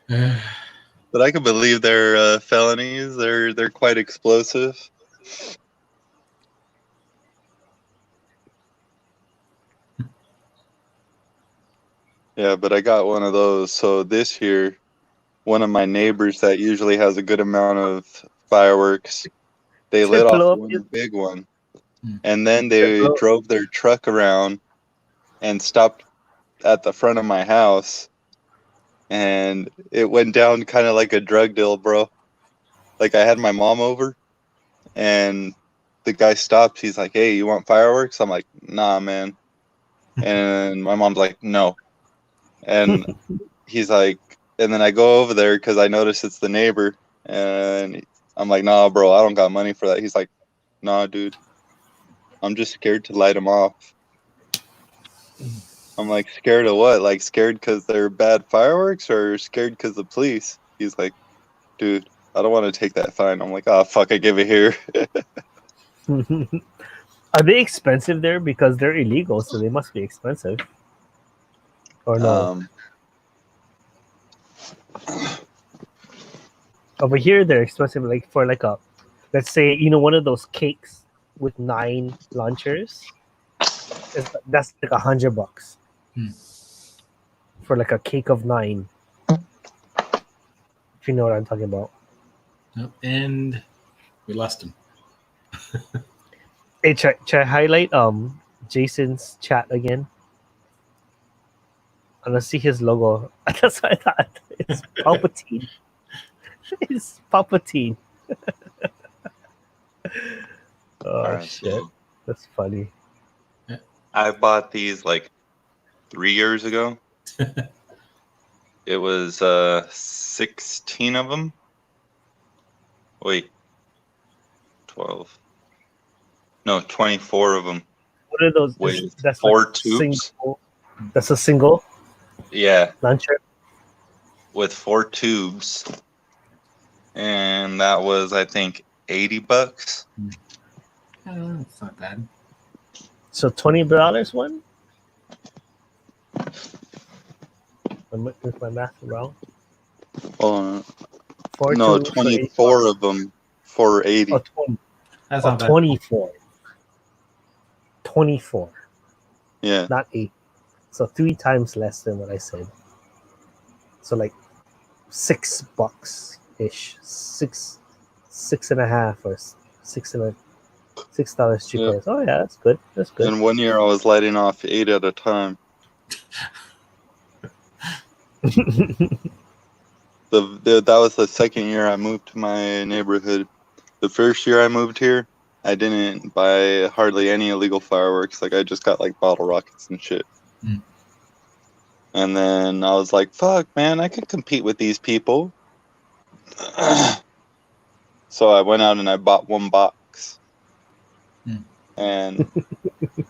But I can believe they're felonies. They're quite explosive. Yeah, but I got one of those. So this year, one of my neighbors that usually has a good amount of fireworks, they lit off one big one. And then they drove their truck around and stopped at the front of my house. And it went down kind of like a drug deal, bro. Like I had my mom over And the guy stops. He's like, "Hey, you want fireworks?" I'm like, "Nah, man." And my mom's like, "No." And he's like, and then I go over there because I notice it's the neighbor. And I'm like, "Nah, bro, I don't got money for that." He's like, "Nah, dude. I'm just scared to light them off." I'm like, "Scared of what? Like scared because they're bad fireworks or scared because the police?" He's like, "Dude, I don't want to take that fine." I'm like, "Oh, fuck, I give it here." Are they expensive there? Because they're illegal, so they must be expensive. Or no? Over here, they're expensive. Like for like a, let's say one of those cakes with 9 launchers. That's like $100 for like a cake of 9. If you know what I'm talking about. And we lost him. Hey, should I highlight Jason's chat again? And let's see his logo. That's what I thought. It's Palpatine. It's Palpatine. Oh Alright, shit. so That's funny. I bought these like 3 years ago. It was 16 of them. Wait, 12. No, 24 of them. What are those? With That's 4 like tubes. That's a single Yeah, launcher. with 4 tubes. And that was, I think, $80. It's not bad. So $20 one? Is my math wrong? Oh, 4 no, tubes for 24 of them for 80. Oh, 20. That's Oh, not bad. 24. 24, Yeah. not 8. So 3 times less than what I said. So like $6 ish, $6.50 or $6 cheaper. Yeah. Oh yeah, that's good. That's good. And 1 year I was lighting off 8 at a time. That was the second year I moved to my neighborhood. The first year I moved here, I didn't buy hardly any illegal fireworks. Like I just got like bottle rockets and shit. And then I was like, "Fuck, man, I could compete with these people." So I went out and I bought 1 box. And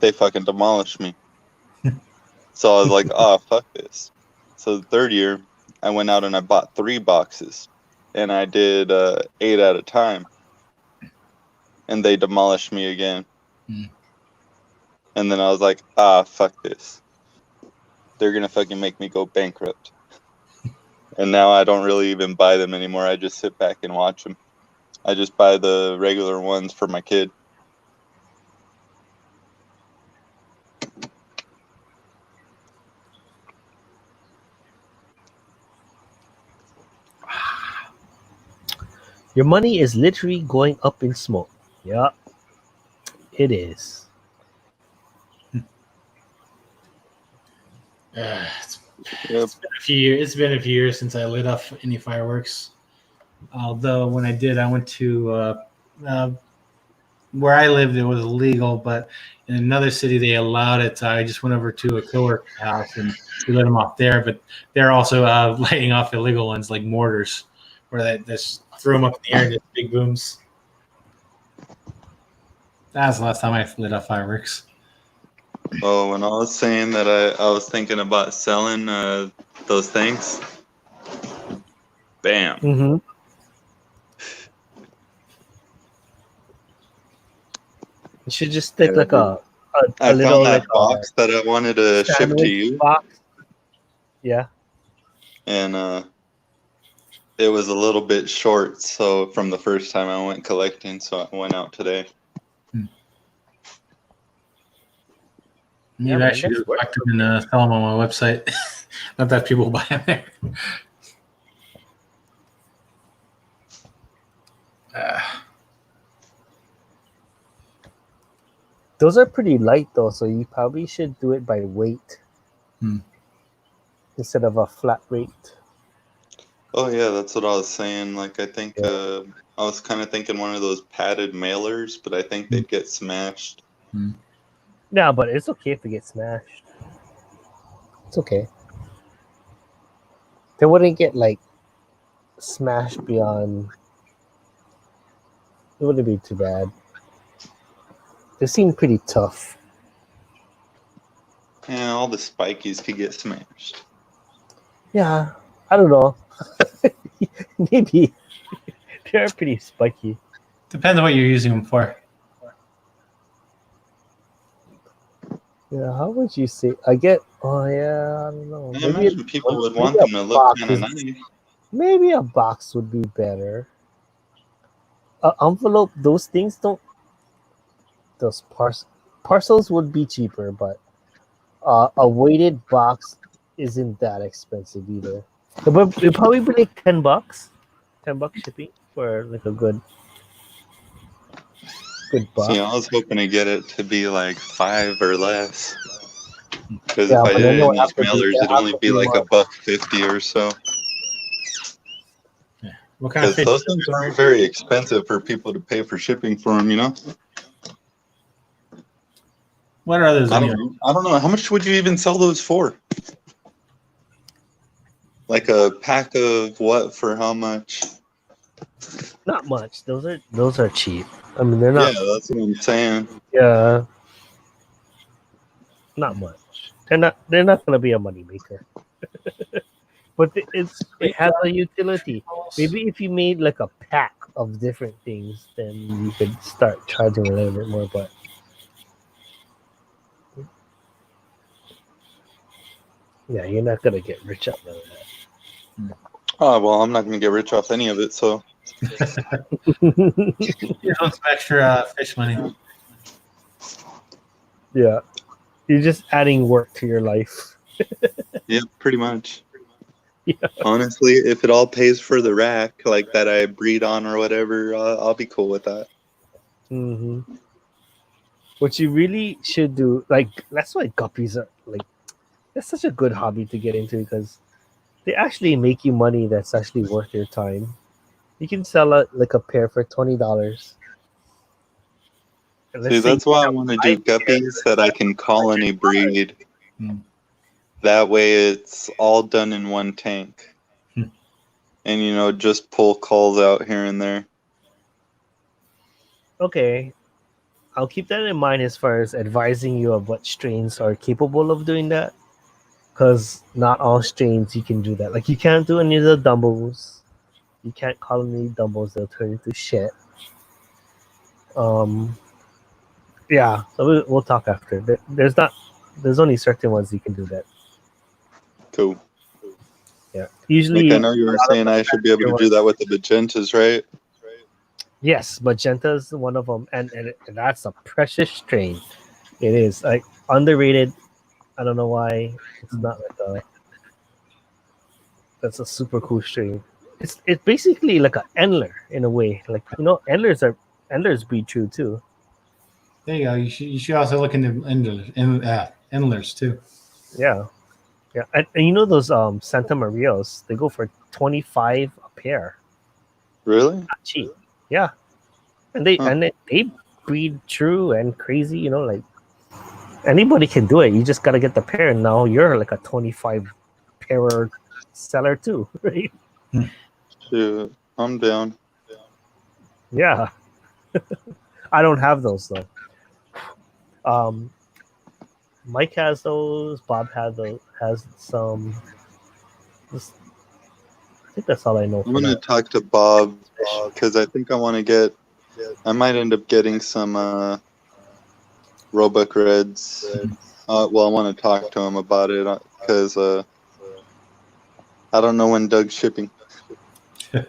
they fucking demolished me. So I was like, "Oh, fuck this." So the third year, I went out and I bought 3 boxes. And I did 8 at a time. And they demolished me again. And then I was like, "Ah, fuck this. They're gonna fucking make me go bankrupt." And now I don't really even buy them anymore. I just sit back and watch them. I just buy the regular ones for my kid. Your money is literally going up in smoke. Yeah, it is. It's been a few years since I lit off any fireworks. Although when I did, I went to where I lived. It was illegal, but in another city they allowed it. So I just went over to a coworker's house and we lit them off there. But they're also lighting off illegal ones like mortars, where they just threw them up in the air and just big booms. That was the last time I lit off fireworks. Oh, when I was saying that I was thinking about selling those things, bam. Mm-hmm. You should just stick like a I little found that like box that I wanted to ship to sandwich you, box. Yeah. and it was a little bit short. So from the first time I went collecting, so I went out today. Maybe I should go back to them and sell them on my website. Not that people buy them there. Those are pretty light though, so you probably should do it by weight instead of a flat rate. Oh yeah, that's what I was saying. Like I think I was kind of thinking one of those padded mailers, but I think they'd get smashed. Yeah, but it's okay if they get smashed. It's okay. They wouldn't get like smashed beyond. It wouldn't be too bad. They seem pretty tough. Yeah, all the spikies could get smashed. Yeah, I don't know. Maybe they're pretty spiky. Depends on what you're using them for. Yeah, how would you say? I get. Oh yeah, I don't know. I imagine people would want them to look kind of nice. Maybe a box would be better. Envelope, those things don't. Those parcels would be cheaper, but a weighted box isn't that expensive either. But it'd probably be like $10. $10 shipping for like a good box. See, I was hoping to get it to be like 5 or less. Because Yeah, if I but did then it it in would have these to be- mailers, it it'd has only to be be like more. $1.50 or so. What kind of Because fish? those things aren't very expensive for people to pay for shipping for them, you know? What are those? I Anyway? don't know. How much would you even sell those for? Like a pack of what for how much? Not much. Those are cheap. I mean, they're not. Yeah, that's what I'm saying. Yeah, not much. They're not gonna be a money maker. But it has a utility. Maybe if you made like a pack of different things, then you could start charging a little bit more. But yeah, you're not gonna get rich out of that. Oh, well, I'm not going to get rich off any of it, so. Here's some extra fish money. Yeah, you're just adding work to your life. Yeah, pretty much. Yeah. Honestly, if it all pays for the rack, like that I breed on or whatever, I'll be cool with that. Mm-hmm. What you really should do, like that's why guppies are like, that's such a good hobby to get into because they actually make you money that's actually worth your time. You can sell like a pair for $20. See, that's why I want to do guppies that I can colony breed. That way it's all done in one tank. And, you know, just pull calls out here and there. Okay, I'll keep that in mind as far as advising you of what strains are capable of doing that. Because not all strains you can do that. Like you can't do any of the Dumbos. You can't colony Dumbos; they'll turn into shit. Yeah, so we'll talk after. There's only certain ones you can do that. Cool. Yeah, usually. Like I know you were saying I should be able to do that with the magentas, right? Yes, magenta's one of them, and that's a precious strain. It is like underrated. I don't know why it's not like a. That's a super cool strain. It's basically like an Endler in a way. Like Endlers breed true too. There you go. You should also look into endlers too. Yeah, yeah, and you know those Santa Marias? They go for $25 a pair. Really? Not cheap. Yeah, and they breed true and crazy. You know, like anybody can do it. You just gotta get the pair, and now you're like a 25 pair seller too, right? Yeah, I'm down. Yeah, I don't have those though. Mike has those. Bob has some. I think that's all I know. I'm gonna talk to Bob because I think I want to get. I might end up getting some Roebuck Reds. Well, I want to talk to him about it because I don't know when Doug's shipping. I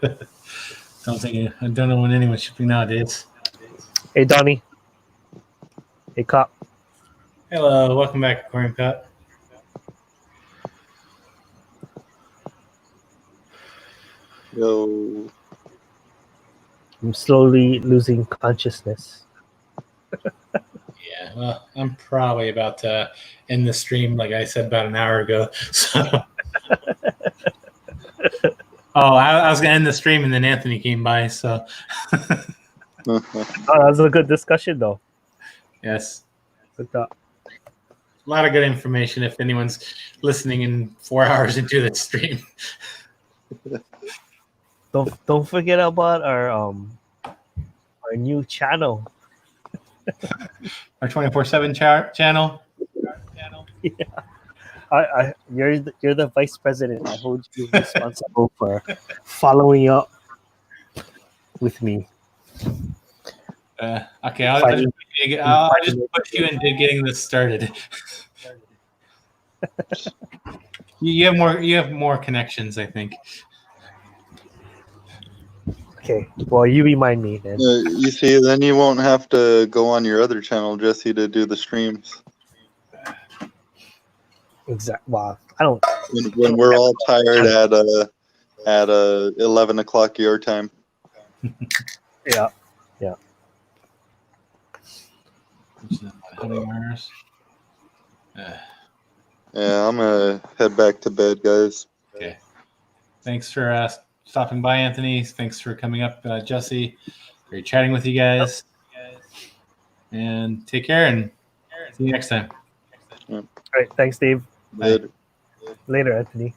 don't know when anyone's shipping nowadays. Hey Donnie. Hey Cop. Hello, welcome back, Aquarium Cop. Yo. I'm slowly losing consciousness. Yeah, well, I'm probably about to end the stream, like I said about an hour ago. So Oh, I was gonna end the stream and then Anthony came by. So Oh, that was a good discussion, though. yes, Good thought. a lot of good information if anyone's listening in 4 hours into the stream. Don't forget about our new channel. Our 24/7 channel. You're the vice president. I hold you responsible for following up with me. Okay, I'll just push you into getting this started. You have more connections, I think. Okay, well, you remind me then. You see, then you won't have to go on your other channel, Jesse, to do the streams. Exactly. Wow, I don't. When we're all tired at 11 o'clock your time. Yeah. How many hours? Yeah, I'm gonna head back to bed, guys. Okay. Thanks for stopping by, Anthony. Thanks for coming up, Jesse. Great chatting with you guys. And take care and see you next time. All right. Thanks, Dave. Later. Later, Anthony.